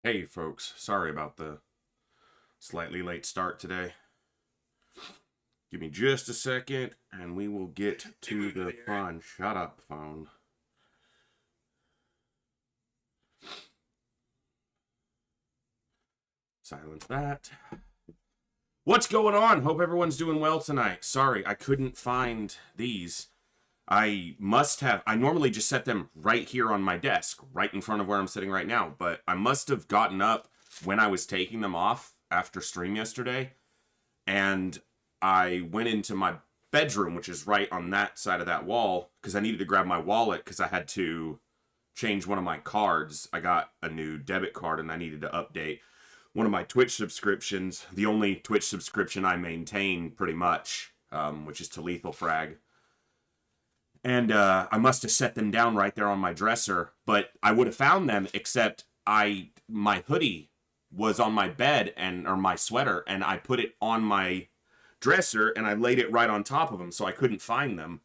Hey folks, sorry about the slightly late start today. Give me just a second and we will get to the fun. Shut up, phone. Silence that. What's going on? Hope everyone's doing well tonight. Sorry, I couldn't find these. I normally just set them right here on my desk, right in front of where I'm sitting right now, but I must have gotten up when I was taking them off after stream yesterday, and I went into my bedroom, which is right on that side of that wall, because I needed to grab my wallet because I had to change one of my cards. I got a new debit card and I needed to update one of my Twitch subscriptions, the only Twitch subscription I maintain pretty much, which is to Lethal Frag. And I must have set them down right there on my dresser, but I would have found them, except my hoodie was on my bed, or my sweater, and I put it on my dresser and I laid it right on top of them, so I couldn't find them.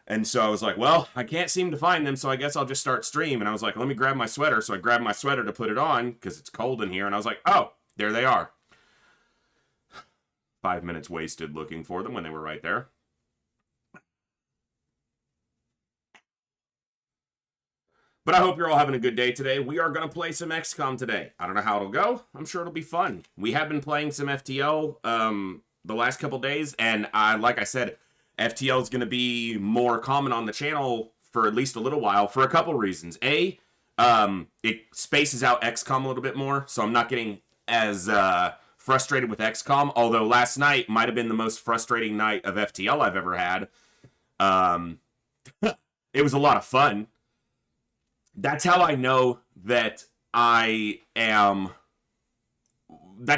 And so I was like, well, I can't seem to find them, so I guess I'll just start stream. And I was like, let me grab my sweater. So I grabbed my sweater to put it on because it's cold in here, and I was like, oh, there they are. 5 minutes wasted looking for them when they were right there. But I hope you're all having a good day today. We are going to play some XCOM today. I don't know how it'll go. I'm sure it'll be fun. We have been playing some FTL the last couple days, and like I said, FTL is going to be more common on the channel for at least a little while for a couple reasons. A, it spaces out XCOM a little bit more, so I'm not getting as frustrated with XCOM, although last night might have been the most frustrating night of FTL I've ever had. It was a lot of fun. That's how I know that that's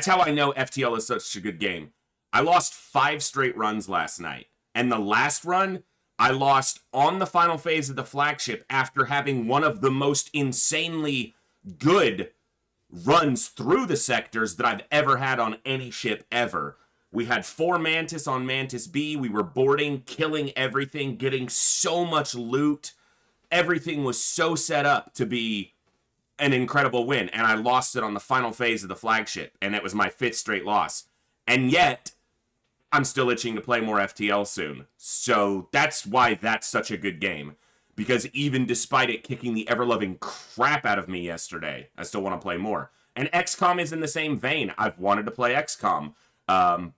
how I know FTL is such a good game. I lost 5 straight runs last night. And the last run, I lost on the final phase of the flagship after having one of the most insanely good runs through the sectors that I've ever had on any ship ever. We had 4 Mantis on Mantis B. We were boarding, killing everything, getting so much loot. Everything was so set up to be an incredible win, and I lost it on the final phase of the flagship, and it was my 5th straight loss. And yet, I'm still itching to play more FTL soon. So that's why that's such a good game. Because even despite it kicking the ever-loving crap out of me yesterday, I still want to play more. And XCOM is in the same vein. I've wanted to play XCOM.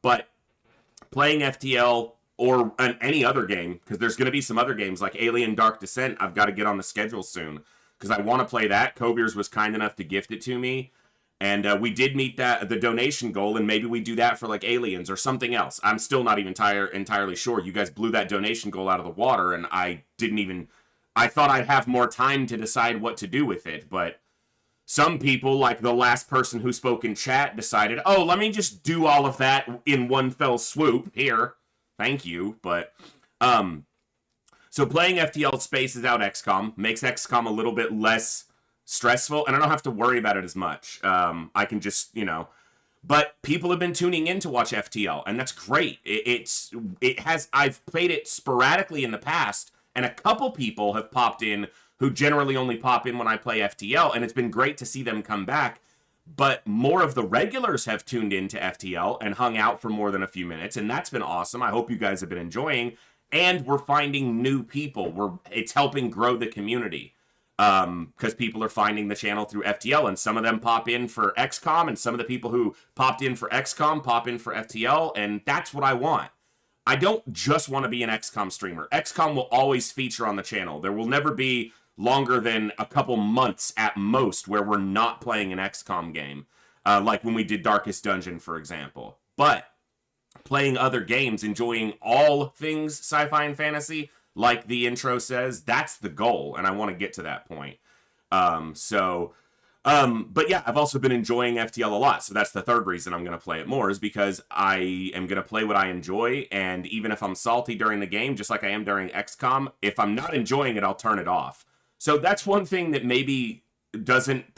But playing FTL or any other game, because there's going to be some other games like Alien Dark Descent I've got to get on the schedule soon, because I want to play that. Koviers was kind enough to gift it to me, and we did meet the donation goal, and maybe we do that for like Aliens or something else. I'm still not even entirely sure. You guys blew that donation goal out of the water, and I thought I'd have more time to decide what to do with it, but some people, like the last person who spoke in chat, decided, oh, let me just do all of that in one fell swoop. Here. Thank you, but, so playing FTL spaces out XCOM, makes XCOM a little bit less stressful, and I don't have to worry about it as much. I can just, but people have been tuning in to watch FTL, and that's great. I've played it sporadically in the past, and a couple people have popped in who generally only pop in when I play FTL, and it's been great to see them come back. But more of the regulars have tuned into FTL and hung out for more than a few minutes, and that's been awesome. I hope you guys have been enjoying, and we're finding new people. It's helping grow the community, because people are finding the channel through FTL, and some of them pop in for XCOM, and some of the people who popped in for XCOM pop in for FTL, and that's what I want. I don't just want to be an XCOM streamer. XCOM will always feature on the channel. There will never be longer than a couple months at most where we're not playing an XCOM game, like when we did Darkest Dungeon, for example. But playing other games, enjoying all things sci-fi and fantasy, like the intro says, that's the goal, and I want to get to that point. But yeah, I've also been enjoying FTL a lot, so that's the third reason I'm going to play it more, is because I am going to play what I enjoy, and even if I'm salty during the game, just like I am during XCOM, if I'm not enjoying it, I'll turn it off. So that's one thing that maybe doesn't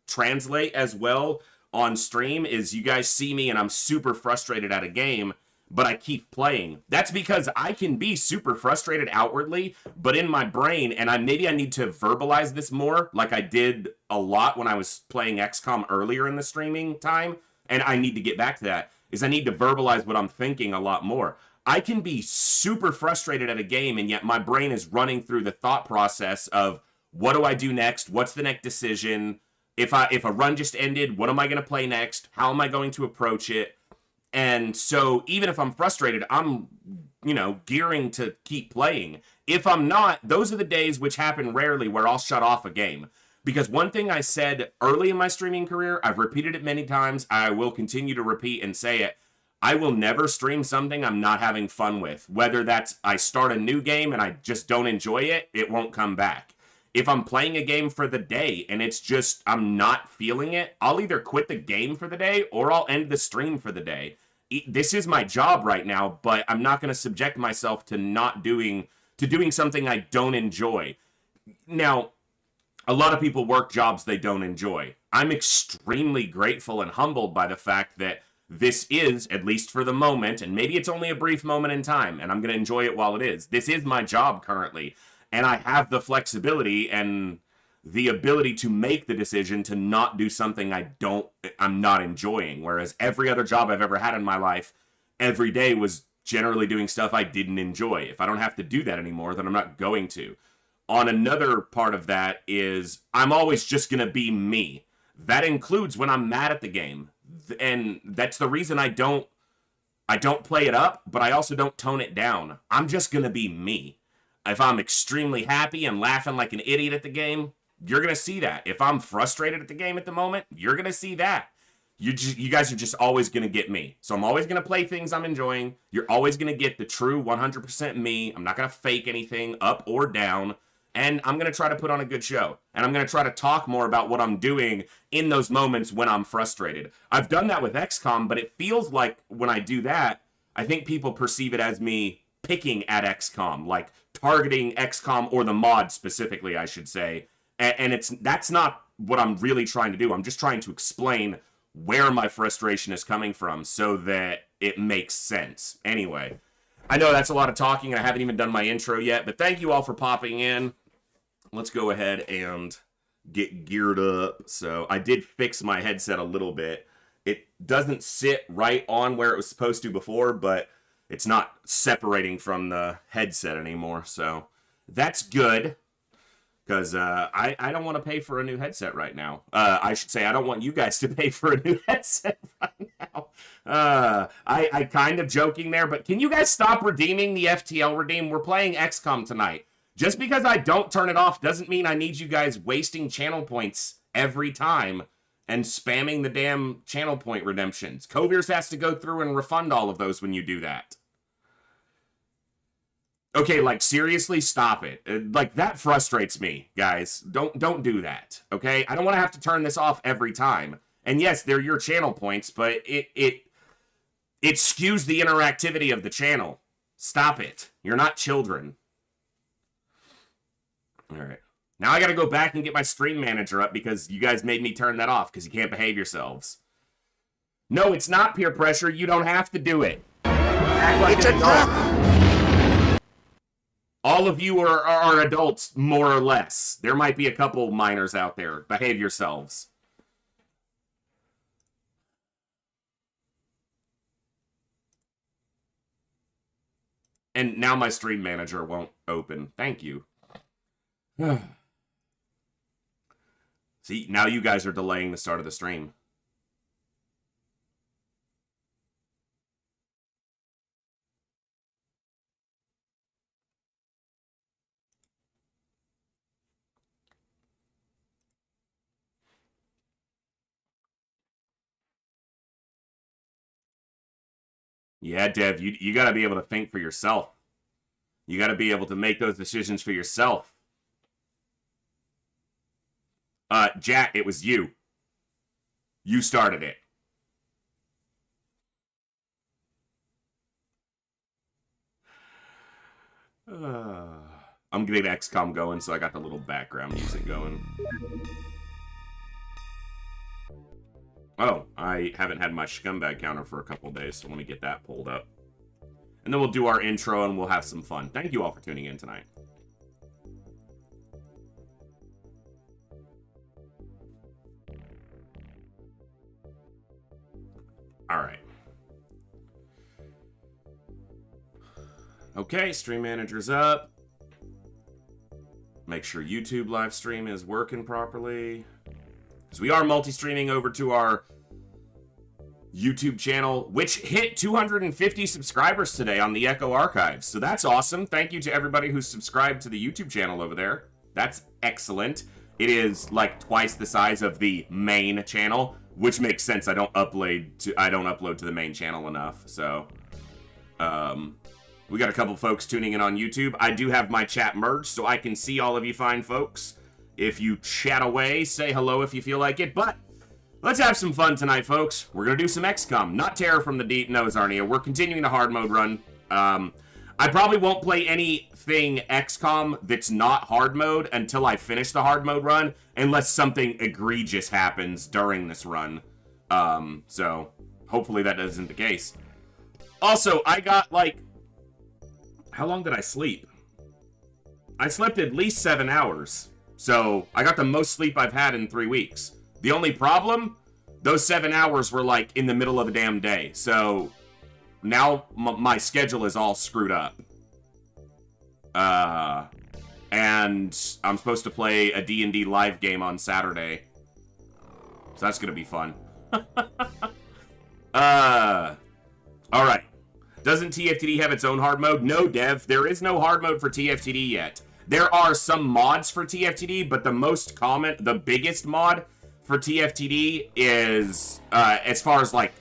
translate as well on stream, is you guys see me and I'm super frustrated at a game, but I keep playing. That's because I can be super frustrated outwardly, but in my brain, and maybe I need to verbalize this more, like I did a lot when I was playing XCOM earlier in the streaming time, and I need to get back to that, is I need to verbalize what I'm thinking a lot more. I can be super frustrated at a game, and yet my brain is running through the thought process of, what do I do next? What's the next decision? If a run just ended, what am I going to play next? How am I going to approach it? And so even if I'm frustrated, I'm, gearing to keep playing. If I'm not, those are the days, which happen rarely, where I'll shut off a game. Because one thing I said early in my streaming career, I've repeated it many times, I will continue to repeat and say it, I will never stream something I'm not having fun with. Whether that's I start a new game and I just don't enjoy it, it won't come back. If I'm playing a game for the day and it's just, I'm not feeling it, I'll either quit the game for the day or I'll end the stream for the day. This is my job right now, but I'm not going to subject myself to doing something I don't enjoy. Now, a lot of people work jobs they don't enjoy. I'm extremely grateful and humbled by the fact that this is, at least for the moment, and maybe it's only a brief moment in time, and I'm going to enjoy it while it is. This is my job currently. And I have the flexibility and the ability to make the decision to not do something I'm not enjoying. Whereas every other job I've ever had in my life, every day was generally doing stuff I didn't enjoy. If I don't have to do that anymore, then I'm not going to. On another part of that is, I'm always just going to be me. That includes when I'm mad at the game. And that's the reason I don't play it up, but I also don't tone it down. I'm just going to be me. If I'm extremely happy and laughing like an idiot at the game, you're going to see that. If I'm frustrated at the game at the moment, you're going to see that. You guys are just always going to get me. So I'm always going to play things I'm enjoying. You're always going to get the true 100% me. I'm not going to fake anything up or down. And I'm going to try to put on a good show. And I'm going to try to talk more about what I'm doing in those moments when I'm frustrated. I've done that with XCOM, but it feels like when I do that, I think people perceive it as me picking at XCOM, like targeting XCOM or the mod specifically, I should say. And that's not what I'm really trying to do. I'm just trying to explain where my frustration is coming from so that it makes sense. Anyway, I know that's a lot of talking and I haven't even done my intro yet, but thank you all for popping in. Let's go ahead and get geared up. So I did fix my headset a little bit. It doesn't sit right on where it was supposed to before, but it's not separating from the headset anymore. So that's good, because I don't want to pay for a new headset right now. I should say I don't want you guys to pay for a new headset right now. I kind of joking there, but can you guys stop redeeming the FTL redeem? We're playing XCOM tonight. Just because I don't turn it off doesn't mean I need you guys wasting channel points every time and spamming the damn channel point redemptions. Coviers has to go through and refund all of those when you do that. Okay, like, seriously, stop it. Like, that frustrates me, guys. Don't do that, okay? I don't want to have to turn this off every time. And yes, they're your channel points, but it skews the interactivity of the channel. Stop it. You're not children. All right. Now I got to go back and get my stream manager up because you guys made me turn that off because you can't behave yourselves. No, it's not peer pressure. You don't have to do it. Act like an adult. All of you are adults, more or less. There might be a couple minors out there. Behave yourselves. And now my stream manager won't open. Thank you. See, now you guys are delaying the start of the stream. Yeah, Dev, you got to be able to think for yourself. You got to be able to make those decisions for yourself. Jack, it was you. You started it. I'm getting XCOM going, so I got the little background music going. Oh, I haven't had my scumbag counter for a couple days, so let me get that pulled up. and then we'll do our intro and we'll have some fun. Thank you all for tuning in tonight. All right. Okay, stream manager's up. Make sure YouTube live stream is working properly. Because we are multi-streaming over to our YouTube channel, which hit 250 subscribers today on the Echo Archives. So that's awesome. Thank you to everybody who's subscribed to the YouTube channel over there. That's excellent. It is like twice the size of the main channel, which makes sense. I don't upload to the main channel enough. So, we got a couple folks tuning in on YouTube. I do have my chat merged so I can see all of you fine folks. If you chat away, say hello if you feel like it. But let's have some fun tonight, folks. We're going to do some XCOM, not Terror from the Deep. No, Zarnia. We're continuing the hard mode run. I probably won't play anything XCOM that's not hard mode until I finish the hard mode run, unless something egregious happens during this run. So hopefully that isn't the case. Also, I got like... How long did I sleep? I slept at least 7 hours. So, I got the most sleep I've had in 3 weeks. The only problem? Those 7 hours were like in the middle of the damn day. So, now my schedule is all screwed up. And I'm supposed to play a D&D live game on Saturday. So that's gonna be fun. Alright. Doesn't TFTD have its own hard mode? No, Dev. There is no hard mode for TFTD yet. There are some mods for TFTD, but the most common, the biggest mod for TFTD is, as far as, like,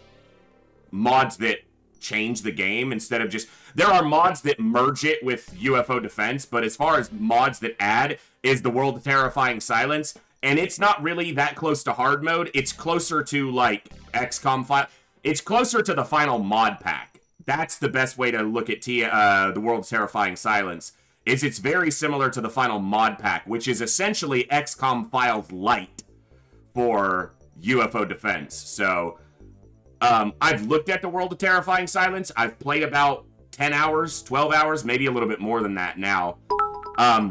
mods that change the game instead of just... There are mods that merge it with UFO Defense, but as far as mods that add is the World of Terrifying Silence, and it's not really that close to hard mode. It's closer to, like, XCOM file. It's closer to the final mod pack. That's the best way to look at the World of Terrifying Silence, is it's very similar to the final mod pack, which is essentially XCOM Files Lite for UFO Defense. So, I've looked at the World of Terrifying Silence. I've played about 10 hours, 12 hours, maybe a little bit more than that now.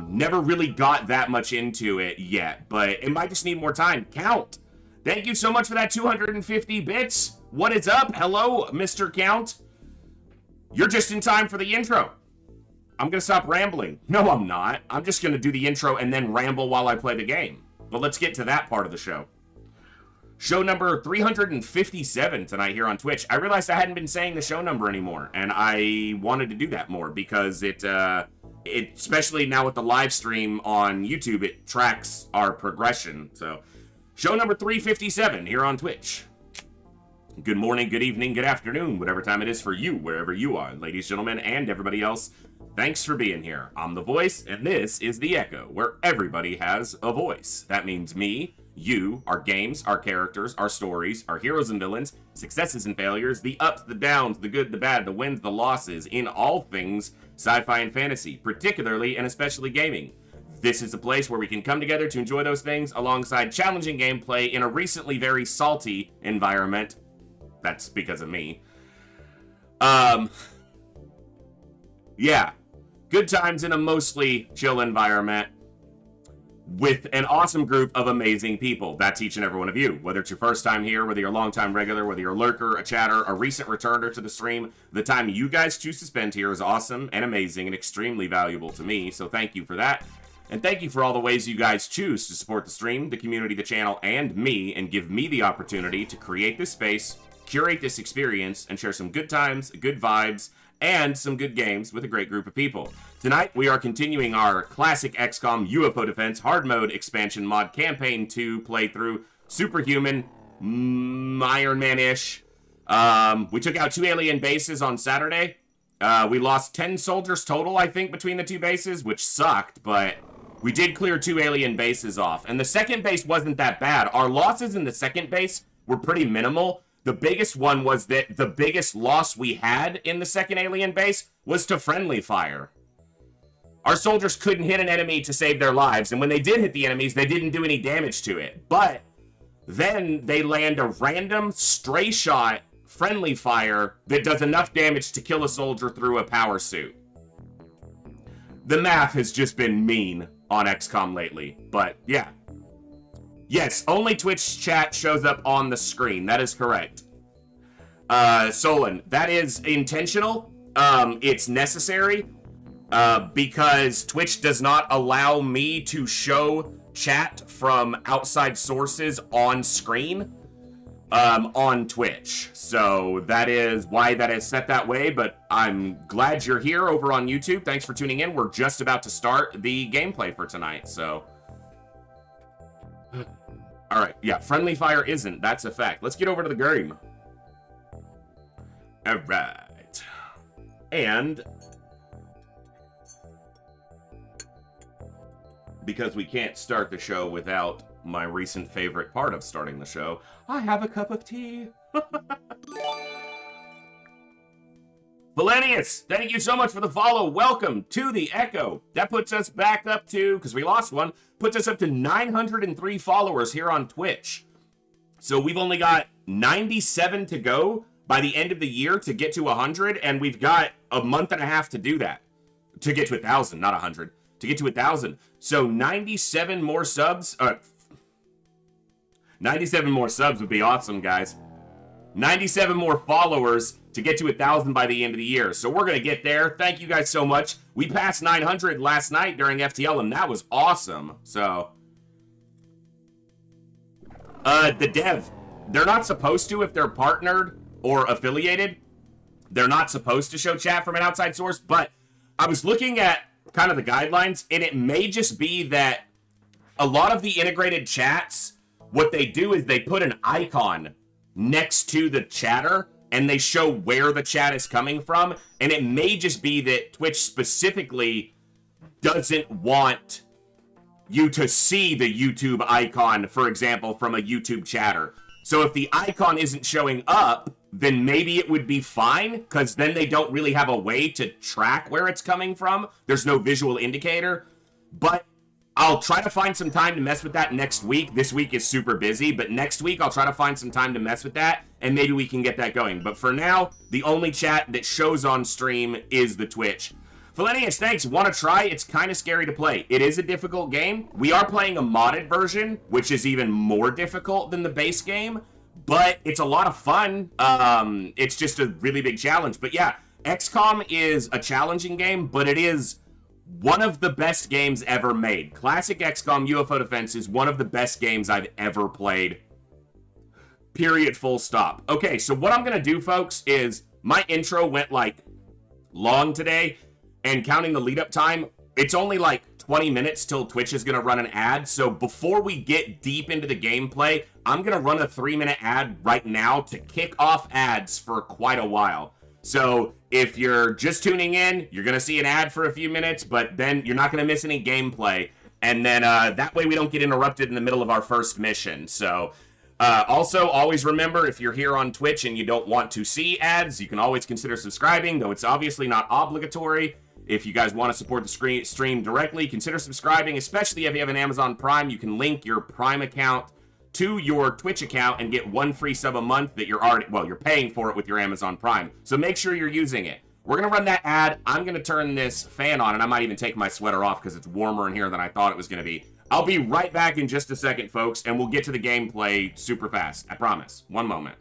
Never really got that much into it yet, but it might just need more time. Count! Thank you so much for that 250 bits. What is up? Hello, Mr. Count. You're just in time for the intro. I'm going to stop rambling. No, I'm not. I'm just going to do the intro and then ramble while I play the game. But let's get to that part of the show. Show number 357 tonight here on Twitch. I realized I hadn't been saying the show number anymore, and I wanted to do that more because it especially now with the live stream on YouTube, it tracks our progression. So, show number 357 here on Twitch. Good morning, good evening, good afternoon, whatever time it is for you, wherever you are, ladies, gentlemen, and everybody else. Thanks for being here. I'm The Voice, and this is The Echo, where everybody has a voice. That means me, you, our games, our characters, our stories, our heroes and villains, successes and failures, the ups, the downs, the good, the bad, the wins, the losses, in all things sci-fi and fantasy, particularly and especially gaming. This is a place where we can come together to enjoy those things alongside challenging gameplay in a recently very salty environment. That's because of me. Yeah. Good times in a mostly chill environment with an awesome group of amazing people. That's each and every one of you. Whether it's your first time here, whether you're a long-time regular, whether you're a lurker, a chatter, a recent returner to the stream, the time you guys choose to spend here is awesome and amazing and extremely valuable to me, so thank you for that. And thank you for all the ways you guys choose to support the stream, the community, the channel, and me, and give me the opportunity to create this space, curate this experience, and share some good times, good vibes, and some good games with a great group of people. Tonight, we are continuing our classic XCOM UFO Defense Hard Mode Expansion Mod Campaign 2 playthrough. Superhuman, Iron Man-ish. We took out 2 alien bases on Saturday. We lost 10 soldiers total, I think, between the 2 bases, which sucked, but we did clear 2 alien bases off. And the second base wasn't that bad. Our losses in the second base were pretty minimal. The biggest one was that the biggest loss we had in the second alien base was to friendly fire. Our soldiers couldn't hit an enemy to save their lives, and when they did hit the enemies, they didn't do any damage to it. But then they land a random stray shot friendly fire that does enough damage to kill a soldier through a power suit. The math has just been mean on XCOM lately, but yeah. Yes, only Twitch chat shows up on the screen. That is correct. Solon, that is intentional. It's necessary because Twitch does not allow me to show chat from outside sources on screen on Twitch. So that is why that is set that way, but I'm glad you're here over on YouTube. Thanks for tuning in. We're just about to start the gameplay for tonight, so... Alright, yeah, friendly fire isn't. That's a fact. Let's get over to the game. Alright. And... because we can't start the show without my recent favorite part of starting the show, I have a cup of tea. Valenius, thank you so much for the follow. Welcome to the Echo. That puts us back up to, because we lost one, puts us up to 903 followers here on Twitch. So we've only got 97 to go by the end of the year to get to 100, and we've got a month and a half to do that. To get to 1,000, not 100. To get to 1,000. So 97 more subs. 97 more subs would be awesome, guys. 97 more followers to get to 1,000 by the end of the year. So we're going to get there. Thank you guys so much. We passed 900 last night during FTL, and that was awesome. So, the dev, they're not supposed to if they're partnered or affiliated. They're not supposed to show chat from an outside source, but I was looking at kind of the guidelines, and it may just be that a lot of the integrated chats, what they do is they put an icon next to the chatter, and they show where the chat is coming from, and it may just be that Twitch specifically doesn't want you to see the YouTube icon, for example, from a YouTube chatter. So if the icon isn't showing up, then maybe it would be fine, because then they don't really have a way to track where it's coming from. There's no visual indicator. But I'll try to find some time to mess with that next week. This week is super busy, but next week I'll try to find some time to mess with that, and maybe we can get that going. But for now, the only chat that shows on stream is the Twitch. Valenius, thanks. Want to try? It's kind of scary to play. It is a difficult game. We are playing a modded version, which is even more difficult than the base game. But it's a lot of fun. It's just a really big challenge. But yeah, XCOM is a challenging game, but it is one of the best games ever made. Classic XCOM UFO Defense is one of the best games I've ever played. Period, full stop. Okay, so what I'm going to do, folks, is my intro went, like, long today, and counting the lead-up time, it's only, like, 20 minutes till Twitch is going to run an ad. So before we get deep into the gameplay, I'm going to run a 3-minute ad right now to kick off ads for quite a while. So if you're just tuning in, you're going to see an ad for a few minutes, but then you're not going to miss any gameplay. And then that way we don't get interrupted in the middle of our first mission. So also, always remember, if you're here on Twitch and you don't want to see ads, you can always consider subscribing, though it's obviously not obligatory. If you guys want to support the stream directly, consider subscribing, especially if you have an Amazon Prime. You can link your Prime account to your Twitch account and get one free sub a month that you're already, well, you're paying for it with your Amazon Prime. So make sure you're using it. We're going to run that ad. I'm going to turn this fan on, and I might even take my sweater off because it's warmer in here than I thought it was going to be. I'll be right back in just a second, folks, and we'll get to the gameplay super fast. I promise. One moment.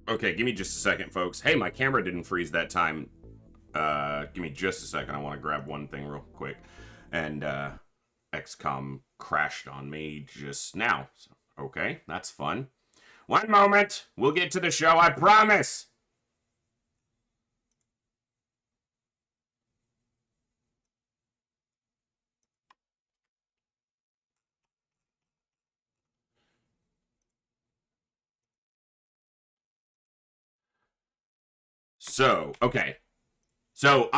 Okay, give me just a second, folks. Hey, my camera didn't freeze that time. Give me just a second. I want to grab one thing real quick. And, XCOM crashed on me just now. So, okay, that's fun. One moment. We'll get to the show, I promise. So, okay. So,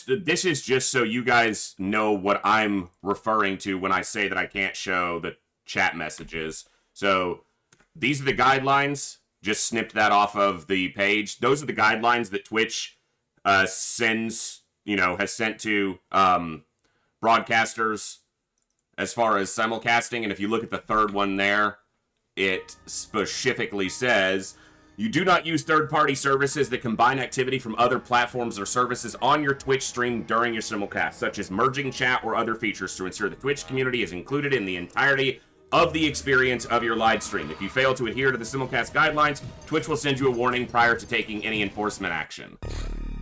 this is just so you guys know what I'm referring to when I say that I can't show the chat messages. So, these are the guidelines. Just snipped that off of the page. Those are the guidelines that Twitch has sent to broadcasters as far as simulcasting. And if you look at the third one there, it specifically says, you do not use third-party services that combine activity from other platforms or services on your Twitch stream during your simulcast, such as merging chat or other features, to ensure the Twitch community is included in the entirety of the experience of your live stream. If you fail to adhere to the simulcast guidelines, Twitch will send you a warning prior to taking any enforcement action.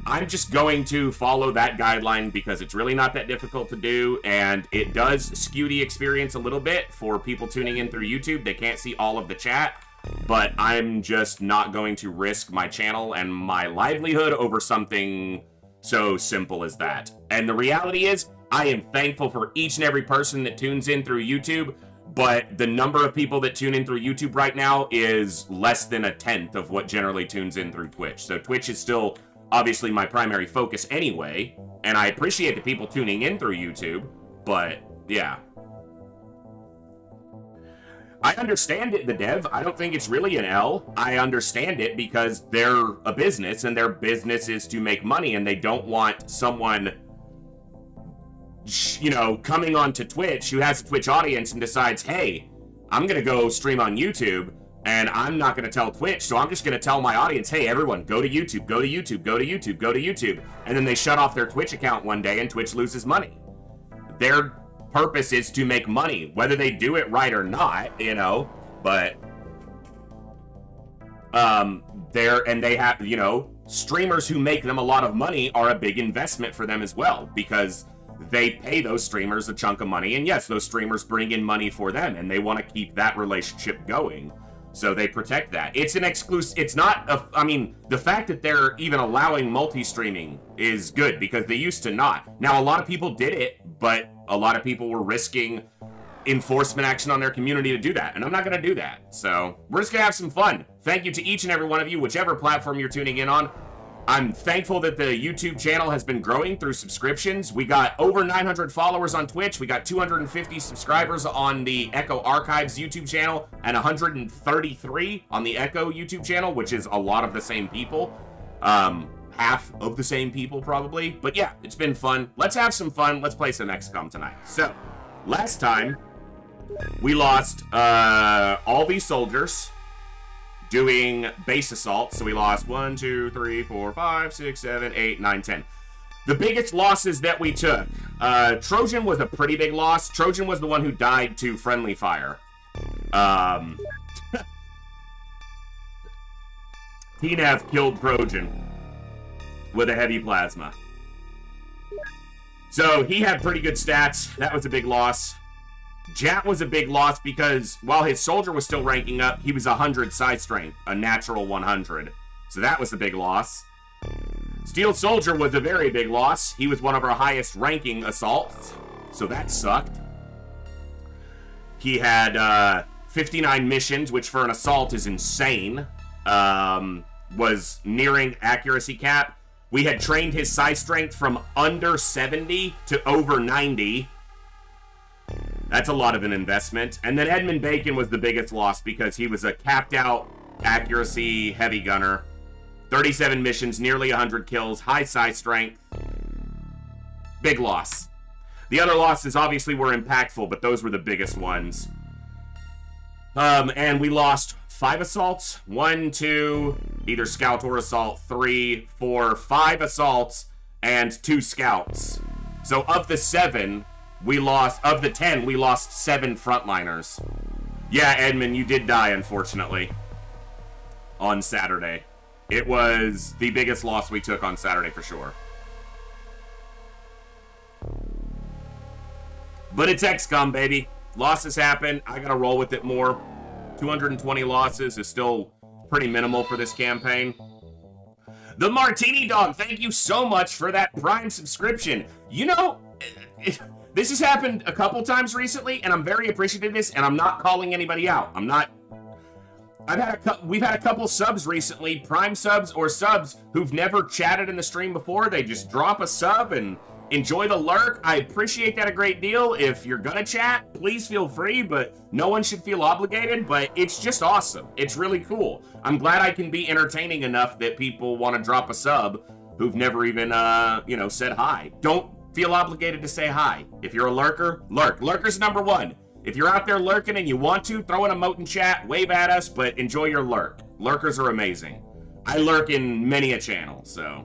I'm just going to follow that guideline because it's really not that difficult to do, and it does skew the experience a little bit for people tuning in through YouTube. They can't see all of the chat, but I'm just not going to risk my channel and my livelihood over something so simple as that. And the reality is, I am thankful for each and every person that tunes in through YouTube, but the number of people that tune in through YouTube right now is less than 1/10 of what generally tunes in through Twitch. So Twitch is still obviously my primary focus anyway, and I appreciate the people tuning in through YouTube, but yeah. I understand it, the dev. I don't think it's really an L. I understand it because they're a business, and their business is to make money, and they don't want someone, coming onto Twitch who has a Twitch audience and decides, hey, I'm going to go stream on YouTube, and I'm not going to tell Twitch, so I'm just going to tell my audience, hey, everyone, go to YouTube, go to YouTube, go to YouTube, go to YouTube. And then they shut off their Twitch account one day, and Twitch loses money. Their purpose is to make money, whether they do it right or not, but they have, streamers who make them a lot of money are a big investment for them as well, because they pay those streamers a chunk of money, and yes, those streamers bring in money for them, and they want to keep that relationship going, so they protect that. It's an exclusive, it's not, the fact that they're even allowing multi-streaming is good, because they used to not. Now, a lot of people did it, but a lot of people were risking enforcement action on their community to do that, and I'm not going to do that. So we're just going to have some fun. Thank you to each and every one of you, whichever platform you're tuning in on. I'm thankful that the YouTube channel has been growing through subscriptions. We got over 900 followers on Twitch. We got 250 subscribers on the Echo Archives YouTube channel and 133 on the Echo YouTube channel, which is a lot of the same people. Half of the same people, probably. But yeah, it's been fun. Let's have some fun. Let's play some XCOM tonight. So, last time, we lost all these soldiers doing base assault. So we lost 1, 2, 3, 4, 5, 6, 7, 8, 9, 10. The biggest losses that we took. Trojan was a pretty big loss. Trojan was the one who died to friendly fire. TNAV killed Trojan with a heavy plasma. So he had pretty good stats. That was a big loss. Jat was a big loss because while his soldier was still ranking up, he was 100 psi strength, a natural 100. So that was a big loss. Steel Soldier was a very big loss. He was one of our highest ranking assaults, so that sucked. He had 59 missions, which for an assault is insane. Was nearing accuracy cap. We had trained his psi strength from under 70 to over 90. That's a lot of an investment. And then Edmund Bacon was the biggest loss because he was a capped out accuracy heavy gunner. 37 missions, nearly 100 kills, high psi strength. Big loss. The other losses obviously were impactful, but those were the biggest ones. And we lost 5 assaults, 1, 2, either scout or assault, 3, 4, 5 assaults, and 2 scouts. So of the 7, we lost, of the 10, we lost 7 frontliners. Yeah, Edmund, you did die, unfortunately, on Saturday. It was the biggest loss we took on Saturday for sure. But it's XCOM, baby. Losses happen. I gotta roll with it more. 220 losses is still pretty minimal for this campaign. The Martini Dog, thank you so much for that Prime subscription. You know, this has happened a couple times recently, and I'm very appreciative of this, and I'm not calling anybody out. We've had a couple subs recently, Prime subs or subs who've never chatted in the stream before. They just drop a sub and enjoy the lurk. I appreciate that a great deal. If you're gonna chat, please feel free, but no one should feel obligated, but it's just awesome. It's really cool. I'm glad I can be entertaining enough that people want to drop a sub who've never even, said hi. Don't feel obligated to say hi. If you're a lurker, lurk. Lurker's number one. If you're out there lurking and you want to, throw an emote in chat, wave at us, but enjoy your lurk. Lurkers are amazing. I lurk in many a channel, so.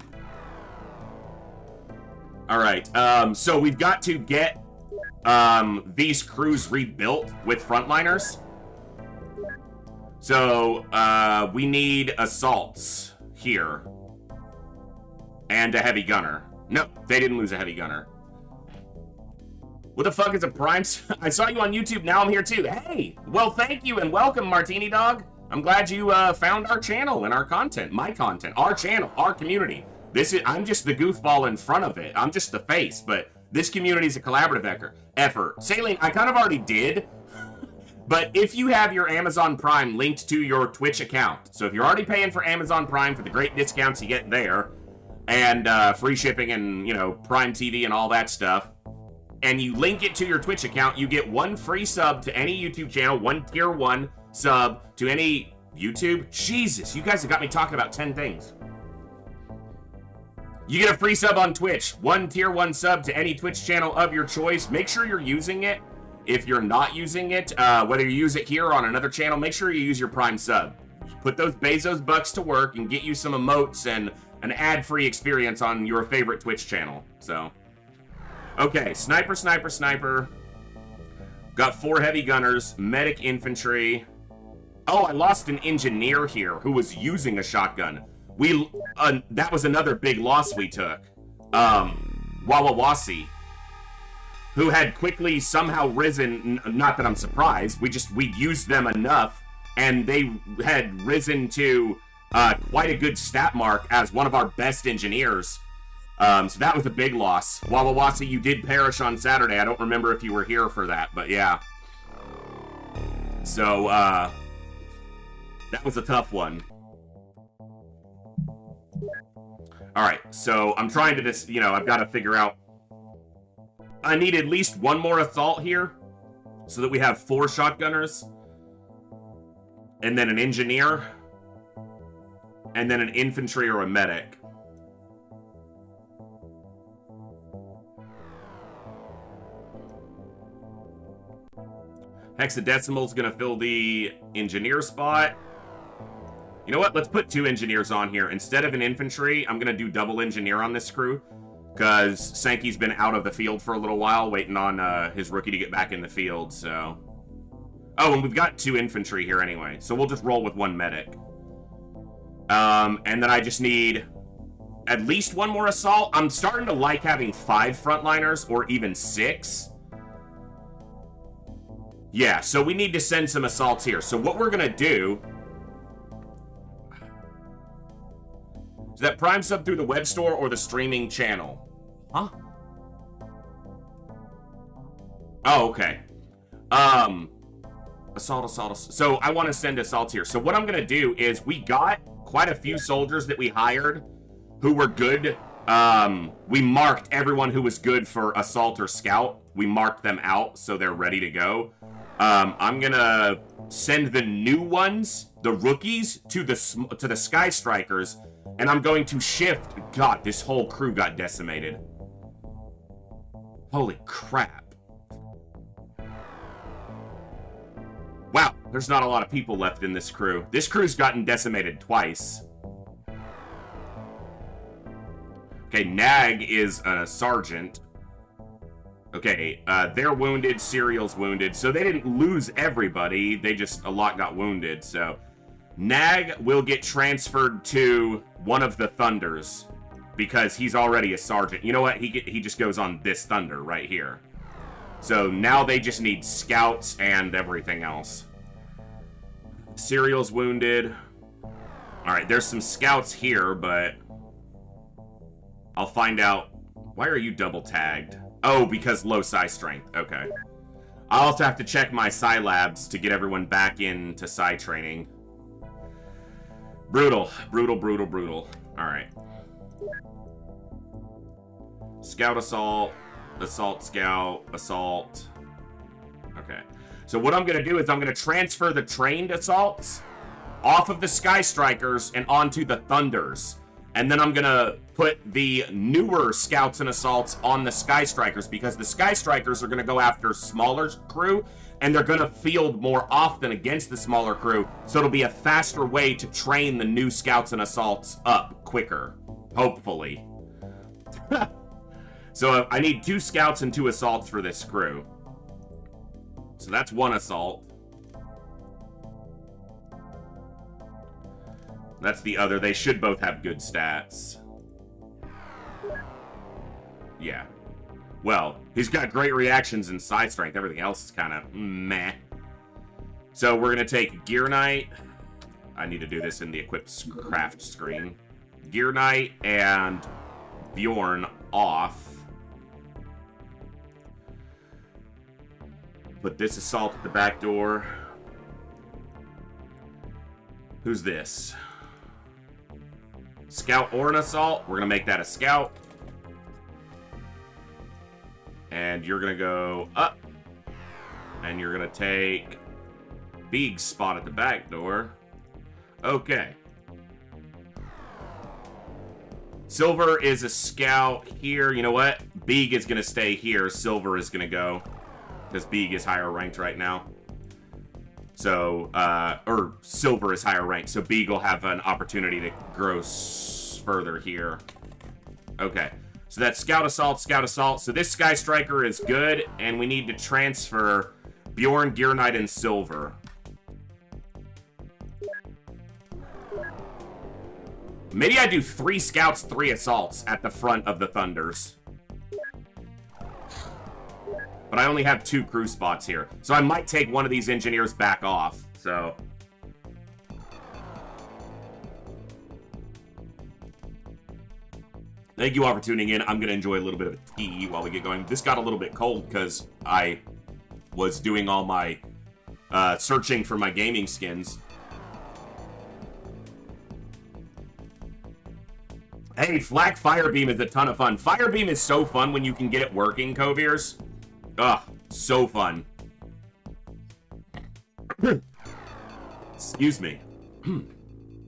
All right, so we've got to get these crews rebuilt with frontliners. So we need assaults here and a heavy gunner. No, they didn't lose a heavy gunner. What the fuck is a Prime? I saw you on YouTube, now I'm here too. Hey, well, thank you and welcome, Martini Dog. I'm glad you found our channel and our content, my content, our channel, our community. I'm just the goofball in front of it. I'm just the face, but this community is a collaborative effort. Saline, I kind of already did, but if you have your Amazon Prime linked to your Twitch account, so if you're already paying for Amazon Prime for the great discounts you get there, and free shipping and, Prime TV and all that stuff, and you link it to your Twitch account, you get one free sub to any YouTube channel, one tier 1 sub to any YouTube. Jesus, you guys have got me talking about 10 things. You get a free sub on Twitch, one tier 1 sub to any Twitch channel of your choice. Make sure you're using it. If you're not using it, whether you use it here or on another channel, make sure you use your Prime sub. Put those Bezos bucks to work and get you some emotes and an ad-free experience on your favorite Twitch channel. So, okay, sniper, sniper, sniper. Got 4 heavy gunners, medic infantry. Oh, I lost an engineer here who was using a shotgun. That was another big loss we took. Wawawasi, who had quickly somehow risen, not that I'm surprised, we'd used them enough, and they had risen to quite a good stat mark as one of our best engineers. So that was a big loss. Wawawasi, you did perish on Saturday. I don't remember if you were here for that, but yeah. So, that was a tough one. Alright, so I'm trying to just, I've got to figure out. I need at least one more assault here, so that we have 4 shotgunners, and then an engineer, and then an infantry or a medic. Hexadecimal's gonna fill the engineer spot. You know what? Let's put 2 engineers on here. Instead of an infantry, I'm going to do double engineer on this crew. Because Sankey's been out of the field for a little while, waiting on his rookie to get back in the field, so... Oh, and we've got 2 infantry here anyway. So we'll just roll with 1 medic. And then I just need at least 1 more assault. I'm starting to like having 5 frontliners, or even 6. Yeah, so we need to send some assaults here. So what we're going to do... Is that Prime sub through the web store or the streaming channel? Huh? Oh, okay. Assault. So I want to send assaults here. So what I'm going to do is we got quite a few soldiers that we hired who were good. We marked everyone who was good for assault or scout. We marked them out so they're ready to go. I'm going to send the new ones, the rookies, to the Sky Strikers. And I'm going to shift... God, this whole crew got decimated. Holy crap. Wow, there's not a lot of people left in this crew. This crew's gotten decimated twice. Okay, Nag is a sergeant. Okay, they're wounded, Serial's wounded. So they didn't lose everybody. They just... A lot got wounded, so... Nag will get transferred to one of the Thunders because he's already a sergeant. You know what? He just goes on this Thunder right here. So now they just need scouts and everything else. Serial's wounded. Alright, there's some scouts here, but I'll find out. Why are you double tagged? Oh, because low psi strength. Okay. I'll also have to check my psi labs to get everyone back into psi training. Brutal. Brutal, brutal, brutal. Alright. Scout assault. Assault scout. Assault. Okay. So what I'm going to do is I'm going to transfer the trained assaults off of the Sky Strikers and onto the Thunders. And then I'm going to put the newer scouts and assaults on the Sky Strikers because the Sky Strikers are going to go after smaller crew and they're going to field more often against the smaller crew. So it'll be a faster way to train the new scouts and assaults up quicker. Hopefully. So I need 2 scouts and 2 assaults for this crew. So that's 1 assault. That's the other. They should both have good stats. Yeah. Well, he's got great reactions and side strength. Everything else is kind of meh. So we're going to take Gear Knight. I need to do this in the equipped craft screen. Gear Knight and Bjorn off. Put this assault at the back door. Who's this? Scout or an assault. We're going to make that a scout. And you're going to go up. And you're going to take Beeg's spot at the back door. Okay. Silver is a scout here. You know what? Beeg is going to stay here. Silver is going to go. Because Beeg is higher ranked right now. So, or Silver is higher ranked. So Beeg will have an opportunity to grow further here. Okay. So that's Scout Assault, Scout Assault. So this Sky Striker is good. And we need to transfer Bjorn, Gear Knight, and Silver. Maybe I do 3 Scouts, 3 Assaults at the front of the Thunders. But I only have 2 crew spots here. So I might take one of these engineers back off. So. Thank you all for tuning in. I'm going to enjoy a little bit of a tea while we get going. This got a little bit cold because I was doing all my searching for my gaming skins. Hey, Flak Firebeam is a ton of fun. Firebeam is so fun when you can get it working, Coviers. Ugh, so fun. Excuse me.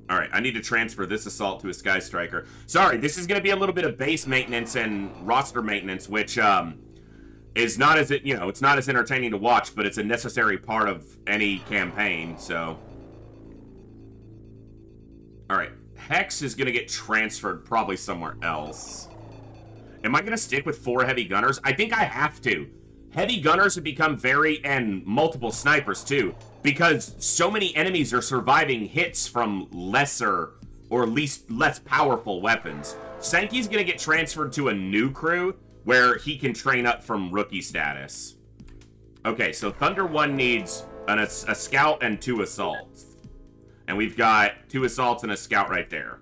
Alright, I need to transfer this assault to a Sky Striker. Sorry, this is going to be a little bit of base maintenance and roster maintenance, which is not as, it's not as entertaining to watch, but it's a necessary part of any campaign, so. Alright, Hex is going to get transferred probably somewhere else. Am I going to stick with 4 heavy gunners? I think I have to. Heavy gunners have become and multiple snipers too, because so many enemies are surviving hits from lesser or less powerful weapons. Sankey's gonna get transferred to a new crew where he can train up from rookie status. Okay, so Thunder 1 needs a scout and 2 assaults. And we've got 2 assaults and a scout right there.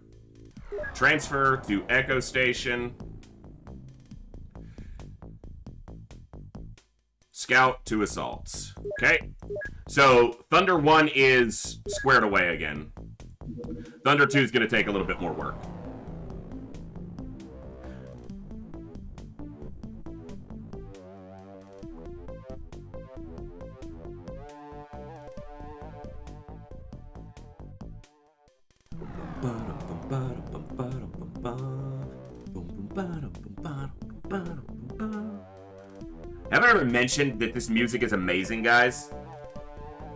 Transfer to Echo Station. Scout, 2 assaults. Okay. So, Thunder 1 is squared away again. Thunder 2 is going to take a little bit more work. Have I ever mentioned that this music is amazing, guys?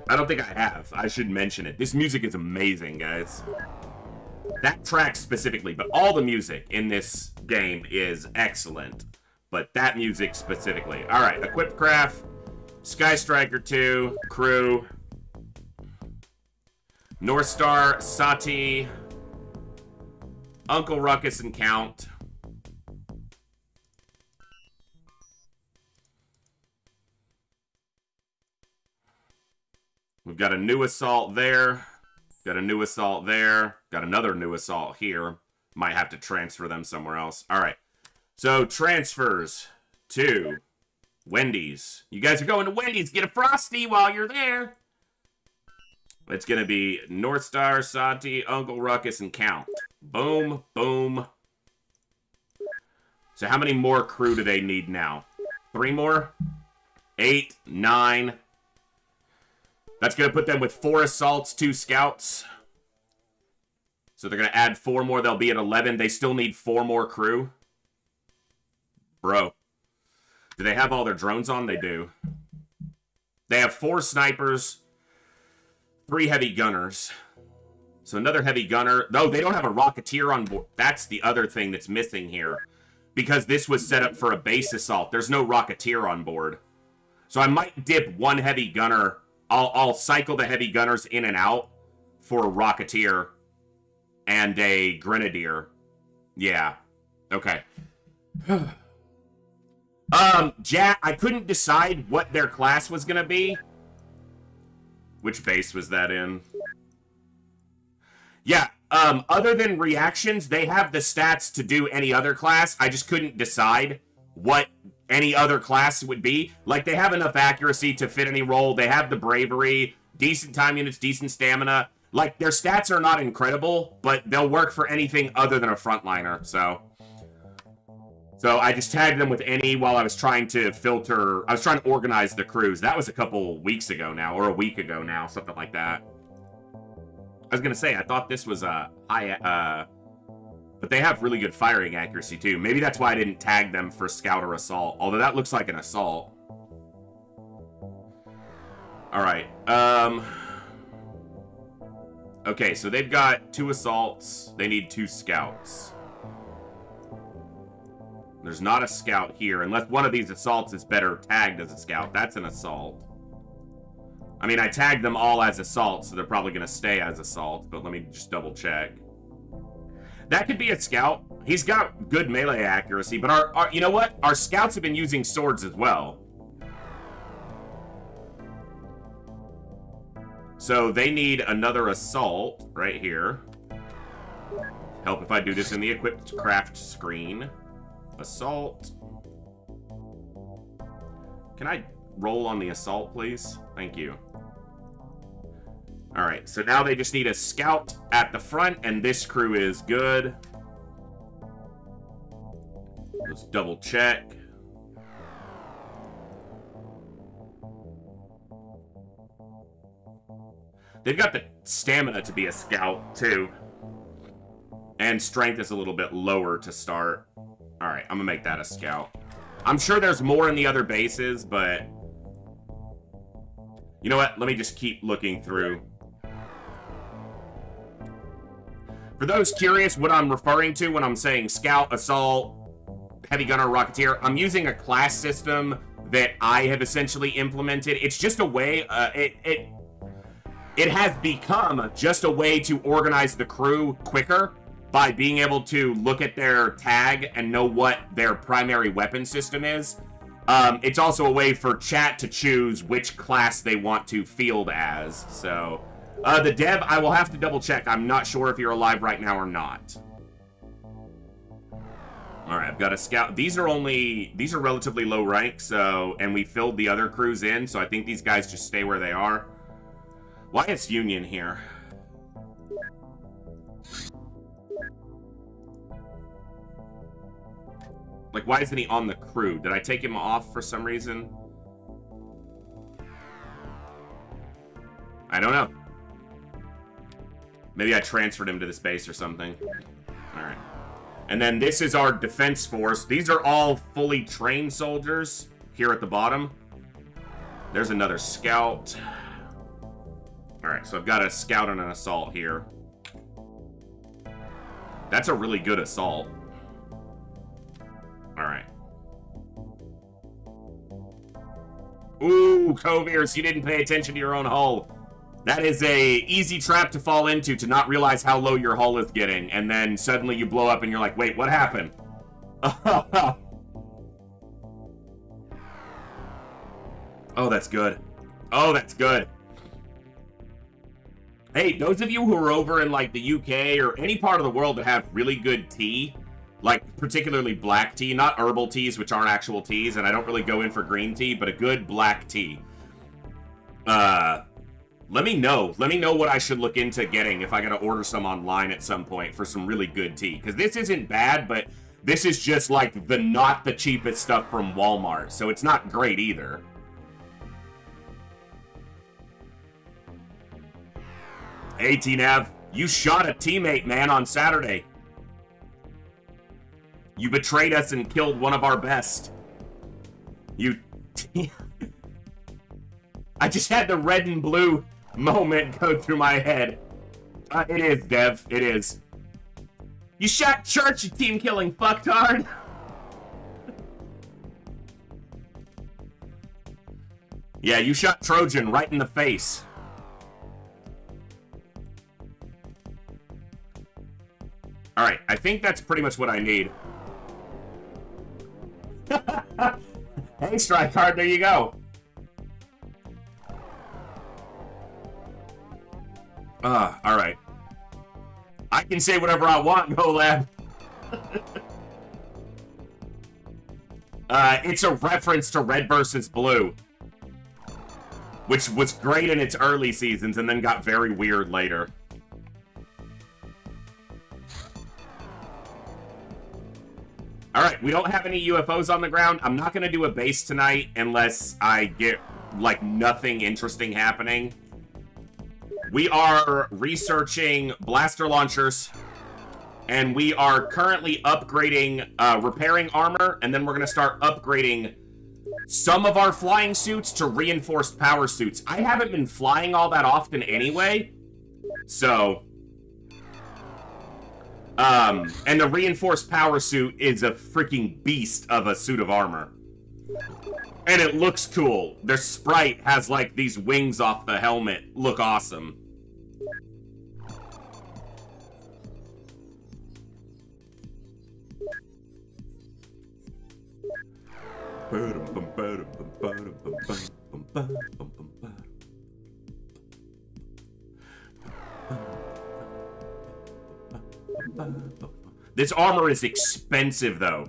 I don't think I have. I should mention it. This music is amazing, guys. That track specifically, but all the music in this game is excellent. But that music specifically. Alright, Equipped Craft, Sky Striker 2, Crew. North Star, Sati, Uncle Ruckus, and Count. We've got a new assault there. Got a new assault there. Got another new assault here. Might have to transfer them somewhere else. All right. So, transfers to Wendy's. You guys are going to Wendy's. Get a Frosty while you're there. It's going to be North Star, Sati, Uncle Ruckus, and Count. Boom, boom. So how many more crew do they need now? 3 more? 8, 9. That's going to put them with 4 assaults, 2 scouts. So they're going to add 4 more. They'll be at 11. They still need 4 more crew. Bro. Do they have all their drones on? They do. They have 4 snipers, 3 heavy gunners. So another heavy gunner. No, they don't have a Rocketeer on board. That's the other thing that's missing here. Because this was set up for a base assault. There's no Rocketeer on board. So I might dip 1 heavy gunner. I'll cycle the heavy gunners in and out for a Rocketeer and a Grenadier. Yeah. Okay. Jack, I couldn't decide what their class was going to be. Which base was that in? Yeah, other than reactions, they have the stats to do any other class. I just couldn't decide what any other class would be. Like, they have enough accuracy to fit any role. They have the bravery, decent time units, decent stamina. Like, their stats are not incredible, but they'll work for anything other than a frontliner, so I just tagged them with any while I was trying to filter. I was trying to organize the crews. That was a couple weeks ago now, or a week ago now, something like that. I was going to say, I thought this was a high, but they have really good firing accuracy, too. Maybe that's why I didn't tag them for scout or assault, although that looks like an assault. All right. Okay, so they've got 2 assaults. They need 2 scouts. There's not a scout here, unless one of these assaults is better tagged as a scout. That's an assault. I mean, I tagged them all as assaults, so they're probably going to stay as assaults, but let me just double check. That could be a scout. He's got good melee accuracy, but our you know what? Our scouts have been using swords as well. So they need another assault right here. Help if I do this in the equipped craft screen. Assault. Can I roll on the assault, please? Thank you. Alright, so now they just need a scout at the front, and this crew is good. Let's double check. They've got the stamina to be a scout, too. And strength is a little bit lower to start. Alright, I'm gonna make that a scout. I'm sure there's more in the other bases, but... You know what? Let me just keep looking through. For those curious what I'm referring to when I'm saying scout, assault, heavy gunner, rocketeer, I'm using a class system that I have essentially implemented. It's just a way... It has become just a way to organize the crew quicker by being able to look at their tag and know what their primary weapon system is. It's also a way for chat to choose which class they want to field as. So, the dev, I will have to double check. I'm not sure if you're alive right now or not. Alright, I've got a scout. These are relatively low rank, so, and we filled the other crews in, so I think these guys just stay where they are. Why is Union here? Like, why isn't he on the crew? Did I take him off for some reason? I don't know. Maybe I transferred him to this base or something. Alright. And then this is our defense force. These are all fully trained soldiers here at the bottom. There's another scout. Alright, so I've got a scout and an assault here. That's a really good assault. Alright. Ooh, Coviers, you didn't pay attention to your own hull. That is a easy trap to fall into, to not realize how low your hull is getting, and then suddenly you blow up and you're like, wait, what happened? Oh, that's good. Oh, that's good. Hey, those of you who are over in, like, the UK or any part of the world that have really good tea, like, particularly black tea, not herbal teas, which aren't actual teas, and I don't really go in for green tea, but a good black tea. Let me know. Let me know what I should look into getting if I gotta order some online at some point for some really good tea. Because this isn't bad, but this is just, like, not the cheapest stuff from Walmart, so it's not great either. Hey, T-Nav, you shot a teammate, man, on Saturday. You betrayed us and killed one of our best. You... I just had the red and blue moment go through my head. It is, Dev. It is. You shot Church, you team-killing fucktard. Yeah, you shot Trojan right in the face. Alright, I think that's pretty much what I need. Hey, Strike Card, there you go. Alright. I can say whatever I want, Go Lab. It's a reference to Red versus Blue, which was great in its early seasons and then got very weird later. Alright, we don't have any UFOs on the ground. I'm not going to do a base tonight unless I get, like, nothing interesting happening. We are researching blaster launchers, and we are currently upgrading, repairing armor, and then we're going to start upgrading some of our flying suits to reinforced power suits. I haven't been flying all that often anyway, so... and the reinforced power suit is a freaking beast of a suit of armor. And it looks cool. Their sprite has, like, these wings off the helmet. Look awesome. This armor is expensive, though.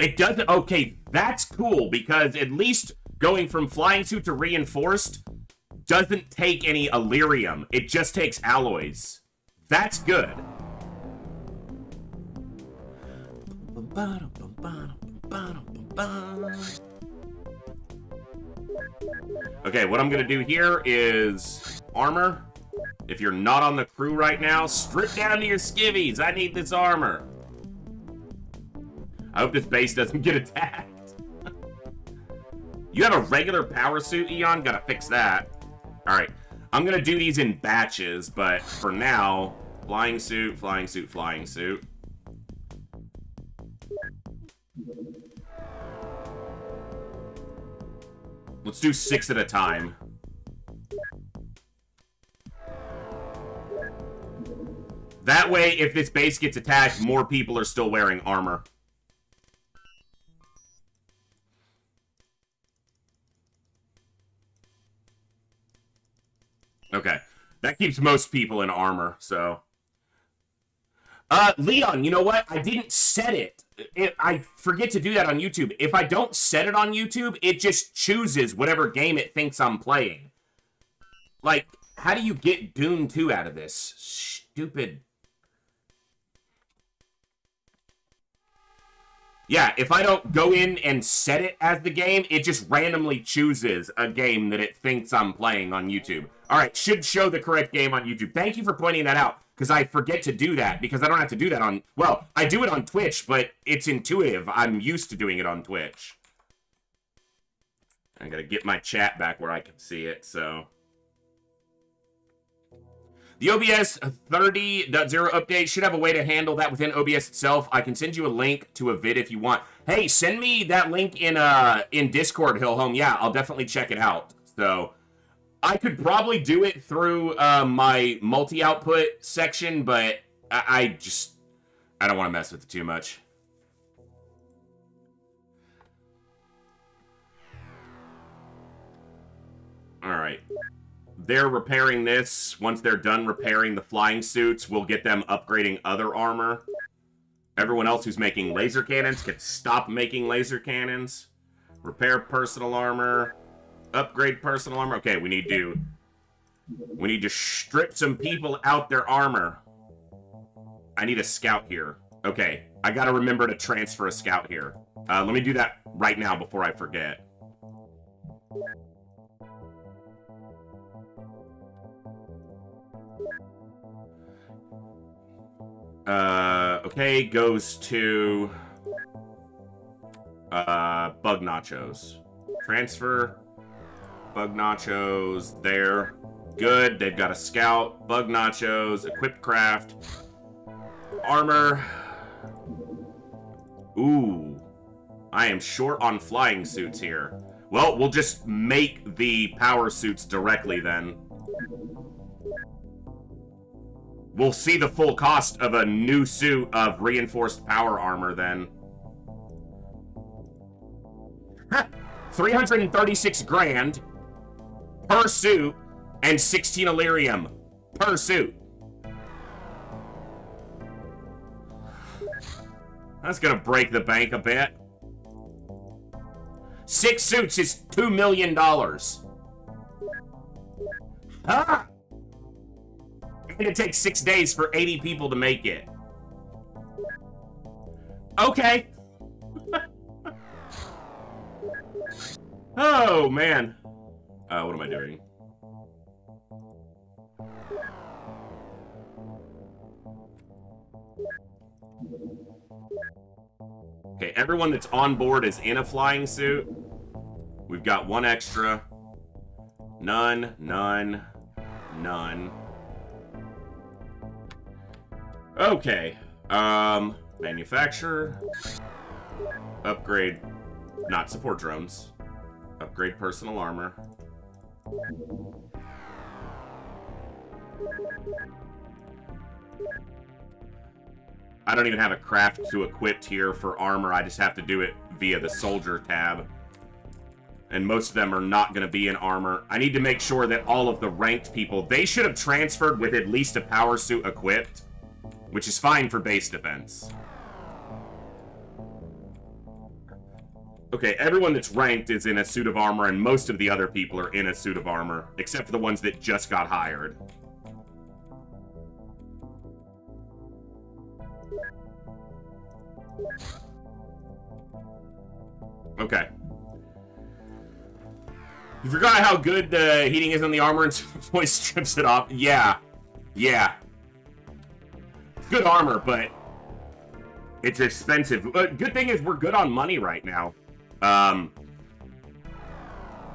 It doesn't... Okay, that's cool, because at least going from flying suit to reinforced doesn't take any Illyrium. It just takes alloys. That's good. Okay, what I'm gonna do here is armor. If you're not on the crew right now, strip down to your skivvies. I need this armor. I hope this base doesn't get attacked. You have a regular power suit, Eon? Gotta fix that. Alright, I'm gonna do these in batches, but for now, flying suit, flying suit, flying suit. Let's do 6 at a time. That way, if this base gets attacked, more people are still wearing armor. Okay. That keeps most people in armor, so... Leon, you know what? I didn't set it. I forget to do that on YouTube. If I don't set it on YouTube, it just chooses whatever game it thinks I'm playing. Like, how do you get Dune 2 out of this? Stupid. Yeah, if I don't go in and set it as the game, it just randomly chooses a game that it thinks I'm playing on YouTube. Alright, should show the correct game on YouTube. Thank you for pointing that out, because I forget to do that, because I don't have to do that on... Well, I do it on Twitch, but it's intuitive. I'm used to doing it on Twitch. I gotta get my chat back where I can see it, so... The OBS 30.0 update should have a way to handle that within OBS itself. I can send you a link to a vid if you want. Hey, send me that link in Discord, Hill Home. Yeah, I'll definitely check it out. So I could probably do it through my multi-output section, but I don't want to mess with it too much. All right. They're repairing this. Once they're done repairing the flying suits, we'll get them upgrading other armor. Everyone else who's making laser cannons can stop making laser cannons. Repair personal armor. Upgrade personal armor. Okay, we need to strip some people out their armor. I need a scout here. Okay, I gotta remember to transfer a scout here. Let me do that right now before I forget. Okay, goes to Bug Nachos. Transfer Bug Nachos there. Good, they've got a scout. Bug Nachos, equipped craft, armor. Ooh, I am short on flying suits here. Well, we'll just make the power suits directly then. We'll see the full cost of a new suit of reinforced power armor then. 336 grand per suit and 16 Illyrium per suit. That's gonna break the bank a bit. 6 suits is $2 million. Huh? And it takes 6 days for 80 people to make it. Okay. Oh, man. What am I doing? Okay, everyone that's on board is in a flying suit. We've got 1 extra. None, none, none. Okay, manufacture, upgrade, not support drones, upgrade personal armor. I don't even have a craft to equip here for armor, I just have to do it via the soldier tab. And most of them are not going to be in armor. I need to make sure that all of the ranked people, they should have transferred with at least a power suit equipped. Which is fine for base defense. Okay, everyone that's ranked is in a suit of armor, and most of the other people are in a suit of armor, except for the ones that just got hired. Okay. You forgot how good the heating is on the armor and voice strips it off? Yeah. Yeah. Good armor, but it's expensive. Good thing is we're good on money right now.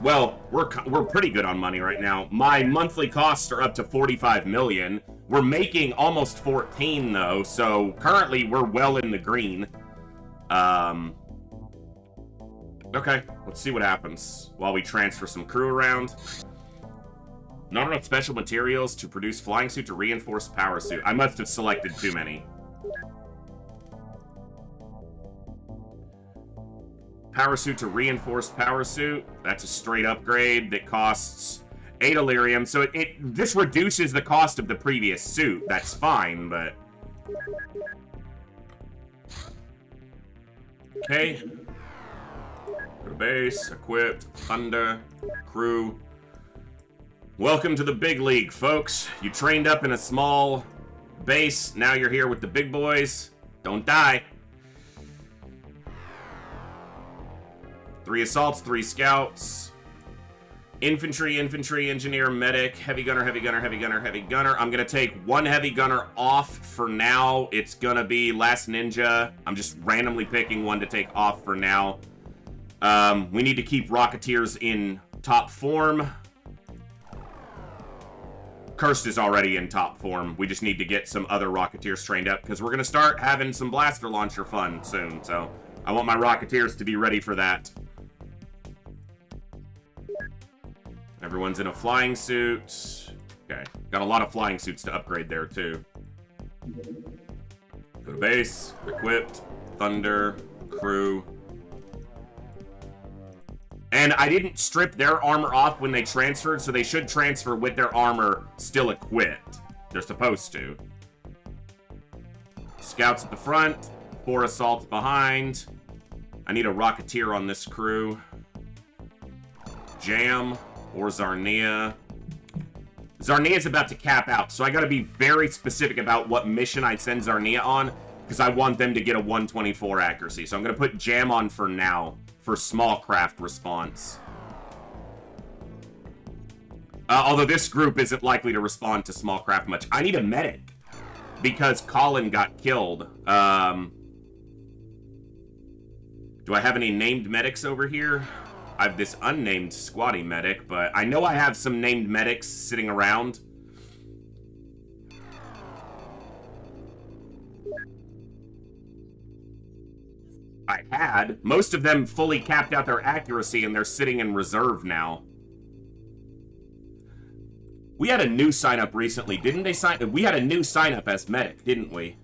Well, we're pretty good on money right now. My monthly costs are up to 45 million. We're making almost 14 though, so currently we're well in the green. Okay, let's see what happens while we transfer some crew around. Not enough special materials to produce flying suit to reinforce power suit. I must have selected too many. Power suit to reinforce power suit. That's a straight upgrade that costs 8 Illyrium. So this reduces the cost of the previous suit. That's fine, but... Okay. Go to base, equipped, thunder, crew. Welcome to the big league, folks. You trained up in a small base. Now you're here with the big boys. Don't die. 3 assaults, 3 scouts. Infantry, infantry, engineer, medic, heavy gunner, heavy gunner, heavy gunner, heavy gunner. I'm going to take 1 heavy gunner off for now. It's going to be Last Ninja. I'm just randomly picking one to take off for now. We need to keep Rocketeers in top form. Cursed is already in top form. We just need to get some other Rocketeers trained up, because we're going to start having some blaster launcher fun soon, so I want my Rocketeers to be ready for that. Everyone's in a flying suit. Okay, got a lot of flying suits to upgrade there, too. Go to base, equipped, thunder, crew. And I didn't strip their armor off when they transferred, so they should transfer with their armor still equipped. They're supposed to. Scouts at the front, 4 assaults behind. I need a Rocketeer on this crew. Jam or Zarnia. Zarnia's about to cap out, so I gotta be very specific about what mission I send Zarnia on, because I want them to get a 124 accuracy. So I'm gonna put Jam on for now, for small craft response. Although this group isn't likely to respond to small craft much. I need a medic, because Colin got killed. Do I have any named medics over here? I have this unnamed squatty medic, but I know I have some named medics sitting around. I had. Most of them fully capped out their accuracy, and they're sitting in reserve now. We had a new sign-up recently, didn't they sign? We had a new sign-up as medic, didn't we?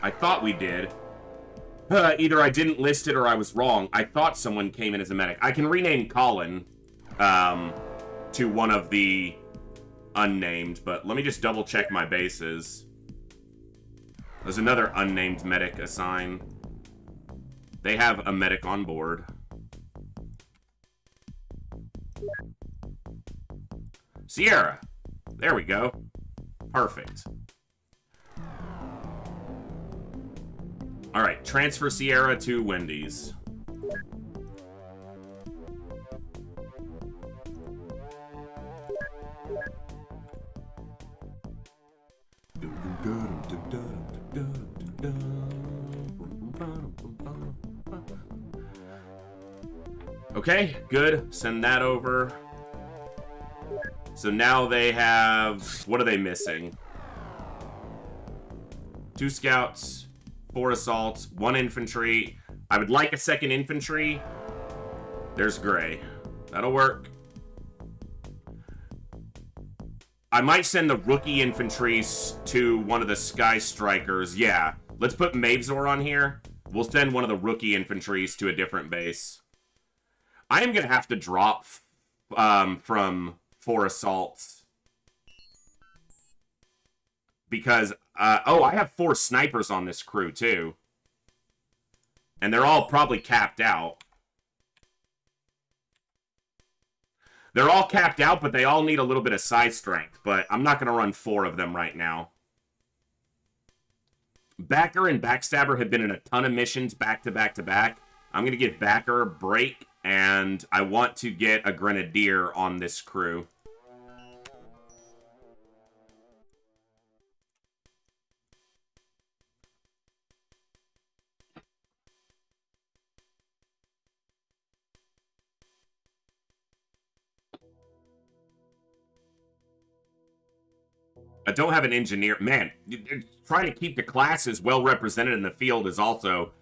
I thought we did. Either I didn't list it or I was wrong. I thought someone came in as a medic. I can rename Colin to one of the unnamed, but let me just double-check my bases. There's another unnamed medic assigned. They have a medic on board. Sierra. There we go. Perfect. Alright, transfer Sierra to Wendy's. Okay, good. Send that over. So now they have... What are they missing? 2 scouts, 4 assaults, 1 infantry. I would like a 2nd infantry. There's Gray. That'll work. I might send the rookie infantry to one of the Sky Strikers. Yeah, let's put Mavzor on here. We'll send one of the rookie infantries to a different base. I am going to have to drop from 4 assaults. Because, oh, I have 4 snipers on this crew, too. And they're all probably capped out. They're all capped out, but they all need a little bit of side strength. But I'm not going to run 4 of them right now. Backer and Backstabber have been in a ton of missions back to back to back. I'm going to give Backer a break, and I want to get a Grenadier on this crew. I don't have an engineer. Man, trying to keep the classes well represented in the field is also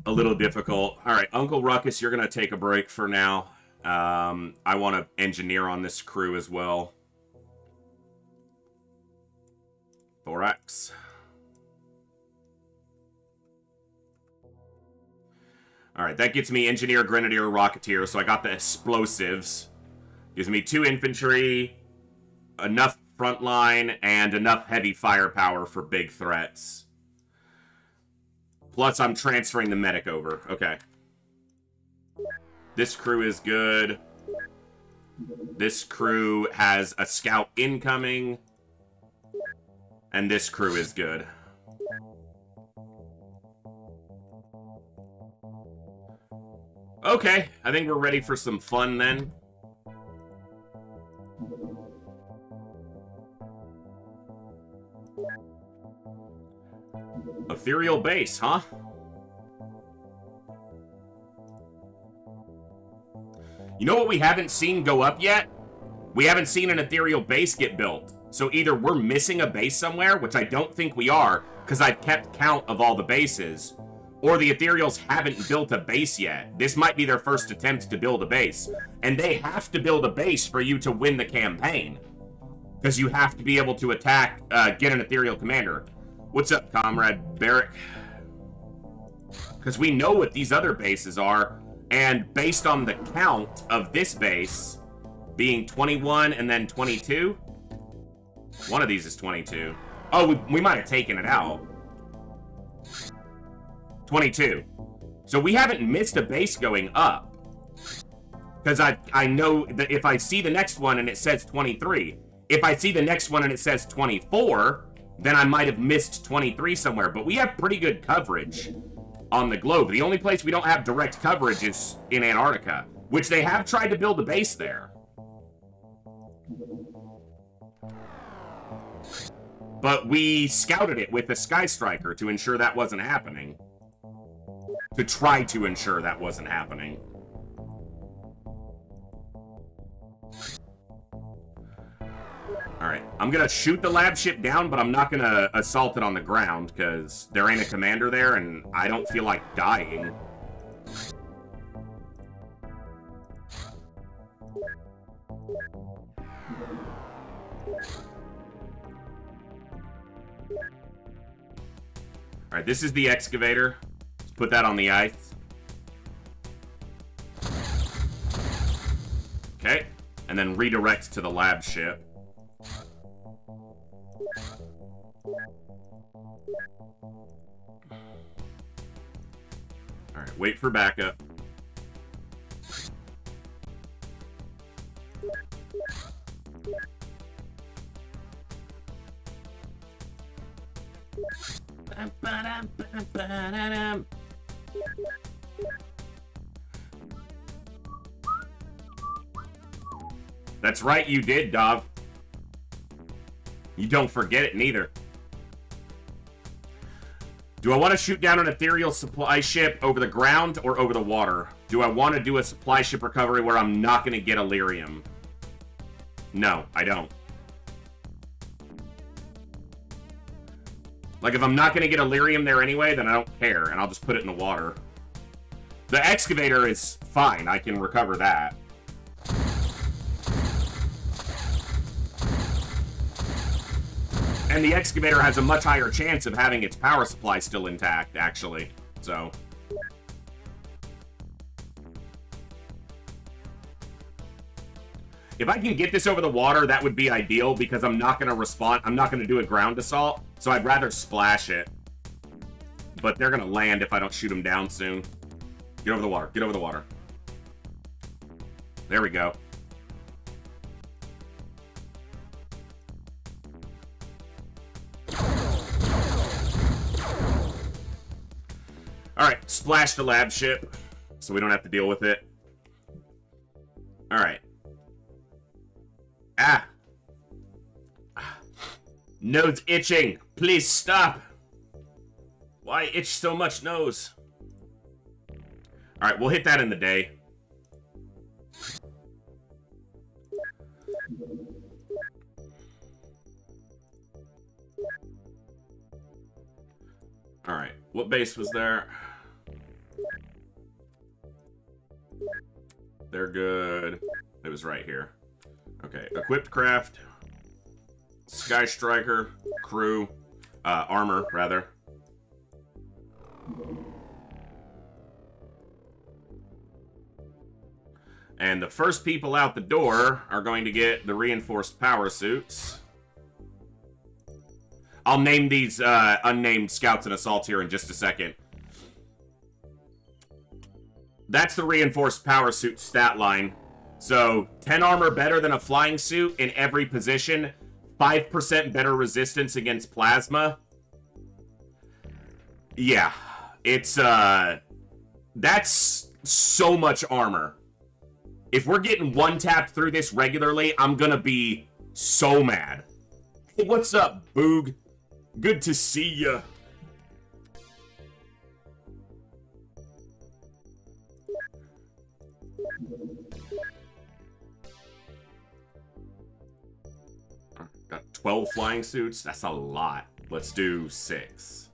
a little difficult. All right, Uncle Ruckus, you're going to take a break for now. I want an engineer on this crew as well. Thorax. All right, that gets me Engineer, Grenadier, Rocketeer, so I got the explosives. Gives me 2 infantry, enough frontline, and enough heavy firepower for big threats. Plus, I'm transferring the medic over. Okay. This crew is good. This crew has a scout incoming. And this crew is good. Okay, I think we're ready for some fun then. Ethereal base, huh? You know what we haven't seen go up yet? We haven't seen an ethereal base get built. So either we're missing a base somewhere, which I don't think we are, because I've kept count of all the bases, or the ethereals haven't built a base yet. This might be their first attempt to build a base. And they have to build a base for you to win the campaign. Because you have to be able to attack, get an ethereal commander. What's up, Comrade Barrick? Because we know what these other bases are, and based on the count of this base being 21 and then 22, one of these is 22. Oh, we might have taken it out. 22. So we haven't missed a base going up. Because I know that if I see the next one and it says 23, if I see the next one and it says 24, then I might have missed 23 somewhere. But we have pretty good coverage on the globe. The only place we don't have direct coverage is in Antarctica, which they have tried to build a base there. But we scouted it with a Sky Striker to ensure that wasn't happening. To try to ensure that wasn't happening. Alright, I'm gonna shoot the lab ship down, but I'm not gonna assault it on the ground, because there ain't a commander there, and I don't feel like dying. Alright, this is the excavator. Let's put that on the ice. Okay, and then redirect to the lab ship. Alright, wait for backup. That's right, you did, Dov. You don't forget it, neither. Do I want to shoot down an ethereal supply ship over the ground or over the water? Do I want to do a supply ship recovery where I'm not going to get Illyrium? No, I don't. Like, if I'm not going to get Illyrium there anyway, then I don't care, and I'll just put it in the water. The excavator is fine. I can recover that. And the excavator has a much higher chance of having its power supply still intact, actually. So. If I can get this over the water, that would be ideal, because I'm not going to respond. I'm not going to do a ground assault, so I'd rather splash it. But they're going to land if I don't shoot them down soon. Get over the water. Get over the water. There we go. Alright, splash the lab ship, so we don't have to deal with it. Alright. Ah! Nose itching! Please stop! Why itch so much, nose? Alright, we'll hit that in the day. Alright, what base was there? They're good. It was right here. Okay, equipped craft. Sky Striker. Crew. Armor, rather. And the first people out the door are going to get the reinforced power suits. I'll name these unnamed scouts and assaults here in just a second. That's the reinforced power suit stat line. So, 10 armor better than a flying suit in every position. 5% better resistance against plasma. Yeah. It's, that's so much armor. If we're getting one-tapped through this regularly, I'm gonna be so mad. Hey, what's up, Boog? Good to see ya. 12 flying suits? That's a lot. Let's do 6.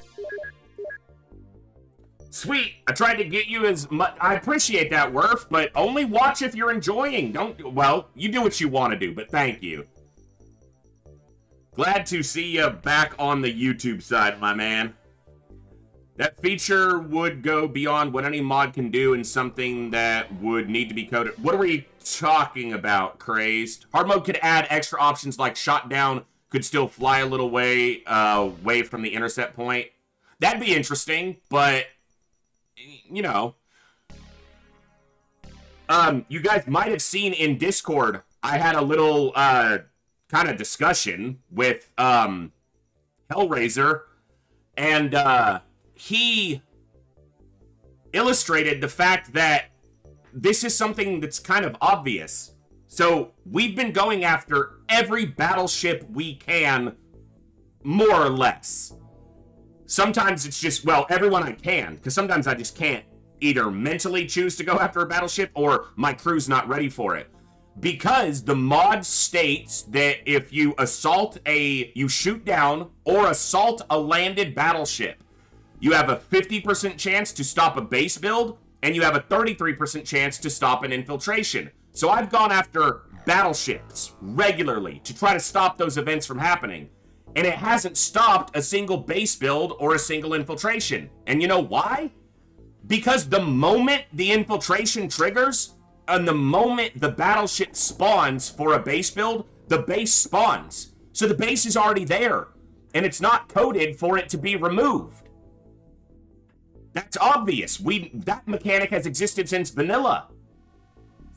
Sweet! I tried to get you as much... I appreciate that, Werf, but only watch if you're enjoying. Don't... Well, you do what you want to do, but thank you. Glad to see you back on the YouTube side, my man. That feature would go beyond what any mod can do and something that would need to be coded. What are we talking about, Crazed? Hardmode could add extra options like shot down, could still fly a little way away from the intercept point. That'd be interesting, but... You know, you guys might have seen in Discord, I had a little, kind of discussion with, Hellraiser, and, he illustrated the fact that this is something that's kind of obvious. So, we've been going after every battleship we can, more or less. Sometimes it's just, well, everyone I can, because sometimes I just can't either mentally choose to go after a battleship or my crew's not ready for it. Because the mod states that if you you shoot down or assault a landed battleship, you have a 50% chance to stop a base build, and you have a 33% chance to stop an infiltration. So I've gone after battleships regularly to try to stop those events from happening. And it hasn't stopped a single base build or a single infiltration. And you know why? Because the moment the infiltration triggers, and the moment the battleship spawns for a base build, the base spawns. So the base is already there, and it's not coded for it to be removed. That's obvious. That mechanic has existed since vanilla.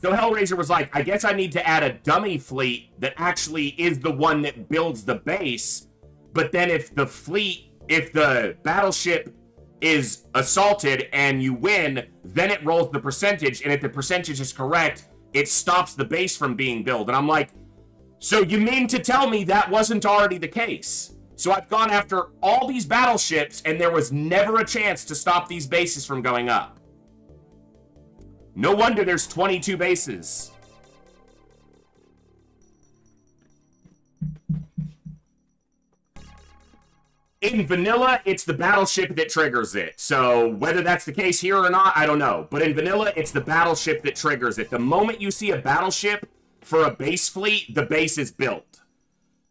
So Hellraiser was like, I guess I need to add a dummy fleet that actually is the one that builds the base. But then if the battleship is assaulted and you win, then it rolls the percentage. And if the percentage is correct, it stops the base from being built. And I'm like, so you mean to tell me that wasn't already the case? So I've gone after all these battleships and there was never a chance to stop these bases from going up. No wonder there's 22 bases. In vanilla, it's the battleship that triggers it. So whether that's the case here or not, I don't know. But in vanilla, it's the battleship that triggers it. The moment you see a battleship for a base fleet, the base is built.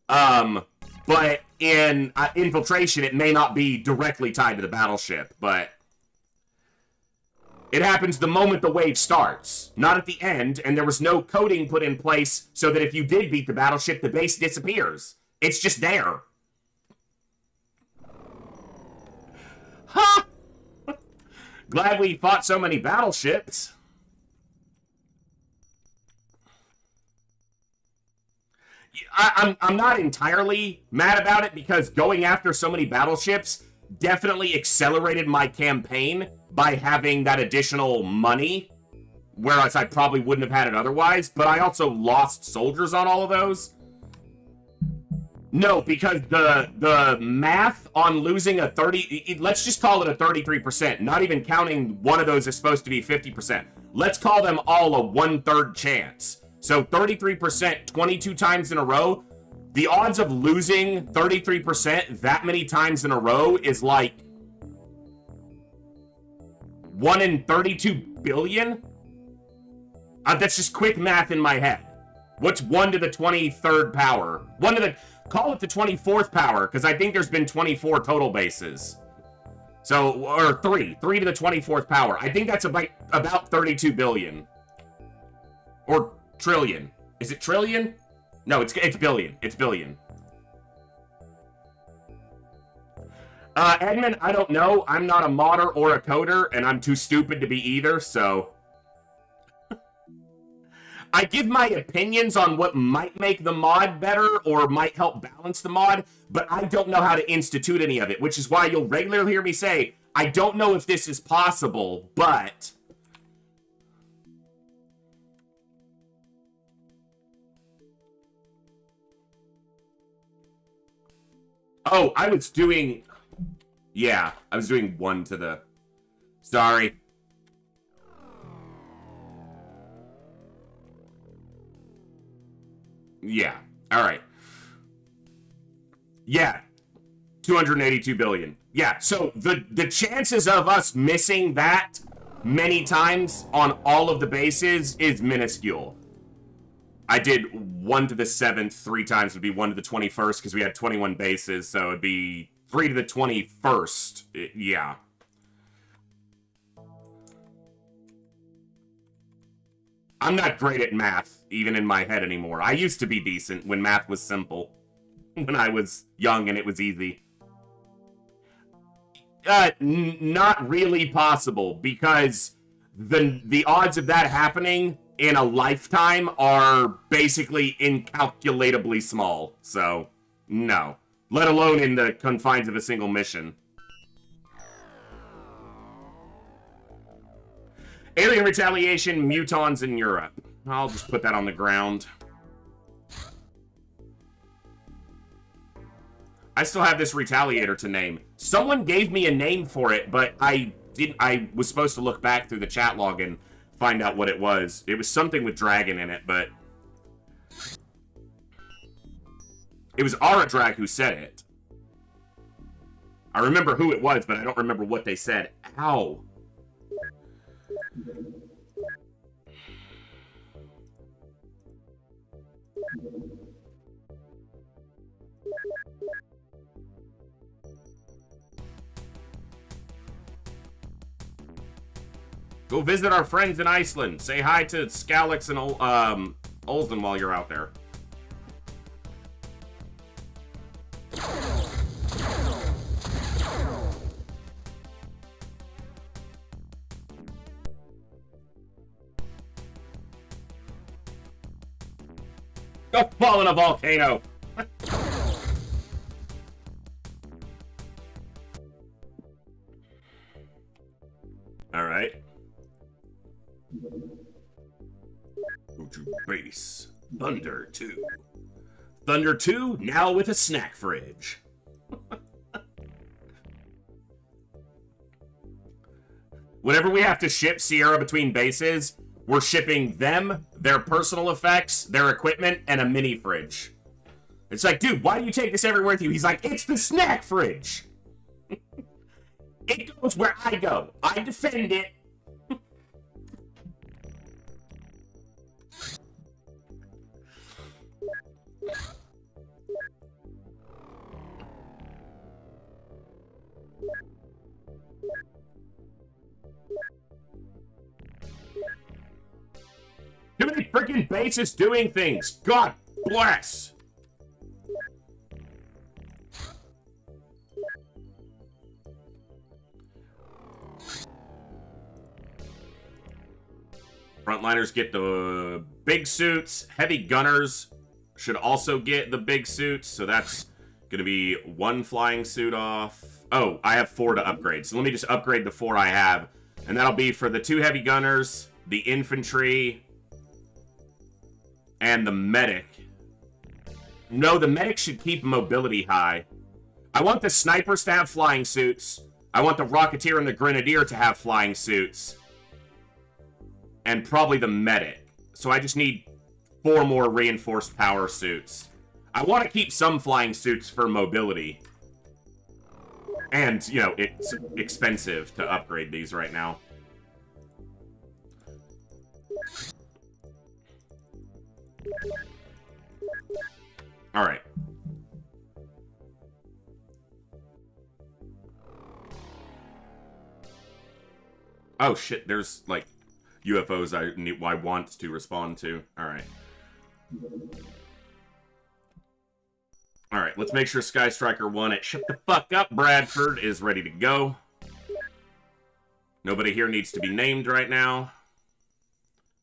But in infiltration, it may not be directly tied to the battleship, but... It happens the moment the wave starts, not at the end, and there was no coding put in place so that if you did beat the battleship, the base disappears. It's just there. Ha! Glad we fought so many battleships. I'm not entirely mad about it because going after so many battleships definitely accelerated my campaign by having that additional money, whereas I probably wouldn't have had it otherwise, but I also lost soldiers on all of those. No, because the math on losing a 30, let's just call it a 33%, not even counting one of those is supposed to be 50%. Let's call them all a 1/3 chance. So 33%, 22 times in a row, the odds of losing 33% that many times in a row is like 1 in 32 billion? That's just quick math in my head. What's 1 to the 23rd power? Call it the 24th power, because I think there's been 24 total bases. So, or 3 to the 24th power. I think that's about 32 billion. Or trillion. Is it trillion? No, it's billion. It's billion. Edmund, I don't know. I'm not a modder or a coder, and I'm too stupid to be either, so... I give my opinions on what might make the mod better or might help balance the mod, but I don't know how to institute any of it, which is why you'll regularly hear me say, I don't know if this is possible, but... Oh, I was doing... Yeah, I was doing 1 to the... Sorry. Yeah, alright. Yeah, 282 billion. Yeah, so the chances of us missing that many times on all of the bases is minuscule. I did 1 to the 7th 3 times, would be 1 to the 21st, because we had 21 bases, so it'd be 3 to the 21st. Yeah. I'm not great at math, even in my head anymore. I used to be decent when math was simple. When I was young and it was easy. Not really possible, because the odds of that happening in a lifetime are basically incalculatably small. So, no. Let alone in the confines of a single mission. Alien retaliation, mutons in Europe. I'll just put that on the ground. I still have this retaliator to name. Someone gave me a name for it, but I was supposed to look back through the chat log and find out what it was. It was something with dragon in it, but it was Aradrag who said it. I remember who it was, but I don't remember what they said. Ow. Go visit our friends in Iceland. Say hi to Scalix and Olsen while you're out there. Go fall in a volcano. All right. Go to base. Thunder 2. Thunder 2, now with a snack fridge. Whenever we have to ship Sierra between bases, we're shipping them, their personal effects, their equipment, and a mini fridge. It's like, dude, why do you take this everywhere with you? He's like, it's the snack fridge. It goes where I go. I defend it. Too many freaking bases doing things. God bless. Frontliners get the big suits. Heavy gunners should also get the big suits. So that's going to be 1 flying suit off. Oh, I have 4 to upgrade. So let me just upgrade the 4 I have. And that'll be for the 2 heavy gunners, the infantry, and the medic. No, the medic should keep mobility high. I want the snipers to have flying suits. I want the rocketeer and the grenadier to have flying suits. And probably the medic. So I just need 4 more reinforced power suits. I want to keep some flying suits for mobility. And, you know, it's expensive to upgrade these right now. Alright. Oh shit, there's like UFOs I want to respond to. Alright. Alright, let's make sure Sky Striker 1 at Shut the Fuck Up Bradford is ready to go. Nobody here needs to be named right now.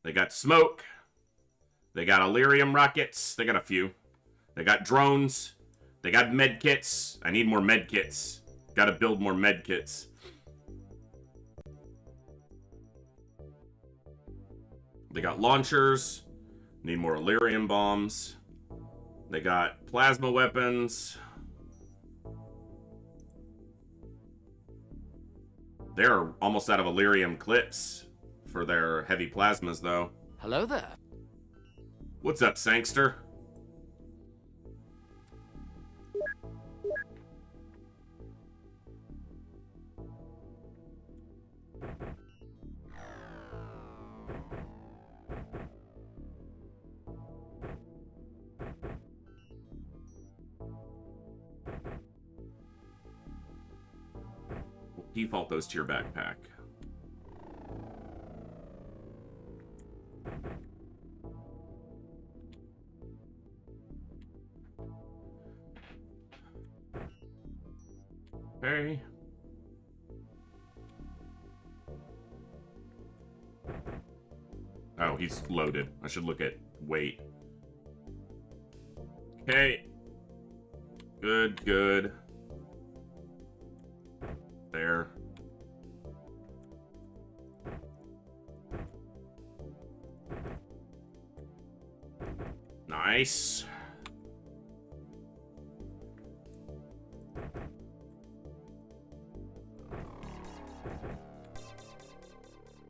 They got smoke. They got Illyrium rockets. They got a few. They got drones. They got medkits. I need more medkits. Gotta build more medkits. They got launchers. Need more Illyrium bombs. They got plasma weapons. They're almost out of Illyrium clips for their heavy plasmas, though. Hello there. What's up, Sangster? Default those to your backpack. Okay. Oh, he's loaded. I should look at weight. Okay. Good, good. There. Nice.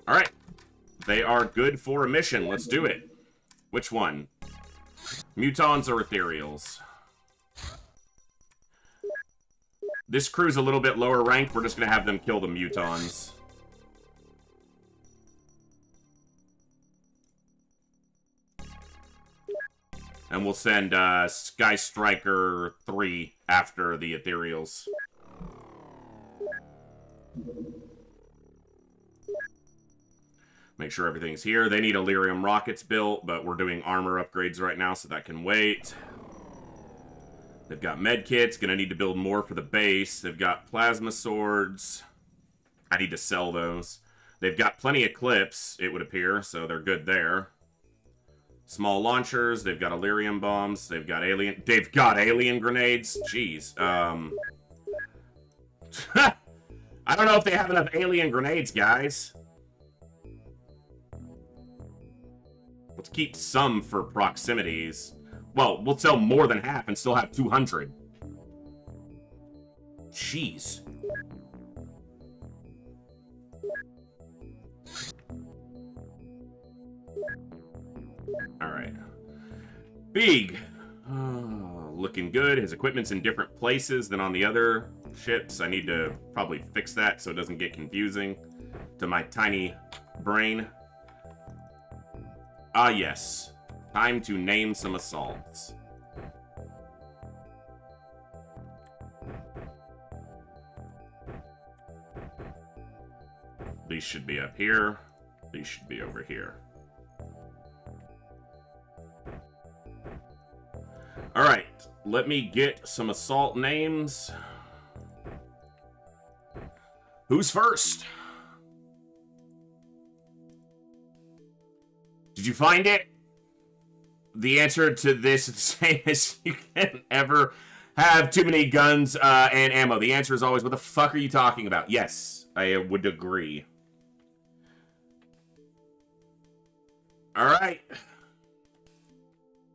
All right. They are good for a mission. Let's do it. Which one? Mutons or ethereals? This crew's a little bit lower ranked. We're just going to have them kill the mutons. And we'll send Sky Striker 3 after the ethereals. Make sure everything's here. They need Elerium rockets built, but we're doing armor upgrades right now, so that can wait. They've got medkits. Gonna need to build more for the base. They've got plasma swords. I need to sell those. They've got plenty of clips, it would appear, so they're good there. Small launchers. They've got Elerium bombs. They've got alien grenades. Jeez. I don't know if they have enough alien grenades, guys. Let's keep some for proximities. Well, we'll sell more than half and still have 200. Jeez. Alright. Big. Looking good. His equipment's in different places than on the other ships. I need to probably fix that so it doesn't get confusing to my tiny brain. Ah, yes. Time to name some assaults. These should be up here. These should be over here. Alright, let me get some assault names. Who's first? Did you find it? The answer to this is the same as you can ever have too many guns and ammo. The answer is always, what the fuck are you talking about? Yes, I would agree. Alright.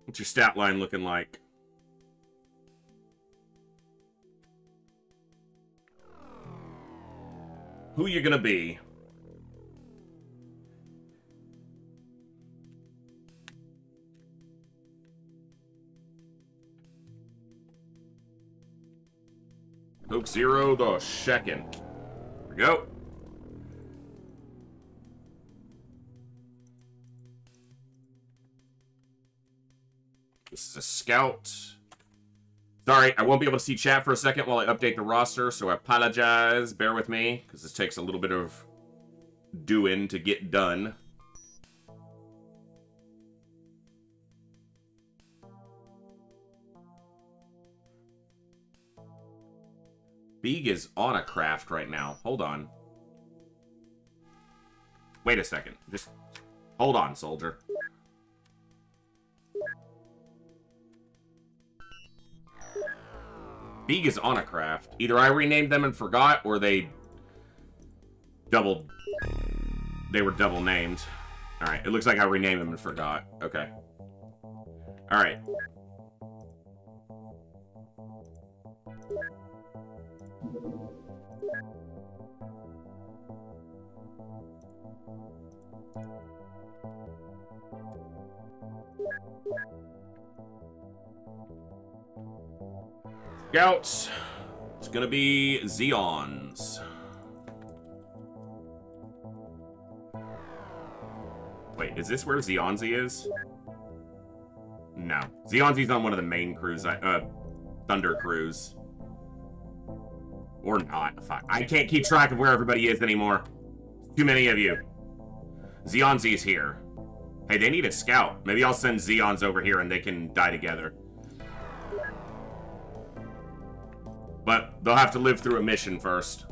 What's your stat line looking like? Who you gonna be? Hook 0 the second. There we go. This is a scout. Sorry, I won't be able to see chat for a second while I update the roster, so I apologize. Bear with me, because this takes a little bit of doing to get done. Beeg is on a craft right now. Hold on. Wait a second. Just hold on, soldier. Beeg is on a craft. Either I renamed them and forgot, or they were double named. Alright, it looks like I renamed them and forgot. Okay. Alright. Scouts. It's gonna be Zeons. Wait, is this where Zeonzi is? No. Zeonzi's on one of the main crews, Thunder crews. Or not. Fuck. I can't keep track of where everybody is anymore. Too many of you. Zeonzi's here. Hey, they need a scout. Maybe I'll send Zeons over here and they can die together. But they'll have to live through a mission first.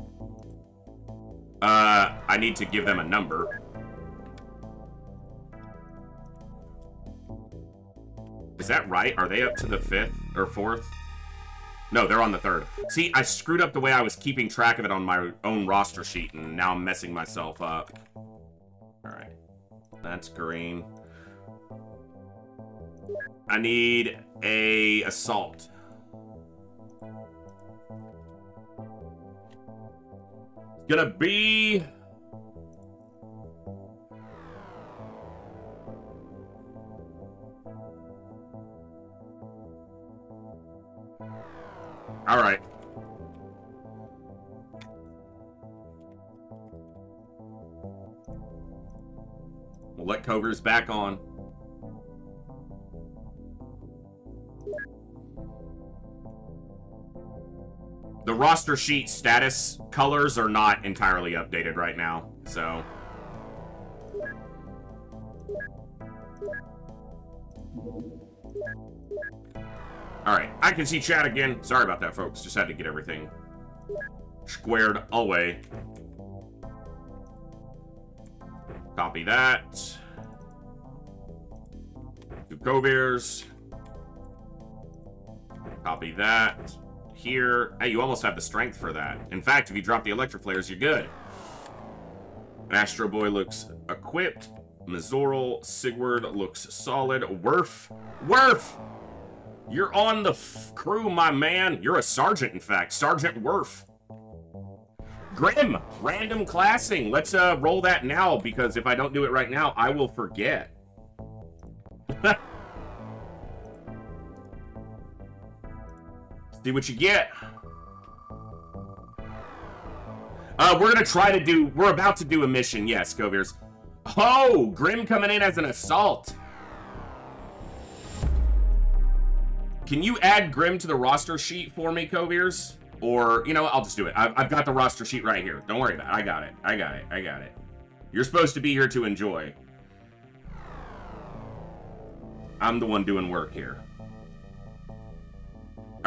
I need to give them a number. Is that right? Are they up to the 5th or 4th? No, they're on the 3rd. See, I screwed up the way I was keeping track of it on my own roster sheet, and now I'm messing myself up. Alright. That's green. I need a assault. It's gonna be... Alright. We'll let Cover's back on. The roster sheet status colors are not entirely updated right now, so... Alright, I can see chat again. Sorry about that, folks. Just had to get everything squared away. Copy that. 2 Covirs. Copy that. Here. Hey, you almost have the strength for that. In fact, if you drop the electric flares, you're good. Astro Boy looks equipped. Mazoral Sigurd looks solid. Werf. Werf! You're on the crew, my man. You're a sergeant, in fact. Sergeant Werf. Grim. Random classing. Let's roll that now, because if I don't do it right now, I will forget. See what you get. We're about to do a mission. Yes, Goviers. Oh, Grim coming in as an assault. Can you add Grim to the roster sheet for me, Coviers? Or, you know, I'll just do it. I've got the roster sheet right here. Don't worry about it. I got it. I got it. I got it. You're supposed to be here to enjoy. I'm the one doing work here.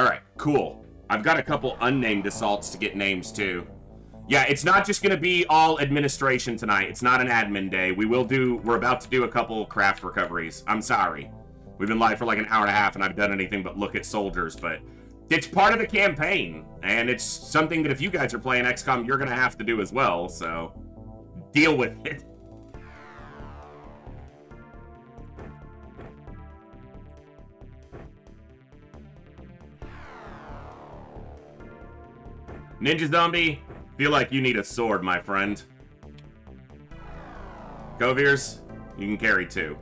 Alright, cool. I've got a couple unnamed assaults to get names, too. Yeah, it's not just going to be all administration tonight. It's not an admin day. We're about to do a couple craft recoveries. I'm sorry. We've been live for like an hour and a half, and I've done anything but look at soldiers, but it's part of the campaign, and it's something that if you guys are playing XCOM, you're going to have to do as well, so deal with it. Ninja Zombie, feel like you need a sword, my friend. Goviers, you can carry 2.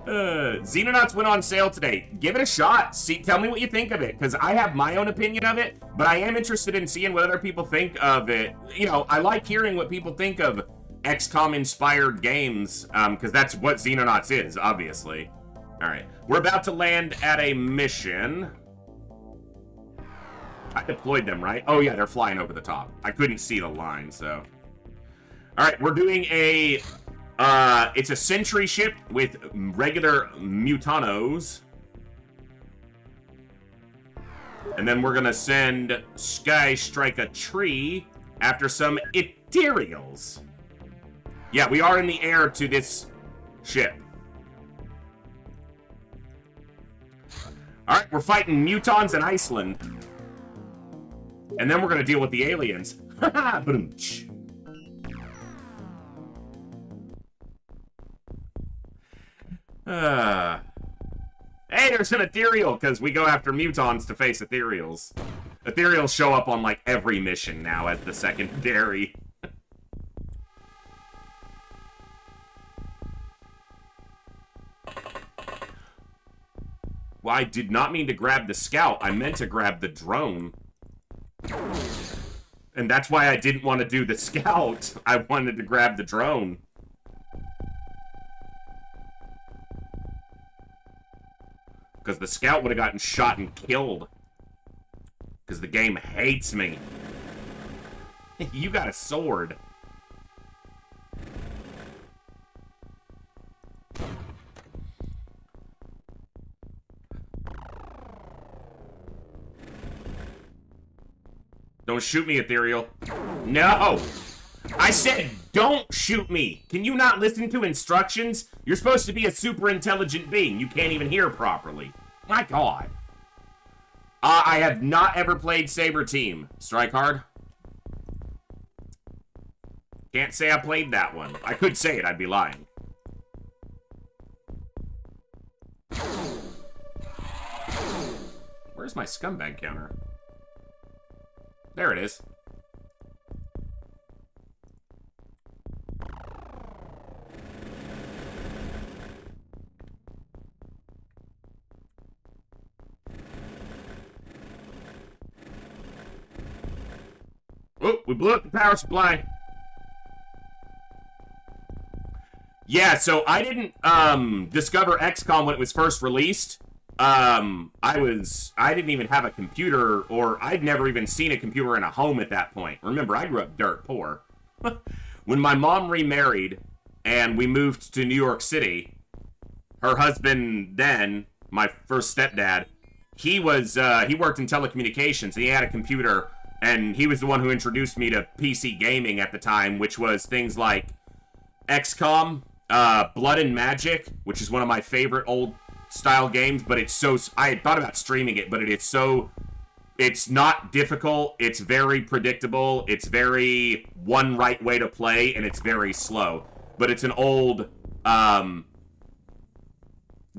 Xenonauts went on sale today. Give it a shot. See, tell me what you think of it, because I have my own opinion of it, but I am interested in seeing what other people think of it. You know, I like hearing what people think of XCOM-inspired games, because that's what Xenonauts is, obviously. Alright, we're about to land at a mission. I deployed them, right? Oh yeah, they're flying over the top. I couldn't see the line, so... Alright, we're doing a... it's a sentry ship with regular mutanos. And then we're gonna send Sky Strike a Tree after some ethereals. Yeah, we are in the air to this ship. Alright, we're fighting mutons in Iceland. And then we're gonna deal with the aliens. Haha, boom. Hey, there's an ethereal, because we go after mutons to face ethereals. Ethereals show up on, like, every mission now as the secondary. Well, I did not mean to grab the scout. I meant to grab the drone. And that's why I didn't want to do the scout. I wanted to grab the drone. because the scout would have gotten shot and killed. Because the game hates me. You got a sword. Don't shoot me, Ethereal. No! I said, don't shoot me! Can you not listen to instructions? You're supposed to be a super intelligent being. You can't even hear properly. My God. I have not ever played Saber Team. Strike hard. Can't say I played that one. I could say it, I'd be lying. Where's my scumbag counter? There it is. Oh, we blew up the power supply. Yeah, so I didn't discover XCOM when it was first released. I didn't even have a computer, or I'd never even seen a computer in a home at that point. Remember, I grew up dirt poor. When my mom remarried and we moved to New York City, her husband then, my first stepdad, he worked in telecommunications, and he had a computer, and he was the one who introduced me to PC gaming at the time, which was things like XCOM, Blood and Magic, which is one of my favorite old style games, but it's so, I had thought about streaming it, but it's not difficult, it's very predictable, it's very one right way to play, and it's very slow. But it's an old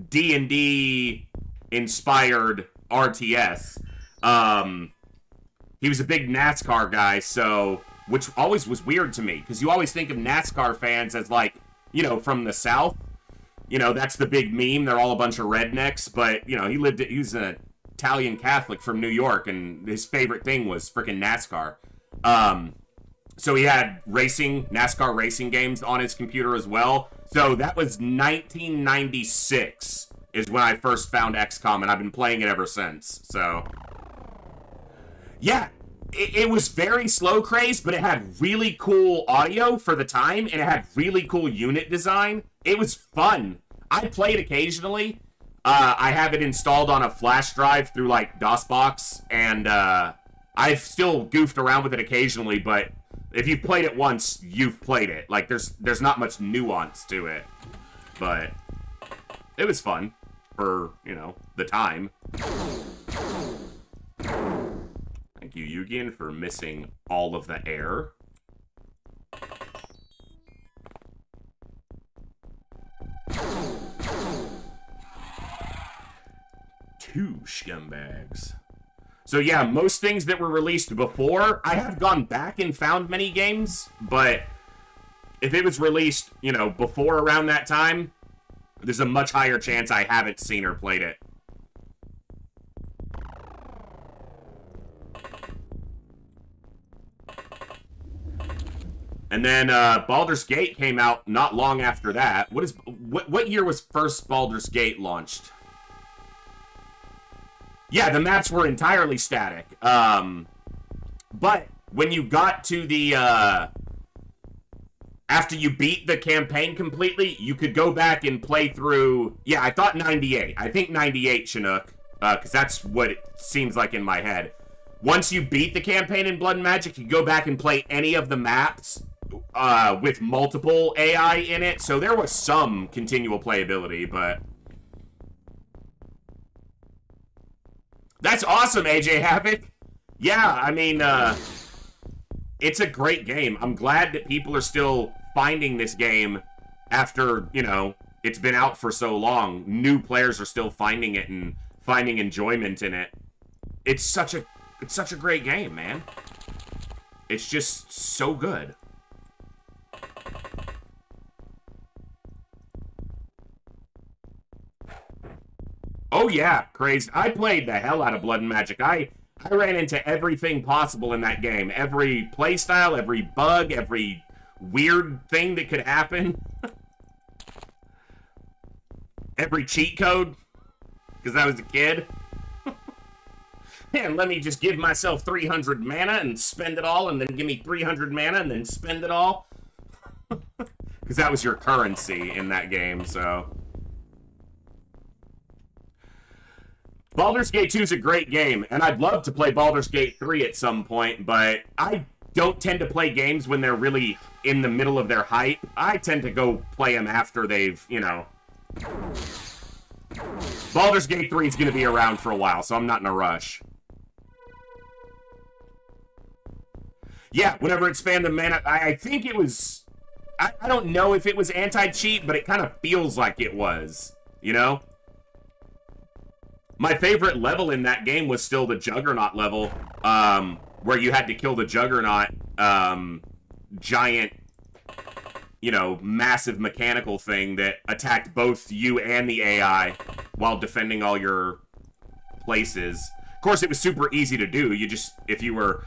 D&D inspired RTS. He was a big NASCAR guy, so, which always was weird to me, because you always think of NASCAR fans as like, you know, from the South. You know, that's the big meme. They're all a bunch of rednecks, but, you know, he was an Italian Catholic from New York, and his favorite thing was freaking NASCAR. So he had NASCAR racing games on his computer as well. So that was 1996 is when I first found XCOM, and I've been playing it ever since. So, yeah, it was very slow crazed, but it had really cool audio for the time, and it had really cool unit design. It was fun. I played occasionally. I have it installed on a flash drive through, like, DOSBox, and I've still goofed around with it occasionally, but if you've played it once, you've played it. Like, there's not much nuance to it, but it was fun for, you know, the time. Thank you, Yugian, for missing all of the air. Two scumbags. So yeah, most things that were released before, I have gone back and found many games, but if it was released, you know, before around that time, there's a much higher chance I haven't seen or played it. And then Baldur's Gate came out not long after that. What year was first Baldur's Gate launched? Yeah, the maps were entirely static. But when you got to the after you beat the campaign completely, you could go back and play through. Yeah, I thought 98. I think 98, Chinook, because that's what it seems like in my head. Once you beat the campaign in Blood and Magic, you go back and play any of the maps with multiple AI in it. So there was some continual playability, but that's awesome, AJ Havoc. Yeah, I mean, it's a great game. I'm glad that people are still finding this game after, you know, it's been out for so long. New players are still finding it and finding enjoyment in it. It's such a great game, man. It's just so good. Oh yeah, crazed. I played the hell out of Blood and Magic. I ran into everything possible in that game. Every playstyle, every bug, every weird thing that could happen. Every cheat code. because I was a kid. And let me just give myself 300 mana and spend it all, and then give me 300 mana and then spend it all. Because that was your currency in that game, so. Baldur's Gate 2 is a great game, and I'd love to play Baldur's Gate 3 at some point, but I don't tend to play games when they're really in the middle of their hype. I tend to go play them after they've, you know. Baldur's Gate 3 is going to be around for a while, so I'm not in a rush. Yeah, whenever it spanned the mana, I think it was... I don't know if it was anti-cheat, but it kind of feels like it was, you know? My favorite level in that game was still the Juggernaut level, where you had to kill the Juggernaut, giant, you know, massive mechanical thing that attacked both you and the AI while defending all your places. Of course, it was super easy to do. You just, if you were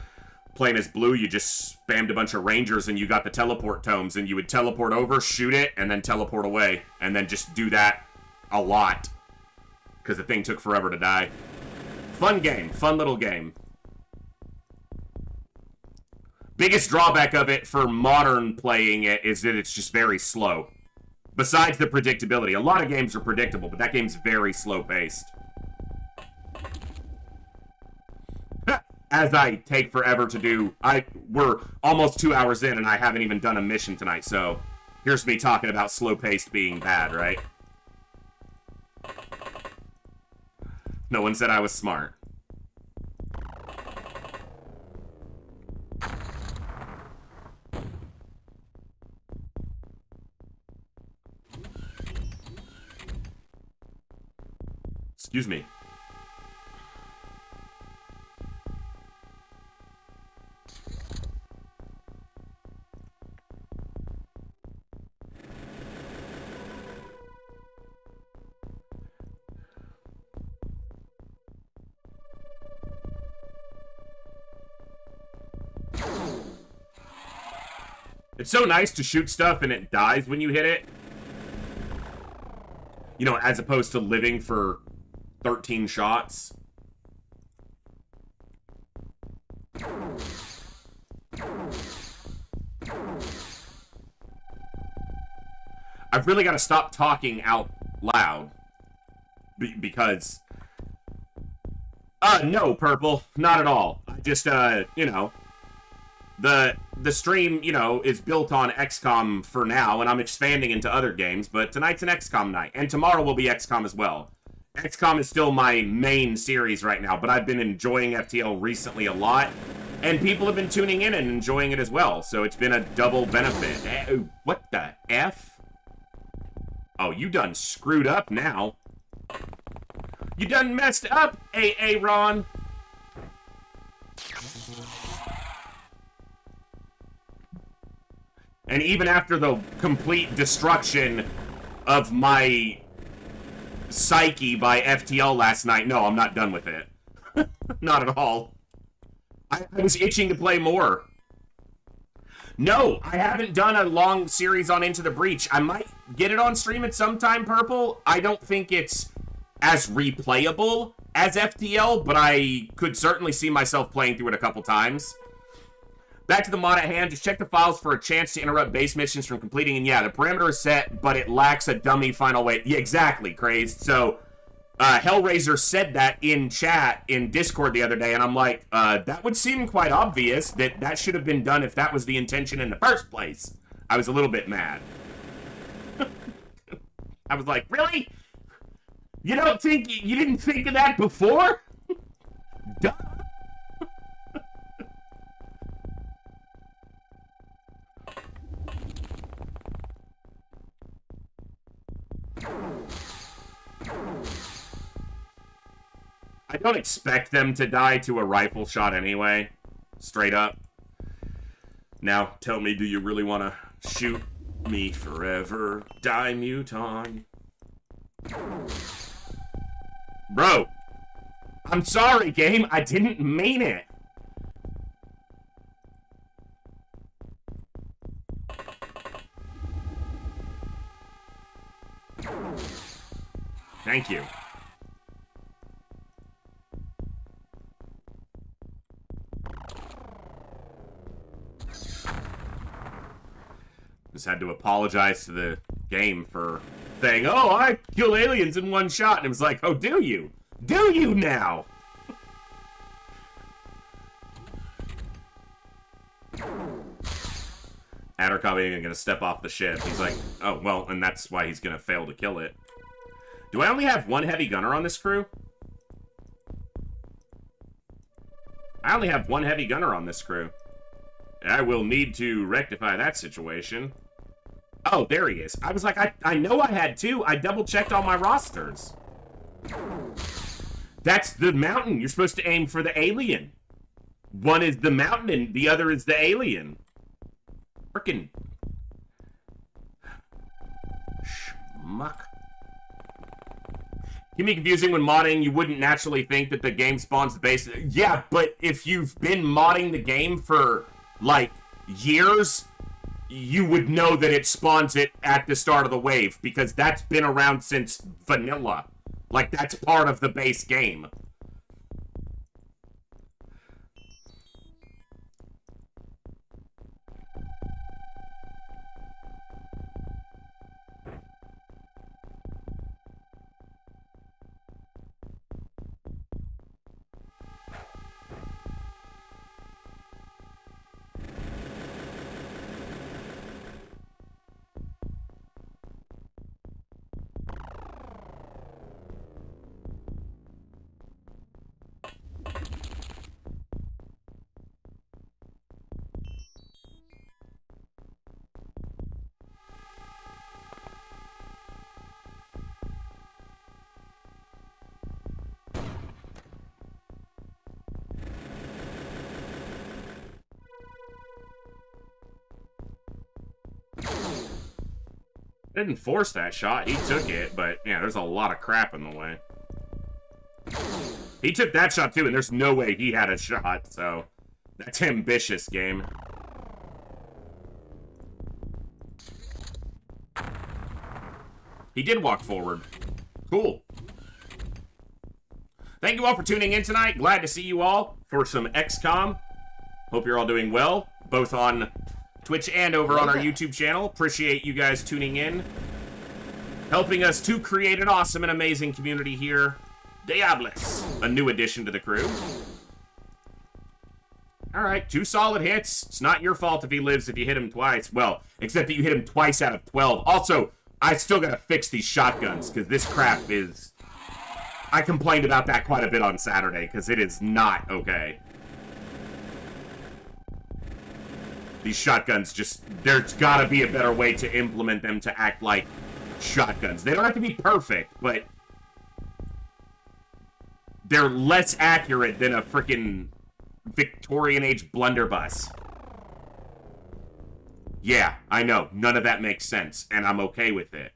playing as blue, you just spammed a bunch of rangers and you got the teleport tomes, and you would teleport over, shoot it, and then teleport away, and then just do that a lot because the thing took forever to die. Fun game, fun little game. Biggest drawback of it for modern playing it is that it's just very slow. Besides the predictability. A lot of games are predictable, but that game's very slow paced. As I take forever to do. We're almost 2 hours in and I haven't even done a mission tonight, so here's me talking about slow-paced being bad, right? No one said I was smart. Excuse me. It's so nice to shoot stuff and it dies when you hit it. You know, as opposed to living for 13 shots. I've really got to stop talking out loud. Because... no, Purple. Not at all. I just, you know... The stream, you know, is built on XCOM for now, and I'm expanding into other games, but tonight's an XCOM night, and tomorrow will be XCOM as well. XCOM is still my main series right now, but I've been enjoying FTL recently a lot, and people have been tuning in and enjoying it as well, so it's been a double benefit. What the F? Oh, you done screwed up now. You done messed up, Ron. And even after the complete destruction of my psyche by FTL last night, no, I'm not done with it. Not at all. I was itching to play more. No, I haven't done a long series on Into the Breach. I might get it on stream at some time, Purple. I don't think it's as replayable as FTL, but I could certainly see myself playing through it a couple times. Back to the mod at hand, just check the files for a chance to interrupt base missions from completing, and yeah, the parameter is set, but it lacks a dummy final weight. Yeah, exactly, Crazed. So, Hellraiser said that in chat, in Discord the other day, and I'm like, that would seem quite obvious that that should have been done if that was the intention in the first place. I was a little bit mad. I was like, really? You don't think, you didn't think of that before? Duh. I don't expect them to die to a rifle shot anyway. Straight up. Now, tell me, do you really want to shoot me forever, die Muton? Bro, I'm sorry, game. I didn't mean it. Thank you. Just had to apologize to the game for saying, oh, I kill aliens in one shot. And it was like, oh, do you? Do you now? Addercobb ain't even gonna step off the ship. He's like, oh, well, and that's why he's gonna fail to kill it. Do I only have one heavy gunner on this crew? I only have one heavy gunner on this crew. I will need to rectify that situation. Oh, there he is. I was like, I know I had two. I double-checked all my rosters. That's the mountain. You're supposed to aim for the alien. One is the mountain and the other is the alien. Frickin' schmuck. Can be confusing when modding. You wouldn't naturally think that the game spawns the base. Yeah, but if you've been modding the game for, like, years, you would know that it spawns it at the start of the wave, because that's been around since vanilla. Like, that's part of the base game. Didn't force that shot. He took it, but yeah, there's a lot of crap in the way. He took that shot too, and there's no way he had a shot, so that's ambitious, game. He did walk forward. Cool. Thank you all for tuning in tonight. Glad to see you all for some XCOM. Hope you're all doing well, both on Twitch and over on our YouTube channel. Appreciate you guys tuning in, helping us to create an awesome and amazing community here. Diabolus, a new addition to the crew. Alright, 2 solid hits. It's not your fault if he lives if you hit him twice. Well, except that you hit him twice out of 12. Also, I still gotta fix these shotguns, because this crap is... I complained about that quite a bit on Saturday, because it is not okay. These shotguns just... There's gotta be a better way to implement them to act like shotguns. They don't have to be perfect, but... they're less accurate than a freaking Victorian age blunderbuss. Yeah, I know. None of that makes sense, and I'm okay with it.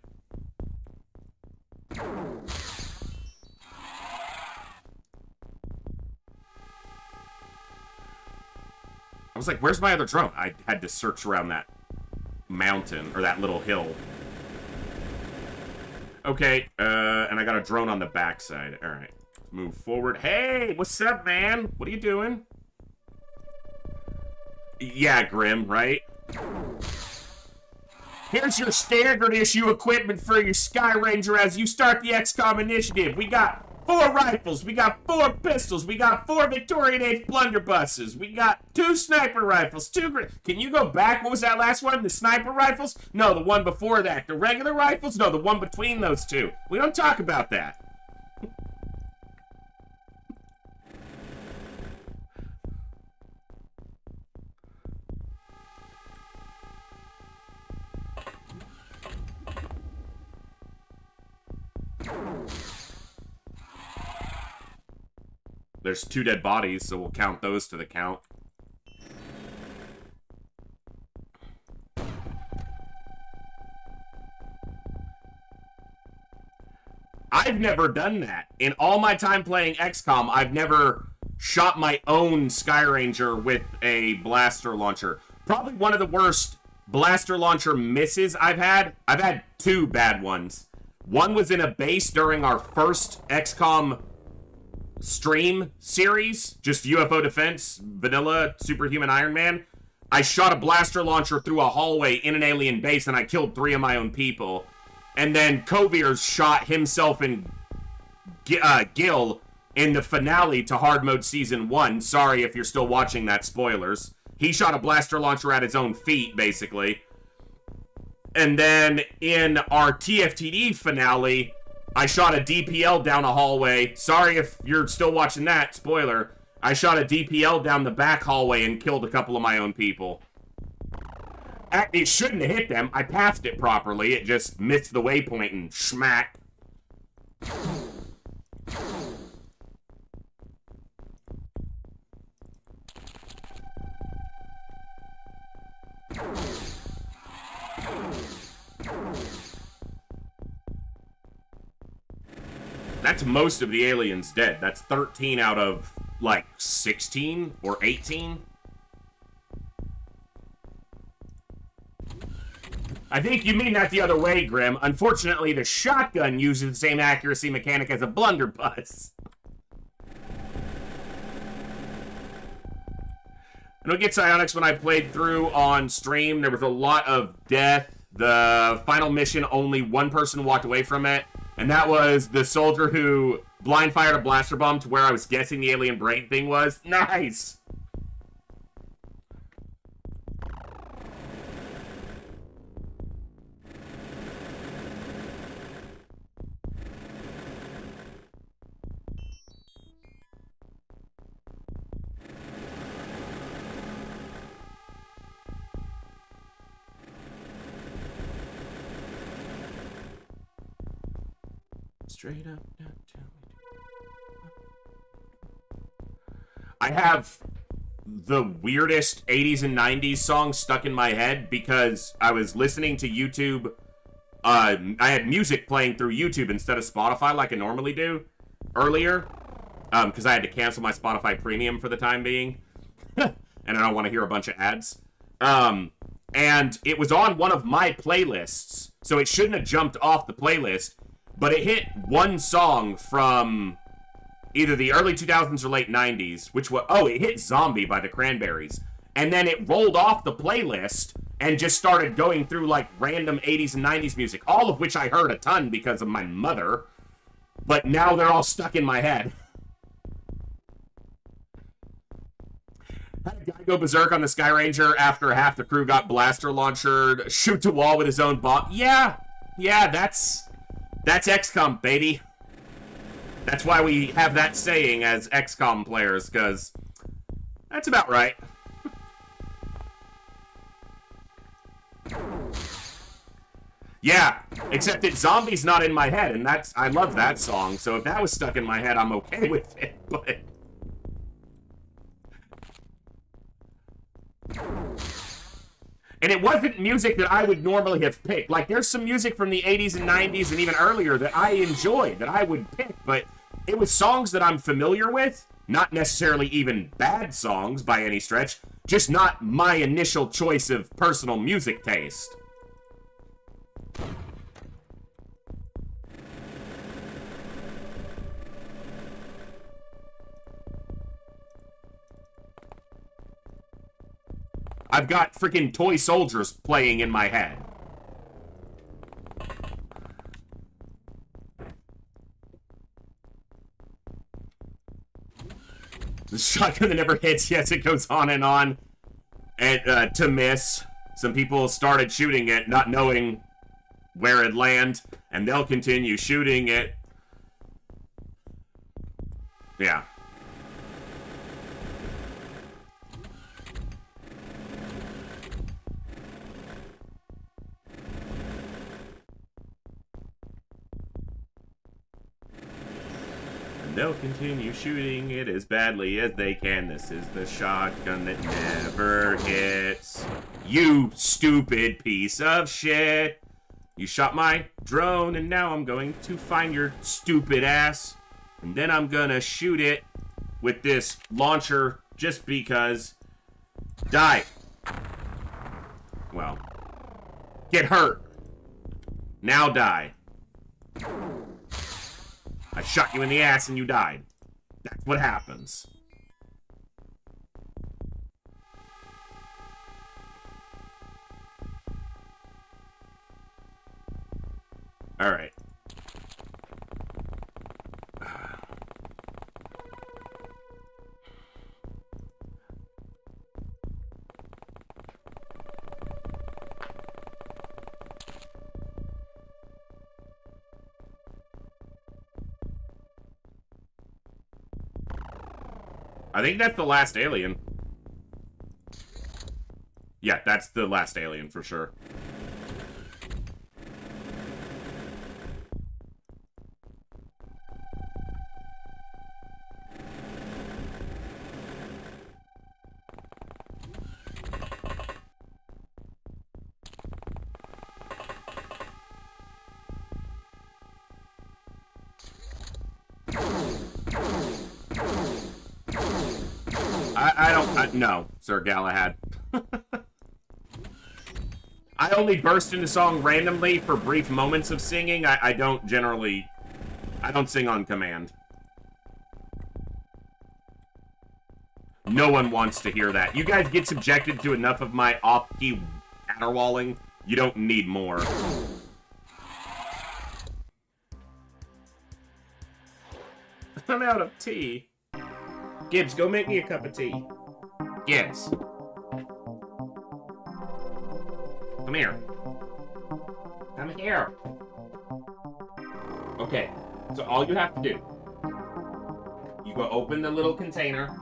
I was like, where's my other drone? I had to search around that mountain, or that little hill. Okay, and I got a drone on the backside. Alright, move forward. Hey, what's up, man? What are you doing? Yeah, Grim, right? Here's your standard issue equipment for your Sky Ranger as you start the XCOM initiative. We got 4 rifles, we got 4 pistols, we got 4 Victorian age blunderbusses, we got 2 sniper rifles, 2... Can you go back? What was that last one? The sniper rifles? No, the one before that. The regular rifles? No, the one between those two. We don't talk about that. There's 2 dead bodies, so we'll count those to the count. I've never done that. In all my time playing XCOM, I've never shot my own Sky Ranger with a blaster launcher. Probably one of the worst blaster launcher misses I've had. I've had 2 bad ones. One was in a base during our first XCOM stream series, just UFO defense, vanilla, superhuman Iron Man. I shot a blaster launcher through a hallway in an alien base, and I killed 3 of my own people. And then Kovir's shot himself and Gil in the finale to Hardmode Season 1. Sorry if you're still watching that, spoilers. He shot a blaster launcher at his own feet, basically. And then in our TFTD finale, I shot a DPL down a hallway. Sorry if you're still watching that, spoiler. I shot a DPL down the back hallway and killed a couple of my own people. It shouldn't have hit them. I passed it properly. It just missed the waypoint and smack. That's most of the aliens dead. That's 13 out of, like, 16 or 18. I think you mean that the other way, Grim. Unfortunately, the shotgun uses the same accuracy mechanic as a blunderbuss. I don't get psionics when I played through on stream. There was a lot of death. The final mission, only one person walked away from it. And that was the soldier who blind fired a blaster bomb to where I was guessing the alien brain thing was. Nice! Straight up. I have the weirdest 80s and 90s songs stuck in my head because I was listening to YouTube. I had music playing through YouTube instead of Spotify like I normally do earlier because I had to cancel my Spotify premium for the time being. And I don't want to hear a bunch of ads. And it was on one of my playlists, so it shouldn't have jumped off the playlist. But it hit one song from either the early 2000s or late 90s, which was, oh, it hit Zombie by the Cranberries. And then it rolled off the playlist and just started going through, like, random 80s and 90s music, all of which I heard a ton because of my mother. But now they're all stuck in my head. Had a guy go berserk on the Sky Ranger after half the crew got blaster launchered, shoot the wall with his own bomb. Yeah, that's XCOM, baby. That's why we have that saying as XCOM players, because that's about right. Yeah, except that Zombie's not in my head, and I love that song, so if that was stuck in my head, I'm okay with it, but... And it wasn't music that I would normally have picked. Like, there's some music from the 80s and 90s and even earlier that I enjoy, that I would pick, but it was songs that I'm familiar with, not necessarily even bad songs by any stretch, just not my initial choice of personal music taste. I've got freaking toy soldiers playing in my head. The shotgun that never hits, yes, it goes on. And to miss. Some people started shooting it, not knowing where it'd land, and they'll continue shooting it. Yeah. They'll continue shooting it as badly as they can. This is the shotgun that never hits. You stupid piece of shit. You shot my drone, and now I'm going to find your stupid ass. And then I'm gonna shoot it with this launcher just because. Die. Well. Get hurt. Now die. I shot you in the ass and you died. That's what happens. All right. I think that's the last alien. Yeah, that's the last alien for sure. No, Sir Galahad. I only burst into song randomly for brief moments of singing. I don't generally... I don't sing on command. No one wants to hear that. You guys get subjected to enough of my off-key caterwauling. You don't need more. I'm out of tea. Gibbs, go make me a cup of tea. Gibbs. Come here. Come here. Okay, so all you have to do, you go open the little container,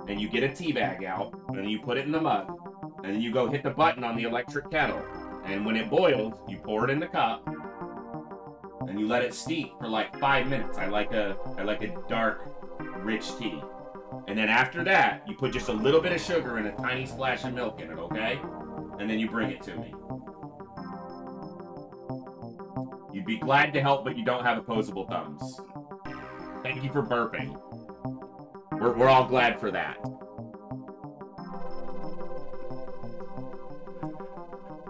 and you get a tea bag out, and then you put it in the mug, and then you go hit the button on the electric kettle, and when it boils, you pour it in the cup, and you let it steep for like 5 minutes. I like a dark, rich tea. And then after that, you put just a little bit of sugar and a tiny splash of milk in it, okay? And then you bring it to me. You'd be glad to help, but you don't have opposable thumbs. Thank you for burping. We're all glad for that.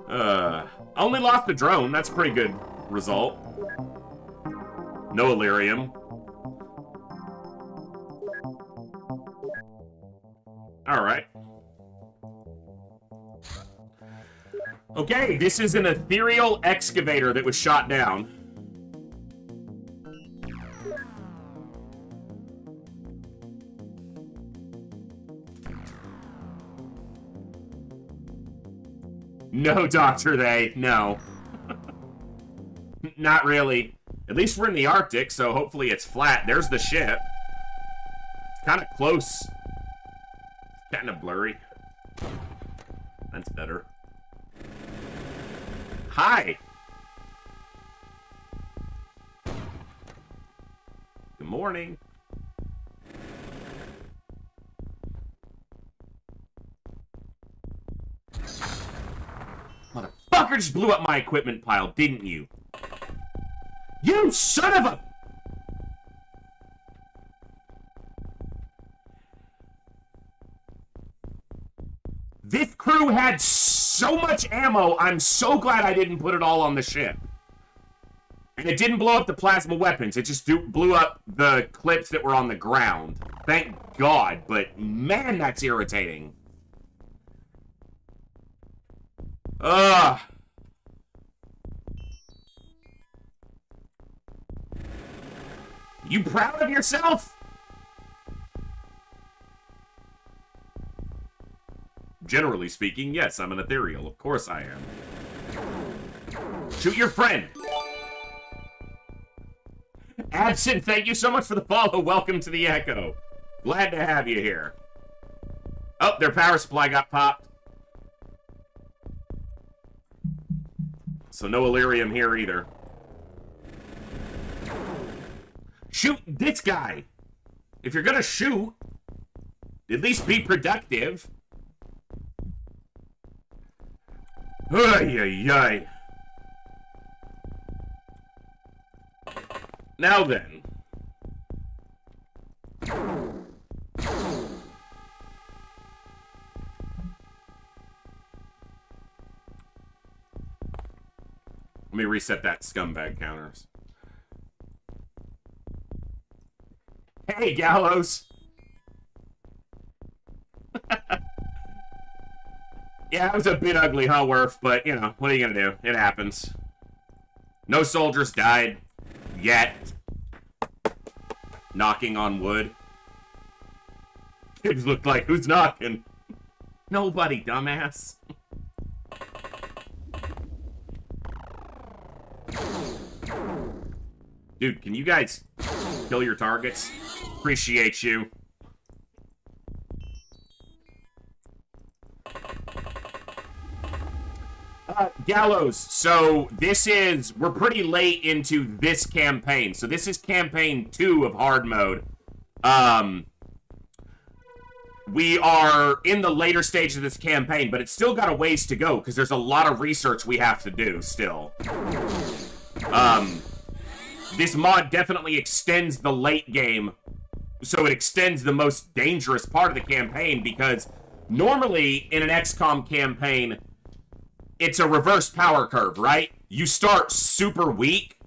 I only lost the drone. That's a pretty good result. No Illyrium. Alright. Okay, this is an ethereal excavator that was shot down. No, Dr. They. No. Not really. At least we're in the Arctic, so hopefully it's flat. There's the ship. It's kind of close. Kind of blurry. That's better. Hi! Good morning. Motherfucker just blew up my equipment pile, didn't you? You son of a... This crew had so much ammo, I'm so glad I didn't put it all on the ship. And it didn't blow up the plasma weapons, it just blew up the clips that were on the ground. Thank God, but man, that's irritating. Ugh. You proud of yourself? Generally speaking, yes, I'm an ethereal. Of course I am. Shoot your friend! Absent, thank you so much for the follow. Welcome to the Echo. Glad to have you here. Oh, their power supply got popped. So no Illyrium here either. Shoot this guy! If you're gonna shoot, at least be productive. Ay, ay, ay. Now then. Let me reset that scumbag counters. Hey, Gallows! Yeah, it was a bit ugly, huh, Worf? But, you know, what are you gonna do? It happens. No soldiers died yet. Knocking on wood. Kids look like, who's knocking? Nobody, dumbass. Dude, can you guys kill your targets? Appreciate you. Gallows, so we're pretty late into this campaign. So this is campaign 2 of hard mode. We are in the later stage of this campaign, but it's still got a ways to go, because there's a lot of research we have to do still. This mod definitely extends the late game, so it extends the most dangerous part of the campaign, because normally in an XCOM campaign, it's a reverse power curve, right? You start super weak,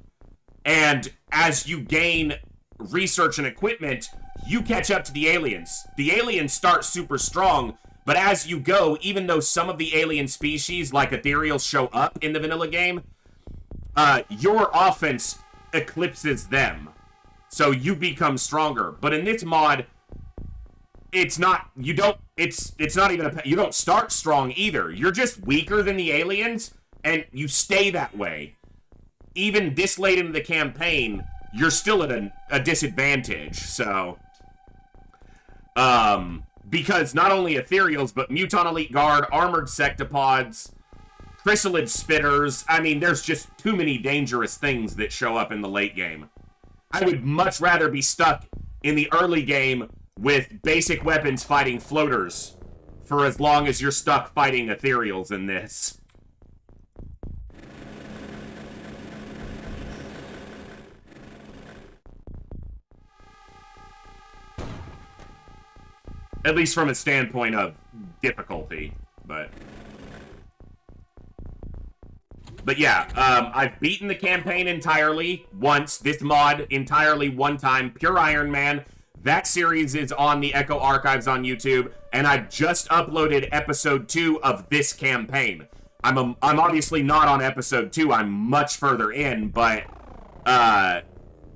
and as you gain research and equipment, you catch up to the aliens. The aliens start super strong, but as you go, even though some of the alien species, like ethereals, show up in the vanilla game, your offense eclipses them. So you become stronger. But in this mod, it's not even you don't start strong either. You're just weaker than the aliens, and you stay that way. Even this late into the campaign, you're still at a disadvantage, so... because not only ethereals, but Muton Elite Guard, Armored Sectopods, Chrysalid Spitters, I mean, there's just too many dangerous things that show up in the late game. I would much rather be stuck in the early game with basic weapons fighting floaters for as long as you're stuck fighting ethereals in this. At least from a standpoint of difficulty, but yeah, I've beaten the campaign entirely once, this mod entirely one time, Pure Iron Man. That series is on the Echo Archives on YouTube, and I've just uploaded episode 2 of this campaign. I'm obviously not on episode 2, I'm much further in, but I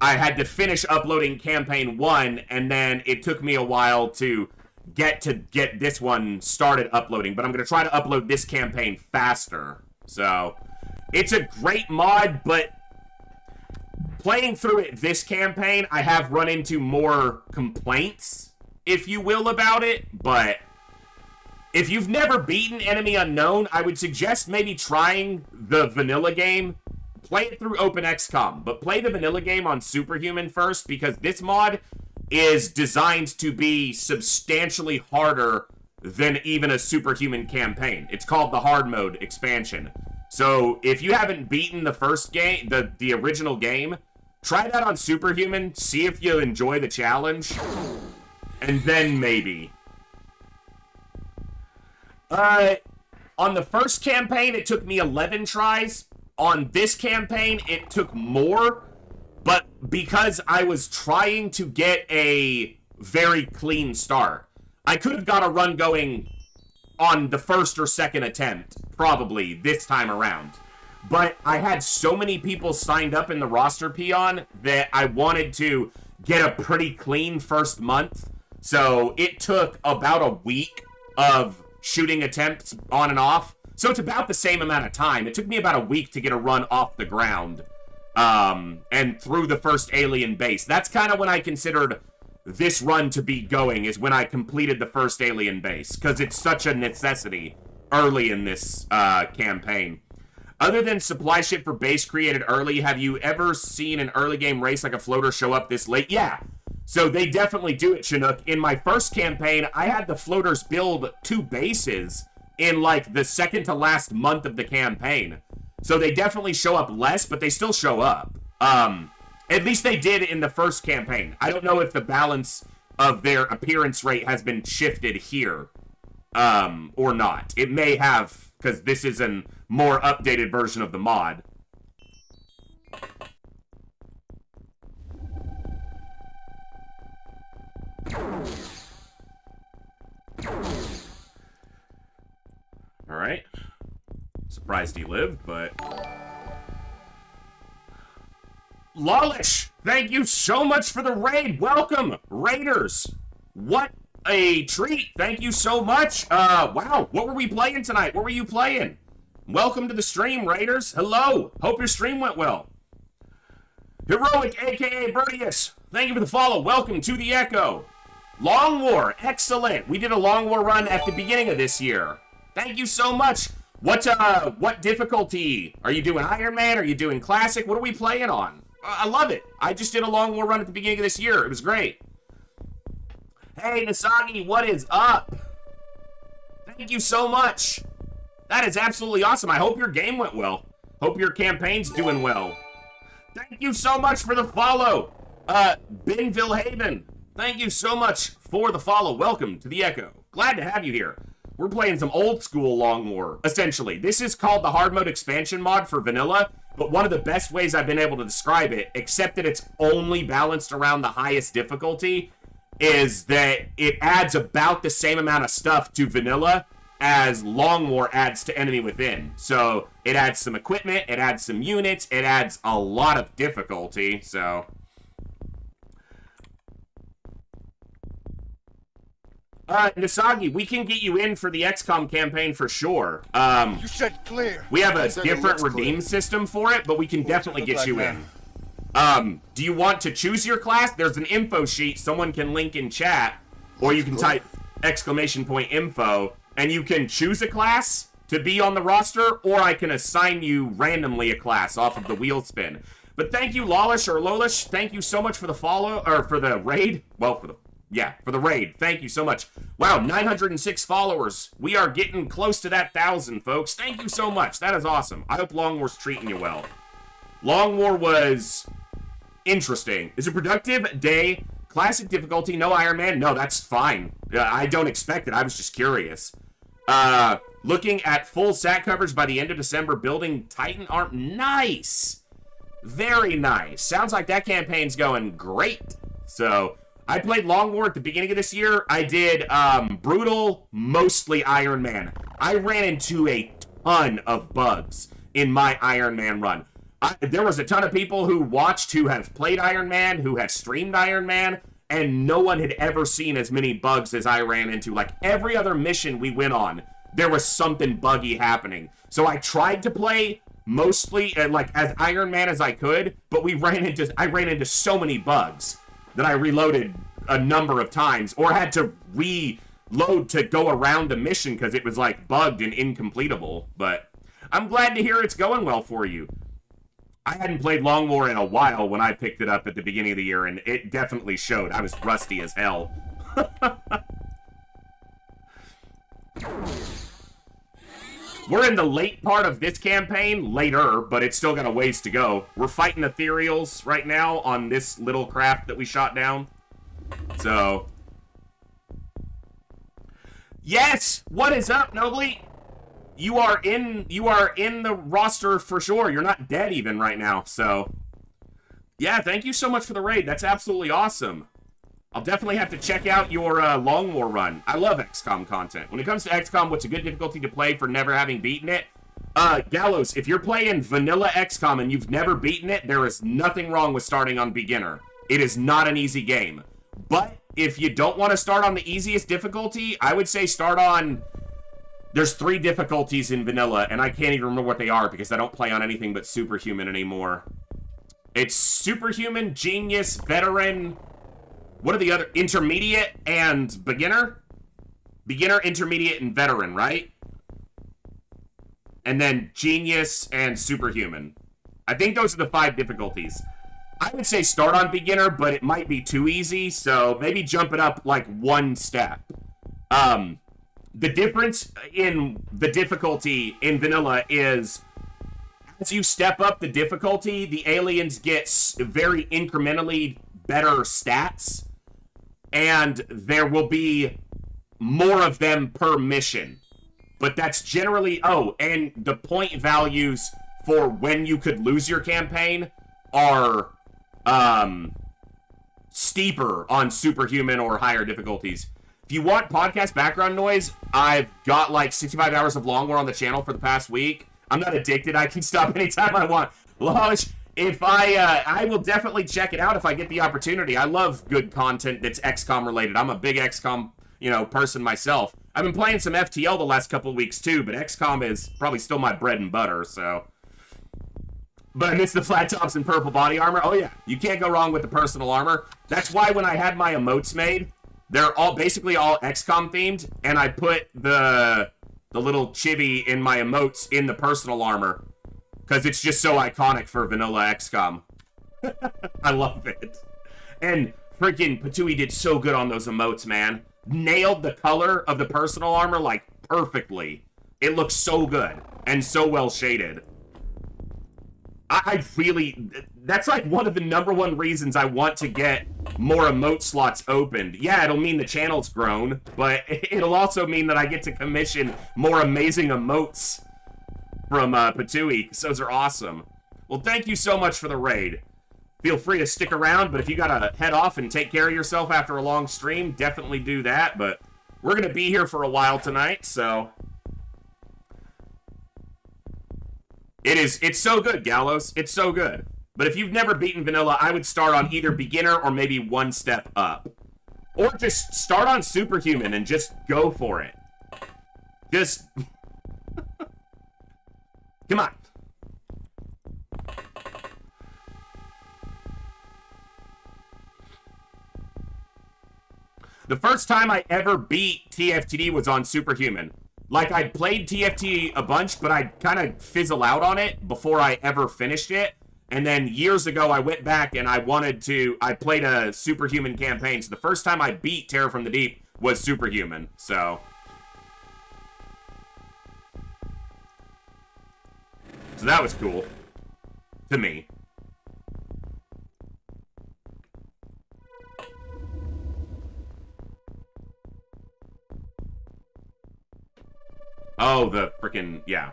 had to finish uploading campaign 1, and then it took me a while to get this one started uploading, but I'm going to try to upload this campaign faster. So, it's a great mod, but playing through it this campaign, I have run into more complaints, if you will, about it, but if you've never beaten Enemy Unknown, I would suggest maybe trying the vanilla game. Play it through openxcom, but play the vanilla game on Superhuman first, because this mod is designed to be substantially harder than even a Superhuman campaign. It's called the Hardmode expansion. So, if you haven't beaten the first game, the original game, try that on Superhuman, see if you enjoy the challenge, and then maybe. On the first campaign, it took me 11 tries. On this campaign, it took more, but because I was trying to get a very clean start, I could have got a run going on the first or second attempt, probably, this time around. But I had so many people signed up in the roster peon that I wanted to get a pretty clean first month. So it took about a week of shooting attempts on and off. So it's about the same amount of time. It took me about a week to get a run off the ground. And through the first alien base. That's kind of when I considered this run to be going, is when I completed the first alien base. Because it's such a necessity early in this campaign. Other than supply ship for base created early, have you ever seen an early game race like a floater show up this late? Yeah. So they definitely do it, Chinook. In my first campaign, I had the floaters build 2 bases in like the second to last month of the campaign. So they definitely show up less, but they still show up. At least they did in the first campaign. I don't know if the balance of their appearance rate has been shifted here, or not. It may have, because this is a more updated version of the mod. Alright. Surprised he lived, but... Lawlish, thank you so much for the raid. Welcome, Raiders. What a treat. Thank you so much. Wow, what were we playing tonight? What were you playing? Welcome to the stream, Raiders. Hello. Hope your stream went well. Heroic, a.k.a. Birdius, thank you for the follow. Welcome to the Echo. Long War, excellent. We did a Long War run at the beginning of this year. Thank you so much. What difficulty? Are you doing Iron Man? Are you doing Classic? What are we playing on? I love it. I just did a Long War run at the beginning of this year. It was great. Hey, Nasagi, what is up? Thank you so much. That is absolutely awesome. I hope your game went well. Hope your campaign's doing well. Thank you so much for the follow. Benville Haven, thank you so much for the follow. Welcome to the Echo. Glad to have you here. We're playing some old school Long War, essentially. This is called the Hardmode expansion mod for vanilla, but one of the best ways I've been able to describe it, except that it's only balanced around the highest difficulty, is that it adds about the same amount of stuff to vanilla as Long War adds to Enemy Within. So it adds some equipment, it adds some units, it adds a lot of difficulty, so... Nasagi, we can get you in for the XCOM campaign for sure. You said clear. We have a different redeem system for it, but we can definitely get you in. Do you want to choose your class? There's an info sheet someone can link in chat, or you can type !info, and you can choose a class to be on the roster, or I can assign you randomly a class off of the wheel spin. But thank you, Lawlish or Lolish. Thank you so much for the follow, or for the raid. Well, for the raid. Thank you so much. Wow, 906 followers. We are getting close to that 1,000, folks. Thank you so much. That is awesome. I hope Long War's treating you well. Long War was interesting. Is it productive? Day. Classic difficulty. No Iron Man? No, that's fine. I don't expect it. I was just curious. Looking at full SAT coverage by the end of December, building Titan Arm. Nice. Very nice. Sounds like that campaign's going great. So... I played Long War at the beginning of this year. I did Brutal, mostly Iron Man. I ran into a ton of bugs in my Iron Man run. There was a ton of people who watched who have played Iron Man, who have streamed Iron Man, and no one had ever seen as many bugs as I ran into. Like, every other mission we went on, there was something buggy happening. So I tried to play mostly, like, as Iron Man as I could, but I ran into so many bugs that I reloaded a number of times, or had to reload to go around the mission because it was, like, bugged and incompletable. But I'm glad to hear it's going well for you. I hadn't played Long War in a while when I picked it up at the beginning of the year, and it definitely showed. I was rusty as hell. We're in the late part of this campaign, later, but it's still got a ways to go. We're fighting ethereals right now on this little craft that we shot down. So... Yes! What is up, Nobly? You are in the roster for sure. You're not dead even right now, so... Yeah, thank you so much for the raid. That's absolutely awesome. I'll definitely have to check out your Long War run. I love XCOM content. When it comes to XCOM, what's a good difficulty to play for never having beaten it? Gallows, if you're playing vanilla XCOM and you've never beaten it, there is nothing wrong with starting on beginner. It is not an easy game. But if you don't want to start on the easiest difficulty, I would say start on... There's 3 difficulties in vanilla, and I can't even remember what they are because I don't play on anything but Superhuman anymore. It's Superhuman, Genius, Veteran... What are the other? Intermediate and beginner? Beginner, intermediate, and veteran, right? And then genius and superhuman. I think those are the 5 difficulties. I would say start on beginner, but it might be too easy, so maybe jump it up like 1 step. The difference in the difficulty in vanilla is as you step up the difficulty, the aliens get very incrementally better stats, and there will be more of them per mission. But that's generally... Oh, and the point values for when you could lose your campaign are steeper on superhuman or higher difficulties. If you want podcast background noise, I've got like 65 hours of Long War on the channel for the past week. I'm not addicted. I can stop anytime I want. Lodge, If I will definitely check it out if I get the opportunity. I love good content that's XCOM related. I'm a big XCOM, person myself. I've been playing some FTL the last couple of weeks too, but XCOM is probably still my bread and butter, so. But I miss the flat tops and purple body armor. Oh yeah, you can't go wrong with the personal armor. That's why when I had my emotes made, they're basically all XCOM themed, and I put the little chibi in my emotes in the personal armor, because it's just so iconic for vanilla XCOM. I love it. And freaking Patui did so good on those emotes, man. Nailed the color of the personal armor, like, perfectly. It looks so good, and so well shaded. I really, that's like one of the #1 reasons I want to get more emote slots opened. Yeah, it'll mean the channel's grown, but it'll also mean that I get to commission more amazing emotes from Patui, because those are awesome. Well, thank you so much for the raid. Feel free to stick around, but if you gotta head off and take care of yourself after a long stream, definitely do that, but we're gonna be here for a while tonight, so... It's so good, Gallows. It's so good. But if you've never beaten vanilla, I would start on either beginner or maybe one step up. Or just start on superhuman and just go for it. Just... Come on. The first time I ever beat TFTD was on superhuman. Like, I played TFT a bunch, but I'd kind of fizzle out on it before I ever finished it. And then years ago, I went back and I played a Superhuman campaign. So the first time I beat Terror from the Deep was Superhuman, so. So that was cool. To me. Oh, the frickin', yeah.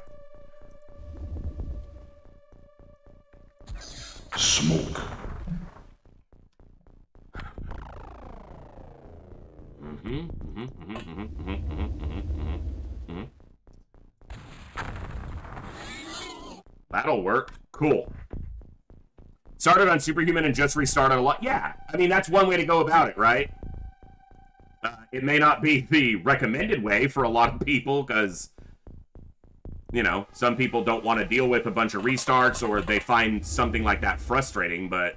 Smoke. That'll work. Cool. Started on Superhuman and just restarted a lot. Yeah, I mean, that's one way to go about it, right? It may not be the recommended way for a lot of people, because, some people don't want to deal with a bunch of restarts, or they find something like that frustrating, but...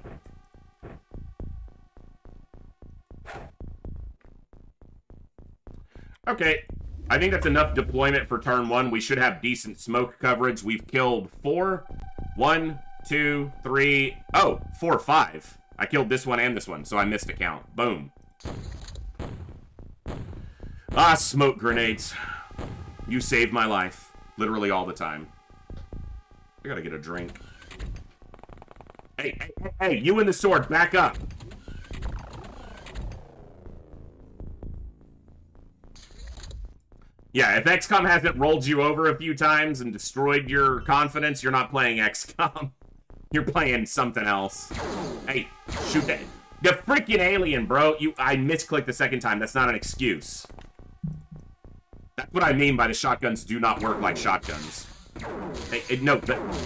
Okay, I think that's enough deployment for turn 1. We should have decent smoke coverage. We've killed 4. 1, 2, 3... Oh, 4, 5. I killed this one and this one, so I missed a count. Boom. Ah, smoke grenades. You saved my life. Literally all the time. I gotta get a drink. Hey, you and the sword, back up. Yeah, if XCOM hasn't rolled you over a few times and destroyed your confidence, you're not playing XCOM. You're playing something else. Hey, shoot that. The freaking alien, bro. I misclicked the second time. That's not an excuse. That's what I mean by the shotguns do not work like shotguns. Hey, no,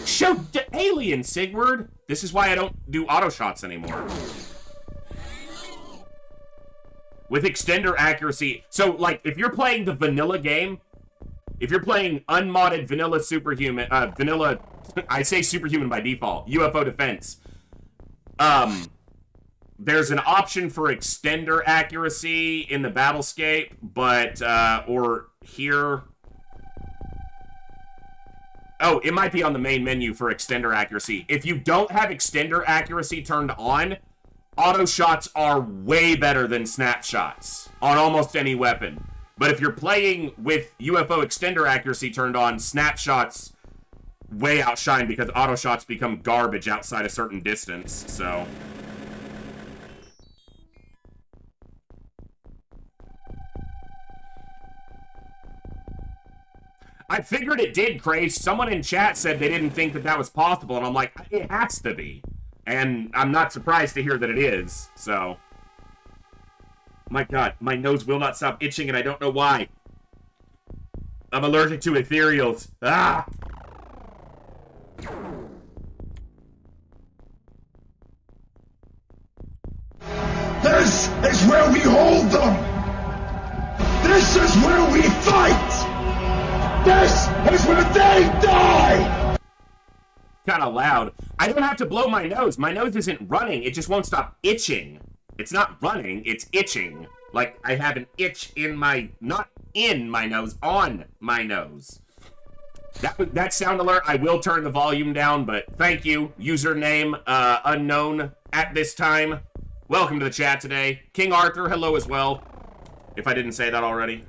shoot the alien, Sigward! This is why I don't do auto shots anymore. With extender accuracy. So, like, if you're playing the vanilla game, if you're playing unmodded vanilla superhuman, I say superhuman by default, UFO defense, there's an option for extender accuracy in the battlescape, but, or here. Oh, it might be on the main menu for extender accuracy. If you don't have extender accuracy turned on, auto shots are way better than snapshots on almost any weapon. But if you're playing with UFO extender accuracy turned on, snapshots way outshine because auto shots become garbage outside a certain distance, so... I figured it did, Craze. Someone in chat said they didn't think that that was possible, and I'm like, it has to be. And I'm not surprised to hear that it is, so... My god, my nose will not stop itching, and I don't know why. I'm allergic to ethereals. Ah! This is where we hold them! This is where we fight! This is where they die! Kind of loud. I don't have to blow my nose. My nose isn't running. It just won't stop itching. It's not running. It's itching. Like I have an itch in my... Not in my nose. On my nose. That sound alert, I will turn the volume down, but thank you. Username unknown at this time. Welcome to the chat today. King Arthur, hello as well. If I didn't say that already.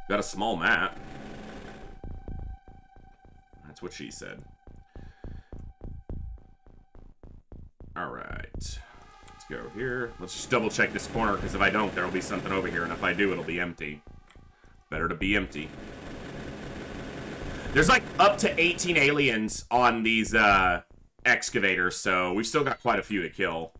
Got a small map. That's what she said. Alright. Let's go here. Let's just double check this corner, because if I don't, there'll be something over here, and if I do, it'll be empty. Better to be empty. There's like up to 18 aliens on these excavators, so we've still got quite a few to kill.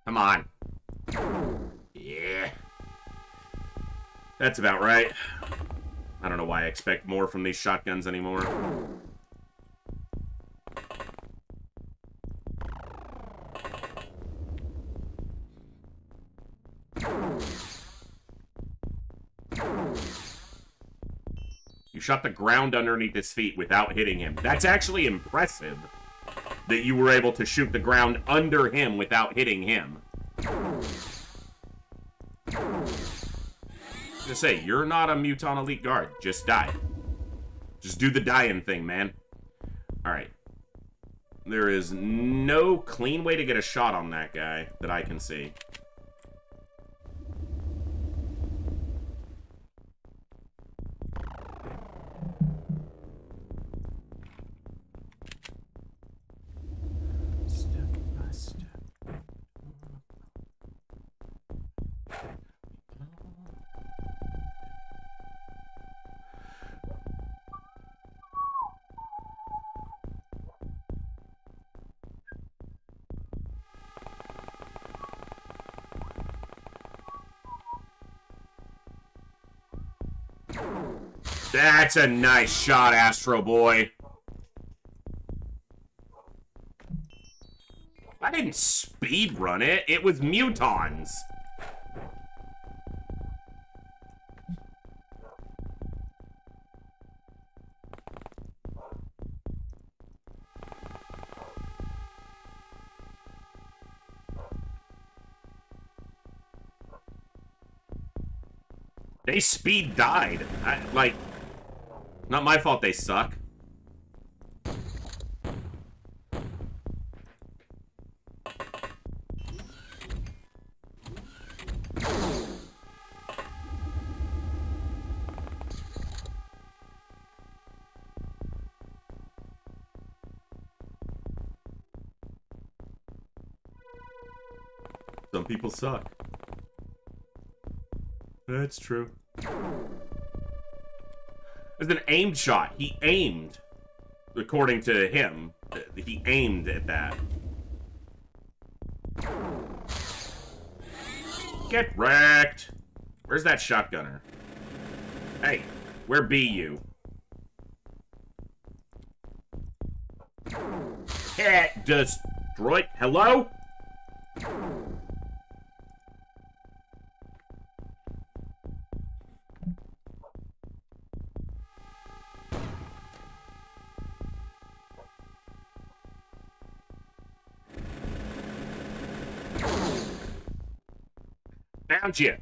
Come on. Yeah. That's about right. I don't know why I expect more from these shotguns anymore. You shot the ground underneath his feet without hitting him. That's actually impressive. That you were able to shoot the ground under him without hitting him. Just say, you're not a Muton Elite Guard. Just die. Just do the dying thing, man. Alright. There is no clean way to get a shot on that guy that I can see. That's a nice shot, Astro Boy. I didn't speed run it. It was Mutons. They speed died. Like, not my fault they suck. Some people suck. That's true. It's an aimed shot. He aimed. According to him. He aimed at that. Get wrecked. Where's that shotgunner? Hey, where be you? Hit destroyed. Hello? Found you.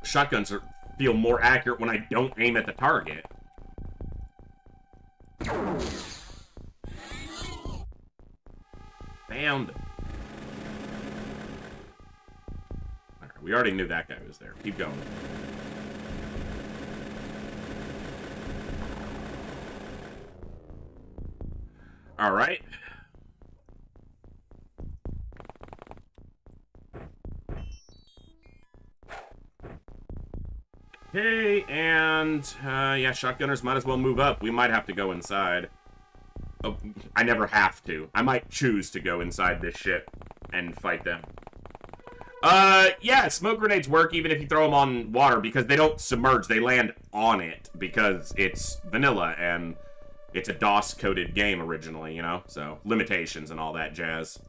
Shotguns feel more accurate when I don't aim at the target. Found. Alright, we already knew that guy was there. Keep going. All right. Okay, and yeah, shotgunners might as well move up. We might have to go inside. Oh, I never have to. I might choose to go inside this ship and fight them. Yeah, smoke grenades work even if you throw them on water because they don't submerge. They land on it because it's vanilla and it's a DOS-coded game originally, you know? So, limitations and all that jazz.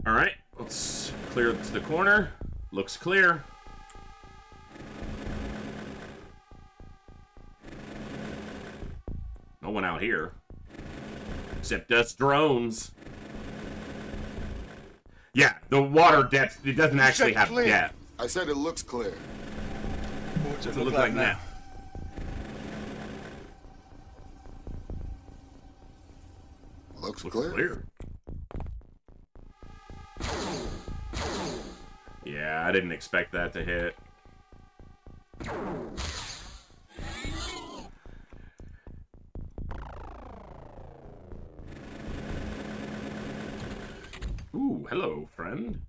Alright, let's clear the corner. Looks clear. No one out here. Except us drones. Yeah, the water depth, it doesn't actually have depth. I said it looks clear. What's Doesn't look like that. Looks clear. Yeah, I didn't expect that to hit. Ooh, hello, friend.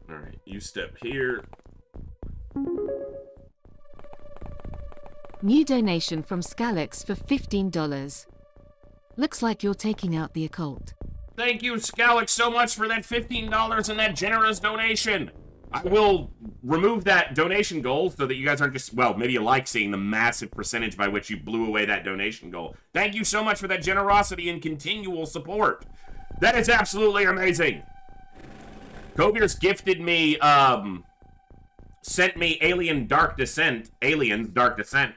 Alright, you step here. New donation from Scalix for $15. Looks like you're taking out the occult. Thank you, Scalix, so much for that $15 and that generous donation. I will remove that donation goal so that you guys aren't just, well, maybe you like seeing the massive percentage by which you blew away that donation goal. Thank you so much for that generosity and continual support. That is absolutely amazing. Kovier's gifted me, sent me Aliens Dark Descent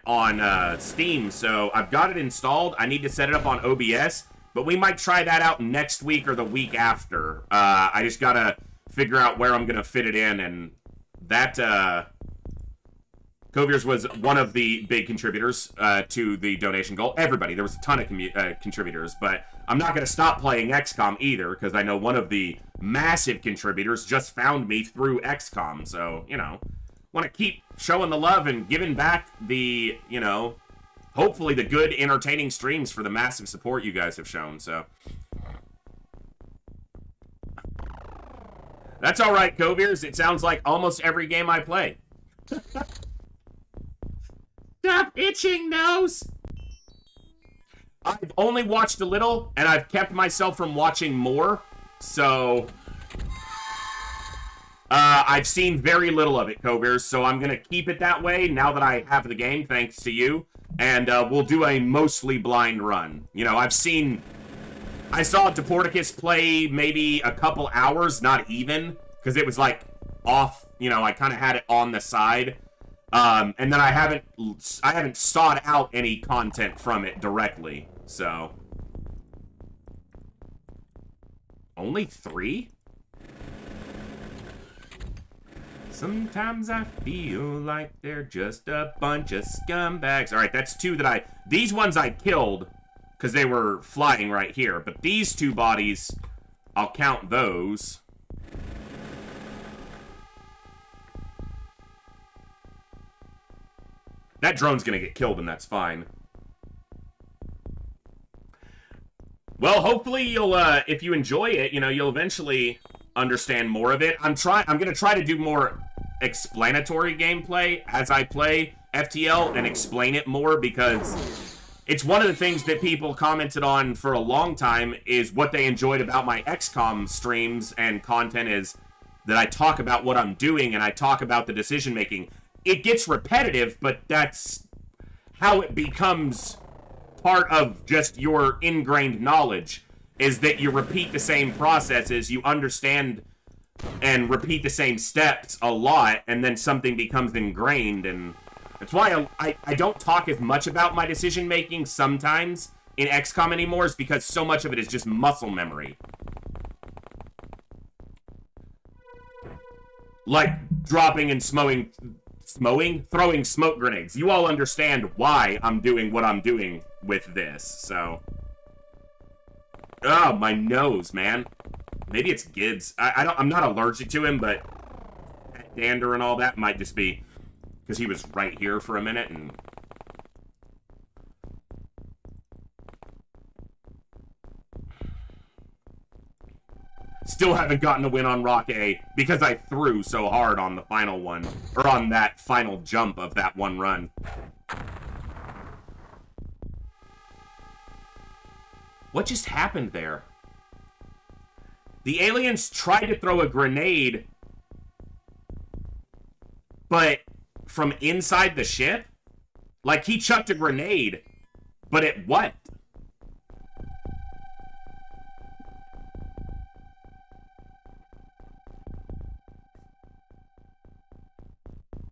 on Steam, so I've got it installed. I need to set it up on OBS, but we might try that out next week or the week after. I just gotta figure out where I'm gonna fit it in, and that, Kovier's was one of the big contributors to the donation goal. Everybody, there was a ton of contributors, but I'm not going to stop playing XCOM either, because I know one of the massive contributors just found me through XCOM, so, you know, want to keep showing the love and giving back the, you know, hopefully the good, entertaining streams for the massive support you guys have shown, so. That's alright, Koviers. It sounds like almost every game I play. Stop itching, nose! I've only watched a little, and I've kept myself from watching more, so... I've seen very little of it, Koviers, so I'm gonna keep it that way now that I have the game, thanks to you, and we'll do a mostly blind run. You know, I saw Deporticus play maybe a couple hours, not even, because it was, like, off, you know, I kind of had it on the side. And then I haven't sought out any content from it directly, so. Only 3? Sometimes I feel like they're just a bunch of scumbags. Alright, that's 2 that these ones I killed, because they were flying right here, but these 2 bodies, I'll count those. That drone's gonna get killed, and that's fine. Well, hopefully you'll, if you enjoy it, you know, you'll eventually understand more of it. I'm gonna try to do more explanatory gameplay as I play FTL and explain it more, because it's one of the things that people commented on for a long time is what they enjoyed about my XCOM streams and content is that I talk about what I'm doing and I talk about the decision making. It gets repetitive, but that's how it becomes part of just your ingrained knowledge, is that you repeat the same processes, you understand and repeat the same steps a lot, and then something becomes ingrained, and that's why I don't talk as much about my decision making sometimes, in XCOM anymore is because so much of it is just muscle memory. Like dropping and throwing smoke grenades. You all understand why I'm doing what I'm doing with this, so. Oh, my nose, man. Maybe it's Gibbs. I'm not allergic to him, but dander and all that might just be because he was right here for a minute and. Still haven't gotten a win on Rock A because I threw so hard on the final one, or on that final jump of that one run. What just happened there? The aliens tried to throw a grenade, but from inside the ship? Like he chucked a grenade, but at what?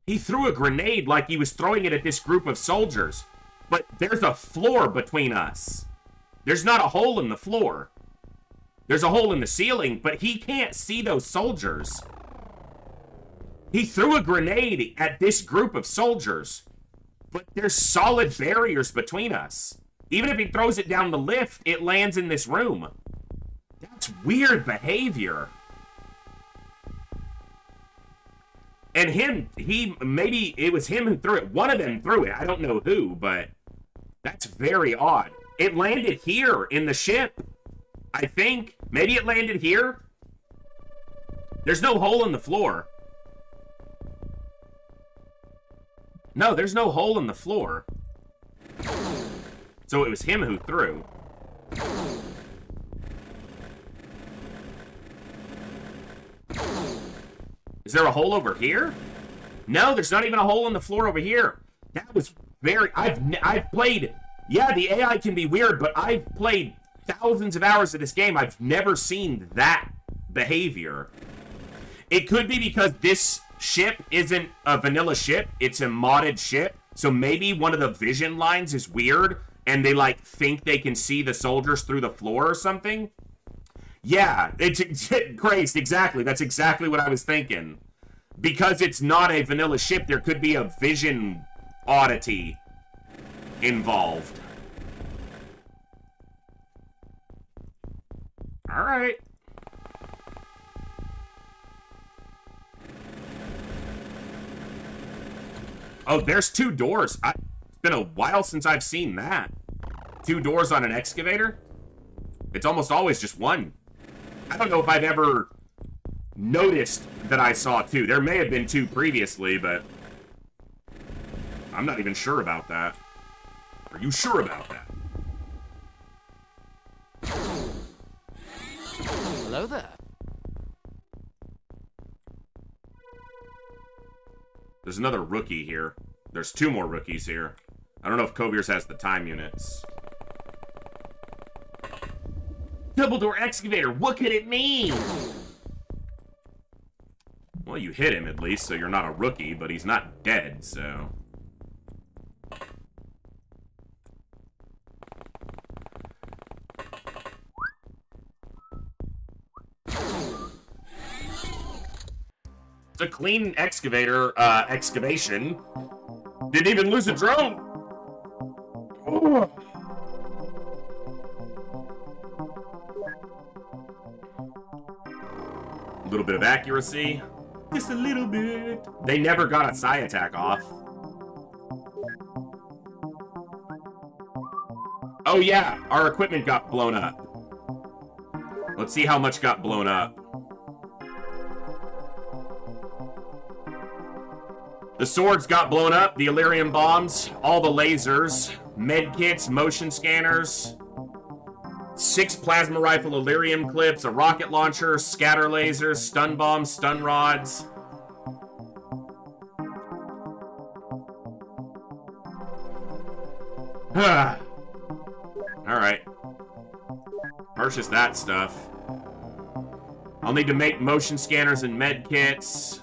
He threw a grenade like he was throwing it at this group of soldiers. But there's a floor between us. There's not a hole in the floor. There's a hole in the ceiling, but he can't see those soldiers. He threw a grenade at this group of soldiers. But there's solid barriers between us. Even if he throws it down the lift, it lands in this room. That's weird behavior. And maybe it was him who threw it. One of them threw it. I don't know who, but that's very odd. It landed here in the ship, I think. Maybe it landed here. There's no hole in the floor. No, there's no hole in the floor. So it was him who threw. Is there a hole over here? No, there's not even a hole in the floor over here. That was very... I've played... Yeah, the AI can be weird, but I've played thousands of hours of this game. I've never seen that behavior. It could be because this ship isn't a vanilla ship. It's a modded ship. So maybe one of the vision lines is weird, and they, like, think they can see the soldiers through the floor or something. Yeah, it's Grace, exactly. That's exactly what I was thinking. Because it's not a vanilla ship, there could be a vision oddity involved. Alright. Oh, there's two doors. It's been a while since I've seen that. Two doors on an excavator? It's almost always just one. I don't know if I've ever noticed that I saw two. There may have been two previously, but I'm not even sure about that. Are you sure about that? Hello there. There's another rookie here. There's two more rookies here. I don't know if Koviers has the time units. Double door excavator, what could it mean? Well, you hit him at least, so you're not a rookie, but he's not dead, so... It's a clean excavator, excavation. Didn't even lose a drone! Oh. A little bit of accuracy. Just a little bit. They never got a psi attack off. Oh yeah, our equipment got blown up. Let's see how much got blown up. The swords got blown up, the Illyrium bombs, all the lasers, med kits, motion scanners, 6 plasma rifle Illyrium clips, a rocket launcher, scatter lasers, stun bombs, stun rods. Alright. Purchase that stuff. I'll need to make motion scanners and med kits.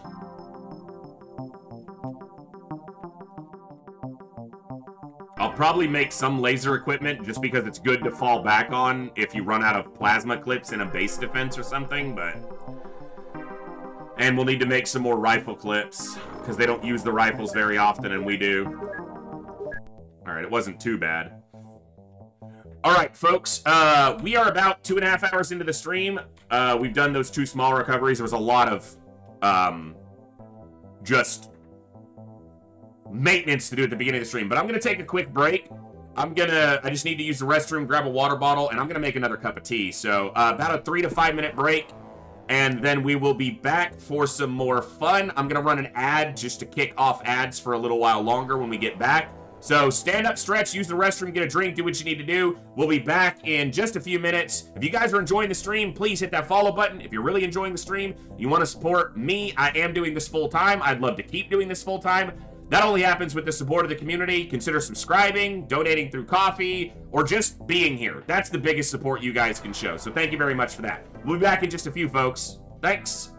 I'll probably make some laser equipment just because it's good to fall back on if you run out of plasma clips in a base defense or something, but... And we'll need to make some more rifle clips because they don't use the rifles very often and we do. Alright, it wasn't too bad. Alright, folks, we are about 2.5 hours into the stream. We've done those 2 small recoveries. There was a lot of, just maintenance to do at the beginning of the stream. But I'm going to take a quick break. I just need to use the restroom, grab a water bottle, and I'm going to make another cup of tea. So, about a 3 to 5 minute break, and then we will be back for some more fun. I'm going to run an ad just to kick off ads for a little while longer when we get back. So stand up, stretch, use the restroom, get a drink, do what you need to do. We'll be back in just a few minutes. If you guys are enjoying the stream, please hit that follow button. If you're really enjoying the stream, you want to support me, I am doing this full time. I'd love to keep doing this full time. That only happens with the support of the community. Consider subscribing, donating through coffee, or just being here. That's the biggest support you guys can show. So thank you very much for that. We'll be back in just a few, folks. Thanks.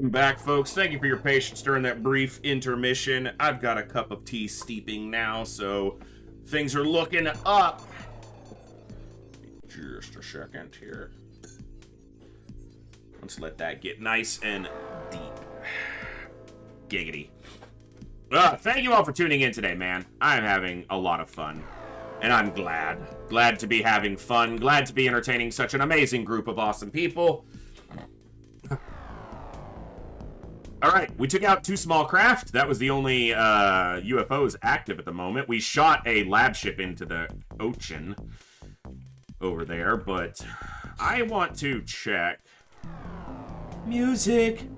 Welcome back, folks. Thank you for your patience during that brief intermission. I've got a cup of tea steeping now, so things are looking up. Just a second here. Let's let that get nice and deep. Giggity. Thank you all for tuning in today, man. I'm having a lot of fun. And I'm glad. Glad to be having fun. Glad to be entertaining such an amazing group of awesome people. Alright, we took out 2 small craft. That was the only UFOs active at the moment. We shot a lab ship into the ocean over there, but I want to check. Music.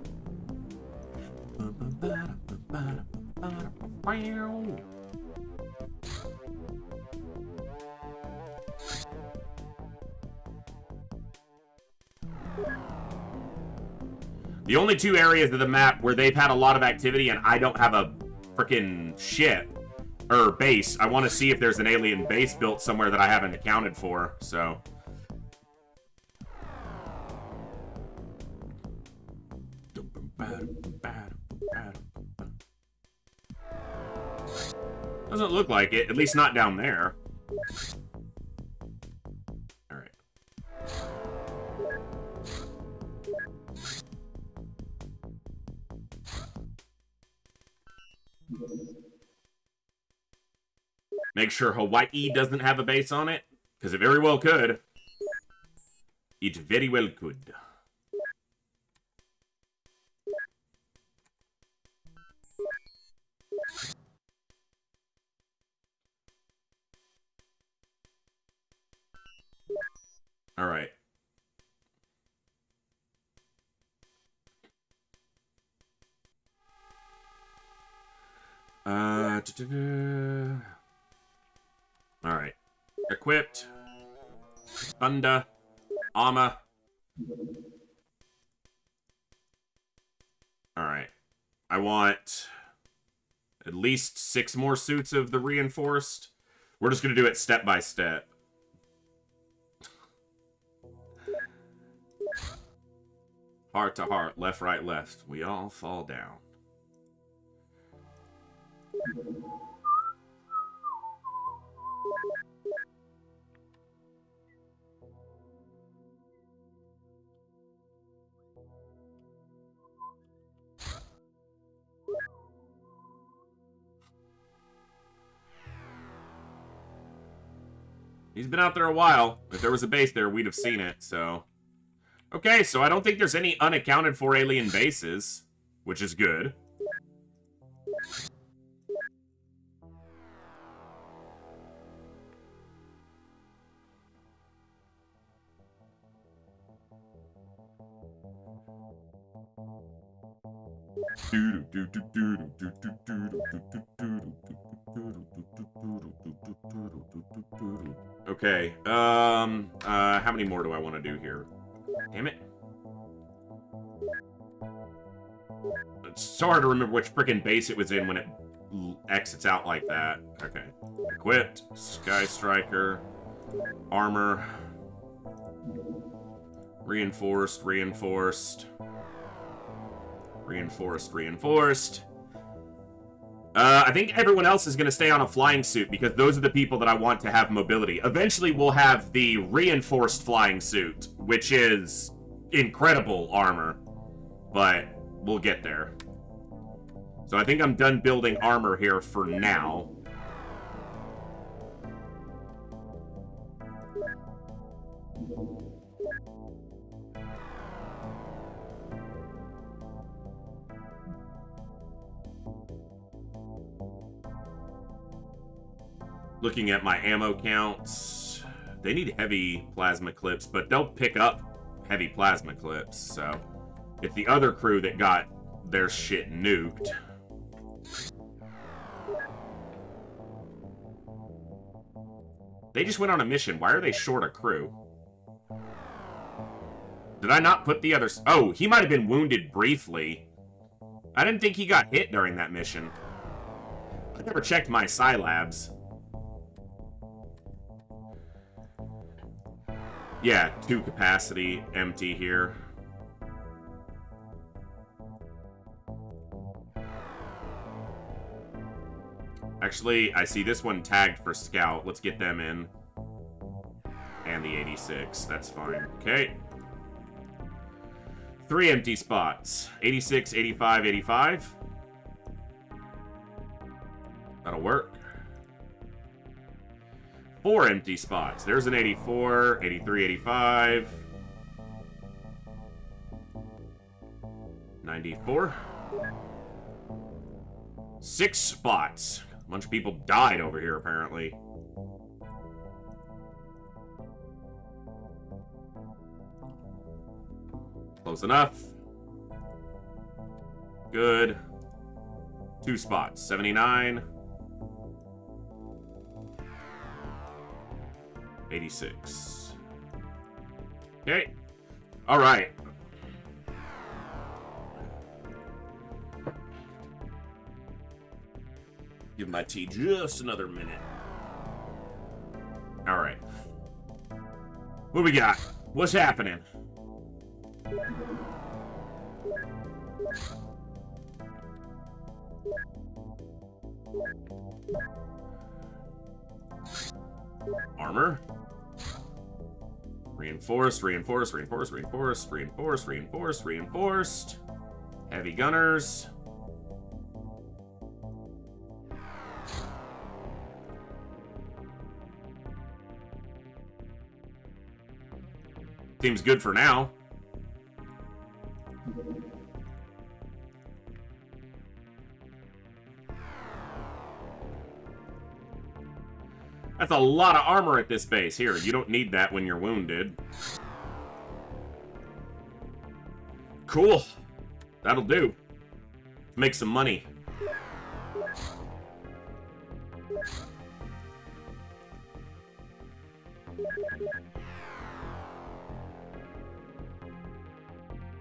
The only 2 areas of the map where they've had a lot of activity and I don't have a freaking ship or base. I want to see if there's an alien base built somewhere that I haven't accounted for, so. Doesn't look like it, at least not down there. Alright. Make sure Hawaii doesn't have a base on it, because it very well could. It very well could. All right. All right. Equipped. Thunder. Armor. All right. I want at least 6 more suits of the reinforced. We're just going to do it step by step. Heart to heart, left, right, left. We all fall down. He's been out there a while. If there was a base there, we'd have seen it, so. Okay, so I don't think there's any unaccounted for alien bases, which is good. Okay, how many more do I want to do here? Damn it. It's so hard to remember which frickin' base it was in when it exits out like that. Okay. Equipped. Sky Striker. Armor. Reinforced, reinforced. Reinforced, reinforced. I think everyone else is going to stay on a flying suit because those are the people that I want to have mobility. Eventually, we'll have the reinforced flying suit, which is incredible armor, but we'll get there. So I think I'm done building armor here for now. Looking at my ammo counts, they need heavy plasma clips, but they'll pick up heavy plasma clips, so it's the other crew that got their shit nuked. They just went on a mission. Why are they short a crew? Did I not put the others? Oh, he might have been wounded briefly. I didn't think he got hit during that mission. I never checked my Scilabs. Yeah, 2 capacity empty here. Actually, I see this one tagged for Scout. Let's get them in. And the 86. That's fine. Okay. 3 empty spots. 86, 85, 85. That'll work. 4 empty spots. There's an 84, 83, 85. 94. 6 spots. A bunch of people died over here, apparently. Close enough. Good. 2 spots. 79. 86. Okay. All right. Give my tea just another minute. All right. What we got? What's happening? Armor. Reinforced, reinforced, reinforced, reinforced, reinforced, reinforced, reinforced. Heavy gunners. Seems good for now. That's a lot of armor at this base. Here, you don't need that when you're wounded. Cool. That'll do. Make some money.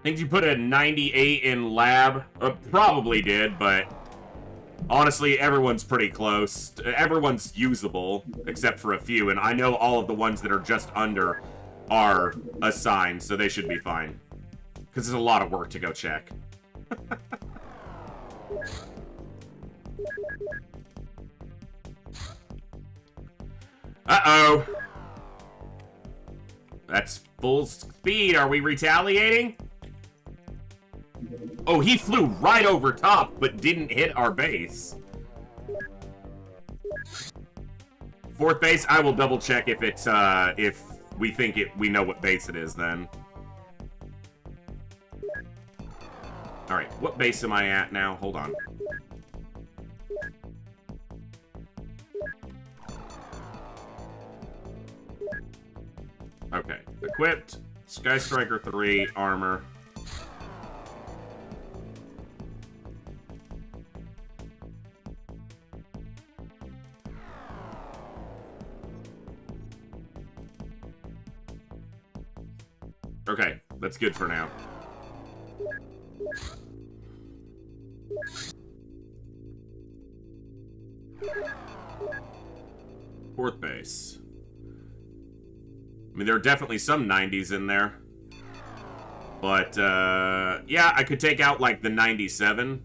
Think you put a 98 in lab? Probably did, but honestly, everyone's pretty close. Everyone's usable, except for a few, and I know all of the ones that are just under are assigned, so they should be fine. Because there's a lot of work to go check. Uh-oh. That's full speed. Are we retaliating? Oh, he flew right over top, but didn't hit our base. 4th base, I will double check if it's, if we think we know what base it is then. Alright, what base am I at now? Hold on. Okay, equipped. Sky Striker 3, armor. Okay, that's good for now. Fourth base. I mean, there are definitely some 90s in there. But, yeah, I could take out, like, the 97.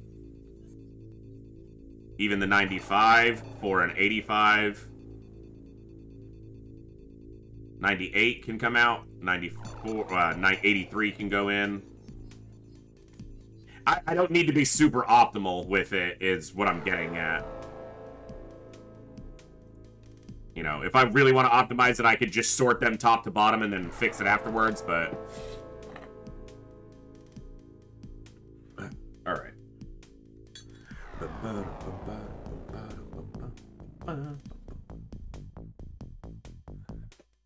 Even the 95 for an 85. 98 can come out. 94, 83 can go in. I don't need to be super optimal with it, is what I'm getting at. You know, if I really want to optimize it, I could just sort them top to bottom and then fix it afterwards, but... Alright.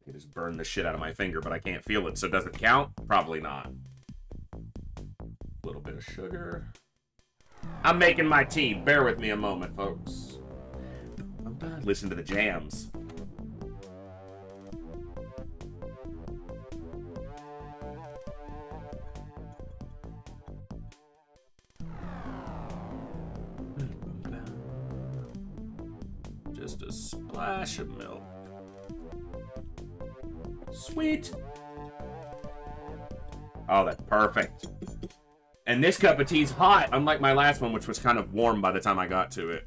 I just burn the shit out of my finger, but I can't feel it, so does it count? Probably not. A little bit of sugar. I'm making my tea. Bear with me a moment, folks. Listen to the jams. Just a splash of milk. Sweet. Oh, that's perfect. And this cup of tea's hot, unlike my last one, which was kind of warm by the time I got to it.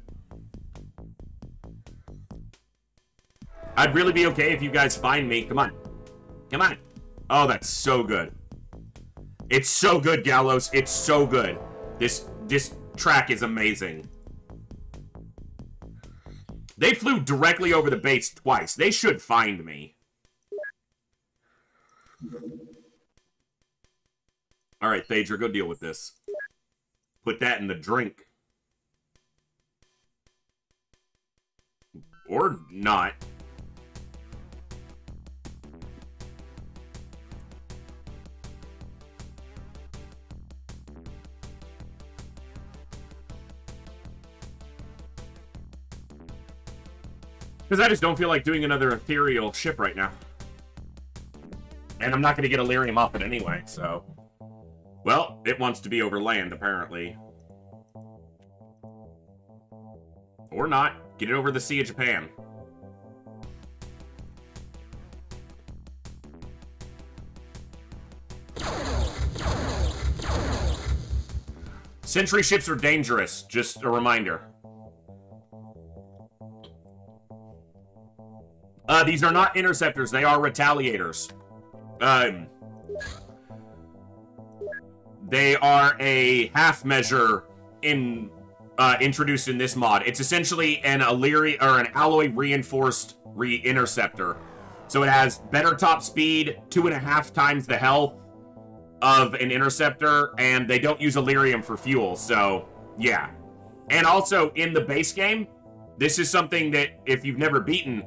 I'd really be okay if you guys find me. Come on. Come on. Oh, that's so good. It's so good, Gallows. It's so good. This track is amazing. They flew directly over the base twice. They should find me. Alright, Phaedra, go deal with this. Put that in the drink. Or not. Because I just don't feel like doing another ethereal ship right now. And I'm not going to get Illyrium off it anyway, so... Well, it wants to be over land, apparently. Or not. Get it over the Sea of Japan. Sentry ships are dangerous, just a reminder. These are not interceptors, they are retaliators. They are a half measure introduced in this mod. It's essentially an Illyrium or an alloy reinforced interceptor. So it has better top speed, 2.5 times the health of an interceptor, and they don't use Illyrium for fuel, so yeah. And also in the base game, this is something that if you've never beaten,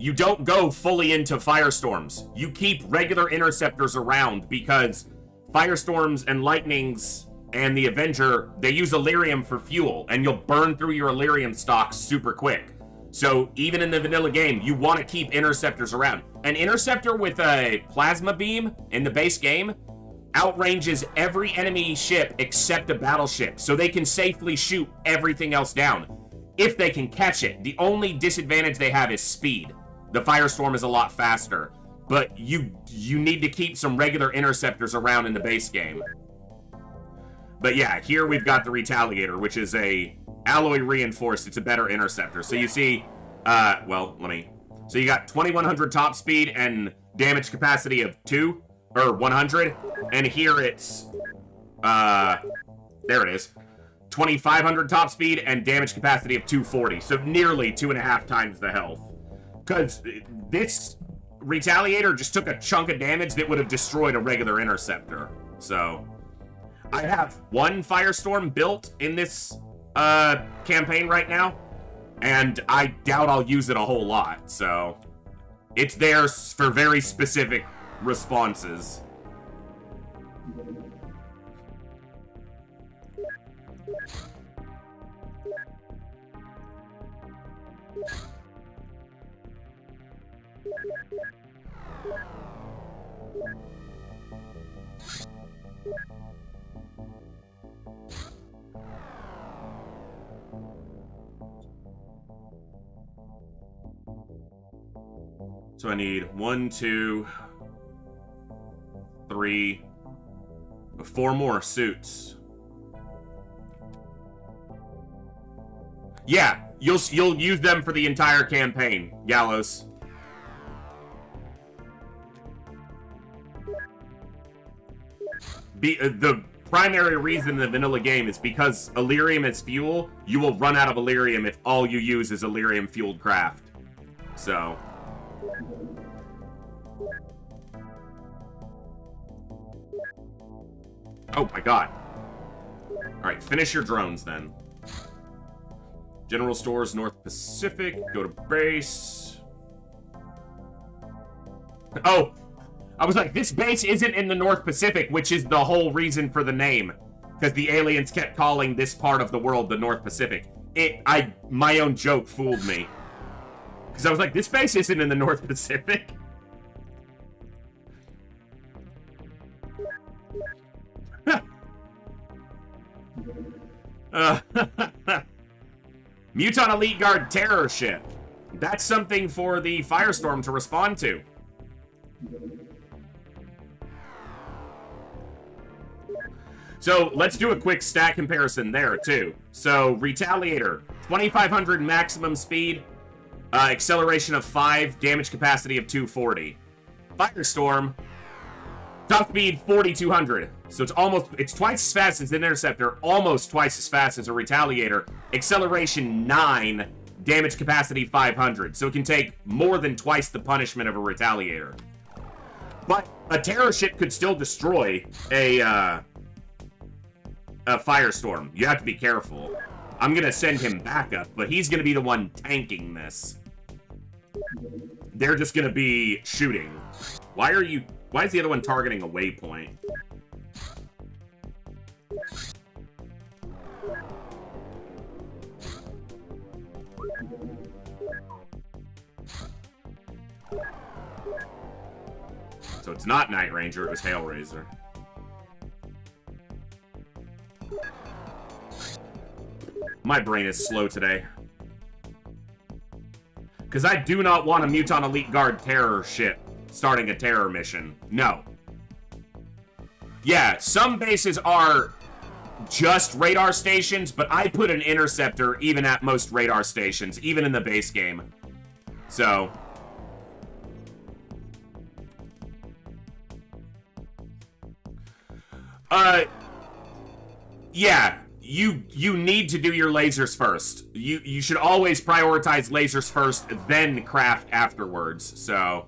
you don't go fully into firestorms. You keep regular interceptors around because firestorms and lightnings and the Avenger, they use Illyrium for fuel, and you'll burn through your Illyrium stocks super quick. So even in the vanilla game, you want to keep interceptors around. An interceptor with a plasma beam in the base game outranges every enemy ship except a battleship, so they can safely shoot everything else down if they can catch it. The only disadvantage they have is speed. The Firestorm is a lot faster, but you need to keep some regular interceptors around in the base game. But yeah, here we've got the Retaliator, which is a alloy reinforced. It's a better interceptor. So you see, so you got 2100 top speed and damage capacity of 100, and here it's, there it is, 2500 top speed and damage capacity of 240, so nearly 2.5 times the health. Because this Retaliator just took a chunk of damage that would have destroyed a regular interceptor. So, I have one Firestorm built in this campaign right now, and I doubt I'll use it a whole lot, so it's there for very specific responses. So I need 1, 2, 3, 4 more suits. Yeah, you'll use them for the entire campaign, Gallows. The primary reason in the vanilla game is because Illyrium is fuel. You will run out of Illyrium if all you use is Illyrium-fueled craft. So... Oh my god. Alright, finish your drones then. General Stores, North Pacific, go to base. Oh! I was like, this base isn't in the North Pacific, which is the whole reason for the name. Because the aliens kept calling this part of the world the North Pacific. My own joke fooled me. Because I was like, this base isn't in the North Pacific. Muton Elite Guard Terror Ship. That's something for the Firestorm to respond to. So, let's do a quick stat comparison there, too. So, Retaliator, 2500 maximum speed, Acceleration of 5, damage capacity of 240. Firestorm, top speed 4200. So it's twice as fast as an interceptor, almost twice as fast as a retaliator. Acceleration 9, damage capacity 500. So it can take more than twice the punishment of a retaliator. But a terror ship could still destroy a firestorm. You have to be careful. I'm gonna send him backup, but he's gonna be the one tanking this. They're just gonna be shooting. Why is the other one targeting a waypoint? So it's not Night Ranger, it was Hailraiser. My brain is slow today. Because I do not want a Muton Elite Guard terror ship starting a terror mission. No. Yeah, some bases are just radar stations, but I put an interceptor even at most radar stations, even in the base game. So... yeah, you need to do your lasers first. You should always prioritize lasers first, then craft afterwards, so...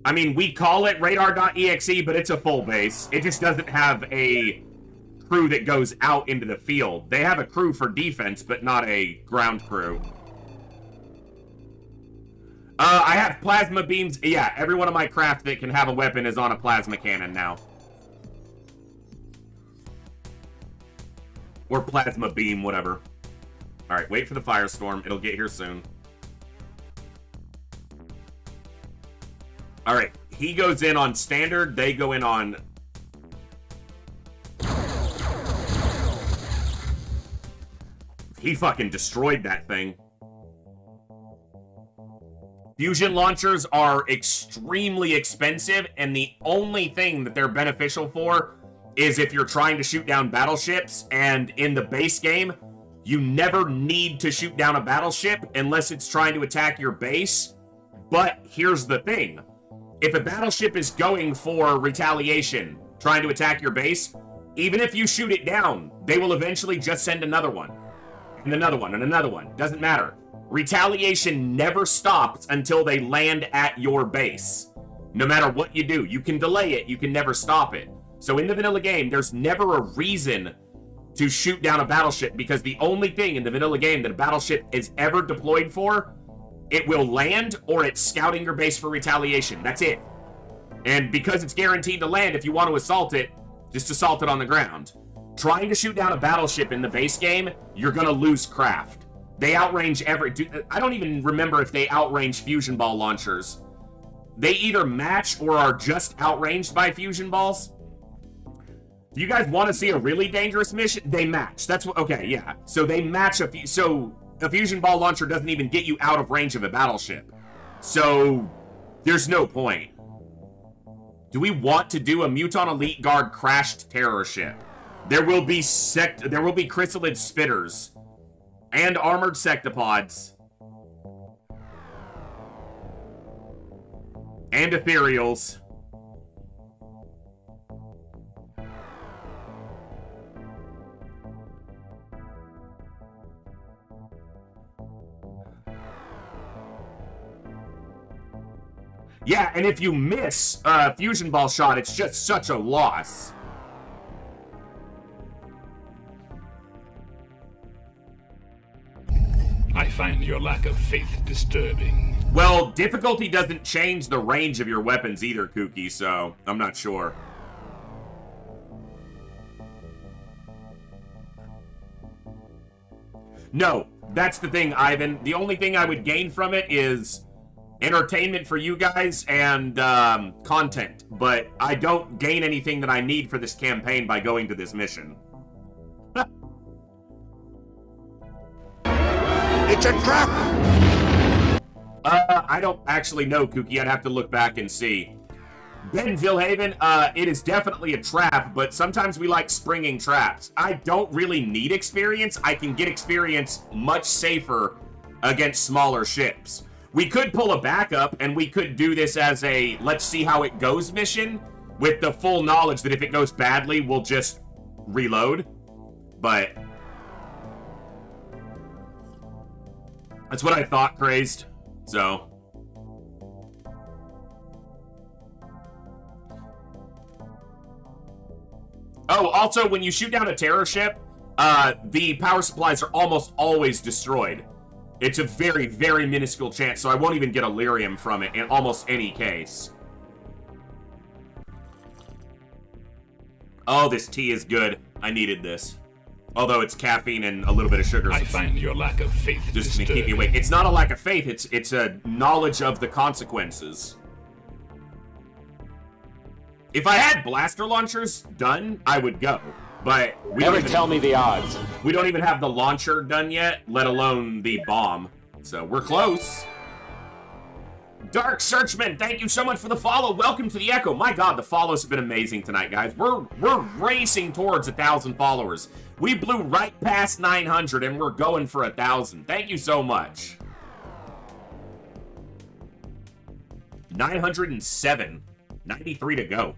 I mean, we call it radar.exe, but it's a full base. It just doesn't have a crew that goes out into the field. They have a crew for defense, but not a ground crew. I have plasma beams. Yeah, every one of my craft that can have a weapon is on a plasma cannon now. Or plasma beam, whatever. Alright, wait for the firestorm. It'll get here soon. Alright, he goes in on standard, they go in on... He fucking destroyed that thing. Fusion launchers are extremely expensive, and the only thing that they're beneficial for is if you're trying to shoot down battleships, and in the base game, you never need to shoot down a battleship unless it's trying to attack your base. But here's the thing. If a battleship is going for retaliation, trying to attack your base, even if you shoot it down, they will eventually just send another one. And another one, and another one. Doesn't matter. Retaliation never stops until they land at your base. No matter what you do, you can delay it, you can never stop it. So in the vanilla game, there's never a reason to shoot down a battleship, because the only thing in the vanilla game that a battleship is ever deployed for, it will land or it's scouting your base for retaliation. That's it. And because it's guaranteed to land, if you want to assault it, just assault it on the ground. Trying to shoot down a battleship in the base game, you're gonna lose craft. They outrange I don't even remember if they outrange fusion ball launchers. They either match or are just outranged by fusion balls. Do you guys want to see a really dangerous mission? They match. That's what... Okay, yeah. So they match so a fusion ball launcher doesn't even get you out of range of a battleship. So there's no point. Do we want to do a Muton Elite Guard crashed terror ship? There will be chrysalid spitters and armored sectopods and ethereals. Yeah, and if you miss a fusion ball shot, it's just such a loss. I find your lack of faith disturbing. Well, difficulty doesn't change the range of your weapons either, Kooky, so I'm not sure. No, that's the thing, Ivan. The only thing I would gain from it is entertainment for you guys and content, but I don't gain anything that I need for this campaign by going to this mission. It's a trap! I don't actually know, Kooky. I'd have to look back and see. Ben Vilhaven, it is definitely a trap, but sometimes we like springing traps. I don't really need experience. I can get experience much safer against smaller ships. We could pull a backup, and we could do this as a let's see how it goes mission, with the full knowledge that if it goes badly, we'll just reload. But that's what I thought, Crazed. So oh, also, when you shoot down a terror ship, the power supplies are almost always destroyed. It's a very, very minuscule chance, so I won't even get a lyrium from it in almost any case. Oh, this tea is good. I needed this. Although it's caffeine and a little bit of sugar. I find your lack of faith just gonna keep me awake. It's not a lack of faith, it's a knowledge of the consequences. If I had blaster launchers done, I would go. But we Never tell me the odds. We don't even have the launcher done yet, let alone the bomb. So we're close. Dark Searchman, thank you so much for the follow. Welcome to the Echo. My God, the follows have been amazing tonight, guys. We're racing towards 1,000 followers. We blew right past 900, and we're going for 1,000. Thank you so much. 907. 93 to go.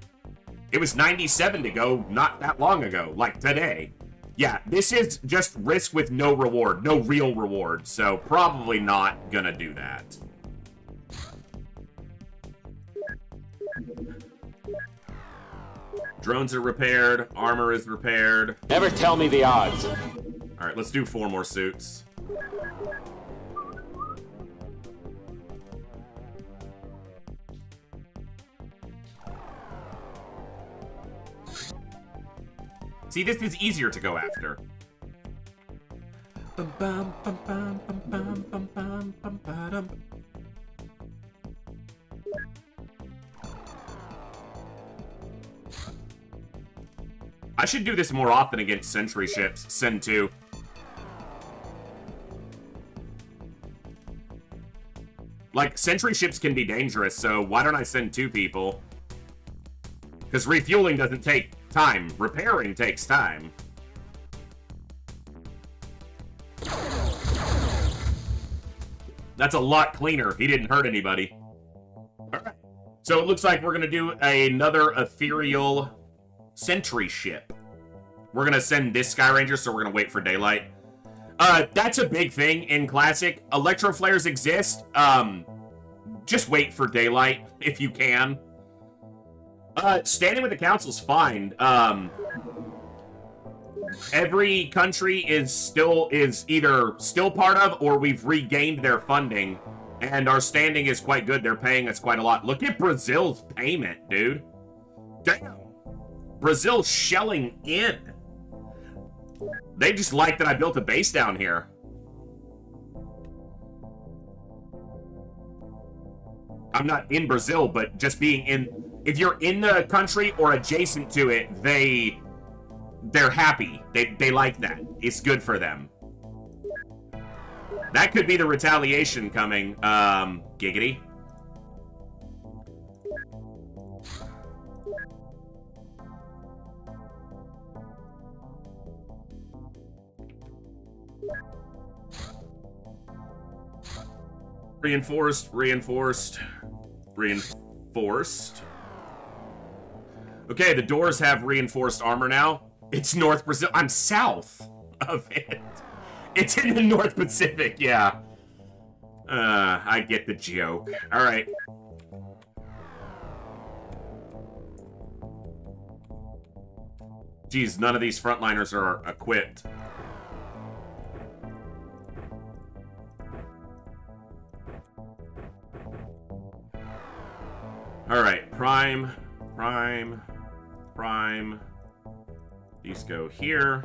It was 97 to go not that long ago, like today. Yeah, this is just risk with no reward, no real reward, so probably not gonna do that. Drones are repaired, armor is repaired. Never tell me the odds. Alright, let's do 4 more suits. See, this is easier to go after. I should do this more often against sentry ships. Send 2. Like, sentry ships can be dangerous, so why don't I send 2 people? Because refueling doesn't take time. Repairing takes time. That's a lot cleaner. He didn't hurt anybody. Alright. So it looks like we're going to do another ethereal sentry ship. We're going to send this Sky Ranger, so we're going to wait for daylight. That's a big thing in Classic. Electro Flares exist. Just wait for daylight if you can. Standing with the council's fine. Every country is either still part of or we've regained their funding, and our standing is quite good. They're paying us quite a lot. Look at Brazil's payment, dude. Damn. Brazil's shelling in. They just like that I built a base down here. I'm not in Brazil, but just being in... If you're in the country or adjacent to it, they're happy. They like that. It's good for them. That could be the retaliation coming. Giggity. Reinforced, reinforced, reinforced. Okay, the doors have reinforced armor now. It's North Brazil. I'm south of it. It's in the North Pacific, yeah. I get the joke. Alright. Geez, none of these frontliners are equipped. Alright, prime, prime, prime. These go here.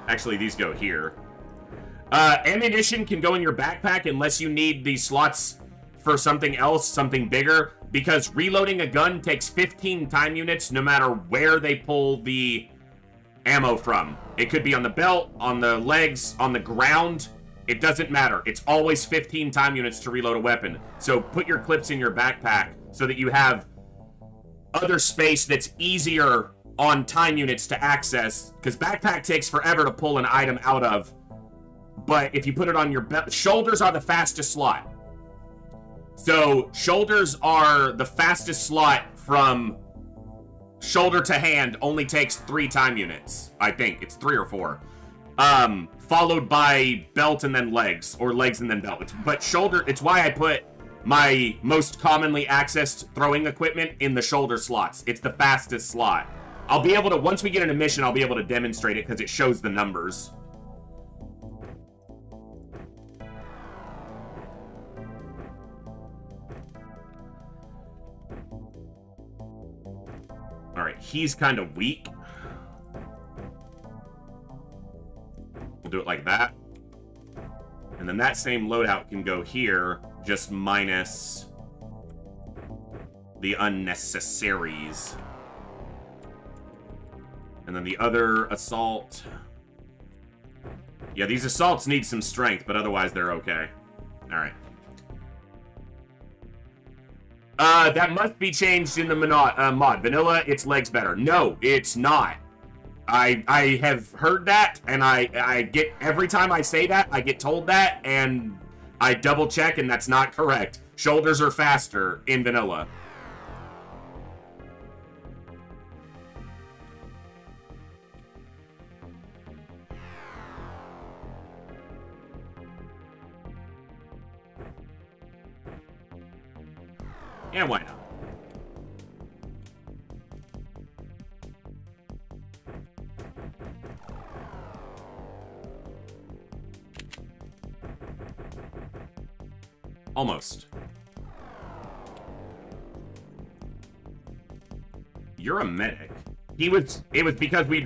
Actually, these go here. Ammunition can go in your backpack unless you need these slots for something else, something bigger, because reloading a gun takes 15 time units no matter where they pull the ammo from. It could be on the belt, on the legs, on the ground. It doesn't matter. It's always 15 time units to reload a weapon. So put your clips in your backpack so that you have other space that's easier on time units to access, because backpack takes forever to pull an item out of. but if you put it on your belt, shoulders are the fastest slot. So shoulders are the fastest slot from shoulder to hand, only takes 3 time units. I think it's 3 or 4. Followed by belt and then legs, or legs and then belt. But shoulder, it's why I put my most commonly accessed throwing equipment in the shoulder slots. It's the fastest slot. I'll be able to, once we get into mission, I'll be able to demonstrate it because it shows the numbers. Alright, he's kind of weak. We'll do it like that. And then that same loadout can go here, just minus the unnecessaries. And then the other assault. Yeah, these assaults need some strength, but otherwise they're okay. Alright. That must be changed in the mod. Vanilla, its legs better. No, it's not. I have heard that, and I get, every time I say that, I get told that, and I double check, and that's not correct. Shoulders are faster in vanilla. And why not? Almost. You're a medic. It was because we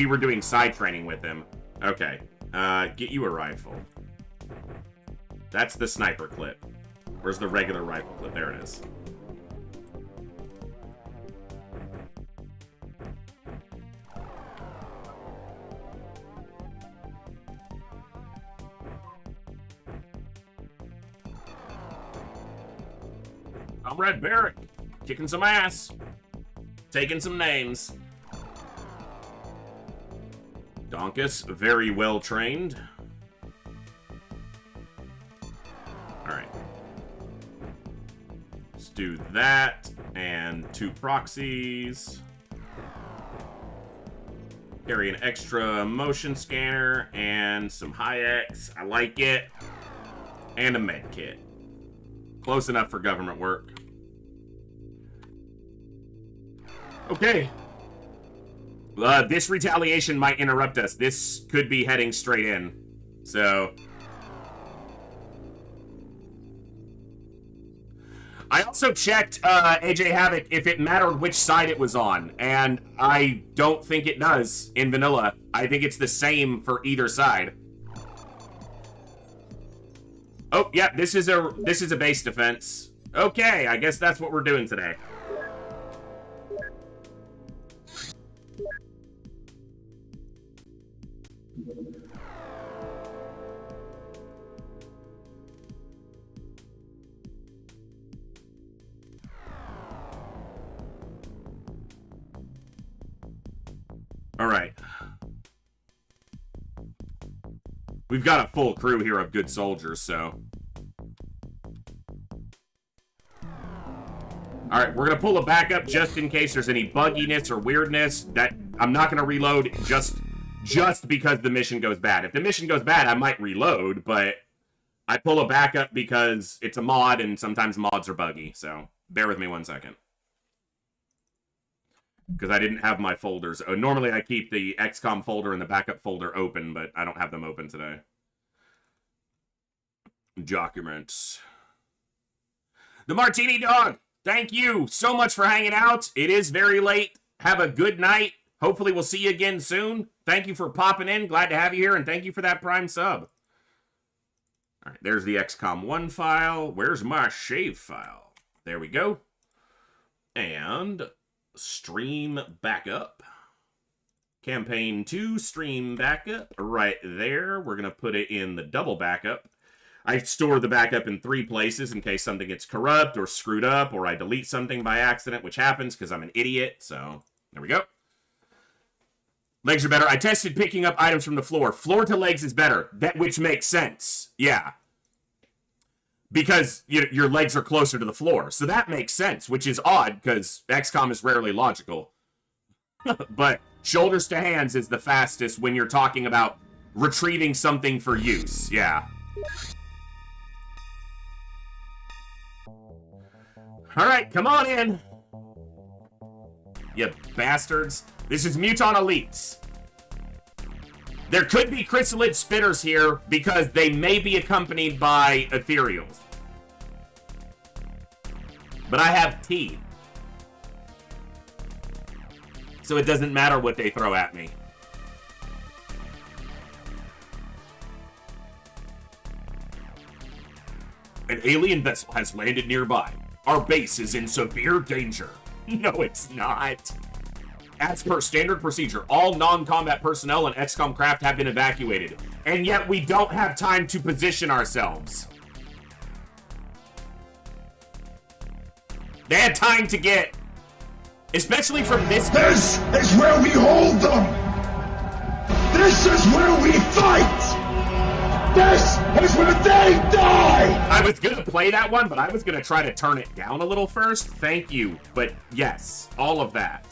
were doing side training with him. Okay. Get you a rifle. That's the sniper clip. Where's the regular rifle clip? There it is. Comrade Barrick, kicking some ass, taking some names. Donkus, very well trained. Alright. Let's do that, and 2 proxies. Carry an extra motion scanner, and some Hayeks, I like it. And a med kit. Close enough for government work. Okay. This retaliation might interrupt us. This could be heading straight in. So. I also checked AJ Havoc if it mattered which side it was on. And I don't think it does in vanilla. I think it's the same for either side. Oh, yeah, this is a base defense. Okay, I guess that's what we're doing today. All right. We've got a full crew here of good soldiers, so. Alright, we're gonna pull a backup just in case there's any bugginess or weirdness. That I'm not gonna reload just because the mission goes bad. If the mission goes bad, I might reload, but I pull a backup because it's a mod and sometimes mods are buggy, so bear with me 1 second. Because I didn't have my folders. Normally I keep the XCOM folder and the backup folder open, but I don't have them open today. Documents. The Martini Dog! Thank you so much for hanging out. It is very late. Have a good night. Hopefully we'll see you again soon. Thank you for popping in. Glad to have you here, and thank you for that Prime sub. All right, there's the XCOM 1 file. Where's my shave file? There we go. And stream backup. Campaign 2 stream backup right there. We're going to put it in the double backup. I store the backup in 3 places in case something gets corrupt or screwed up or I delete something by accident, which happens because I'm an idiot. So there we go. Legs are better. I tested picking up items from the floor. Floor to legs is better. That which makes sense. Yeah. Because your legs are closer to the floor. So that makes sense, which is odd because XCOM is rarely logical. But shoulders to hands is the fastest when you're talking about retrieving something for use. Yeah. Alright, come on in. You bastards. This is Muton Elites. There could be Chrysalid Spitters here because they may be accompanied by Ethereals. But I have tea. So it doesn't matter what they throw at me. An alien vessel has landed nearby. Our base is in severe danger. No, it's not. As per standard procedure, all non-combat personnel and XCOM craft have been evacuated. And yet we don't have time to position ourselves. They had time to get... Especially from this... This is where we hold them! This is where we fight! This is where they die! I was gonna play that one, but I was gonna try to turn it down a little first. Thank you. But yes, all of that.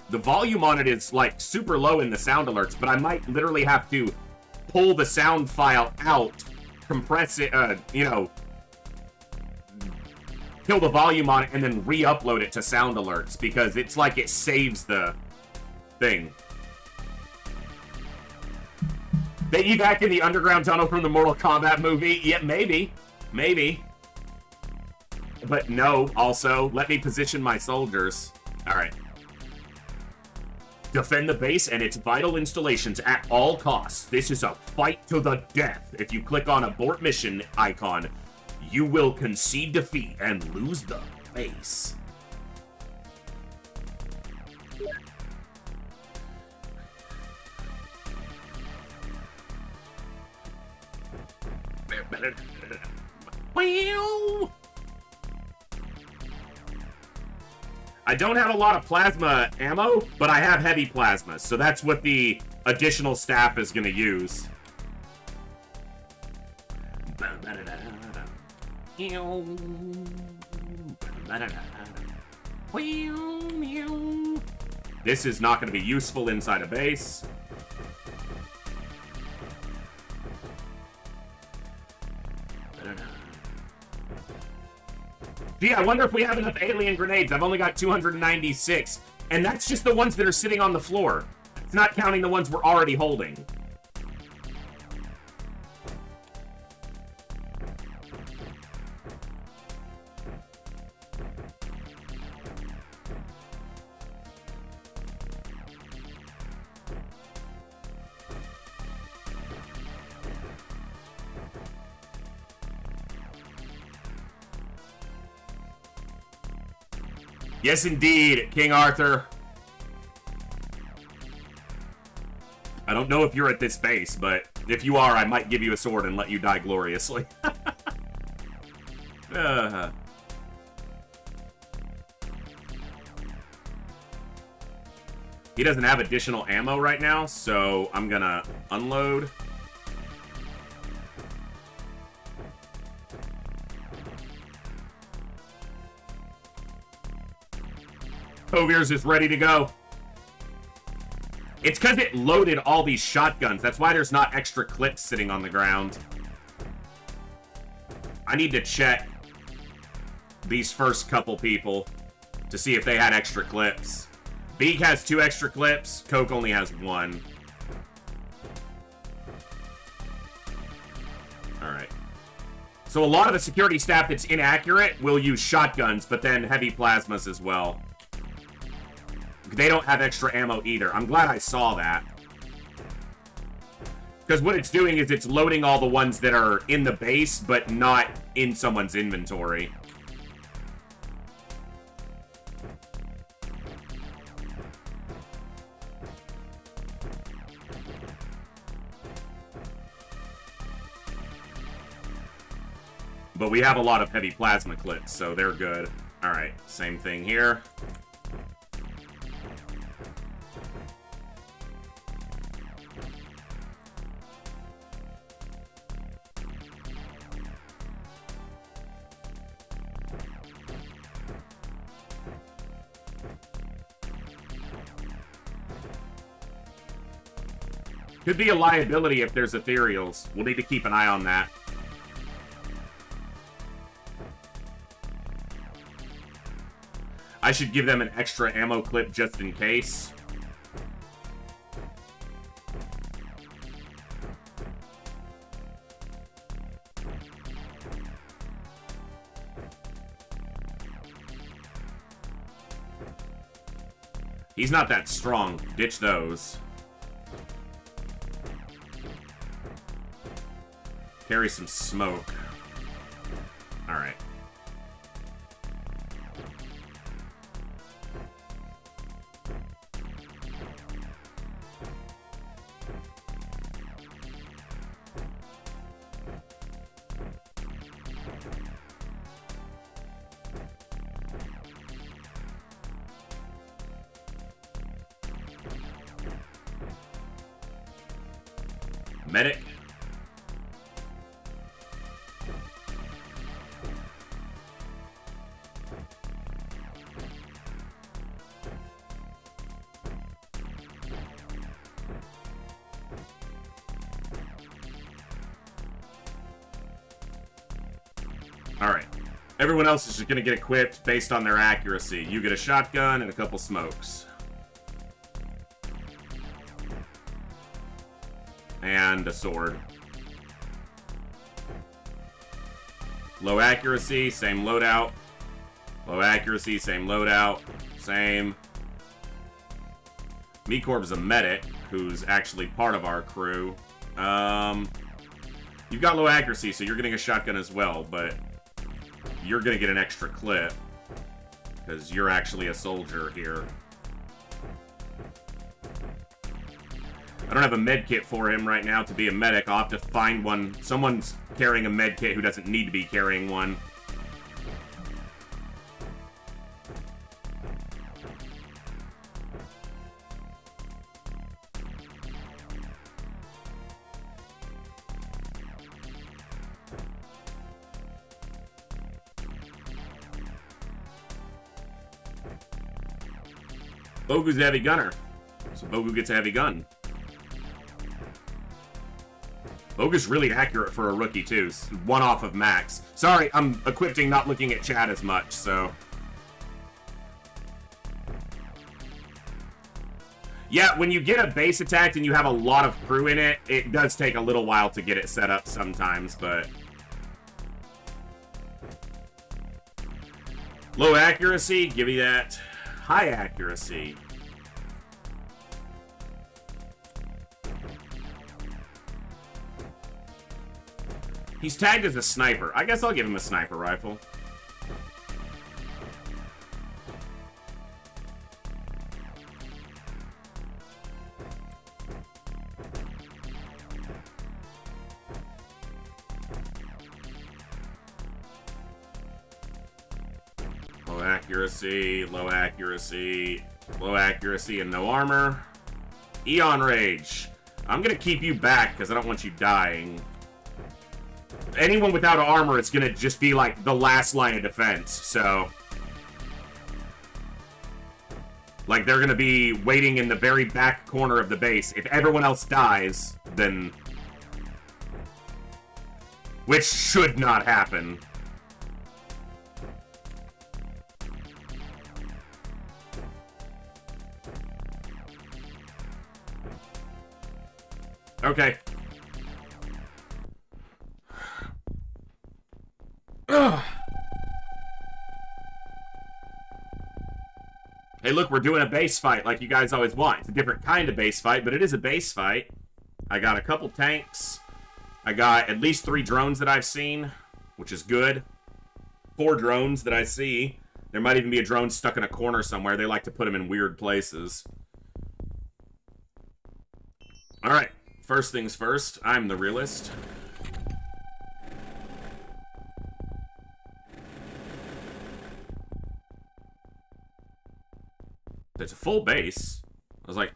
The volume on it is like super low in the sound alerts, but I might literally have to pull the sound file out, compress it, you know, kill the volume on it, and then re-upload it to sound alerts because it's like it saves the thing. They evac in the underground tunnel from the Mortal Kombat movie? Yeah, maybe. Maybe. But no, also, let me position my soldiers. Alright. Defend the base and its vital installations at all costs. This is a fight to the death. If you click on abort mission icon, you will concede defeat and lose the base. I don't have a lot of plasma ammo, but I have heavy plasma, so that's what the additional staff is going to use. This is not going to be useful inside a base. Gee, I wonder if we have enough alien grenades. I've only got 296. And that's just the ones that are sitting on the floor. It's not counting the ones we're already holding. Yes, indeed, King Arthur. I don't know if you're at this base, but if you are, I might give you a sword and let you die gloriously. He doesn't have additional ammo right now, so I'm gonna unload. Kovier's is ready to go. It's because it loaded all these shotguns. That's why there's not extra clips sitting on the ground. I need to check these first couple people to see if they had extra clips. Beak has 2 extra clips. Coke only has 1. Alright. So a lot of the security staff that's inaccurate will use shotguns, but then heavy plasmas as well. They don't have extra ammo either. I'm glad I saw that. Because what it's doing is it's loading all the ones that are in the base, but not in someone's inventory. But we have a lot of heavy plasma clips, so they're good. Alright, same thing here. Could be a liability if there's ethereals. We'll need to keep an eye on that. I should give them an extra ammo clip just in case. He's not that strong. Ditch those. Carry some smoke. Alright. Medic. Alright. Everyone else is just gonna get equipped based on their accuracy. You get a shotgun and a couple smokes. And a sword. Low accuracy, same loadout. Low accuracy, same loadout. Same. MeCorp is a medic, who's actually part of our crew. You've got low accuracy, so you're getting a shotgun as well, but you're gonna get an extra clip, because you're actually a soldier here. I don't have a med kit for him right now to be a medic. I'll have to find one. Someone's carrying a med kit who doesn't need to be carrying one. Bogu's a heavy gunner, so Bogu gets a heavy gun. Bogu's really accurate for a rookie, too. One off of max. Sorry, I'm equipping not looking at chat as much, so... Yeah, when you get a base attacked and you have a lot of crew in it, it does take a little while to get it set up sometimes, but... Low accuracy, give me that. High accuracy. He's tagged as a sniper. I guess I'll give him a sniper rifle. Low accuracy, low accuracy, low accuracy, and no armor. Eon Rage. I'm gonna keep you back because I don't want you dying. Anyone without armor, it's gonna just be like the last line of defense, so... Like, they're gonna be waiting in the very back corner of the base. If everyone else dies, then... Which should not happen. Okay. Ugh. Hey, look, we're doing a base fight like you guys always want. It's a different kind of base fight, but it is a base fight. I got a couple tanks. I got at least 3 drones that I've seen, which is good. 4 drones that I see. There might even be a drone stuck in a corner somewhere. They like to put them in weird places. Alright, first things first. I'm the realist. It's a full base. I was like,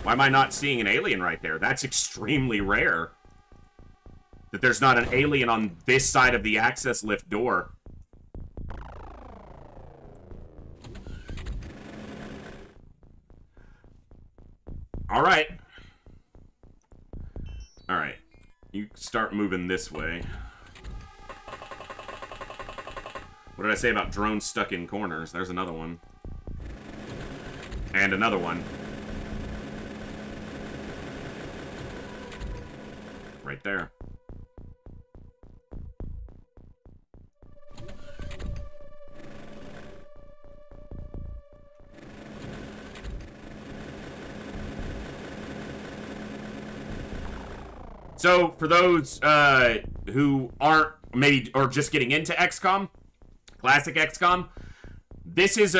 why am I not seeing an alien right there? That's extremely rare. That there's not an alien on this side of the access lift door. Alright. Alright. You start moving this way. What did I say about drones stuck in corners? There's another one. And another one. Right there. So, for those who aren't maybe or just getting into XCOM, classic XCOM, this is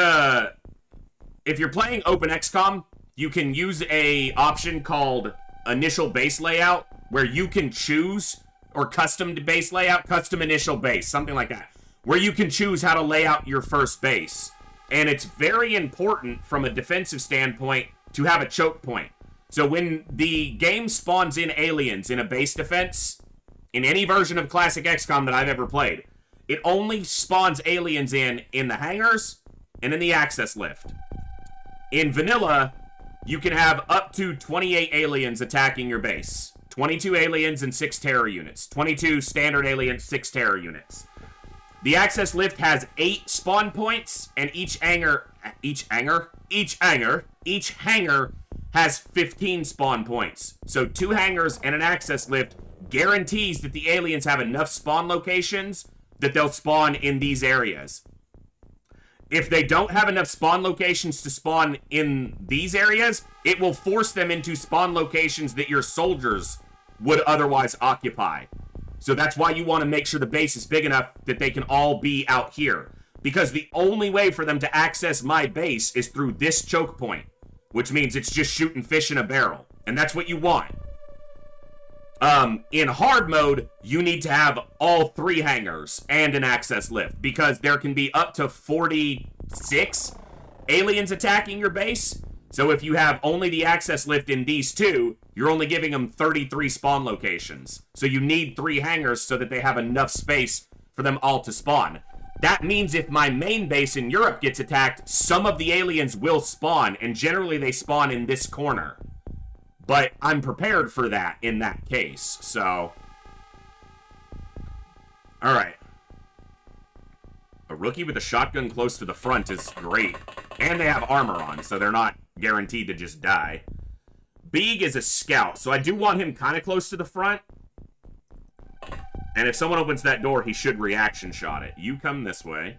if you're playing openxcom, you can use a option called initial base layout, where you can choose, or custom base layout, custom initial base, something like that, where you can choose how to lay out your first base. And it's very important from a defensive standpoint to have a choke point. So when the game spawns in aliens in a base defense, in any version of classic XCOM that I've ever played, it only spawns aliens in the hangars and in the access lift. In vanilla, you can have up to 28 aliens attacking your base. 22 aliens and 6 terror units. 22 standard aliens, 6 terror units. The access lift has 8 spawn points, and each hangar has 15 spawn points. So 2 hangars and an access lift guarantees that the aliens have enough spawn locations that they'll spawn in these areas. If they don't have enough spawn locations to spawn in these areas, it will force them into spawn locations that your soldiers would otherwise occupy. So that's why you want to make sure the base is big enough that they can all be out here. Because the only way for them to access my base is through this choke point, which means it's just shooting fish in a barrel. And that's what you want. In hard mode, you need to have all 3 hangars and an access lift, because there can be up to 46 aliens attacking your base. So if you have only the access lift in these 2, you're only giving them 33 spawn locations. So you need 3 hangars so that they have enough space for them all to spawn. That means if my main base in Europe gets attacked, some of the aliens will spawn, and generally they spawn in this corner. But I'm prepared for that in that case, so... Alright. A rookie with a shotgun close to the front is great. And they have armor on, so they're not guaranteed to just die. Beeg is a scout, so I do want him kind of close to the front. And if someone opens that door, he should reaction shot it. You come this way.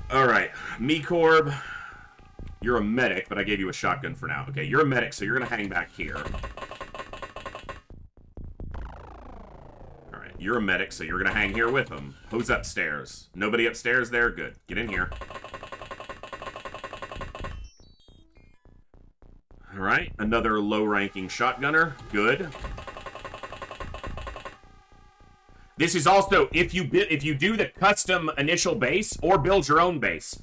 Alright, Mecorb, you're a medic, but I gave you a shotgun for now. Okay, you're a medic, so you're going to hang back here. Alright, you're a medic, so you're going to hang here with him. Who's upstairs? Nobody upstairs there? Good. Get in here. Alright, another low-ranking shotgunner. Good. This is also, if you do the custom initial base, or build your own base.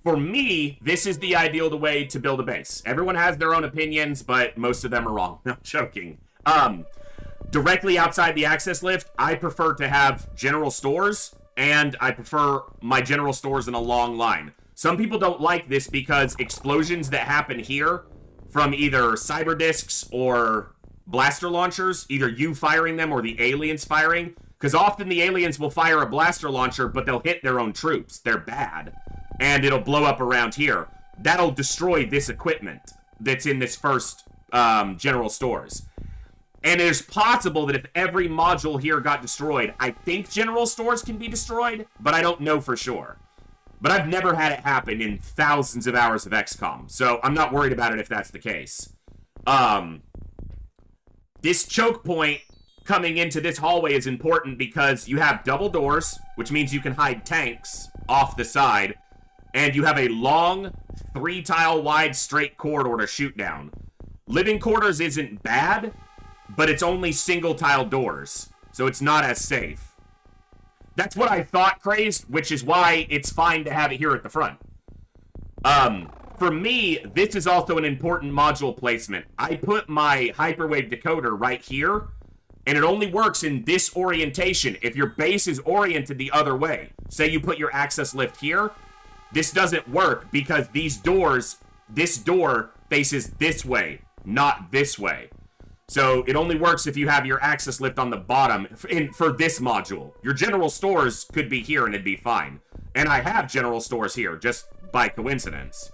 For me, this is the ideal way to build a base. Everyone has their own opinions, but most of them are wrong. No, I'm joking. Directly outside the access lift, I prefer to have general stores, and I prefer my general stores in a long line. Some people don't like this because explosions that happen here from either cyber discs or blaster launchers, either you firing them or the aliens firing, because often the aliens will fire a blaster launcher, but they'll hit their own troops. They're bad. And it'll blow up around here. That'll destroy this equipment that's in this first general stores. And it is possible that if every module here got destroyed, I think general stores can be destroyed, but I don't know for sure. But I've never had it happen in thousands of hours of XCOM, so I'm not worried about it if that's the case. This choke point coming into this hallway is important because you have double doors, which means you can hide tanks off the side, and you have a long 3-tile wide straight corridor to shoot down. Living quarters isn't bad, but it's only single tile doors, so it's not as safe. That's what I thought, Crazed, which is why it's fine to have it here at the front. For me, this is also an important module placement. I put my hyperwave decoder right here, and it only works in this orientation if your base is oriented the other way. Say you put your access lift here, this doesn't work because this door faces this way, not this way. So it only works if you have your access lift on the bottom for this module. Your general stores could be here and it'd be fine. And I have general stores here, just by coincidence.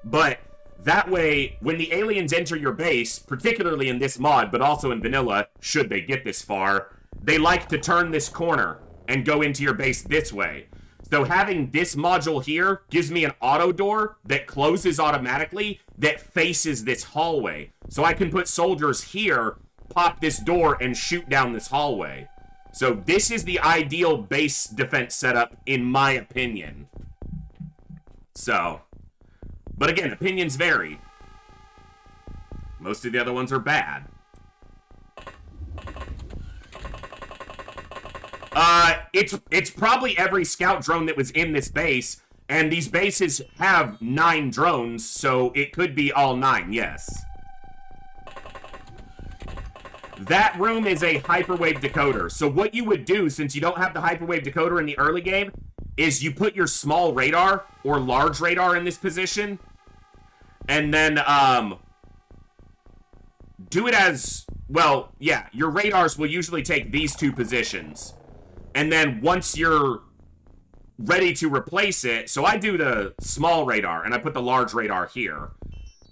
But that way, when the aliens enter your base, particularly in this mod, but also in vanilla, should they get this far, they like to turn this corner and go into your base this way. So having this module here gives me an auto door that closes automatically that faces this hallway. So I can put soldiers here, pop this door, and shoot down this hallway. So this is the ideal base defense setup, in my opinion. So, but again, opinions vary. Most of the other ones are bad. It's probably every scout drone that was in this base, and these bases have 9 drones, so it could be all 9, yes. That room is a hyperwave decoder. So what you would do, since you don't have the hyperwave decoder in the early game, is you put your small radar or large radar in this position, and then do it as, well, yeah, your radars will usually take these 2 positions. And then once you're ready to replace it, so I do the small radar and I put the large radar here.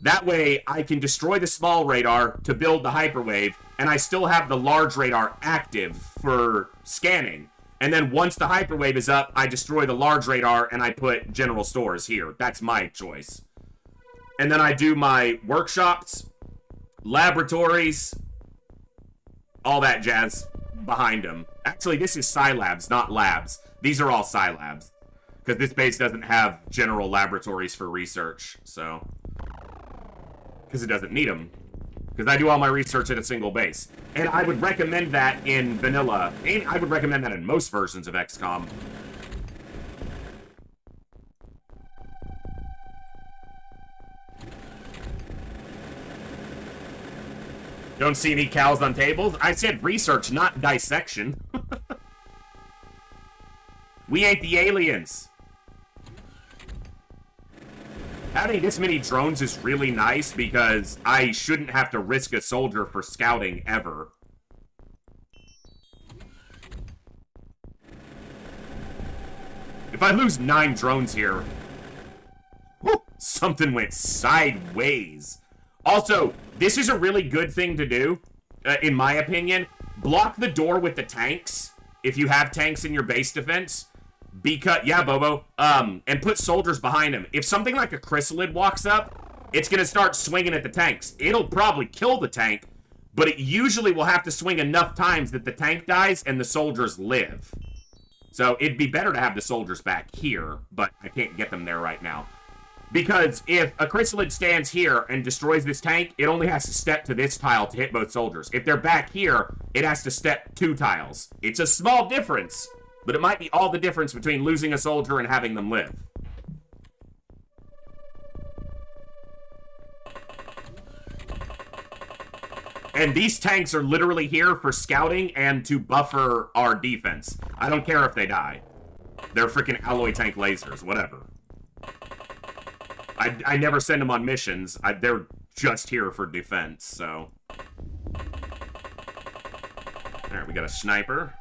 That way I can destroy the small radar to build the hyperwave, and I still have the large radar active for scanning. And then once the hyperwave is up, I destroy the large radar and I put general stores here. That's my choice. And then I do my workshops, laboratories, all that jazz behind them. Actually, this is Scilabs, not labs. These are all Scilabs. Because this base doesn't have general laboratories for research, so. Because it doesn't need them. Because I do all my research at a single base. And I would recommend that in vanilla. And I would recommend that in most versions of XCOM. Don't see any cows on tables? I said research, not dissection. We ain't the aliens. Having this many drones is really nice because I shouldn't have to risk a soldier for scouting ever. If I lose 9 drones here, whew, something went sideways. Also, this is a really good thing to do, in my opinion. Block the door with the tanks, if you have tanks in your base defense. Because, yeah, Bobo, and put soldiers behind them. If something like a chrysalid walks up, it's going to start swinging at the tanks. It'll probably kill the tank, but it usually will have to swing enough times that the tank dies and the soldiers live. So it'd be better to have the soldiers back here, but I can't get them there right now. Because if a chrysalid stands here and destroys this tank, it only has to step to this tile to hit both soldiers. If they're back here, it has to step 2 tiles. It's a small difference, but it might be all the difference between losing a soldier and having them live. And these tanks are literally here for scouting and to buffer our defense. I don't care if they die. They're freaking alloy tank lasers, whatever. I never send them on missions. They're just here for defense, so. Alright, we got a sniper.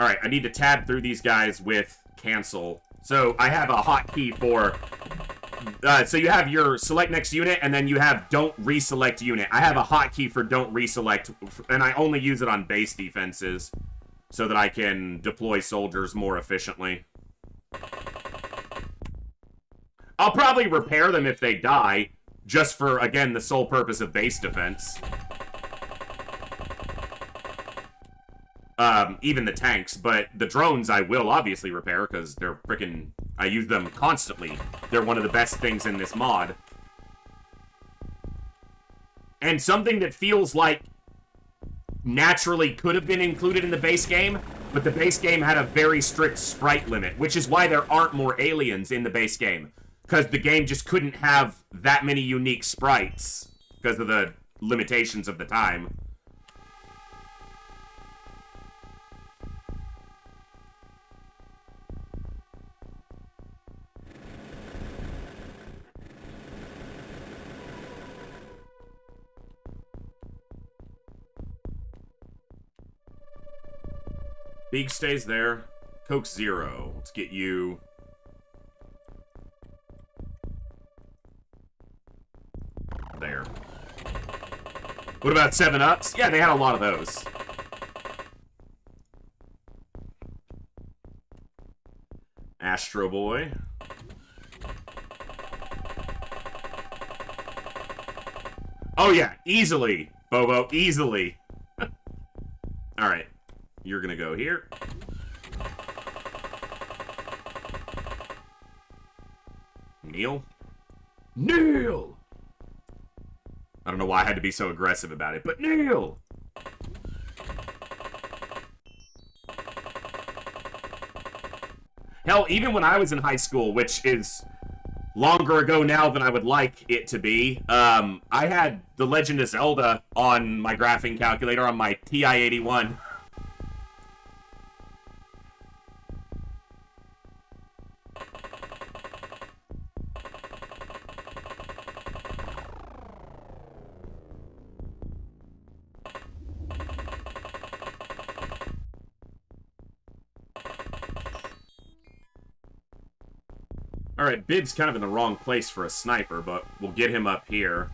Alright, I need to tab through these guys with cancel. So I have a hotkey for... so you have your select next unit, and then you have don't reselect unit. I have a hotkey for don't reselect, and I only use it on base defenses so that I can deploy soldiers more efficiently. I'll probably repair them if they die, just for, again, the sole purpose of base defense. Even the tanks, but the drones I will obviously repair, because they're freaking... I use them constantly. They're one of the best things in this mod. And something that feels like naturally could have been included in the base game, but the base game had a very strict sprite limit, which is why there aren't more aliens in the base game. Because the game just couldn't have that many unique sprites because of the limitations of the time. Beak stays there. Coke 0. Let's get you... there. What about 7-Ups? Yeah, they had a lot of those. Astro Boy. Oh yeah, easily, Bobo, easily. Alright, you're gonna go here. Neil? Neil! I don't know why I had to be so aggressive about it, but Neil! Hell, even when I was in high school, which is longer ago now than I would like it to be, I had The Legend of Zelda on my graphing calculator on my TI-81. Alright, Bib's kind of in the wrong place for a sniper, but we'll get him up here.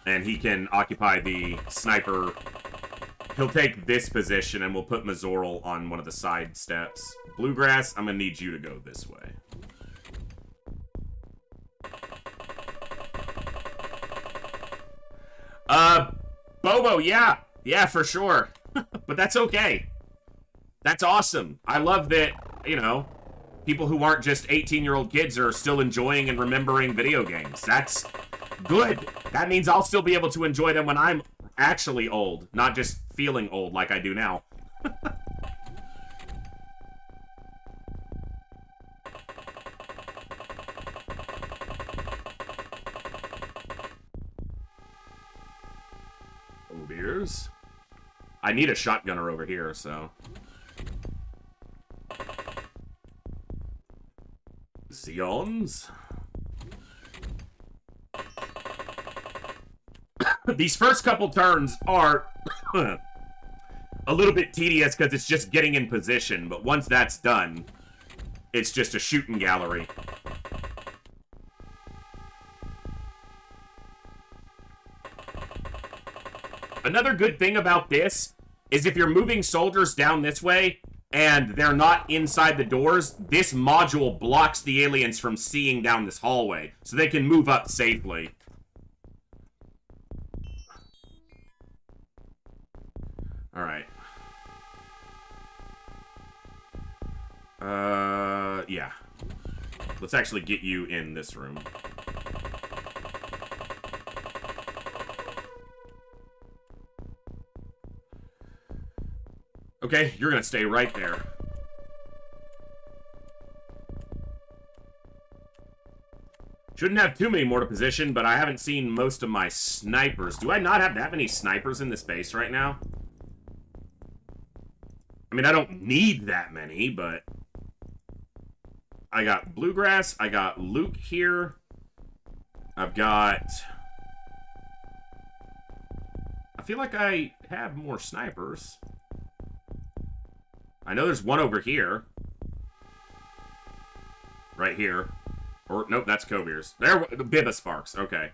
And he can occupy the sniper. He'll take this position, and we'll put Mazoral on one of the side steps. Bluegrass, I'm gonna need you to go this way. Bobo, yeah. Yeah, for sure. But that's okay. That's awesome. I love that, you know, people who aren't just 18-year-old kids are still enjoying and remembering video games. That's good. That means I'll still be able to enjoy them when I'm actually old, not just feeling old like I do now. Oh, beers. I need a shotgunner over here, so... Xeons. These first couple turns are a little bit tedious because it's just getting in position, but once that's done, it's just a shooting gallery. Another good thing about this is if you're moving soldiers down this way, and they're not inside the doors, this module blocks the aliens from seeing down this hallway, so they can move up safely. Alright. Yeah. Let's actually get you in this room. Okay, you're gonna stay right there. Shouldn't have too many more to position, but I haven't seen most of my snipers. Do I not have that many snipers in this base right now? I mean, I don't need that many, but... I got Bluegrass, I got Luke here. I've got... I feel like I have more snipers. I know there's one over here. Right here. Or, nope, that's Kovir's. There, the Bibba Sparks. Okay.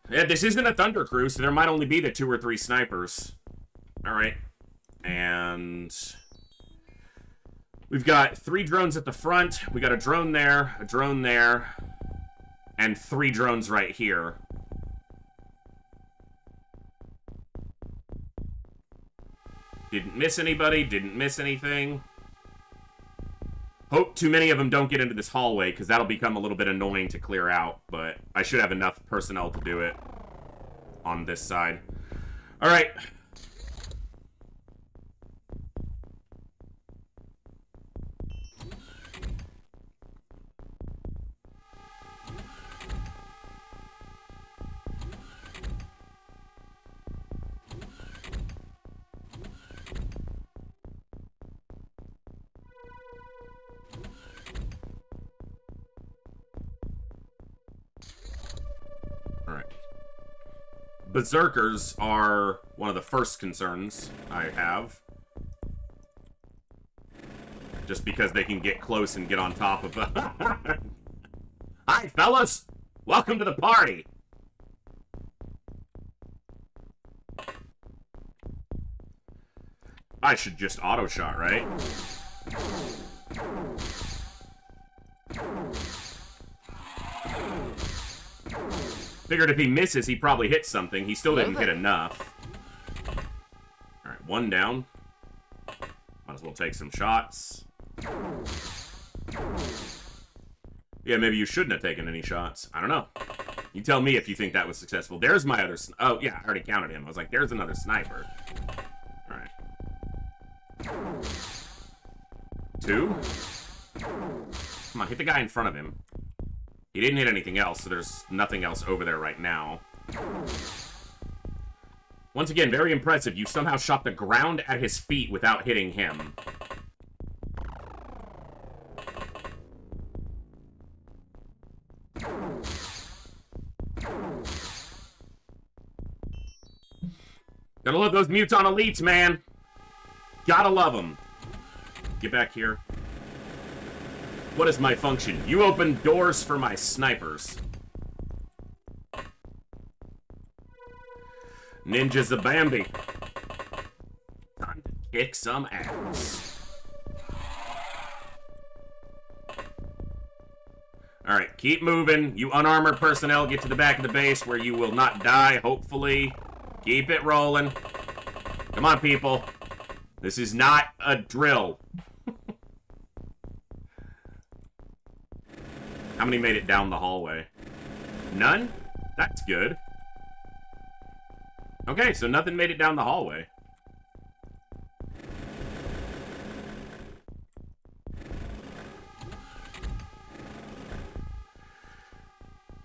Yeah, this isn't a Thunder Crew, so there might only be the 2 or 3 snipers. Alright. And... we've got 3 drones at the front. We got a drone there, and 3 drones right here. Didn't miss anybody, didn't miss anything. Hope too many of them don't get into this hallway, because that'll become a little bit annoying to clear out, but I should have enough personnel to do it on this side. Alright. Berserkers are one of the first concerns I have. just because they can get close and get on top of Hi, fellas! Welcome to the party! I should just auto-shot, right? Figured if he misses, he probably hits something. He still didn't hit enough. Alright, one down. Might as well take some shots. Yeah, maybe you shouldn't have taken any shots. I don't know. You tell me if you think that was successful. There's my other... Oh, yeah, I already counted him. I was like, there's another sniper. Alright. 2. Come on, hit the guy in front of him. He didn't hit anything else, so there's nothing else over there right now. Once again, very impressive. You somehow shot the ground at his feet without hitting him. Gotta love those Muton Elites, man. Gotta love them. Get back here. What is my function? You open doors for my snipers. Ninjas of Bambi. Time to kick some ass. Alright, keep moving. You unarmored personnel, get to the back of the base where you will not die, hopefully. Keep it rolling. Come on, people. This is not a drill. How many made it down the hallway? None? That's good. Okay, so nothing made it down the hallway.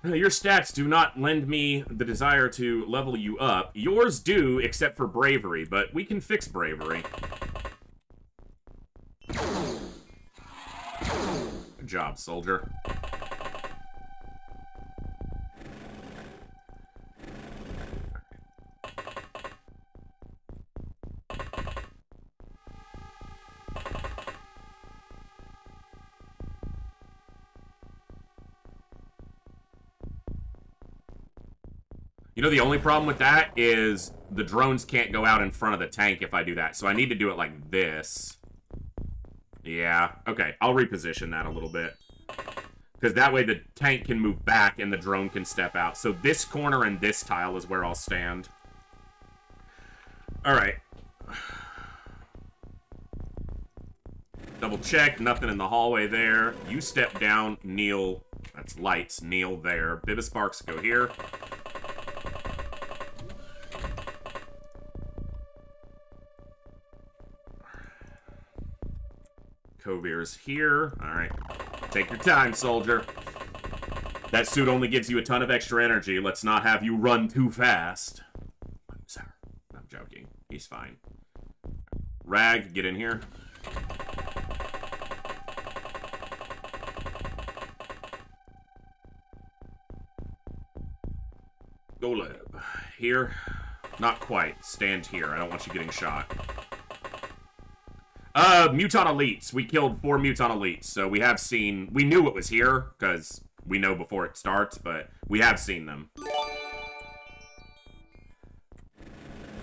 Your stats do not lend me the desire to level you up. Yours do, except for bravery, but we can fix bravery. Good job, soldier. You know, the only problem with that is the drones can't go out in front of the tank if I do that. So I need to do it like this. Yeah, okay. I'll reposition that a little bit. Because that way the tank can move back and the drone can step out. So this corner and this tile is where I'll stand. Alright. Double check. Nothing in the hallway there. You step down. Kneel. That's lights. Kneel there. Bibisparks go here. Covir's here. Alright. Take your time, soldier. That suit only gives you a ton of extra energy. Let's not have you run too fast. Sorry. I'm joking. He's fine. Rag, get in here. Goleb. Here. Not quite. Stand here. I don't want you getting shot. Muton Elites. We killed 4 Muton Elites, so we have seen... We knew it was here, because we know before it starts, but we have seen them.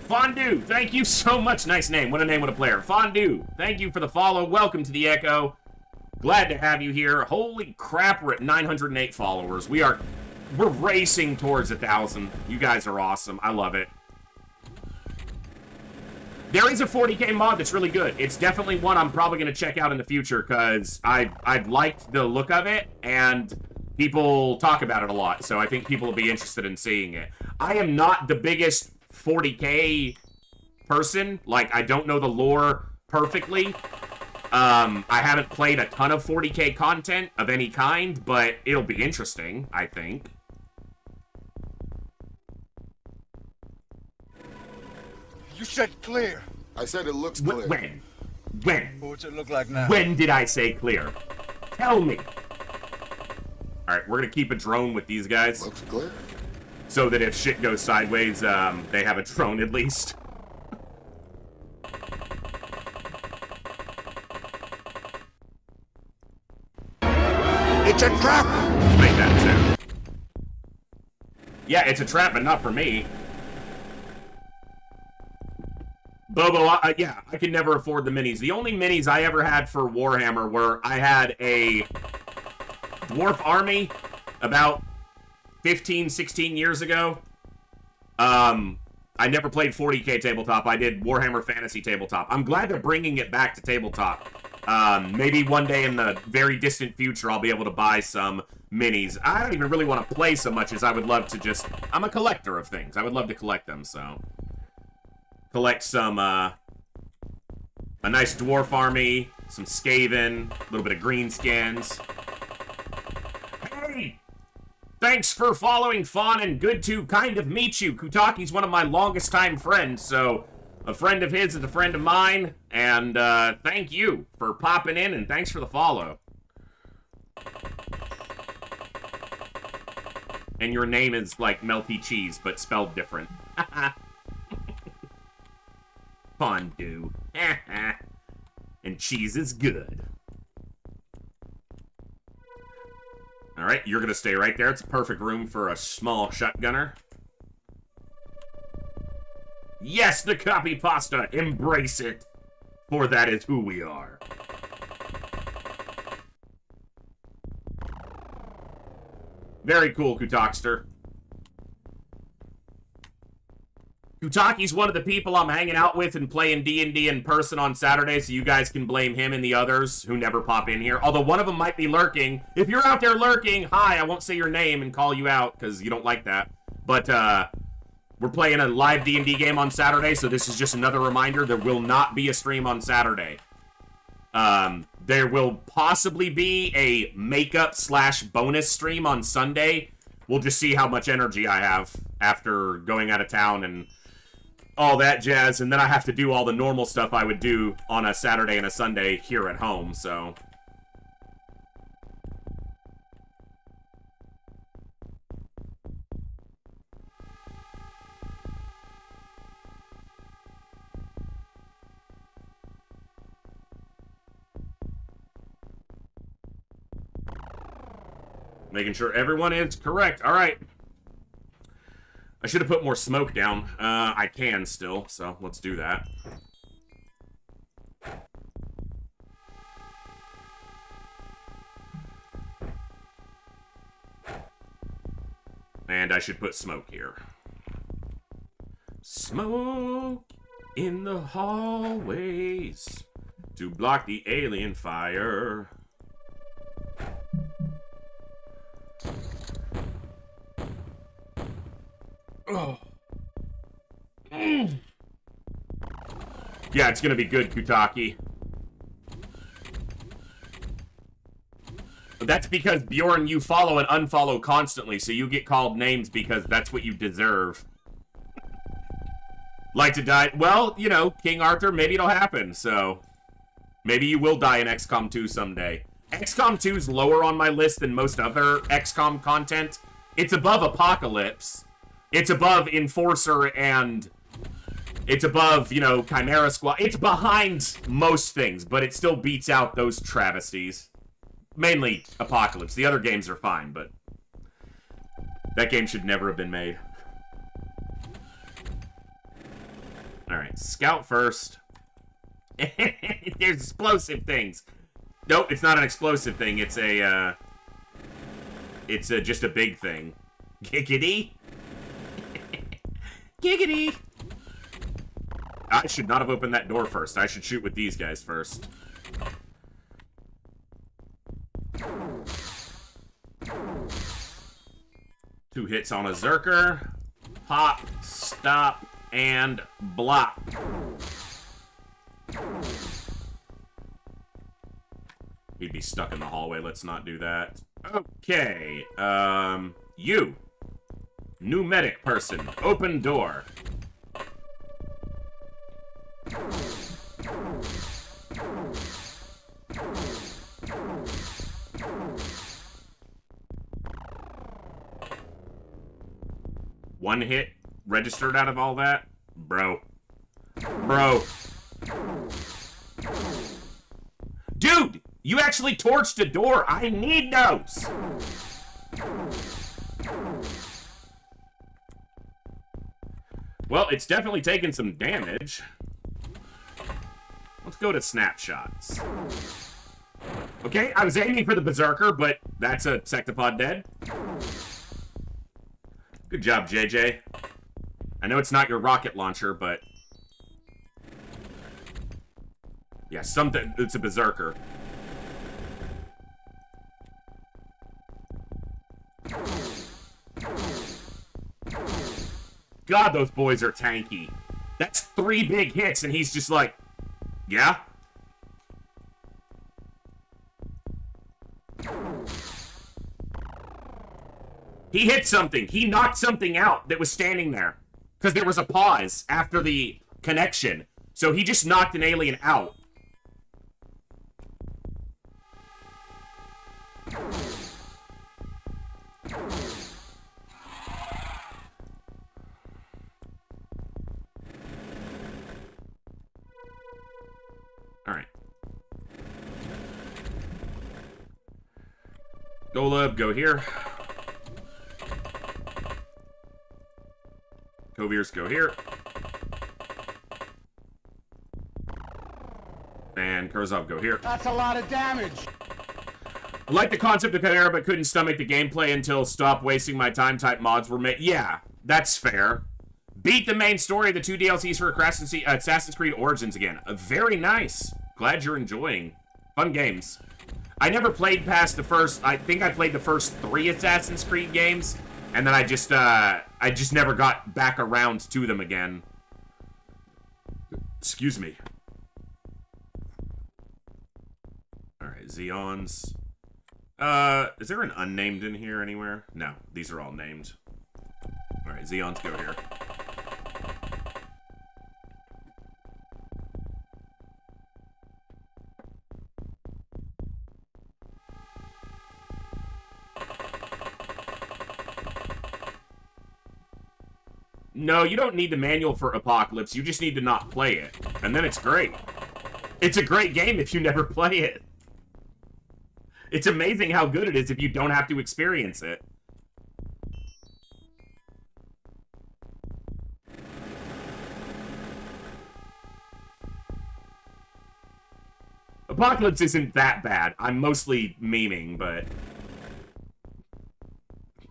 Fondue, thank you so much. Nice name. What a name, what a player. Fondue, thank you for the follow. Welcome to the Echo. Glad to have you here. Holy crap, we're at 908 followers. We're racing towards 1,000. You guys are awesome. I love it. There is a 40k mod that's really good. It's definitely one I'm probably going to check out in the future because I've liked the look of it and people talk about it a lot. So I think people will be interested in seeing it. I am not the biggest 40k person. Like, I don't know the lore perfectly. I haven't played a ton of 40k content of any kind, but it'll be interesting, I think. You said clear. I said it looks clear. When? What's it look like now? When did I say clear? Tell me. Alright, we're gonna keep a drone with these guys. Looks clear. So that if shit goes sideways, they have a drone at least. It's a trap! Let's make that 2. Yeah, it's a trap, but not for me. Bobo, yeah, I can never afford the minis. The only minis I ever had for Warhammer were I had a Dwarf Army about 15, 16 years ago. I never played 40K tabletop. I did Warhammer Fantasy tabletop. I'm glad they're bringing it back to tabletop. Maybe one day in the very distant future, I'll be able to buy some minis. I don't even really want to play so much as I would love to just... I'm a collector of things. I would love to collect them, so... Collect some, a nice Dwarf Army, some Skaven, a little bit of Greenskins. Hey! Thanks for following, Fawn, and good to kind of meet you. Kutaki's one of my longest time friends, so a friend of his is a friend of mine, and thank you for popping in, and thanks for the follow. And your name is like Melty Cheese, but spelled different. Fondue. And cheese is good. Alright, you're gonna stay right there. It's a perfect room for a small shotgunner. Yes, the copy pasta! Embrace it! For that is who we are. Very cool, Kutakster. Kutaki's one of the people I'm hanging out with and playing D&D in person on Saturday, so you guys can blame him and the others who never pop in here. Although one of them might be lurking. If you're out there lurking, hi, I won't say your name and call you out, because you don't like that. But, we're playing a live D&D game on Saturday, so this is just another reminder. There will not be a stream on Saturday. There will possibly be a makeup/bonus stream on Sunday. We'll just see how much energy I have after going out of town and all that jazz, and then I have to do all the normal stuff I would do on a Saturday and a Sunday here at home, so... Making sure everyone is correct. All right. I should have put more smoke down. I can still, so let's do that. And I should put smoke here. Smoke in the hallways to block the alien fire. Oh. Yeah, it's gonna be good, Kutaki. But that's because, Bjorn, you follow and unfollow constantly, so you get called names because that's what you deserve. Like to die? Well, you know, King Arthur, maybe it'll happen, so... Maybe you will die in XCOM 2 someday. XCOM 2's lower on my list than most other XCOM content. It's above Apocalypse. It's above Enforcer, and it's above, you know, Chimera Squad. It's behind most things, but it still beats out those travesties. Mainly Apocalypse. The other games are fine, but that game should never have been made. Alright, scout first. There's explosive things. Nope, it's not an explosive thing. It's a, just a big thing. Giggity. Giggity! I should not have opened that door first. I should shoot with these guys first. Two hits on a Zerker. Pop, stop, and block. He'd be stuck in the hallway. Let's not do that. Okay. You. New medic person. Open door. One hit registered out of all that? Bro. Bro. Dude! You actually torched a door. I need those. Well, it's definitely taken some damage. Let's go to snapshots. Okay, I was aiming for the Berserker, but that's a Sectopod dead. Good job, JJ. I know it's not your rocket launcher, but... yeah, something... it's a Berserker. God, those boys are tanky. That's 3 big hits, and he's just like... yeah? He hit something. He knocked something out that was standing there. Because there was a pause after the connection. So he just knocked an alien out. Alright. Golub, go here. Kovirs, go here. And Kurzov, go here. That's a lot of damage. I like the concept of Chimera, but couldn't stomach the gameplay until stop wasting my time type mods were made. Yeah, that's fair. Beat the main story of the 2 DLCs for Assassin's Creed Origins again. Very nice. Glad you're enjoying. Fun games. I never played past the first... I think I played the first 3 Assassin's Creed games, and then I just never got back around to them again. Excuse me. Alright, Xeons. Is there an unnamed in here anywhere? No, these are all named. Alright, Xeons, go here. No, you don't need the manual for Apocalypse. You just need to not play it. And then it's great. It's a great game if you never play it. It's amazing how good it is if you don't have to experience it. Apocalypse isn't that bad. I'm mostly memeing, but...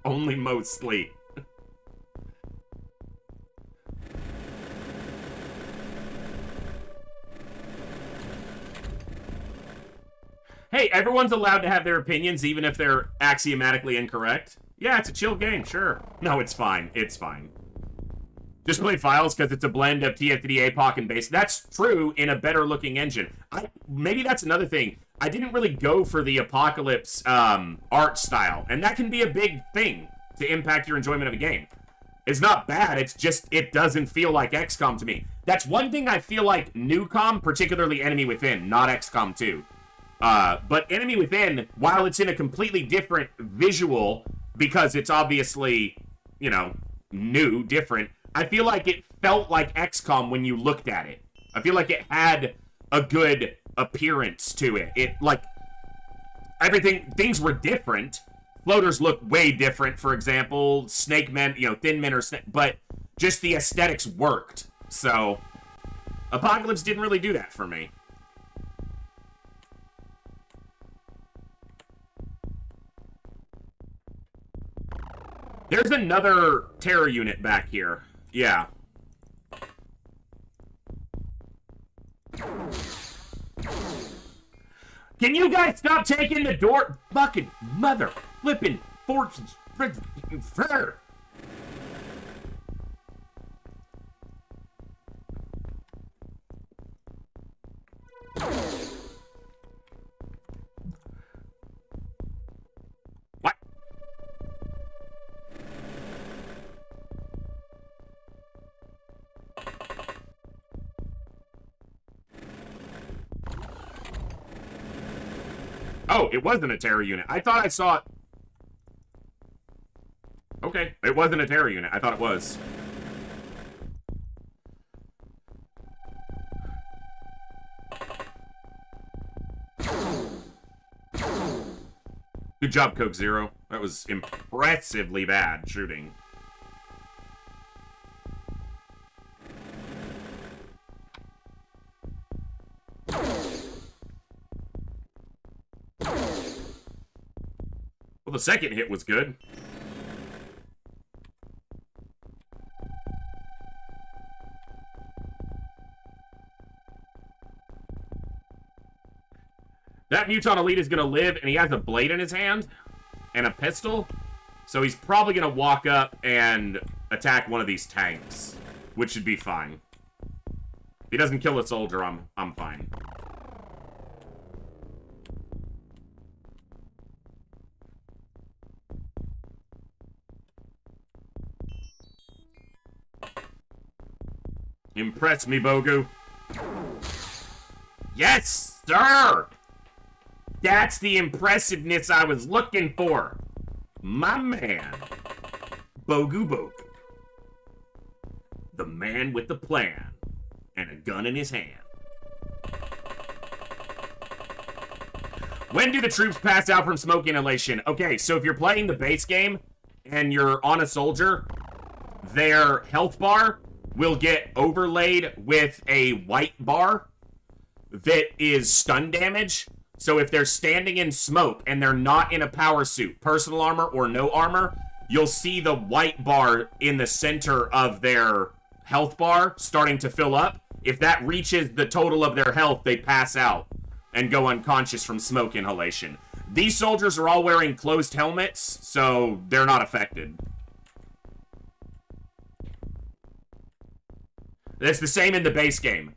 only mostly. Hey, everyone's allowed to have their opinions, even if they're axiomatically incorrect. Yeah, it's a chill game, sure. No, it's fine. It's fine. Just play Files because it's a blend of TF3D, APOC, and base. That's true in a better-looking engine. Maybe that's another thing. I didn't really go for the Apocalypse art style, and that can be a big thing to impact your enjoyment of a game. It's not bad, it's just, it doesn't feel like XCOM to me. That's one thing I feel like Newcom, particularly Enemy Within, not XCOM 2. But Enemy Within, while it's in a completely different visual, because it's obviously, you know, new, different, I feel like it felt like XCOM when you looked at it. I feel like it had a good appearance to it. It, like, things were different. Floaters look way different, for example. Snake Men, you know, Thin Men are snake, but just the aesthetics worked. So, Apocalypse didn't really do that for me. There's another terror unit back here. Yeah. Can you guys stop taking the door? Fucking mother flipping fortunes. Fur. What? Oh, it wasn't a terror unit. I thought I saw it. Okay, it wasn't a terror unit. I thought it was. Good job, Coke Zero. That was impressively bad shooting. Well, the second hit was good. That Muton Elite is going to live, and he has a blade in his hand and a pistol. So he's probably going to walk up and attack one of these tanks, which should be fine. If he doesn't kill a soldier, I'm fine. Impress me, Bogu. Yes, sir! That's the impressiveness I was looking for. My man. Bogu Bogu. The man with the plan. And a gun in his hand. When do the troops pass out from smoke inhalation? Okay, so if you're playing the base game and you're on a soldier, their health bar will get overlaid with a white bar that is stun damage. So if they're standing in smoke and they're not in a power suit, personal armor or no armor, you'll see the white bar in the center of their health bar starting to fill up. If that reaches the total of their health, they pass out and go unconscious from smoke inhalation. These soldiers are all wearing closed helmets, so they're not affected. It's the same in the base game.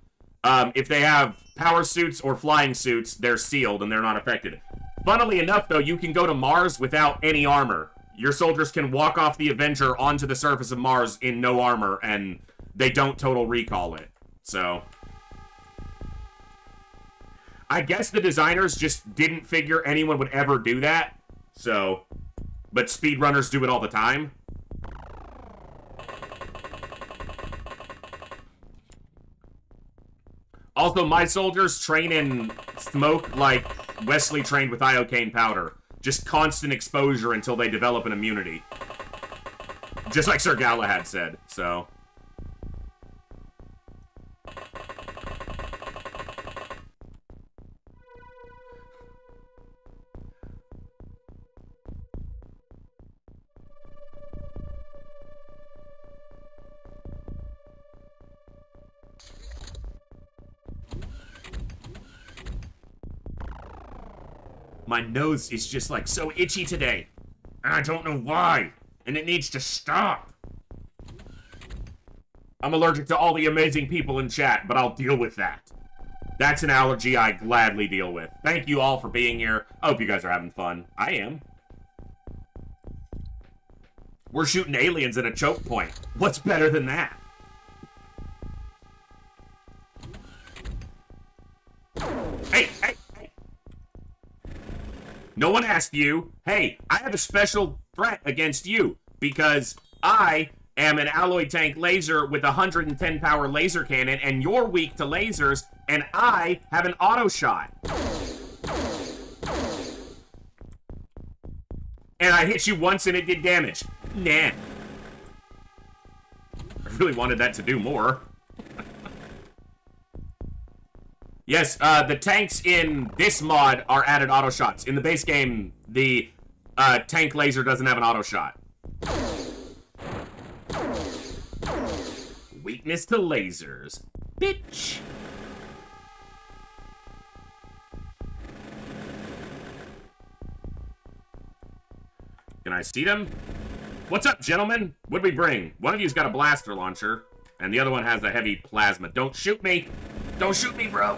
If they have power suits or flying suits, they're sealed and they're not affected. Funnily enough, though, you can go to Mars without any armor. Your soldiers can walk off the Avenger onto the surface of Mars in no armor, and they don't total recall it. So I guess the designers just didn't figure anyone would ever do that. So, but speedrunners do it all the time. Also, my soldiers train in smoke like Wesley trained with iocane powder. Just constant exposure until they develop an immunity. Just like Sir Galahad said, so. My nose is just like so itchy today. And I don't know why. And it needs to stop. I'm allergic to all the amazing people in chat, but I'll deal with that. That's an allergy I gladly deal with. Thank you all for being here. I hope you guys are having fun. I am. We're shooting aliens at a choke point. What's better than that? Hey, hey! No one asked you, hey, I have a special threat against you because I am an alloy tank laser with a 110 power laser cannon and you're weak to lasers and I have an auto shot. And I hit you once and it did damage. Nah. I really wanted that to do more. Yes, the tanks in this mod are added auto shots. In the base game, the tank laser doesn't have an auto shot. Weakness to lasers. Bitch. Can I see them? What's up, gentlemen? What'd we bring? One of you's got a blaster launcher, and the other one has a heavy plasma. Don't shoot me! Don't shoot me, bro!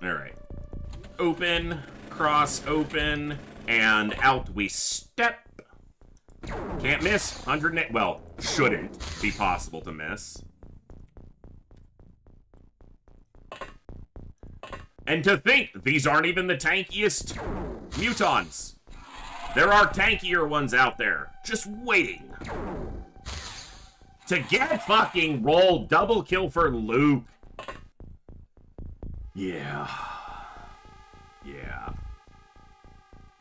Alright. Open, cross open, and out we step. Can't miss. 108. Well, shouldn't be possible to miss. And to think, these aren't even the tankiest mutons. There are tankier ones out there, just waiting. To get fucking rolled double kill for Luke. Yeah. Yeah.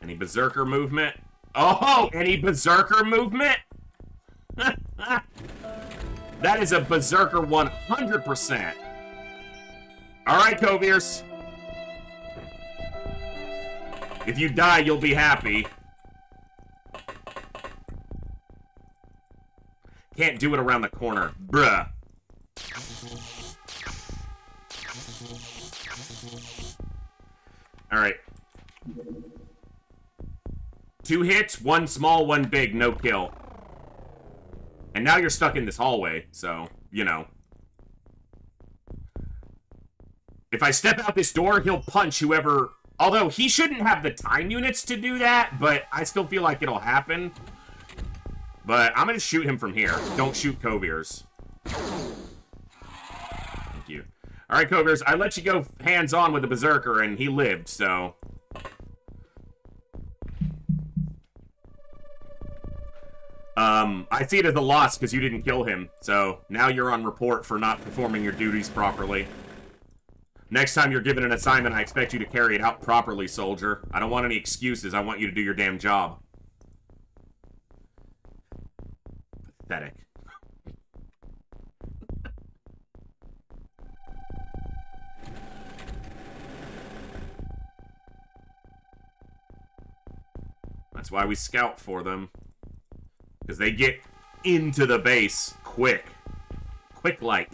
Any berserker movement? Oh, any berserker movement? That is a berserker 100%. All right, Coviers. If you die, you'll be happy. Can't do it around the corner. Bruh. All right. 2 hits, 1 small, 1 big, no kill. And now you're stuck in this hallway, so, you know. If I step out this door, he'll punch whoever... Although, he shouldn't have the time units to do that, but I still feel like it'll happen. But I'm gonna shoot him from here. Don't shoot Coviers. Thank you. Alright, Coviers, I let you go hands-on with the Berserker, and he lived, so... I see it as a loss because you didn't kill him, so now you're on report for not performing your duties properly. Next time you're given an assignment, I expect you to carry it out properly, soldier. I don't want any excuses. I want you to do your damn job. Pathetic. That's why we scout for them. Because they get into the base quick. Quick like.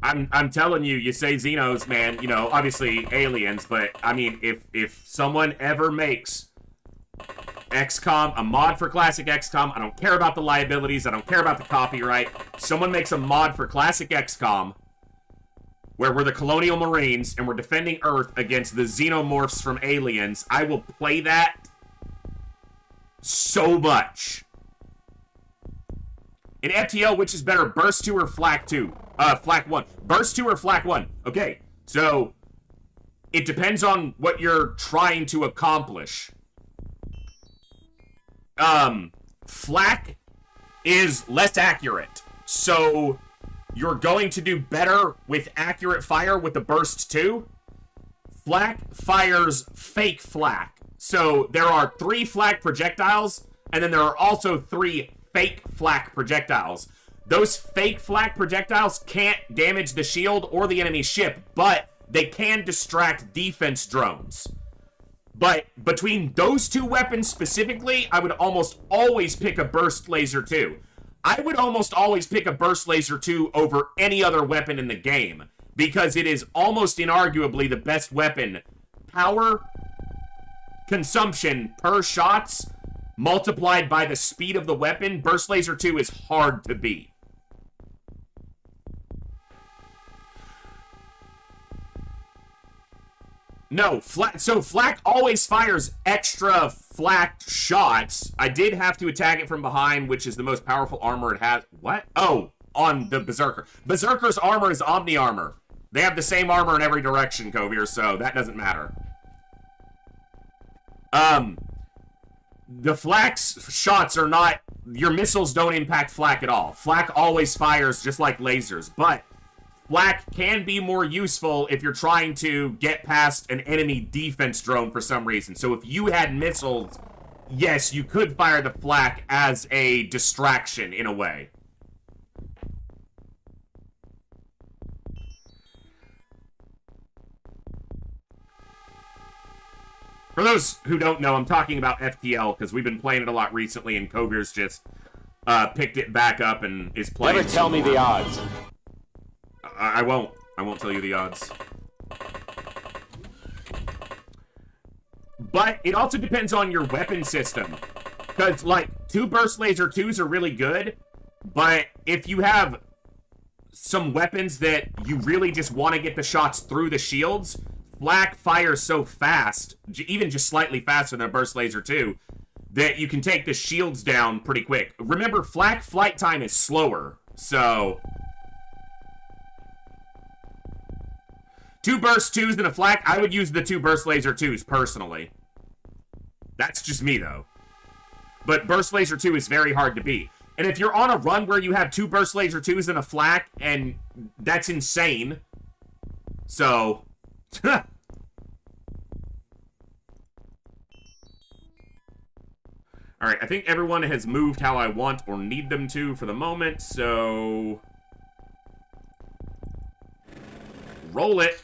I'm telling you, you say Xenos, man, you know, obviously aliens, but I mean, if someone ever makes XCOM, a mod for classic XCOM, I don't care about the liabilities, I don't care about the copyright. Someone makes a mod for classic XCOM where we're the Colonial Marines and we're defending Earth against the xenomorphs from aliens, I will play that so much. In FTL, which is better, Burst 2 or Flak 2? Flak 1. Burst 2 or Flak 1? Okay, so it depends on what you're trying to accomplish. Flak is less accurate, so you're going to do better with accurate fire with the Burst 2. Flak fires fake flak. So there are 3 flak projectiles, and then there are also 3 fake flak projectiles. Those fake flak projectiles can't damage the shield or the enemy ship, but they can distract defense drones. But between those 2 weapons specifically, I would almost always pick a Burst Laser 2. I would almost always pick a Burst Laser 2 over any other weapon in the game, because it is almost inarguably the best weapon. Power consumption per shots multiplied by the speed of the weapon, Burst Laser 2 is hard to beat. No, Flak always fires extra flak shots. I did have to attack it from behind, which is the most powerful armor it has. What? Oh, on the Berserker. Berserker's armor is Omni armor. They have the same armor in every direction, Kovier, so that doesn't matter. The Flak's shots are not... Your missiles don't impact Flak at all. Flak always fires just like lasers, but Flak can be more useful if you're trying to get past an enemy defense drone for some reason. So if you had missiles, yes, you could fire the Flak as a distraction in a way. For those who don't know, I'm talking about FTL because we've been playing it a lot recently, and Kovier's just picked it back up and is playing. Never tell me the odds. I won't. I won't tell you the odds. But it also depends on your weapon system. Because, like, 2 Burst Laser 2s are really good, but if you have some weapons that you really just want to get the shots through the shields, Flak fires so fast, even just slightly faster than a Burst Laser 2, that you can take the shields down pretty quick. Remember, Flak flight time is slower, so 2 Burst 2s and a Flak, I would use the 2 Burst Laser 2s, personally. That's just me, though. But Burst Laser 2 is very hard to beat. And if you're on a run where you have 2 burst laser 2s and a flak, and that's insane. So, alright, I think everyone has moved how I want or need them to for the moment, so... roll it.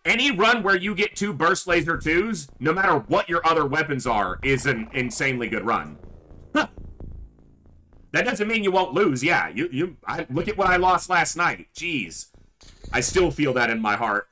Any run where you get 2 burst laser 2s, no matter what your other weapons are, is an insanely good run. Huh. That doesn't mean you won't lose. Yeah, look at what I lost last night. Jeez. I still feel that in my heart.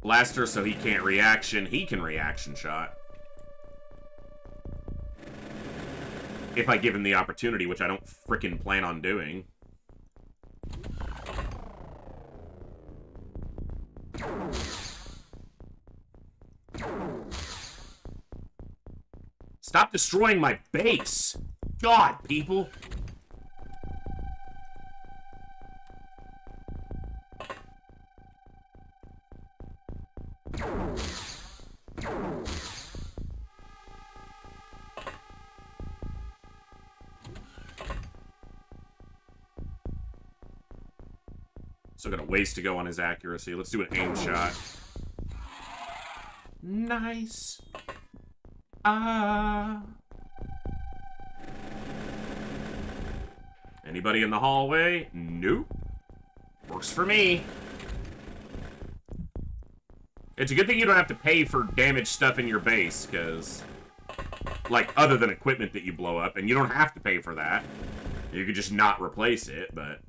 Blaster so he can't reaction. He can reaction shot. If I give him the opportunity, which I don't frickin' plan on doing. Stop destroying my base! God, people! Still got a ways to go on his accuracy. Let's do an aim shot. Nice. Anybody in the hallway? Nope. Works for me. It's a good thing you don't have to pay for damaged stuff in your base, because... like, other than equipment that you blow up, and you don't have to pay for that. You could just not replace it, but...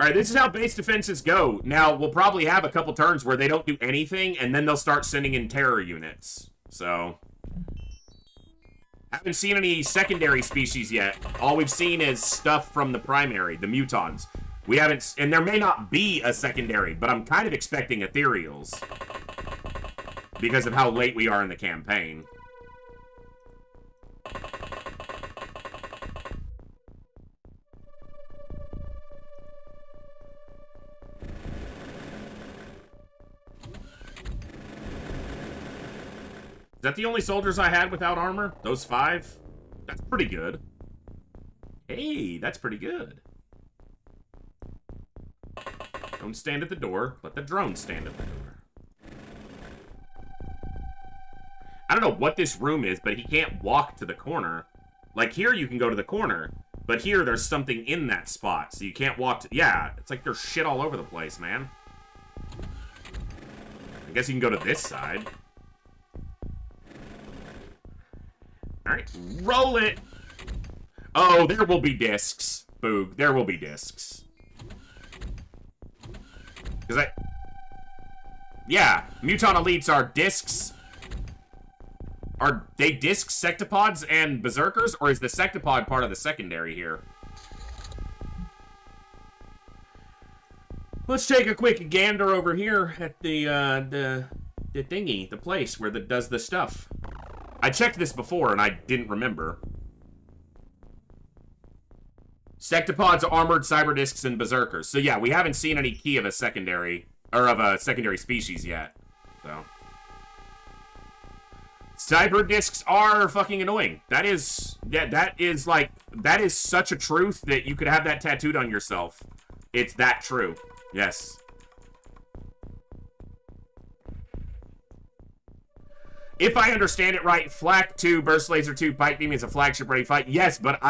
Alright, this is how base defenses go. Now, we'll probably have a couple turns where they don't do anything, and then they'll start sending in terror units. So... haven't seen any secondary species yet. All we've seen is stuff from the primary, the mutons. We haven't... and there may not be a secondary, but I'm kind of expecting ethereals. Because of how late we are in the campaign. Is that the only soldiers I had without armor? Those 5? That's pretty good. Hey, that's pretty good. Don't stand at the door. Let the drone stand at the door. I don't know what this room is, but he can't walk to the corner. Like here, you can go to the corner. But here, there's something in that spot, so you can't walk to... yeah, it's like there's shit all over the place, man. I guess you can go to this side. Alright, roll it! Oh, there will be discs. Boog, there will be discs. Because yeah, Muton Elites are discs. Are they discs, sectopods, and berserkers? Or is the sectopod part of the secondary here? Let's take a quick gander over here at the thingy, the place where that does the stuff. I checked this before and I didn't remember. Sectopods, armored cyber discs, and berserkers. So yeah, we haven't seen any key of a secondary, or of a secondary species yet. So cyber discs are fucking annoying. That is, yeah, that is such a truth that you could have that tattooed on yourself. It's that true. Yes. If I understand it right, Flak 2, Burst Laser 2, Pike Beam is a flagship ready fight. Yes, but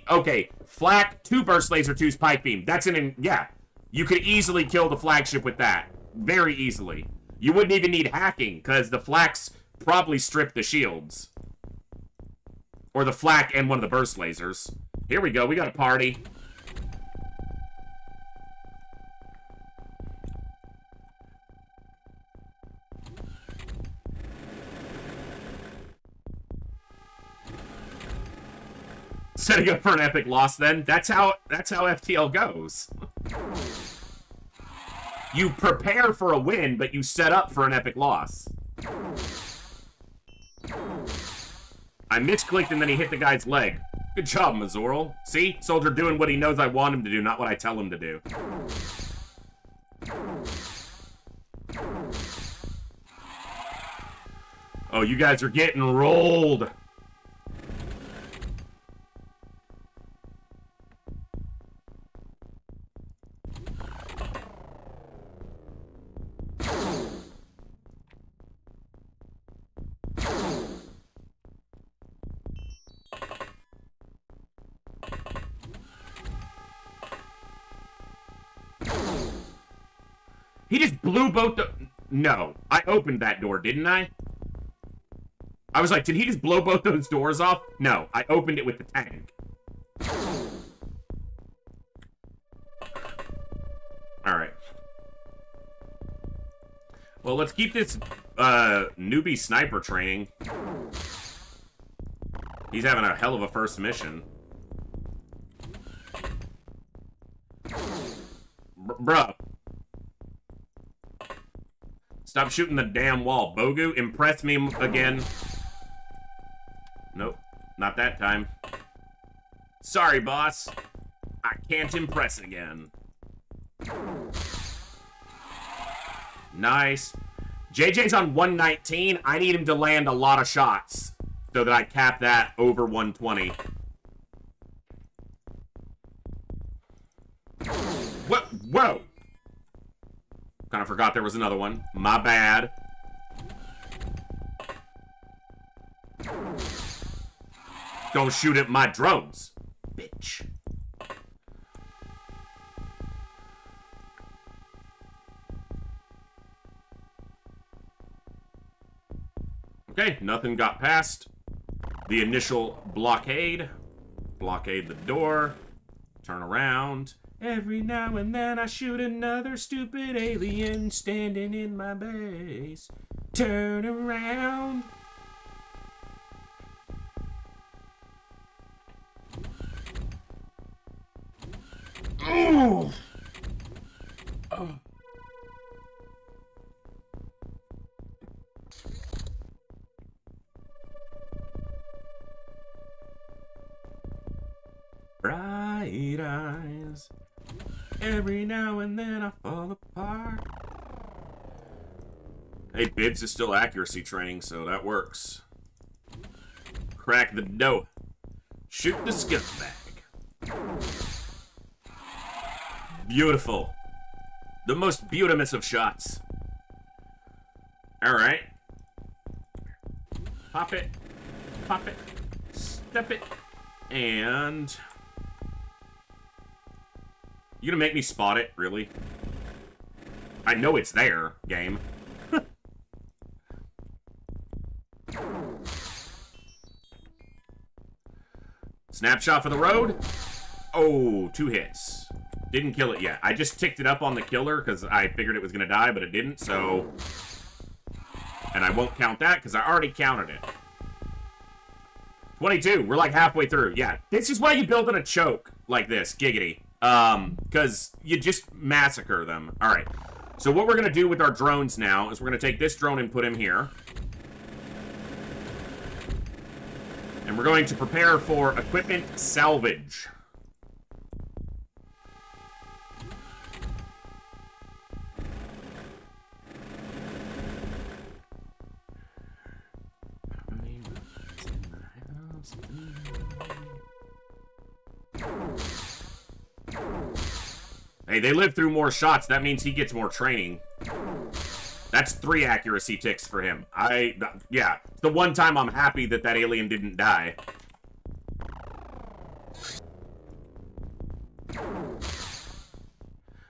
okay. Flak 2, Burst Laser 2's Pike Beam. That's yeah. You could easily kill the flagship with that. Very easily. You wouldn't even need hacking, because the Flaks probably strip the shields. Or the Flak and one of the Burst Lasers. Here we go, we got a party. Setting up for an epic loss then. That's how FTL goes. You prepare for a win, but you set up for an epic loss. I misclicked and then he hit the guy's leg. Good job, Mazoral. See? Soldier doing what he knows I want him to do, not what I tell him to do. Oh, you guys are getting rolled. He just blew both the... No. I opened that door, didn't I? I was like, did he just blow both those doors off? No. I opened it with the tank. Alright. Well, let's keep this newbie sniper training. He's having a hell of a first mission. Bruh. Stop shooting the damn wall. Bogu, impress me again. Nope. Not that time. Sorry, boss. I can't impress again. Nice. JJ's on 119. I need him to land a lot of shots so that I cap that over 120. What? Whoa! Kind of forgot there was another one. My bad. Don't shoot at my drones, bitch. Okay, nothing got past the initial blockade. Blockade the door. Turn around. Every now and then I shoot another stupid alien standing in my base. Turn around. Oh. Oh. Bright eyes. Every now and then I fall apart. Hey, Bibs is still accuracy training, so that works. Crack the dough. Shoot the scumbag. Beautiful. The most beautimous of shots. Alright. Pop it. Pop it. Step it. And... You gonna make me spot it? Really? I know it's there, game. Snapshot for the road. Oh, 2 hits. Didn't kill it yet. I just ticked it up on the killer because I figured it was gonna die, but it didn't, so... And I won't count that because I already counted it. 22. We're like halfway through. Yeah, this is why you build in a choke like this. Giggity. Because you just massacre them. Alright, so what we're going to do with our drones now is we're going to take this drone and put him here. And we're going to prepare for equipment salvage. Hey, they live through more shots. That means he gets more training. That's 3 accuracy ticks for him. Yeah, the one time I'm happy that that alien didn't die.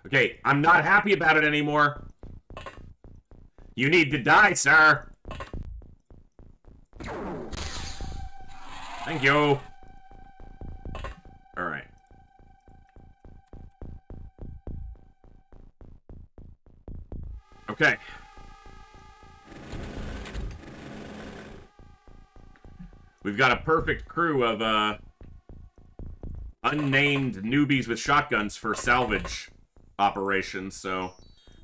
Okay, I'm not happy about it anymore. You need to die, sir. Thank you. Alright. Okay. We've got a perfect crew of, unnamed newbies with shotguns for salvage operations, so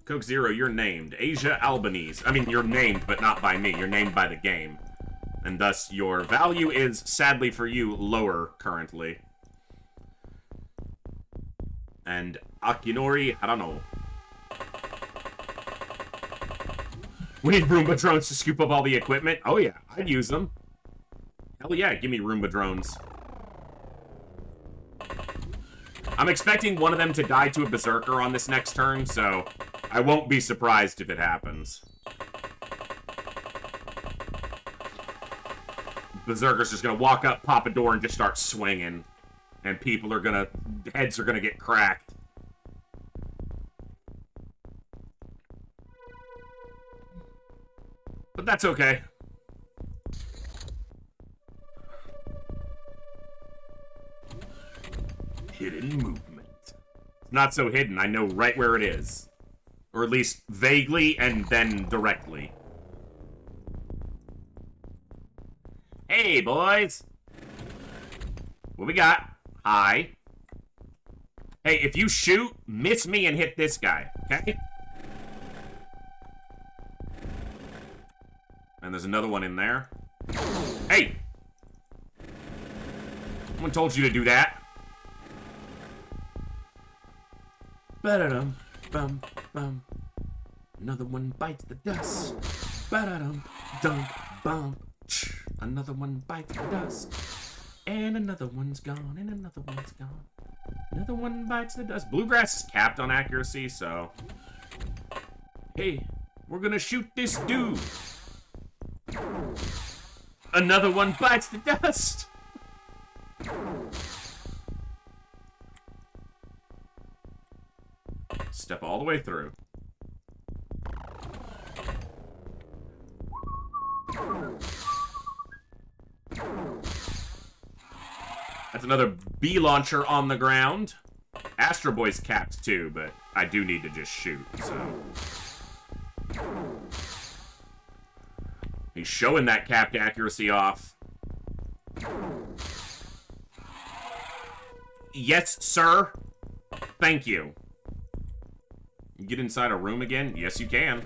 Coke Zero, you're named. Asia Albanese. I mean, you're named, but not by me. You're named by the game. And thus, your value is, sadly for you, lower currently. And Akinori, I don't know. We need Roomba drones to scoop up all the equipment. Oh yeah, I'd use them. Hell yeah, give me Roomba drones. I'm expecting one of them to die to a Berserker on this next turn, so I won't be surprised if it happens. Berserker's just gonna walk up, pop a door, and just start swinging. And people are gonna... heads are gonna get cracked. But that's okay. Hidden movement. Not so hidden. I know right where it is. Or at least vaguely and then directly. Hey, boys. What we got? Hi. Hey, if you shoot, miss me and hit this guy, okay? And there's another one in there. Hey! No one told you to do that. Ba-da-dum, bum, bum. Another one bites the dust. Ba-da-dum, dum, bum. Another one bites the dust. And another one's gone, and another one's gone. Another one bites the dust. Bluegrass is capped on accuracy, so... Hey, we're gonna shoot this dude. Another one bites the dust. Step all the way through. That's another bee launcher on the ground. Astro Boy's capped too, but I do need to just shoot, so... He's showing that capped accuracy off. Yes, sir. Thank you. You get inside a room again? Yes, you can.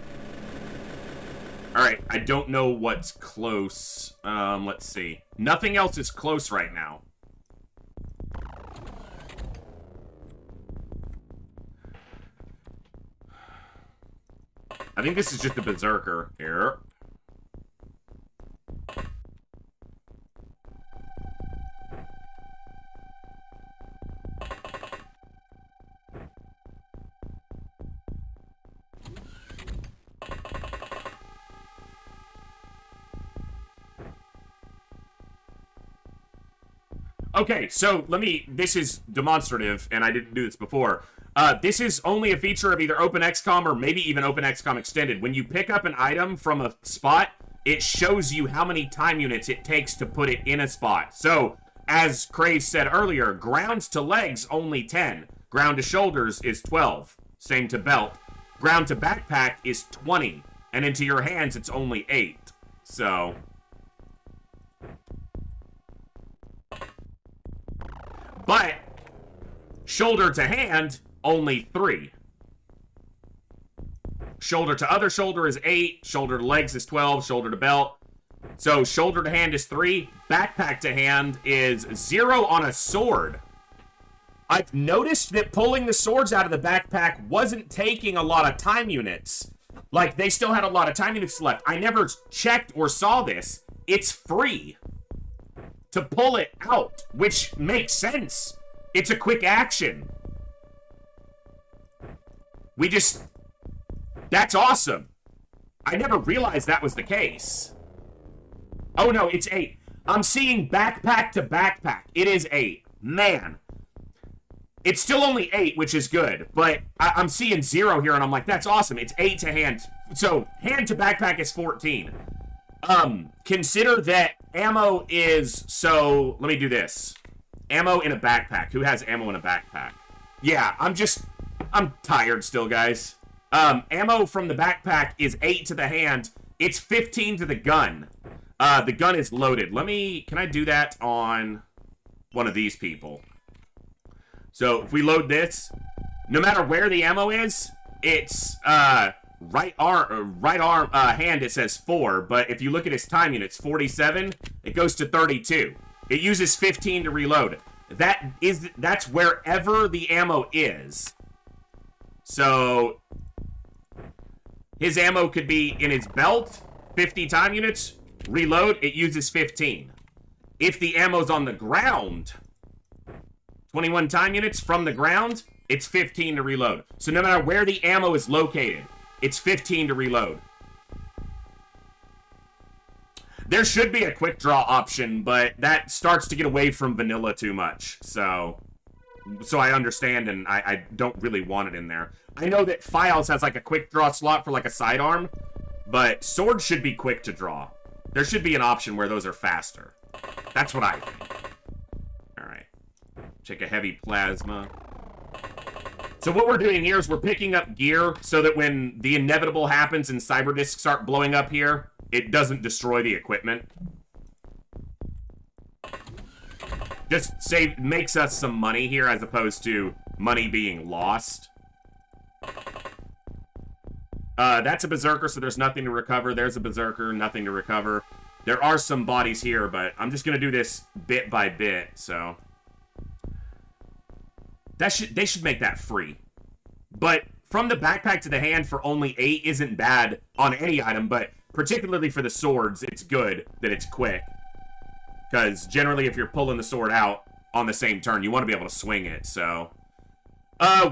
Alright, I don't know what's close. Let's see. Nothing else is close right now. I think this is just a Berserker. Here. Okay, so this is demonstrative, and I didn't do this before. This is only a feature of either openxcom or maybe even openxcom extended. When you pick up an item from a spot, it shows you how many time units it takes to put it in a spot. So, as Craze said earlier, ground to legs only 10. Ground to shoulders is 12. Same to belt. Ground to backpack is 20. And into your hands, it's only 8. So... But, shoulder to hand, only 3. Shoulder to other shoulder is 8. Shoulder to legs is 12. Shoulder to belt. So, shoulder to hand is 3. Backpack to hand is 0 on a sword. I've noticed that pulling the swords out of the backpack wasn't taking a lot of time units. Like, they still had a lot of time units left. I never checked or saw this. It's free to pull it out, which makes sense. It's a quick action. That's awesome. I never realized that was the case. Oh no, it's 8. I'm seeing backpack to backpack. It is 8. Man. It's still only 8, which is good, but I'm seeing 0 here, and I'm like, that's awesome. It's 8 to hand. So, hand to backpack is 14. Consider that ammo is, so, let me do this. Ammo in a backpack. Who has ammo in a backpack? Yeah, I'm tired still, guys. Ammo from the backpack is 8 to the hand. It's 15 to the gun. The gun is loaded. Can I do that on one of these people? So, if we load this, no matter where the ammo is, It's right arm hand it says 4, but if you look at his time units 47, it goes to 32. It uses 15 to reload. That's wherever the ammo is. So his ammo could be in his belt, 50 time units, reload, it uses 15. If the ammo's on the ground, 21 time units from the ground, it's 15 to reload. So no matter where the ammo is located, it's 15 to reload. There should be a quick draw option, but that starts to get away from vanilla too much. So I understand, and I don't really want it in there. I know that Files has like a quick draw slot for like a sidearm, but Sword should be quick to draw. There should be an option where those are faster. That's what I think. Alright. Check a heavy plasma. So what we're doing here is we're picking up gear so that when the inevitable happens and cyber disks start blowing up here, it doesn't destroy the equipment. Just makes us some money here as opposed to money being lost. That's a berserker, so there's nothing to recover. There's a berserker, nothing to recover. There are some bodies here, but I'm just gonna do this bit by bit, so they should make that free. But from the backpack to the hand for only 8 isn't bad on any item, but particularly for the swords, it's good that it's quick. Because generally if you're pulling the sword out on the same turn, you want to be able to swing it, so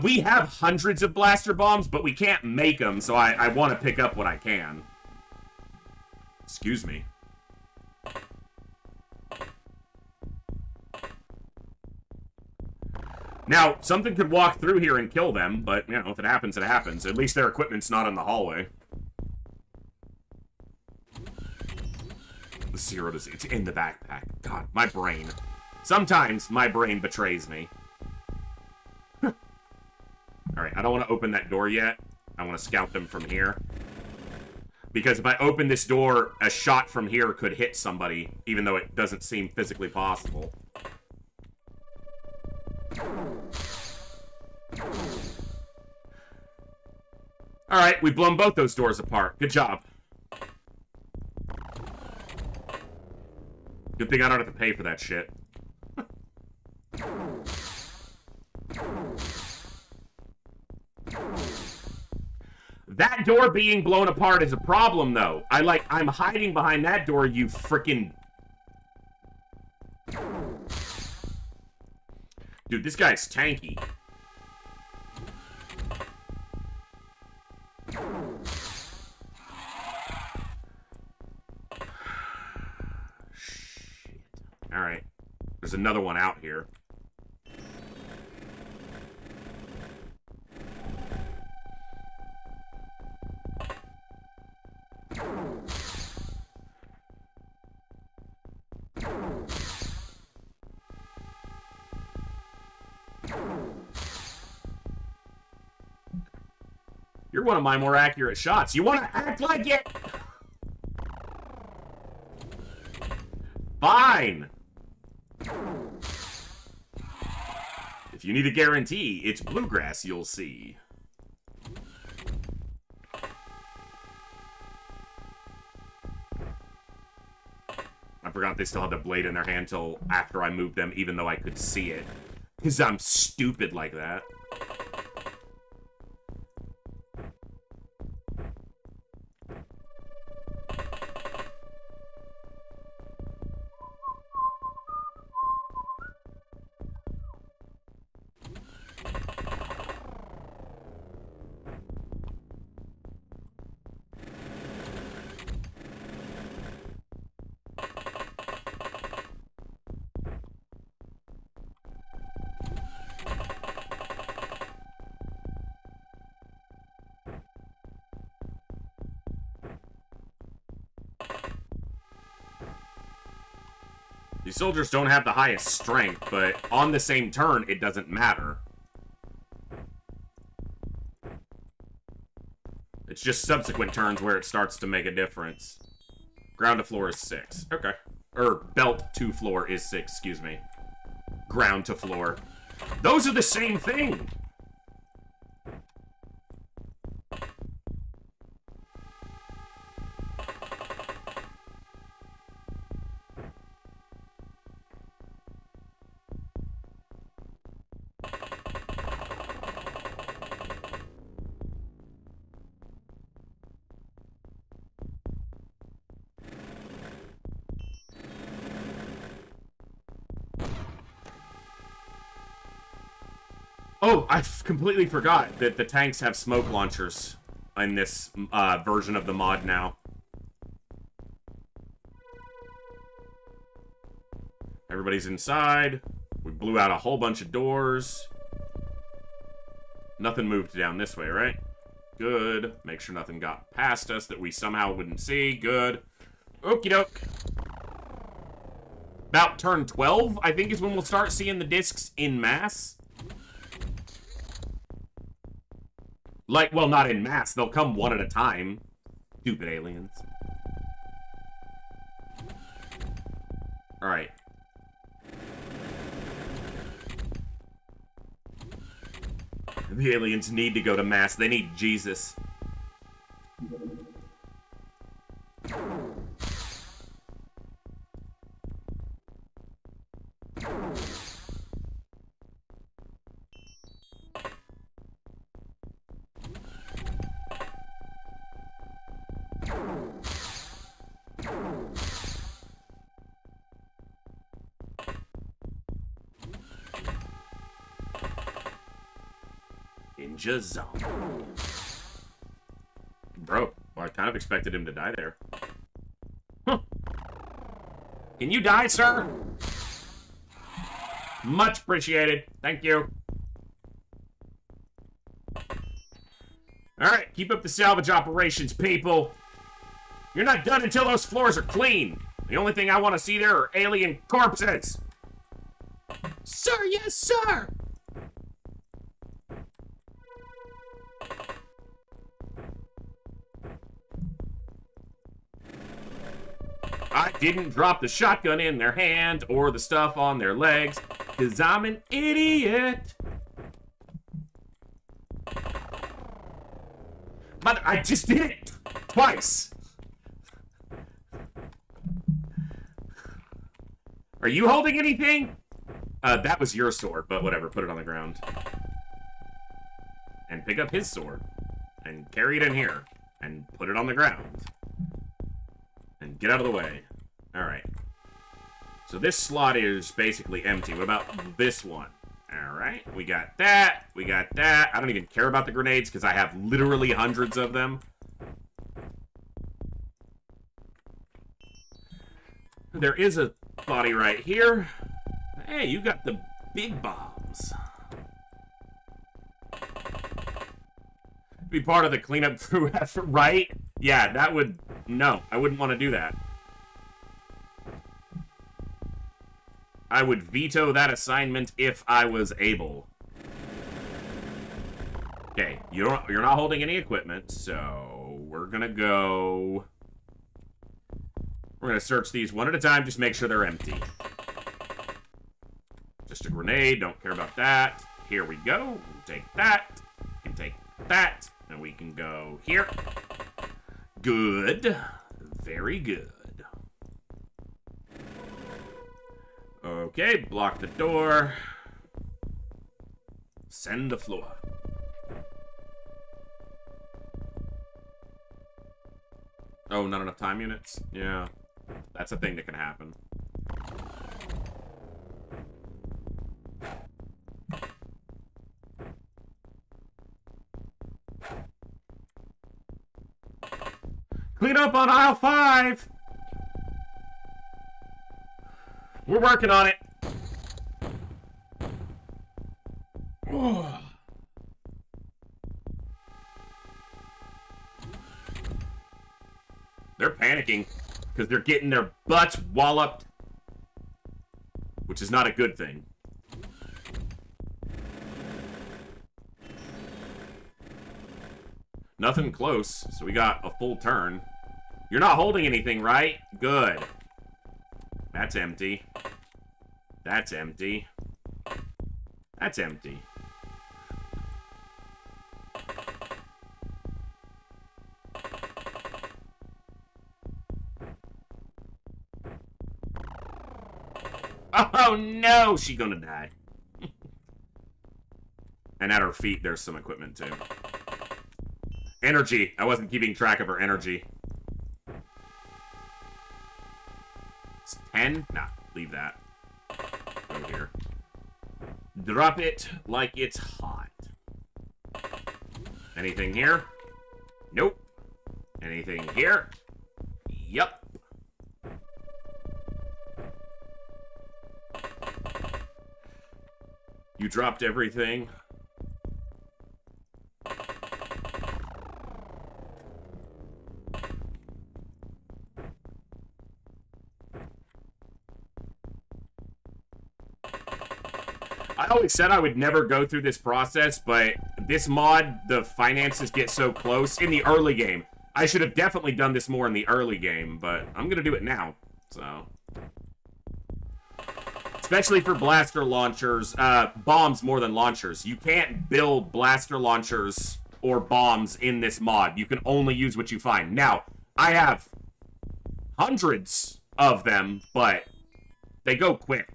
we have hundreds of blaster bombs, but we can't make them, so I want to pick up what I can. Excuse me. Now, something could walk through here and kill them, but, you know, if it happens, it happens. At least their equipment's not in the hallway. 0 to 0. It's in the backpack. God, my brain. Sometimes my brain betrays me. Alright, I don't want to open that door yet. I want to scout them from here. Because if I open this door, a shot from here could hit somebody, even though it doesn't seem physically possible. Alright, we've blown both those doors apart. Good job. Good thing I don't have to pay for that shit. That door being blown apart is a problem, though. I'm hiding behind that door, you frickin'... Dude, this guy's tanky. Shit. Alright. There's another one out here. You're one of my more accurate shots. You want to act like it? Fine. If you need a guarantee, it's bluegrass you'll see. I forgot they still had the blade in their hand till after I moved them, even though I could see it. Because I'm stupid like that. These soldiers don't have the highest strength, but on the same turn, it doesn't matter. It's just subsequent turns where it starts to make a difference. Ground to floor is 6. Okay. Or belt to floor is 6, excuse me. Ground to floor. Those are the same thing! Oh, I completely forgot that the tanks have smoke launchers in this version of the mod now. Everybody's inside. We blew out a whole bunch of doors. Nothing moved down this way, right? Good. Make sure nothing got past us that we somehow wouldn't see. Good. Okie doke. About turn 12, I think, is when we'll start seeing the discs in mass. Like, well, not in mass. They'll come one at a time. Stupid aliens. Alright. The aliens need to go to mass. They need Jesus. Ninja zombie. Bro, well, I kind of expected him to die there. Huh. Can you die, sir? Much appreciated. Thank you. Alright, keep up the salvage operations, people. You're not done until those floors are clean. The only thing I want to see there are alien corpses. Sir, yes, sir. I didn't drop the shotgun in their hand or the stuff on their legs, because I'm an idiot. But I just did it twice. Are you holding anything? That was your sword, but whatever. Put it on the ground. And pick up his sword. And carry it in here. And put it on the ground. And get out of the way. Alright. So this slot is basically empty. What about this one? Alright. We got that. We got that. I don't even care about the grenades because I have literally hundreds of them. There is a body right here. Hey, you got the big bombs. Be part of the cleanup crew effort, right? Yeah, that would... No, I wouldn't want to do that. I would veto that assignment if I was able. Okay, you're not holding any equipment, so we're gonna go... We're gonna search these one at a time, just make sure they're empty. Just a grenade, don't care about that. Here we go, we'll take that, we can take that, and we can go here. Good, very good. Okay, block the door. Send the floor. Oh, not enough time units? Yeah. That's a thing that can happen. Clean up on aisle 5! We're working on it. They're panicking because they're getting their butts walloped, which is not a good thing. Nothing close, so we got a full turn. You're not holding anything, right? Good. That's empty. That's empty. That's empty. Oh no, she's gonna die. And at her feet, there's some equipment too. Energy. I wasn't keeping track of her energy. It's 10? Nah, leave that. Go here. Drop it like it's hot. Anything here? Nope. Anything here? Yup. You dropped everything. I always said I would never go through this process, but this mod, the finances get so close in the early game. I should have definitely done this more in the early game, but I'm going to do it now, so. Especially for blaster launchers, bombs more than launchers. You can't build blaster launchers or bombs in this mod. You can only use what you find. Now, I have hundreds of them, but they go quick.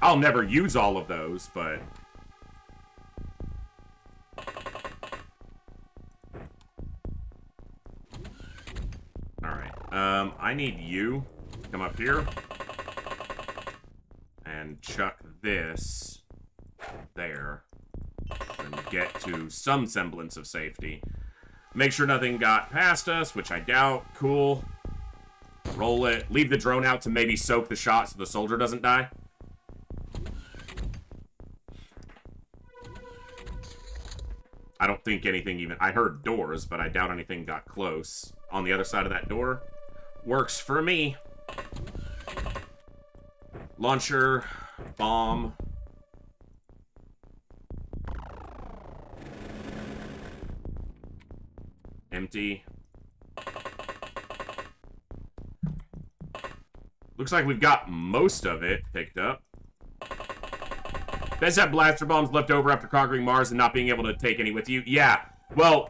I'll never use all of those, but... Alright, I need you to come up here and chuck this there and get to some semblance of safety. Make sure nothing got past us, which I doubt. Cool. Roll it. Leave the drone out to maybe soak the shot so the soldier doesn't die. I don't think anything even... I heard doors, but I doubt anything got close. On the other side of that door. Works for me. Launcher. Bomb. Empty. Looks like we've got most of it picked up. Best have blaster bombs left over after conquering Mars and not being able to take any with you. Yeah, well,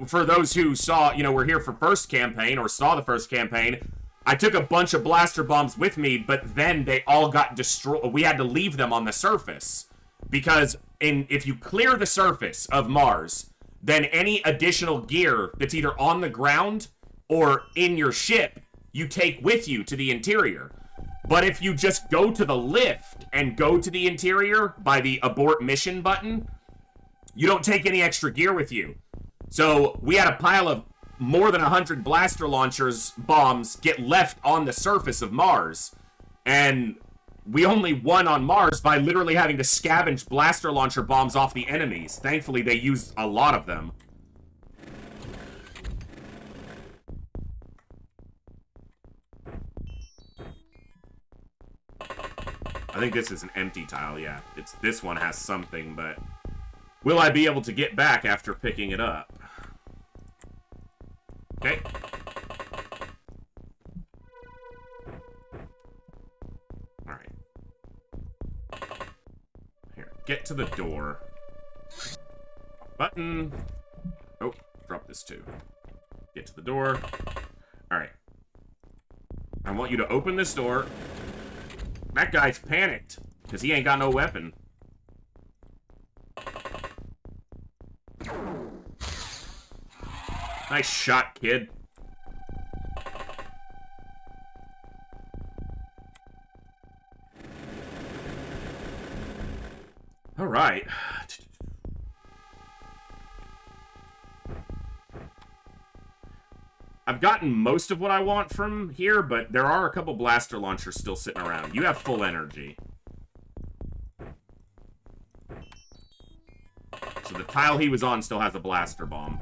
for those who saw, you know, we're here for first campaign, or saw the first campaign, I took a bunch of blaster bombs with me, but then they all got destroyed. We had to leave them on the surface. Because if you clear the surface of Mars, then any additional gear that's either on the ground or in your ship, you take with you to the interior. But if you just go to the lift and go to the interior by the abort mission button, you don't take any extra gear with you. So we had a pile of more than 100 blaster launchers, bombs, get left on the surface of Mars. And we only won on Mars by literally having to scavenge blaster launcher bombs off the enemies. Thankfully, they used a lot of them. I think this is an empty tile, yeah. This one has something, but... Will I be able to get back after picking it up? Okay. Alright. Here, get to the door. Button. Oh, drop this too. Get to the door. Alright. I want you to open this door. That guy's panicked, because he ain't got no weapon. Nice shot, kid. Alright. I've gotten most of what I want from here, but there are a couple blaster launchers still sitting around. You have full energy. So the tile he was on still has a blaster bomb.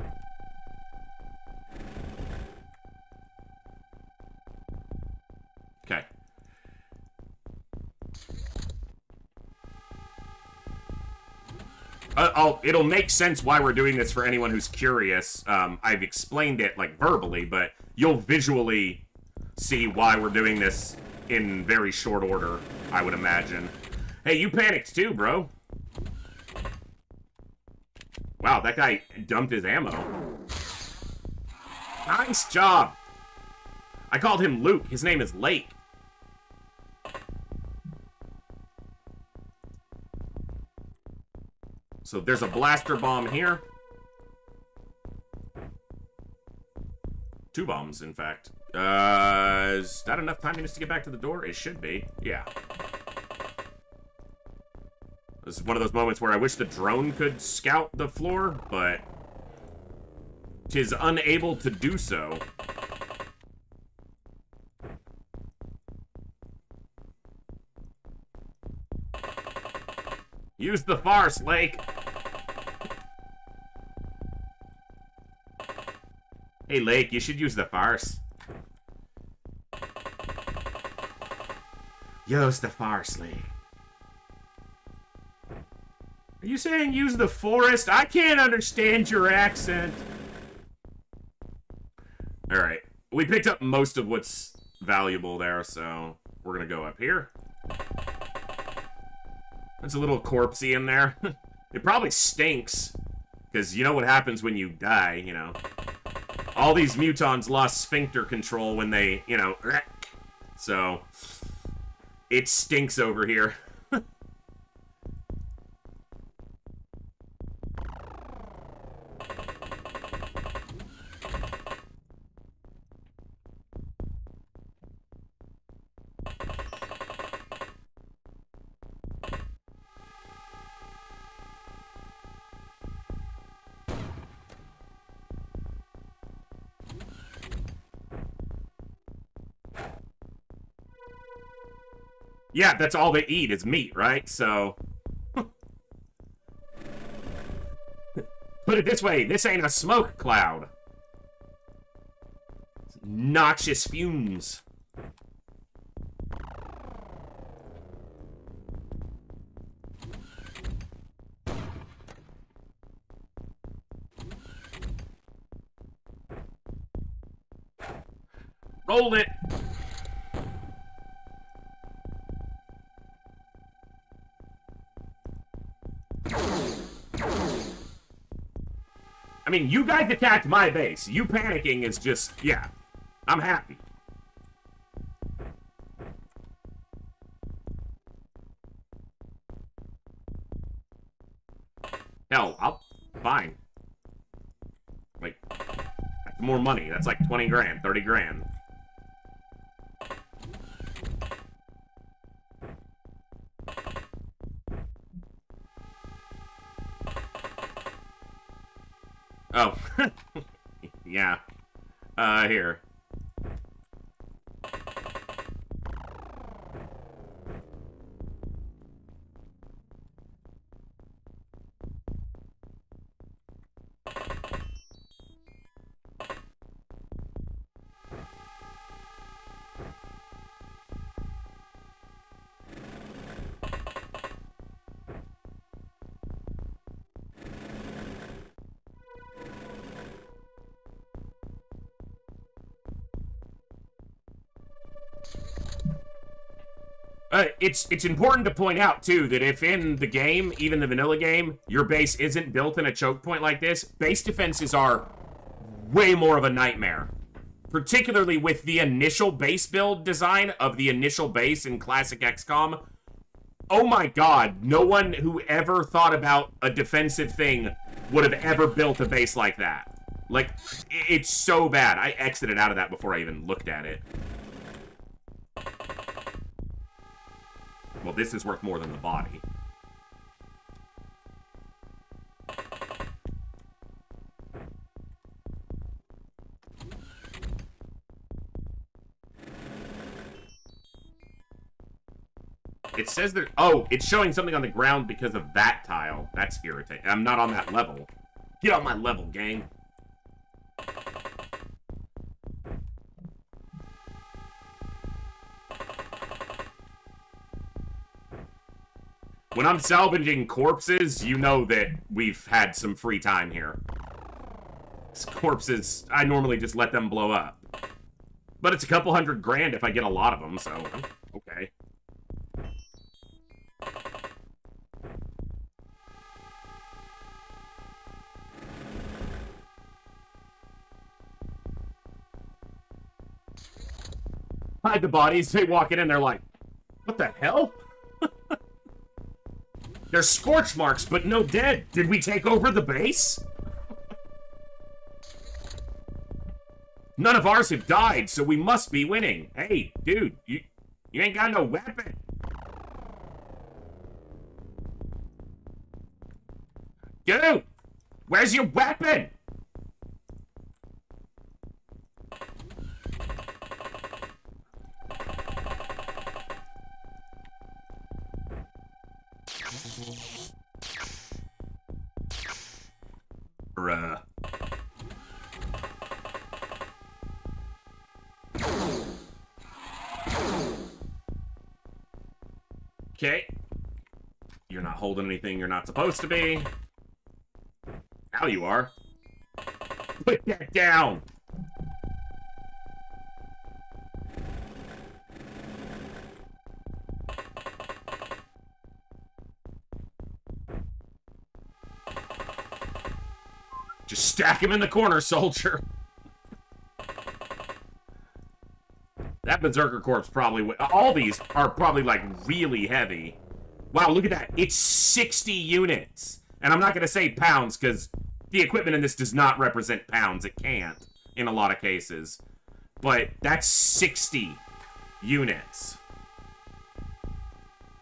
Okay. It'll make sense why we're doing this for anyone who's curious. I've explained it, like, verbally, but you'll visually see why we're doing this in very short order, I would imagine. Hey, you panicked too, bro. Wow, that guy dumped his ammo. Nice job. I called him Luke. His name is Lake. So there's a blaster bomb here. 2 bombs, in fact. Is that enough time to get back to the door? It should be. Yeah. This is one of those moments where I wish the drone could scout the floor, but 'tis unable to do so. Use the farce, Lake. Hey, Lake, you should use the farce. Use the farce, Lake. Are you saying use the forest? I can't understand your accent. Alright. We picked up most of what's valuable there, so we're gonna go up here. There's a little corpsey in there. It probably stinks. Because you know what happens when you die, you know. All these mutons lost sphincter control when they, you know... So, it stinks over here. Yeah, that's all they eat is meat, right? So... Put it this way, this ain't a smoke cloud. It's noxious fumes. Roll it! I mean, you guys attacked my base. You panicking is just, yeah. I'm happy. Hell, fine. Like, that's more money. That's like 20 grand, 30 grand. Oh. Yeah. Here. It's important to point out, too, that if in the game, even the vanilla game, your base isn't built in a choke point like this, base defenses are way more of a nightmare. Particularly with the initial base build design of the initial base in classic XCOM. Oh my god, no one who ever thought about a defensive thing would have ever built a base like that. Like, it's so bad. I exited out of that before I even looked at it. Well, this is worth more than the body. It says there... Oh, it's showing something on the ground because of that tile. That's irritating. I'm not on that level. Get on my level, gang. When I'm salvaging corpses, you know that we've had some free time here. These corpses, I normally just let them blow up. But it's a couple $100 grand if I get a lot of them, so okay. Hide the bodies, they walk in and they're like, what the hell? There's scorch marks, but no dead. Did we take over the base? None of ours have died, so we must be winning. Hey, dude, you ain't got no weapon. Dude, where's your weapon? Bruh. Okay. You're not holding anything you're not supposed to be. Now you are. Put that down! Just stack him in the corner, soldier. That Berserker Corpse probably... All these are probably, like, really heavy. Wow, look at that. It's 60 units. And I'm not going to say pounds, because the equipment in this does not represent pounds. It can't, in a lot of cases. But that's 60 units.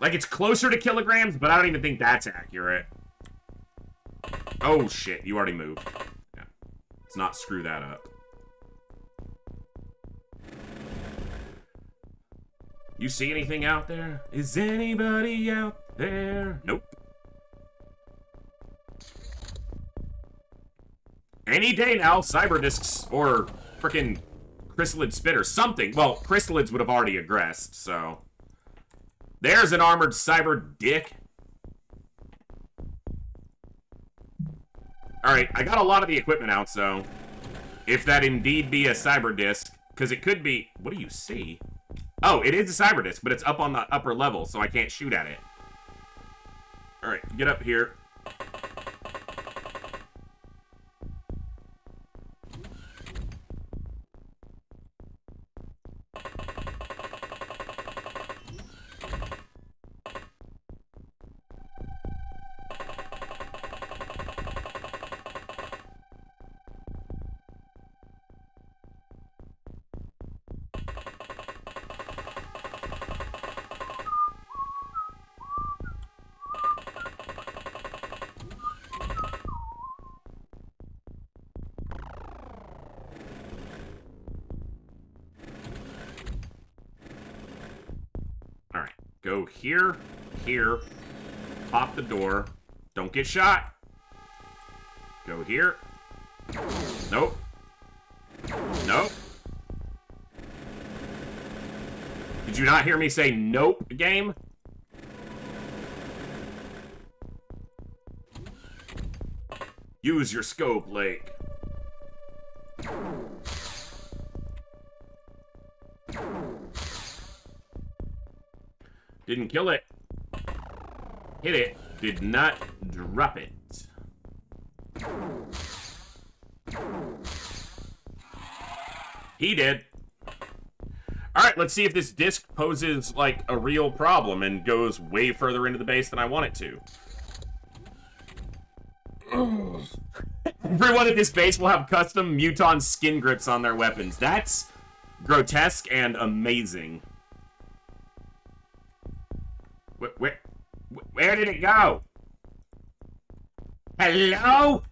Like, it's closer to kilograms, but I don't even think that's accurate. Oh, shit. You already moved. Yeah. Let's not screw that up. You see anything out there? Is anybody out there? Nope. Any day now, cyber discs or frickin' chrysalid spitter, something. Well, chrysalids would have already aggressed, so. There's an armored cyber dick. Alright, I got a lot of the equipment out, so. If that indeed be a cyber disc, because it could be. What do you see? Oh, it is a cyber disc, but it's up on the upper level, so I can't shoot at it. Alright, get up here. Go here, here, pop the door, don't get shot. Go here. Nope. Nope. Did you not hear me say nope, game? Use your scope, Lake. Didn't kill it. Hit it. Did not drop it. He did. Alright, let's see if this disc poses, like, a real problem and goes way further into the base than I want it to. Everyone at this base will have custom Muton skin grips on their weapons. That's grotesque and amazing. Where did it go? Hello?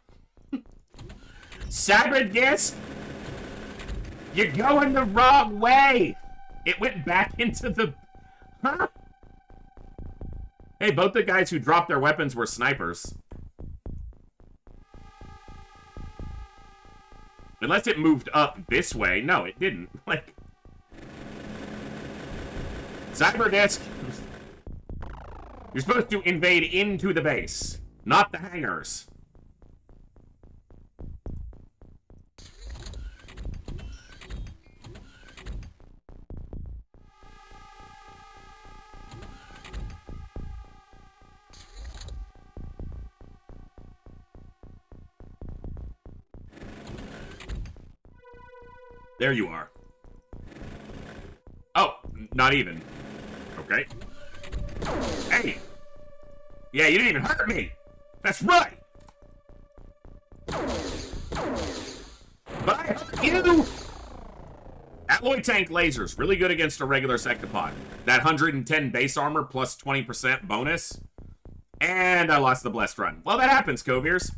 Cyber disc? You're going the wrong way. It went back into the... Huh? Hey, both the guys who dropped their weapons were snipers. Unless it moved up this way. No, it didn't. Like... Cyber disc... You're supposed to invade into the base, not the hangars. There you are. Oh, not even. Okay. Hey! Yeah, you didn't even hurt me! That's right! But I hurt you! Alloy tank lasers, really good against a regular sectopod. That 110 base armor plus 20% bonus. And I lost the blessed run. Well, that happens, Coviers.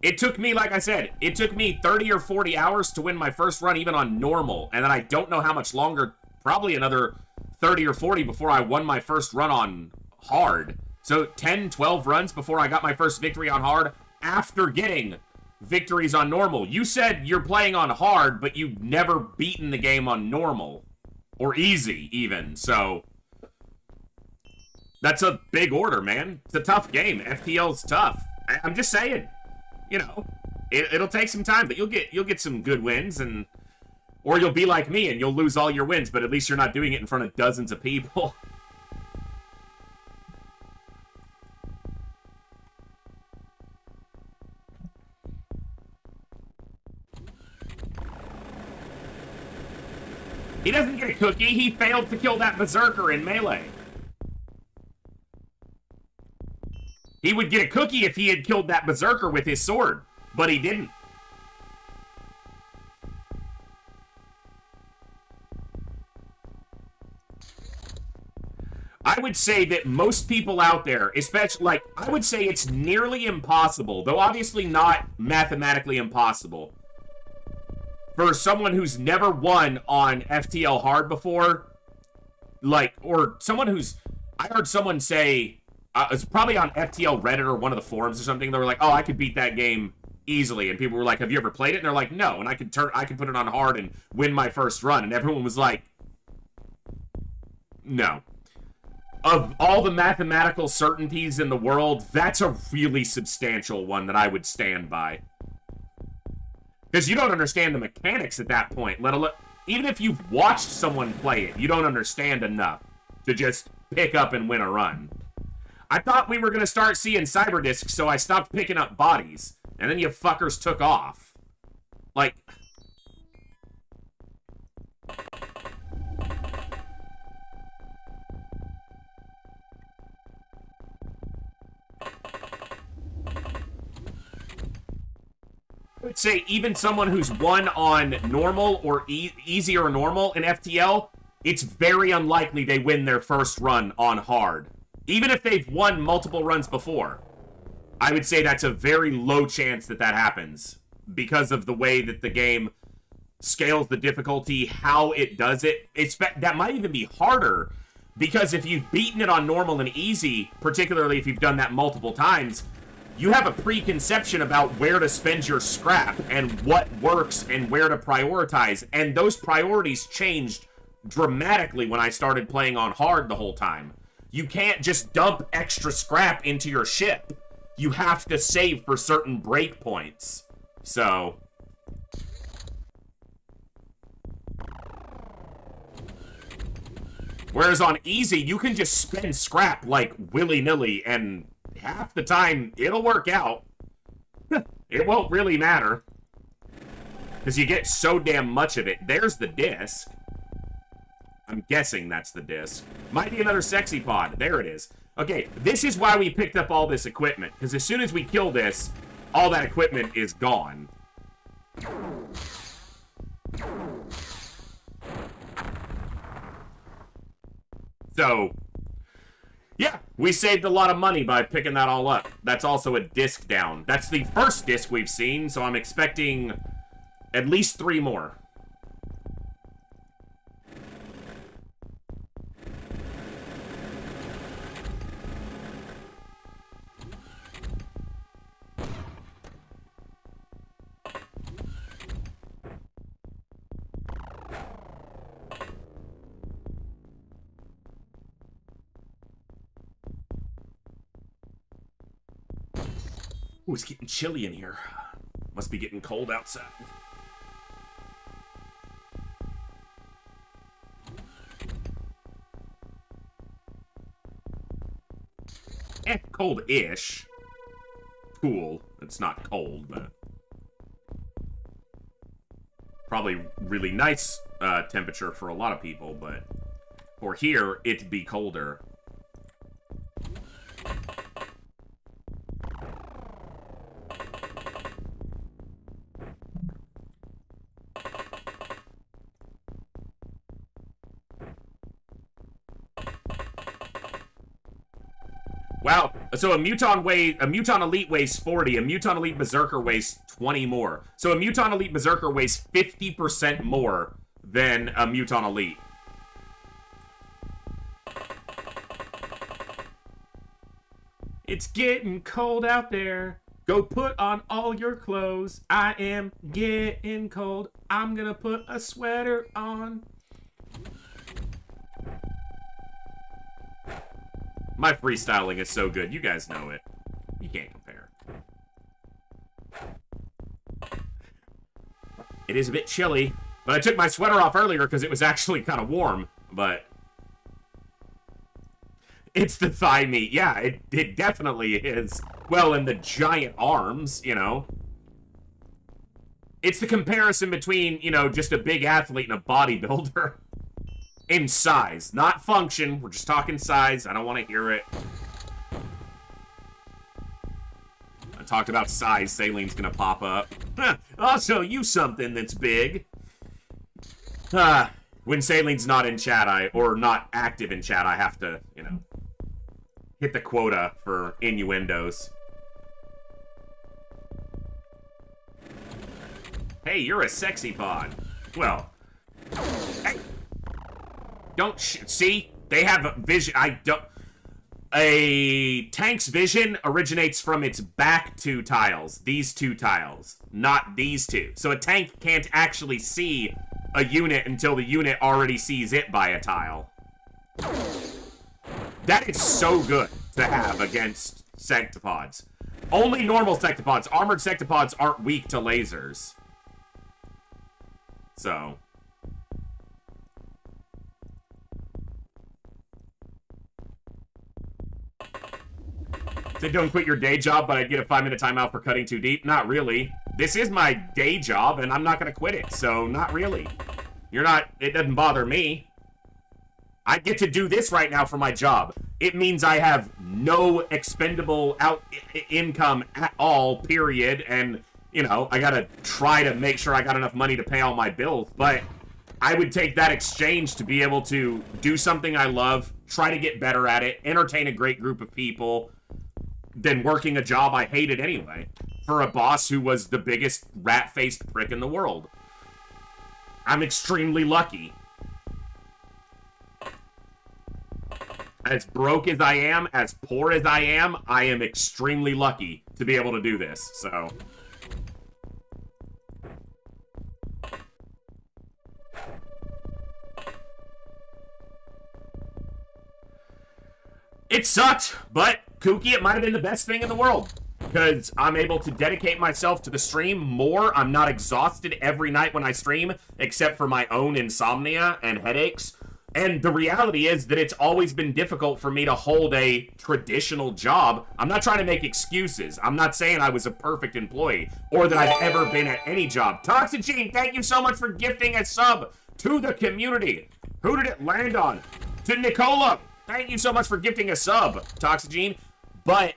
It took me, like I said, it took me 30 or 40 hours to win my first run even on normal. And then I don't know how much longer, probably another 30 or 40 before I won my first run on hard. So 10, 12 runs before I got my first victory on hard after getting victories on normal. You said you're playing on hard, but you've never beaten the game on normal. Or easy, even. So that's a big order, man. It's a tough game. FTL's tough. I'm just saying. You know, it'll take some time, but you'll get some good wins, and or you'll be like me and you'll lose all your wins, but at least you're not doing it in front of dozens of people. He doesn't get a cookie. He failed to kill that berserker in melee. He would get a cookie if he had killed that berserker with his sword, but he didn't. I would say that most people out there, especially, like, I would say it's nearly impossible, though obviously not mathematically impossible, for someone who's never won on FTL hard before, like, or someone who's, I heard someone say, it's probably on FTL Reddit or one of the forums or something, they were like, oh, I could beat that game easily, and people were like, have you ever played it? And they're like, no, and I could put it on hard and win my first run, and everyone was like, no. Of all the mathematical certainties in the world, that's a really substantial one that I would stand by. Because you don't understand the mechanics at that point, let alone, even if you've watched someone play it, you don't understand enough to just pick up and win a run. I thought we were going to start seeing cyber discs, so I stopped picking up bodies, and then you fuckers took off. Like, I would say even someone who's won on normal or easy or normal in FTL, it's very unlikely they win their first run on hard. Even if they've won multiple runs before, I would say that's a very low chance that that happens because of the way that the game scales the difficulty, how it does it. That might even be harder because if you've beaten it on normal and easy, particularly if you've done that multiple times, you have a preconception about where to spend your scrap and what works and where to prioritize. And those priorities changed dramatically when I started playing on hard the whole time. You can't just dump extra scrap into your ship. You have to save for certain breakpoints. So whereas on easy, you can just spend scrap like willy-nilly, and half the time it'll work out. It won't really matter because you get so damn much of it. There's the disc. I'm guessing that's the disc. Might be another sexy pod. There it is. Okay, this is why we picked up all this equipment, because as soon as we kill this, all that equipment is gone. So, yeah, we saved a lot of money by picking that all up. That's also a disc down. That's the first disc we've seen, so I'm expecting at least 3 more. Ooh, it's getting chilly in here. Must be getting cold outside. Cold-ish. Cool. It's not cold, but probably really nice temperature for a lot of people, but for here, it'd be colder. Wow. So a Muton Elite weighs 40. A Muton Elite Berserker weighs 20 more. So a Muton Elite Berserker weighs 50% more than a Muton Elite. It's getting cold out there. Go put on all your clothes. I am getting cold. I'm gonna put a sweater on. My freestyling is so good. You guys know it. You can't compare. It is a bit chilly, but I took my sweater off earlier because it was actually kind of warm, but... It's the thigh meat. Yeah, it definitely is. Well, and the giant arms, you know. It's the comparison between, you know, just a big athlete and a bodybuilder. In size, not function. We're just talking size. I don't want to hear it. I talked about size. Salene's gonna pop up. I'll show you something that's big. When Salene's not in chat, or not active in chat, I have to, you know, hit the quota for innuendos. Hey, you're a sexy pod. Well, hey. Don't see? They have a vision. A tank's vision originates from its back two tiles. These two tiles, not these two. So a tank can't actually see a unit until the unit already sees it by a tile. That is so good to have against sectopods. Only normal sectopods. Armored sectopods aren't weak to lasers. So... They don't quit your day job, but I'd get a 5-minute timeout for cutting too deep. Not really. This is my day job, and I'm not going to quit it, so not really. You're not... It doesn't bother me. I get to do this right now for my job. It means I have no expendable income at all, period, and, you know, I gotta try to make sure I got enough money to pay all my bills, but I would take that exchange to be able to do something I love, try to get better at it, entertain a great group of people, than working a job I hated anyway, for a boss who was the biggest rat-faced prick in the world. I'm extremely lucky. As broke as I am, as poor as I am extremely lucky to be able to do this, so... It sucked, but kooky, it might have been the best thing in the world. Because I'm able to dedicate myself to the stream more. I'm not exhausted every night when I stream, except for my own insomnia and headaches. And the reality is that it's always been difficult for me to hold a traditional job. I'm not trying to make excuses. I'm not saying I was a perfect employee or that I've ever been at any job. Toxigene, thank you so much for gifting a sub to the community. Who did it land on? To Nicola. Thank you so much for gifting a sub, Toxigene. But,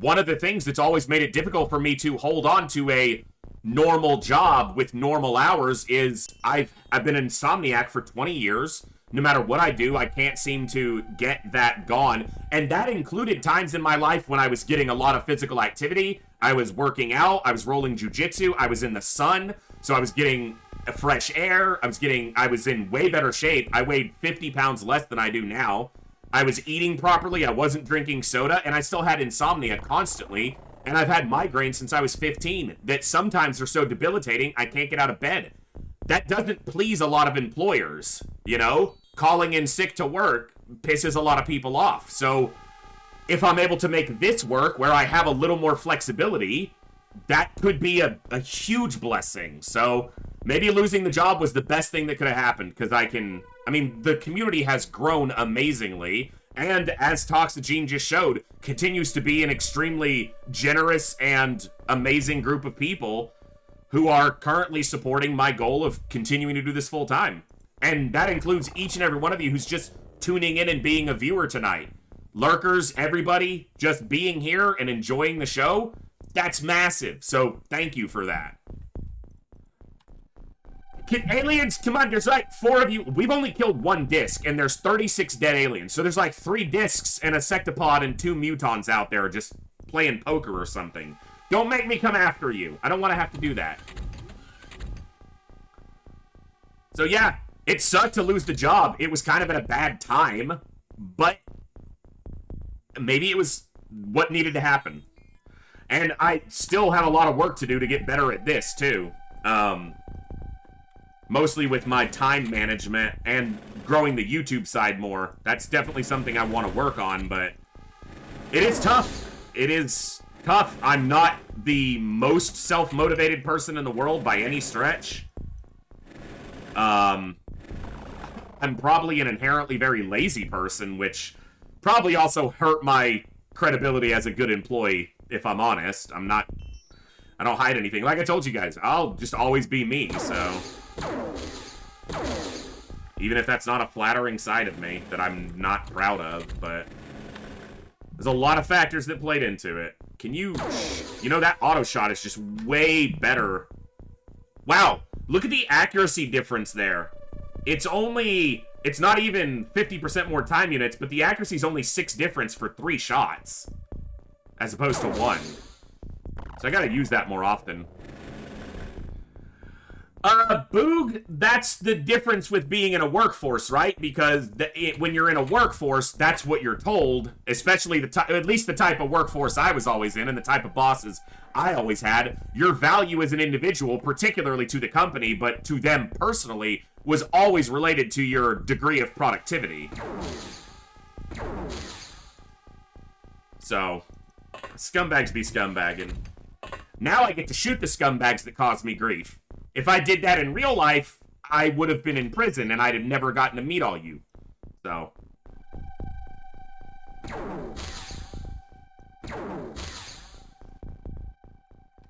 one of the things that's always made it difficult for me to hold on to a normal job with normal hours is I've been an insomniac for 20 years. No matter what I do, I can't seem to get that gone. And that included times in my life when I was getting a lot of physical activity. I was working out. I was rolling jujitsu. I was in the sun. So I was getting fresh air. I was in way better shape. I weighed 50 pounds less than I do now. I was eating properly. I wasn't drinking soda. And I still had insomnia constantly. And I've had migraines since I was 15 that sometimes are so debilitating I can't get out of bed. That doesn't please a lot of employers, you know? Calling in sick to work pisses a lot of people off. So if I'm able to make this work where I have a little more flexibility, that could be a huge blessing. So maybe losing the job was the best thing that could have happened because the community has grown amazingly. And as Toxigene just showed, continues to be an extremely generous and amazing group of people who are currently supporting my goal of continuing to do this full time. And that includes each and every one of you who's just tuning in and being a viewer tonight. Lurkers, everybody, just being here and enjoying the show, that's massive. So thank you for that. Aliens, come on, there's like 4 of you. We've only killed 1 disc, and there's 36 dead aliens. So there's like 3 discs and a sectopod and 2 mutons out there just playing poker or something. Don't make me come after you. I don't want to have to do that. So yeah, it sucked to lose the job. It was kind of at a bad time, but maybe it was what needed to happen. And I still have a lot of work to do to get better at this, too. Mostly with my time management and growing the YouTube side more. That's definitely something I want to work on, but it is tough. It is tough. I'm not the most self-motivated person in the world by any stretch. I'm probably an inherently very lazy person, which probably also hurt my credibility as a good employee, if I'm honest. I don't hide anything. Like I told you guys, I'll just always be me, so... Even if that's not a flattering side of me that I'm not proud of, but... There's a lot of factors that played into it. Can you... You know, that auto shot is just way better. Wow! Look at the accuracy difference there. It's only... It's not even 50% more time units, but the accuracy is only 6 difference for 3 shots. As opposed to 1. So I gotta use that more often. Boog, that's the difference with being in a workforce, right? Because when you're in a workforce, that's what you're told, especially at least the type of workforce I was always in and the type of bosses I always had. Your value as an individual, particularly to the company, but to them personally, was always related to your degree of productivity. So, scumbags be scumbagging. Now I get to shoot the scumbags that cause me grief. If I did that in real life, I would have been in prison and I'd have never gotten to meet all you. So.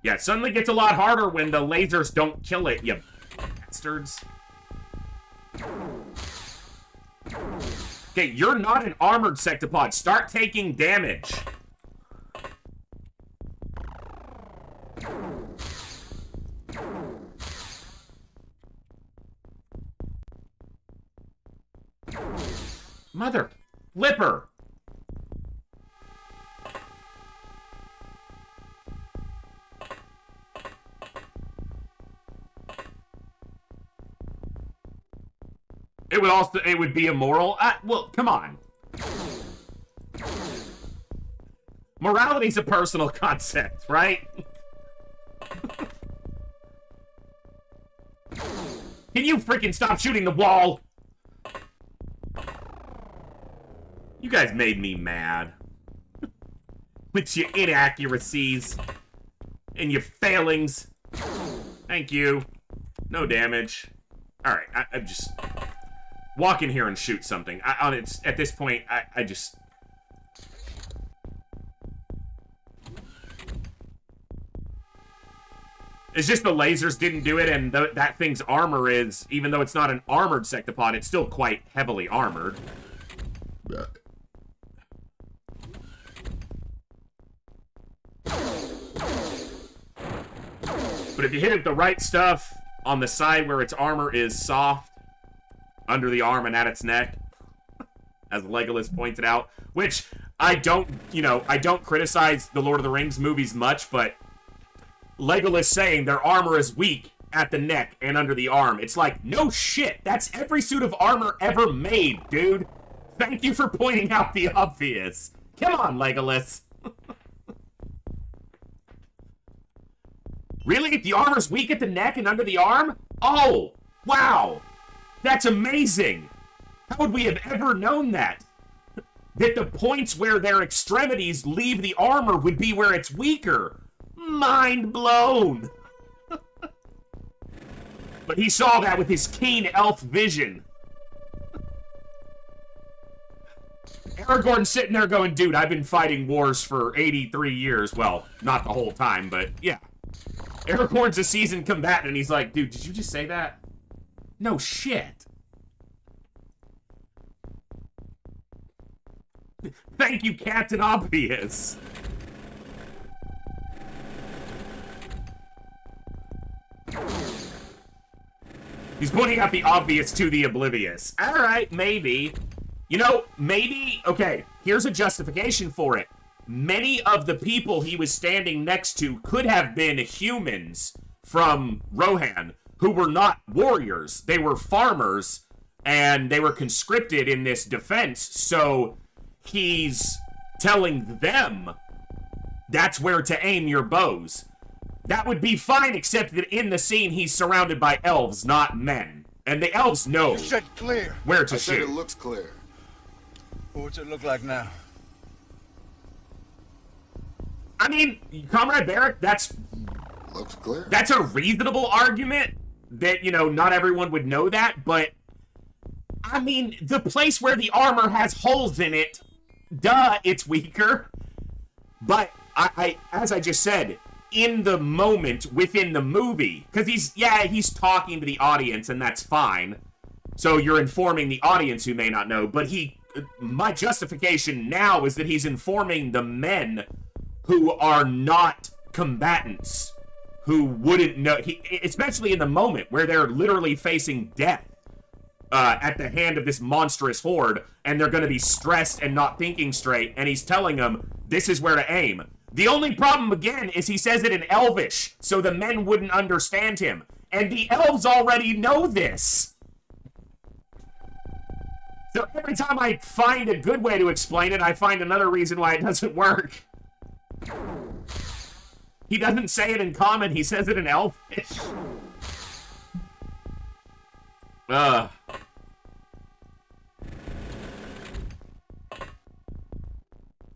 Yeah, it suddenly gets a lot harder when the lasers don't kill it, you bastards. Okay, you're not an armored sectopod. Start taking damage. Mother flipper. It would be immoral. Well, come on. Morality's a personal concept, right? Can you freaking stop shooting the wall? You guys made me mad. With your inaccuracies. And your failings. Thank you. No damage. Alright, I'm just... Walk in here and shoot something. At this point, I just... It's just the lasers didn't do it, and that thing's armor is, even though it's not an armored sectopod, it's still quite heavily armored. But if you hit it the right stuff, on the side where its armor is soft, under the arm and at its neck, as Legolas pointed out, which I don't criticize the Lord of the Rings movies much, but Legolas saying their armor is weak at the neck and under the arm. It's like, no shit, that's every suit of armor ever made, dude. Thank you for pointing out the obvious. Come on, Legolas. Really? The armor's weak at the neck and under the arm? Oh, wow. That's amazing! How would we have ever known that? That the points where their extremities leave the armor would be where it's weaker. Mind blown! But he saw that with his keen elf vision. Aragorn's sitting there going, dude, I've been fighting wars for 83 years. Well, not the whole time, but yeah. Aragorn's a seasoned combatant, and he's like, dude, did you just say that? No shit. Thank you, Captain Obvious. He's pointing out the obvious to the oblivious. All right, maybe. You know, maybe, okay, here's a justification for it. Many of the people he was standing next to could have been humans from Rohan who were not warriors. They were farmers, and they were conscripted in this defense, so he's telling them that's where to aim your bows. That would be fine, except that in the scene he's surrounded by elves, not men. And the elves know You said clear. where to I said shoot. it looks clear. What's it look like now? I mean, Comrade Barrack, Looks clear. that's a reasonable argument that, you know, not everyone would know that, but I mean, the place where the armor has holes in it, duh, it's weaker. But I as I just said, in the moment within the movie, because he's talking to the audience, and that's fine. So you're informing the audience who may not know, but my justification now is that he's informing the men who are not combatants, who wouldn't know, especially in the moment where they're literally facing death at the hand of this monstrous horde, and they're going to be stressed and not thinking straight, and he's telling them, this is where to aim. The only problem, again, is he says it in Elvish, so the men wouldn't understand him. And the elves already know this. So every time I find a good way to explain it, I find another reason why it doesn't work. He doesn't say it in common, he says it in Elvish. Oh,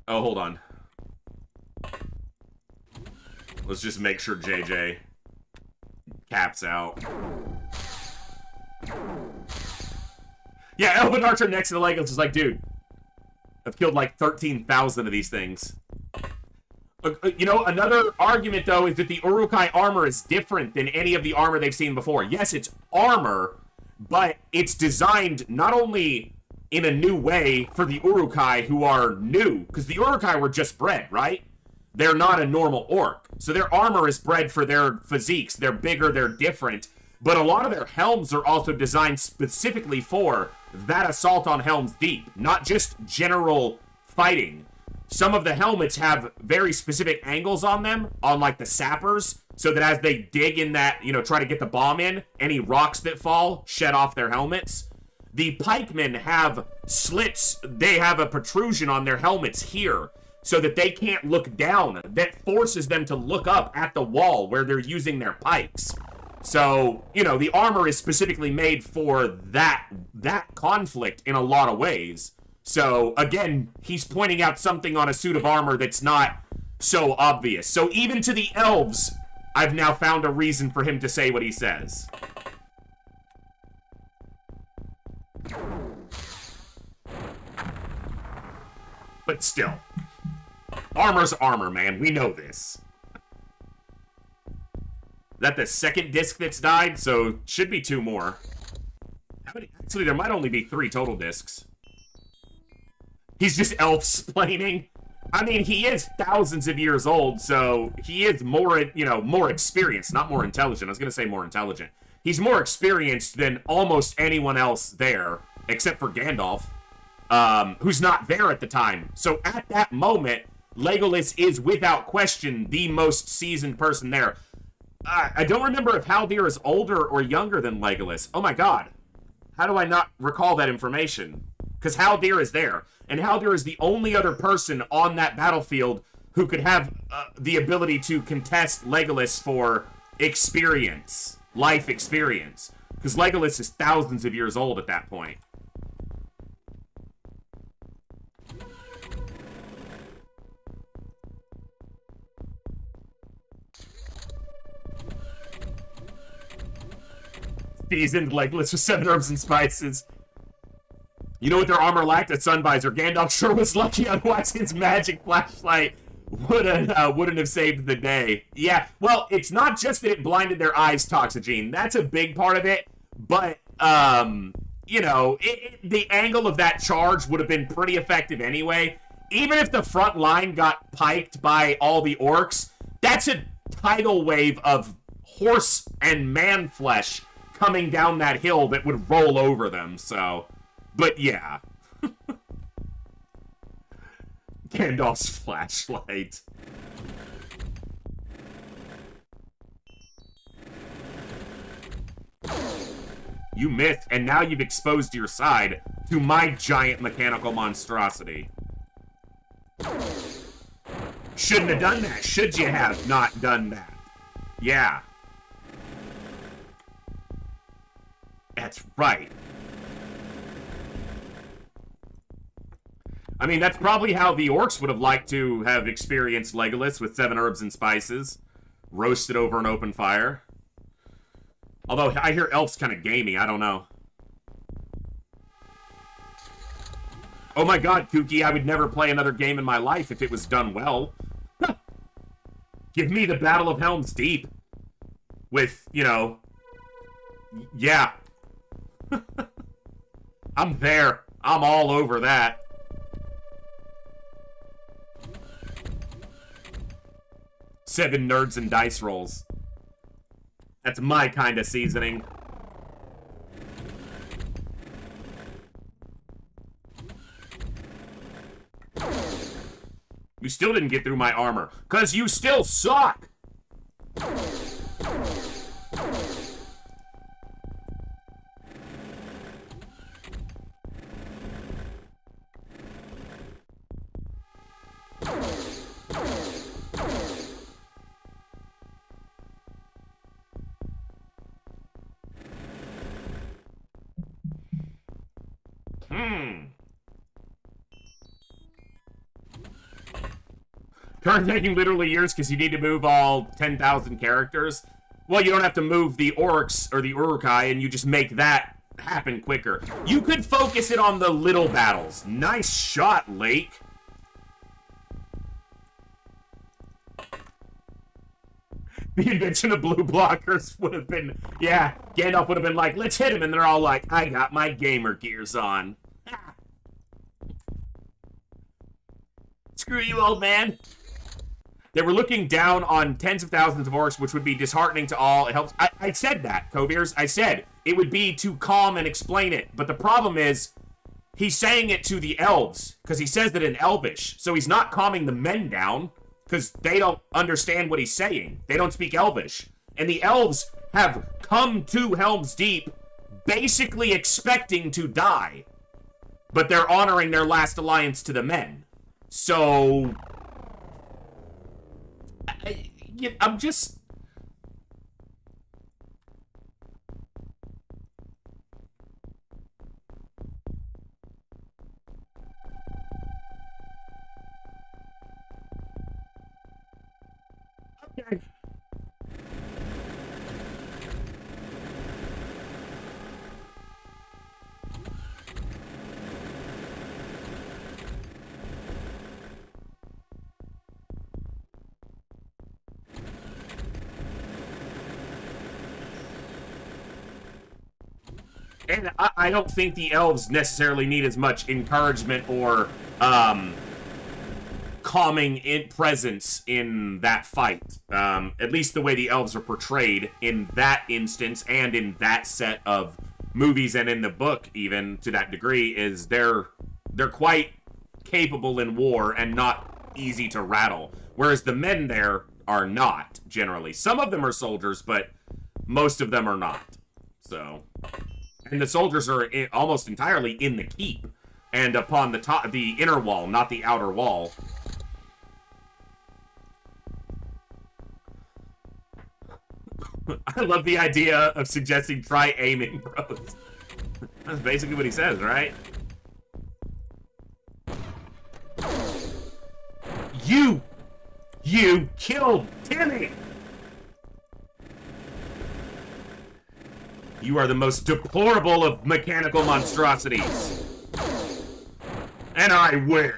hold on. Let's just make sure JJ caps out. Yeah, Elven Archer next to the Legos is like, dude, I've killed like 13,000 of these things. You know, another argument, though, is that the Uruk-hai armor is different than any of the armor they've seen before. Yes, it's armor, but it's designed not only in a new way for the Uruk-hai who are new, because the Uruk-hai were just bred, right? They're not a normal orc. So their armor is bred for their physiques. They're bigger, they're different. But a lot of their helms are also designed specifically for that assault on Helm's Deep, not just general fighting. Some of the helmets have very specific angles on them, on like the sappers, so that as they dig in that, you know, try to get the bomb in, any rocks that fall shed off their helmets. The pikemen have slits, they have a protrusion on their helmets here, so that they can't look down. That forces them to look up at the wall where they're using their pikes. So, you know, the armor is specifically made for that conflict in a lot of ways. So, again, he's pointing out something on a suit of armor that's not so obvious. So even to the elves, I've now found a reason for him to say what he says. But still, armor's armor, man. We know this. That the second disc that's died, so should be 2 more. How many? Actually, there might only be 3 total discs. He's just elf-splaining. I mean, he is thousands of years old, so he is more, you know, more experienced, not more intelligent. I was going to say more intelligent. He's more experienced than almost anyone else there, except for Gandalf, who's not there at the time. So at that moment, Legolas is without question the most seasoned person there. I don't remember if Haldir is older or younger than Legolas. Oh my god. How do I not recall that information? Because Haldir is there. And Haldir is the only other person on that battlefield who could have the ability to contest Legolas for experience. Life experience. Because Legolas is thousands of years old at that point. Seasoned Legolas with 7 herbs and spices. You know what their armor lacked? A sun visor. Gandalf sure was lucky, otherwise his magic flashlight wouldn't have saved the day. Yeah, well, it's not just that it blinded their eyes, Toxigene. That's a big part of it, but, you know, the angle of that charge would have been pretty effective anyway. Even if the front line got piked by all the orcs, that's a tidal wave of horse and man flesh coming down that hill that would roll over them, so... But yeah. Gandalf's flashlight. You missed, and now you've exposed your side to my giant mechanical monstrosity. Shouldn't have done that. Should you have not done that? Yeah. That's right. I mean, that's probably how the orcs would have liked to have experienced Legolas with 7 herbs and spices, roasted over an open fire. Although, I hear elves kind of gamey, I don't know. Oh my god, Kooky, I would never play another game in my life if it was done well. Give me the Battle of Helm's Deep. With, you know... Yeah. I'm there. I'm all over that. Seven nerds and dice rolls. That's my kind of seasoning. You still didn't get through my armor, 'cause you still suck! Turn taking literally years because you need to move all 10,000 characters. Well, you don't have to move the orcs or the Uruk-hai, and you just make that happen quicker. You could focus it on the little battles. Nice shot, Lake. The invention of blue blockers would have been... Yeah, Gandalf would have been like, let's hit him, and they're all like, I got my gamer gears on. Screw you, old man. They were looking down on tens of thousands of orcs, which would be disheartening to all. It helps. I said that, Koviers. I said it would be to calm and explain it. But the problem is, he's saying it to the elves, because he says it in Elvish. So he's not calming the men down, because they don't understand what he's saying. They don't speak Elvish. And the elves have come to Helm's Deep basically expecting to die. But they're honoring their last alliance to the men. So... I'm just... Okay. And I don't think the elves necessarily need as much encouragement or calming presence in that fight. At least the way the elves are portrayed in that instance and in that set of movies and in the book, even to that degree, is they're quite capable in war and not easy to rattle. Whereas the men there are not, generally. Some of them are soldiers, but most of them are not. So... And the soldiers are almost entirely in the keep and upon the top, the inner wall, not the outer wall. I love the idea of suggesting try aiming, bros. That's basically what he says, right? You killed Timmy! You are the most deplorable of mechanical monstrosities. And I win.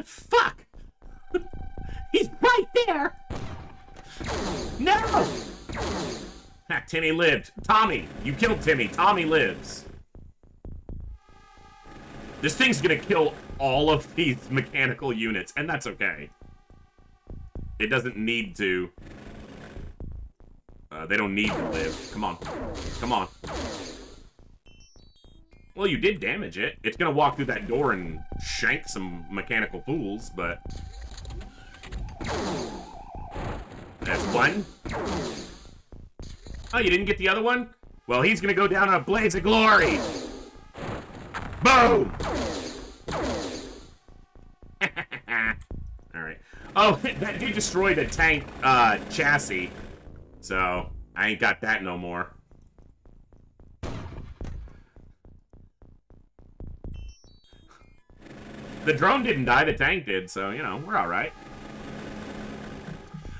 Fuck! He's right there! No! Timmy lived. Tommy, you killed Timmy. Tommy lives. This thing's gonna kill all of these mechanical units, and that's okay. It doesn't need to. They don't need to live. Come on. Come on. Well, you did damage it. It's gonna walk through that door and shank some mechanical fools, but... That's one. Oh, you didn't get the other one? Well, he's gonna go down in a blaze of glory! Boom! Alright. Oh, that dude destroyed a tank, chassis. So, I ain't got that no more. The drone didn't die, the tank did, so, you know, we're alright.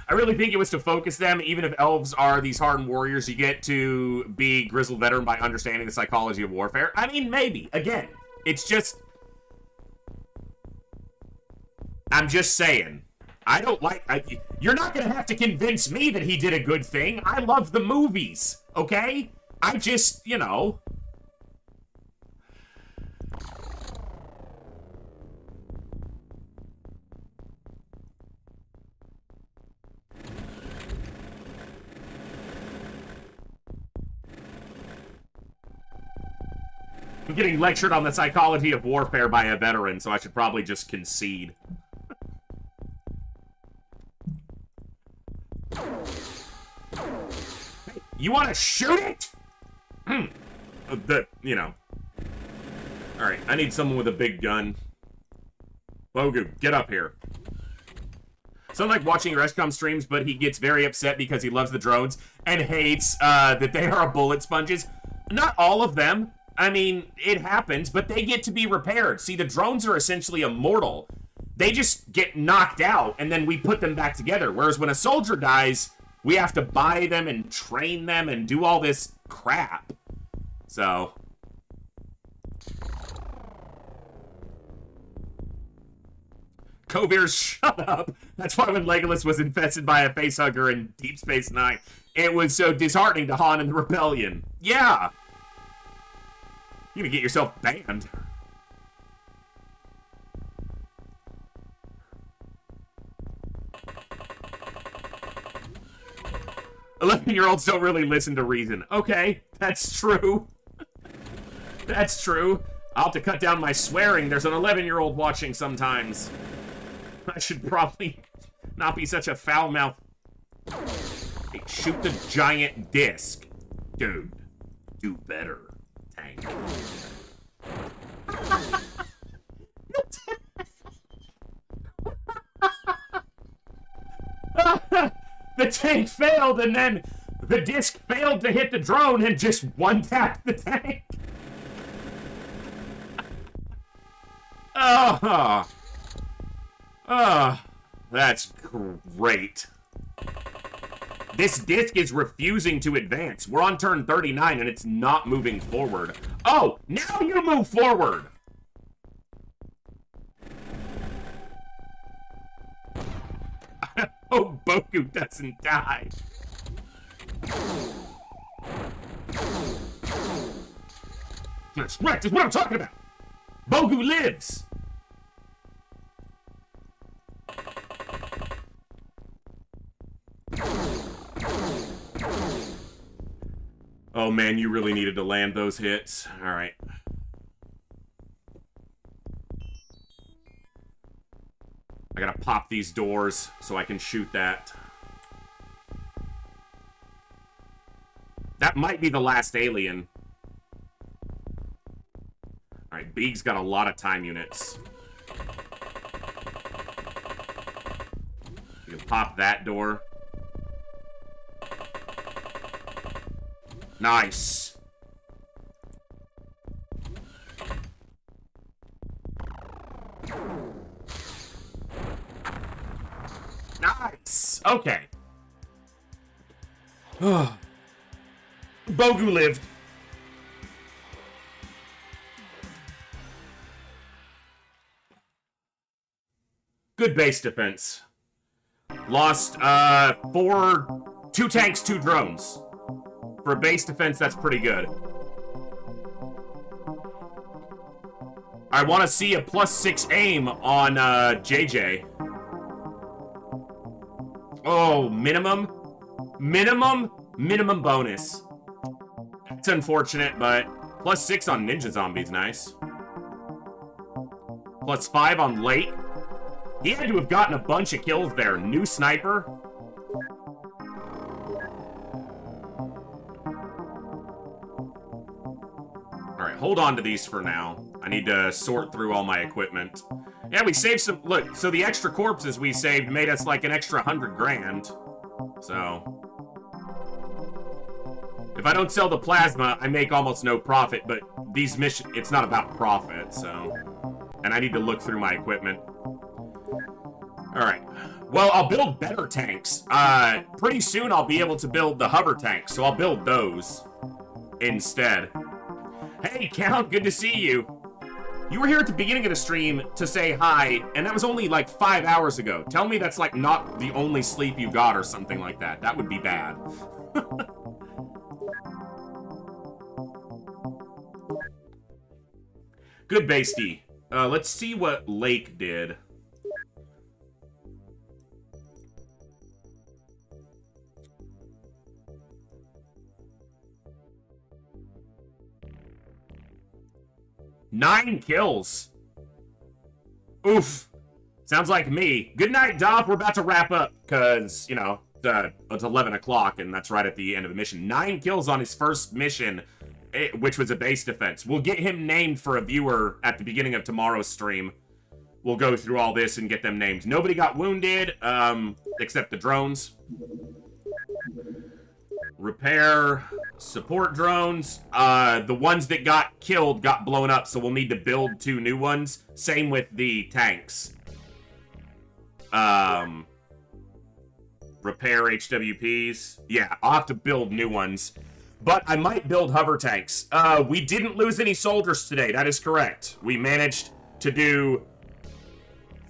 I really think it was to focus them, even if elves are these hardened warriors, you get to be grizzled veteran by understanding the psychology of warfare. I mean, maybe. Again, it's just... I'm just saying. I don't like... you're not gonna have to convince me that he did a good thing. I love the movies, okay? I just, you know... I'm getting lectured on the psychology of warfare by a veteran, so I should probably just concede. Hey, you want to shoot it? You know. Alright, I need someone with a big gun. Bogu, get up here. So like watching your XCOM streams, but he gets very upset because he loves the drones and hates that they are bullet sponges. Not all of them. I mean, it happens, but they get to be repaired. See, the drones are essentially immortal. They just get knocked out, and then we put them back together. Whereas when a soldier dies, we have to buy them and train them and do all this crap. So... Kovir, shut up. That's why when Legolas was infested by a facehugger in Deep Space Nine, it was so disheartening to Han and the Rebellion. Yeah! You're gonna get yourself banned. "11-year-olds don't really listen to reason." Okay, that's true. That's true. I'll have to cut down my swearing. There's an 11-year-old watching sometimes. I should probably not be such a foul mouth. Hey, shoot the giant disc. Dude, do better. Tank. The tank failed, and then the disc failed to hit the drone and just one-tapped the tank. Oh, that's great. This disc is refusing to advance. We're on turn 39 and it's not moving forward. Oh, now you move forward. Oh, Boku doesn't die. That's right, that's what I'm talking about. Bogu lives. Oh man, you really needed to land those hits. Alright. I gotta pop these doors so I can shoot that. That might be the last alien. Alright, Beeg's got a lot of time units. You can pop that door. Nice. Nice. Okay. Bogu lived. Good base defense. Lost, 2 tanks, 2 drones. For a base defense, that's pretty good. I want to see a +6 aim on, JJ. Oh, minimum bonus. It's unfortunate, but +6 on Ninja Zombie's nice. +5 on Lake. He had to have gotten a bunch of kills there. New sniper. Alright, hold on to these for now. I need to sort through all my equipment. Yeah, we saved some... Look, so the extra corpses we saved made us like an extra 100 grand. So... If I don't sell the plasma, I make almost no profit, but these missions... It's not about profit, so... And I need to look through my equipment. Alright. Well, I'll build better tanks. Pretty soon I'll be able to build the hover tanks, so I'll build those instead. Hey, Count, good to see you. You were here at the beginning of the stream to say hi, and that was only like 5 hours ago. Tell me that's like not the only sleep you got or something like that. That would be bad. Good, Basty. Let's see what Lake did. Nine kills. Oof. Sounds like me. Good night, Doff. We're about to wrap up because, you know, it's 11 o'clock and that's right at the end of the mission. 9 kills on his first mission, which was a base defense. We'll get him named for a viewer at the beginning of tomorrow's stream. We'll go through all this and get them named. Nobody got wounded, except the drones. Repair, support drones. The ones that got killed got blown up, so we'll need to build 2 new ones. Same with the tanks. Repair HWPs. Yeah, I'll have to build new ones. But I might build hover tanks. We didn't lose any soldiers today, that is correct. We managed to do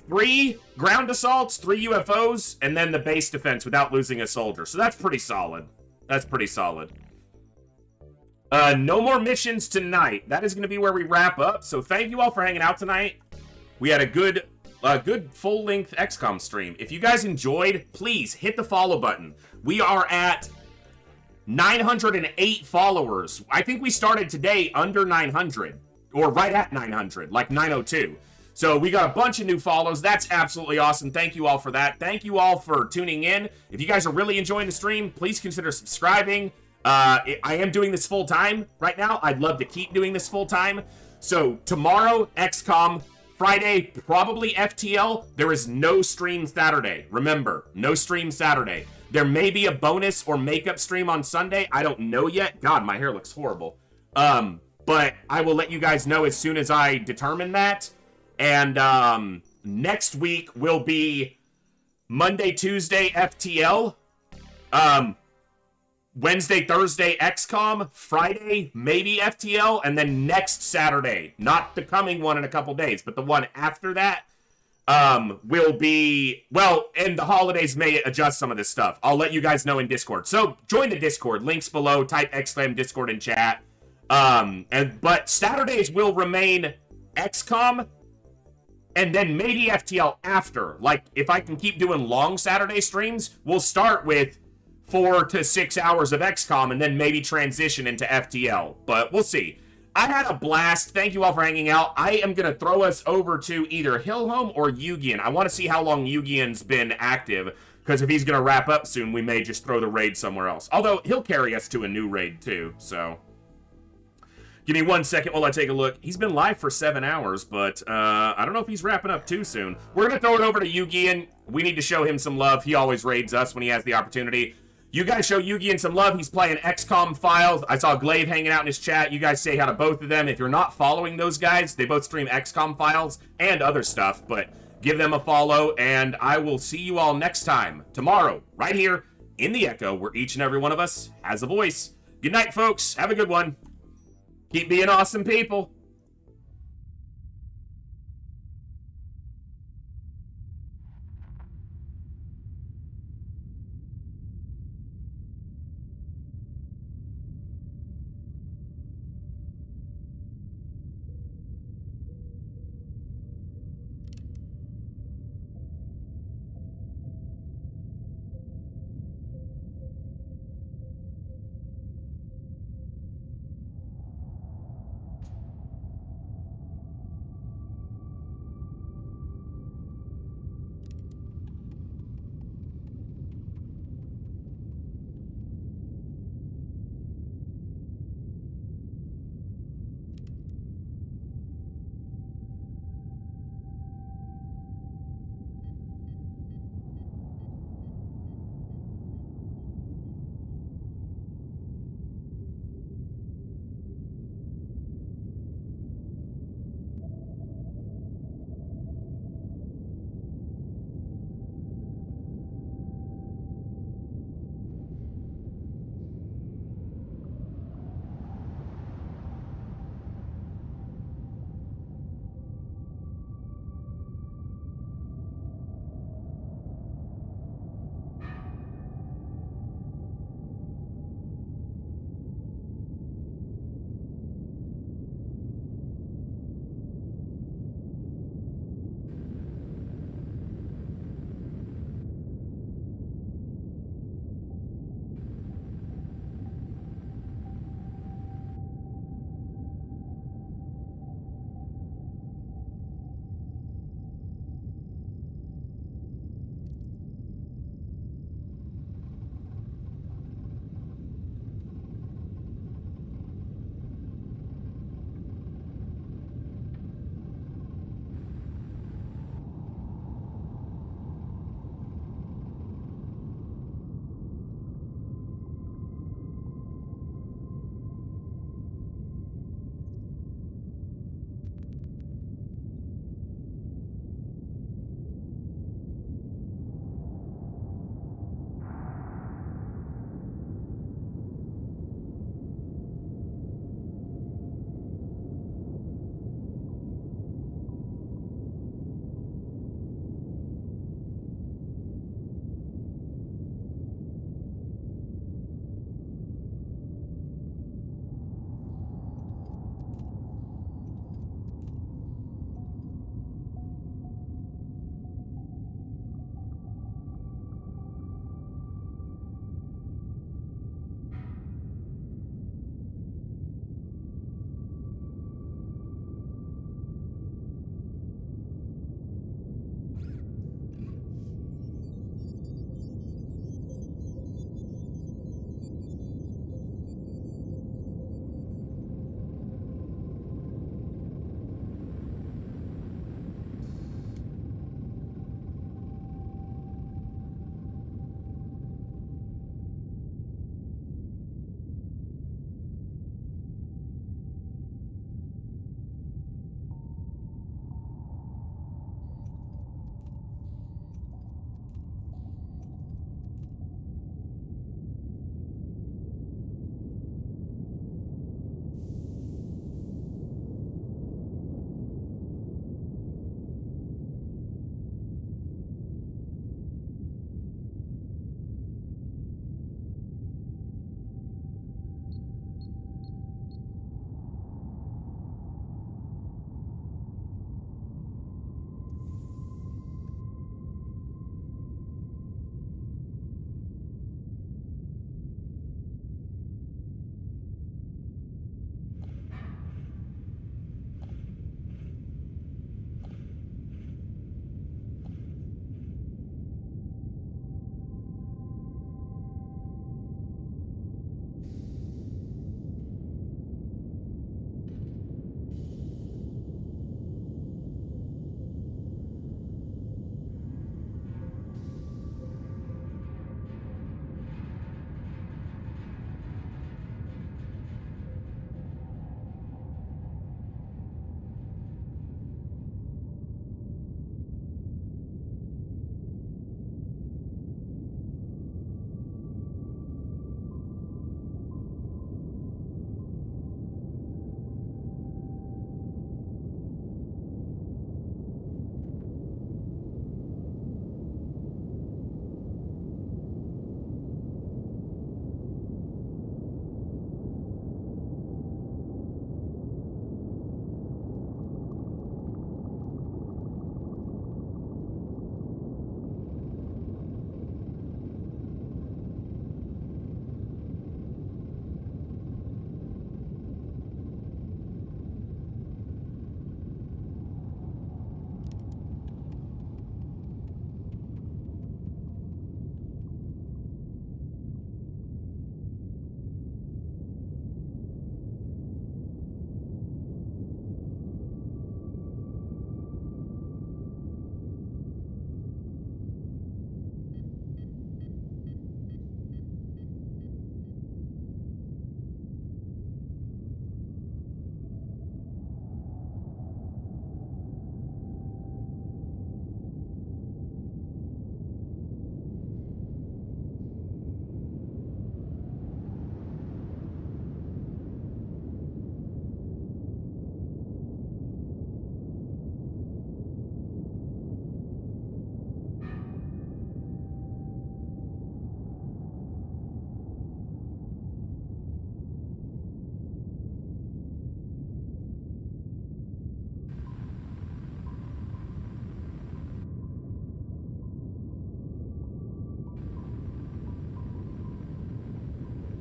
3 ground assaults, 3 UFOs, and then the base defense without losing a soldier. So that's pretty solid. That's pretty solid. No more missions tonight. That is going to be where we wrap up. So thank you all for hanging out tonight. We had a good full-length XCOM stream. If you guys enjoyed, please hit the follow button. We are at 908 followers. I think we started today under 900. Or right at 900, like 902. So we got a bunch of new follows. That's absolutely awesome. Thank you all for that. Thank you all for tuning in. If you guys are really enjoying the stream, please consider subscribing. I am doing this full time right now. I'd love to keep doing this full time. So tomorrow, XCOM. Friday, probably FTL. There is no stream Saturday. Remember, no stream Saturday. There may be a bonus or makeup stream on Sunday. I don't know yet. God, my hair looks horrible. But I will let you guys know as soon as I determine that. And next week will be Monday, Tuesday, FTL. Wednesday, Thursday, XCOM. Friday, maybe FTL. And then next Saturday, not the coming one in a couple days, but the one after that, will be, well, and the holidays may adjust some of this stuff. I'll let you guys know in Discord. So join the Discord. Links below. Type XCOM Discord in chat. But Saturdays will remain XCOM. And then maybe FTL after. Like, if I can keep doing long Saturday streams, we'll start with 4 to 6 hours of XCOM and then maybe transition into FTL. But we'll see. I had a blast. Thank you all for hanging out. I am going to throw us over to either Hillhome or Yugian. I want to see how long Yugian's been active, because if he's going to wrap up soon, we may just throw the raid somewhere else. Although, he'll carry us to a new raid too, so... Give me 1 second while I take a look. He's been live for 7 hours, but I don't know if he's wrapping up too soon. We're going to throw it over to Yugian. We need to show him some love. He always raids us when he has the opportunity. You guys show Yugian some love. He's playing XCOM Files. I saw Glaive hanging out in his chat. You guys say hi to both of them. If you're not following those guys, they both stream XCOM Files and other stuff, but give them a follow, and I will see you all next time, tomorrow, right here in the Echo, where each and every one of us has a voice. Good night, folks. Have a good one. Keep being awesome people.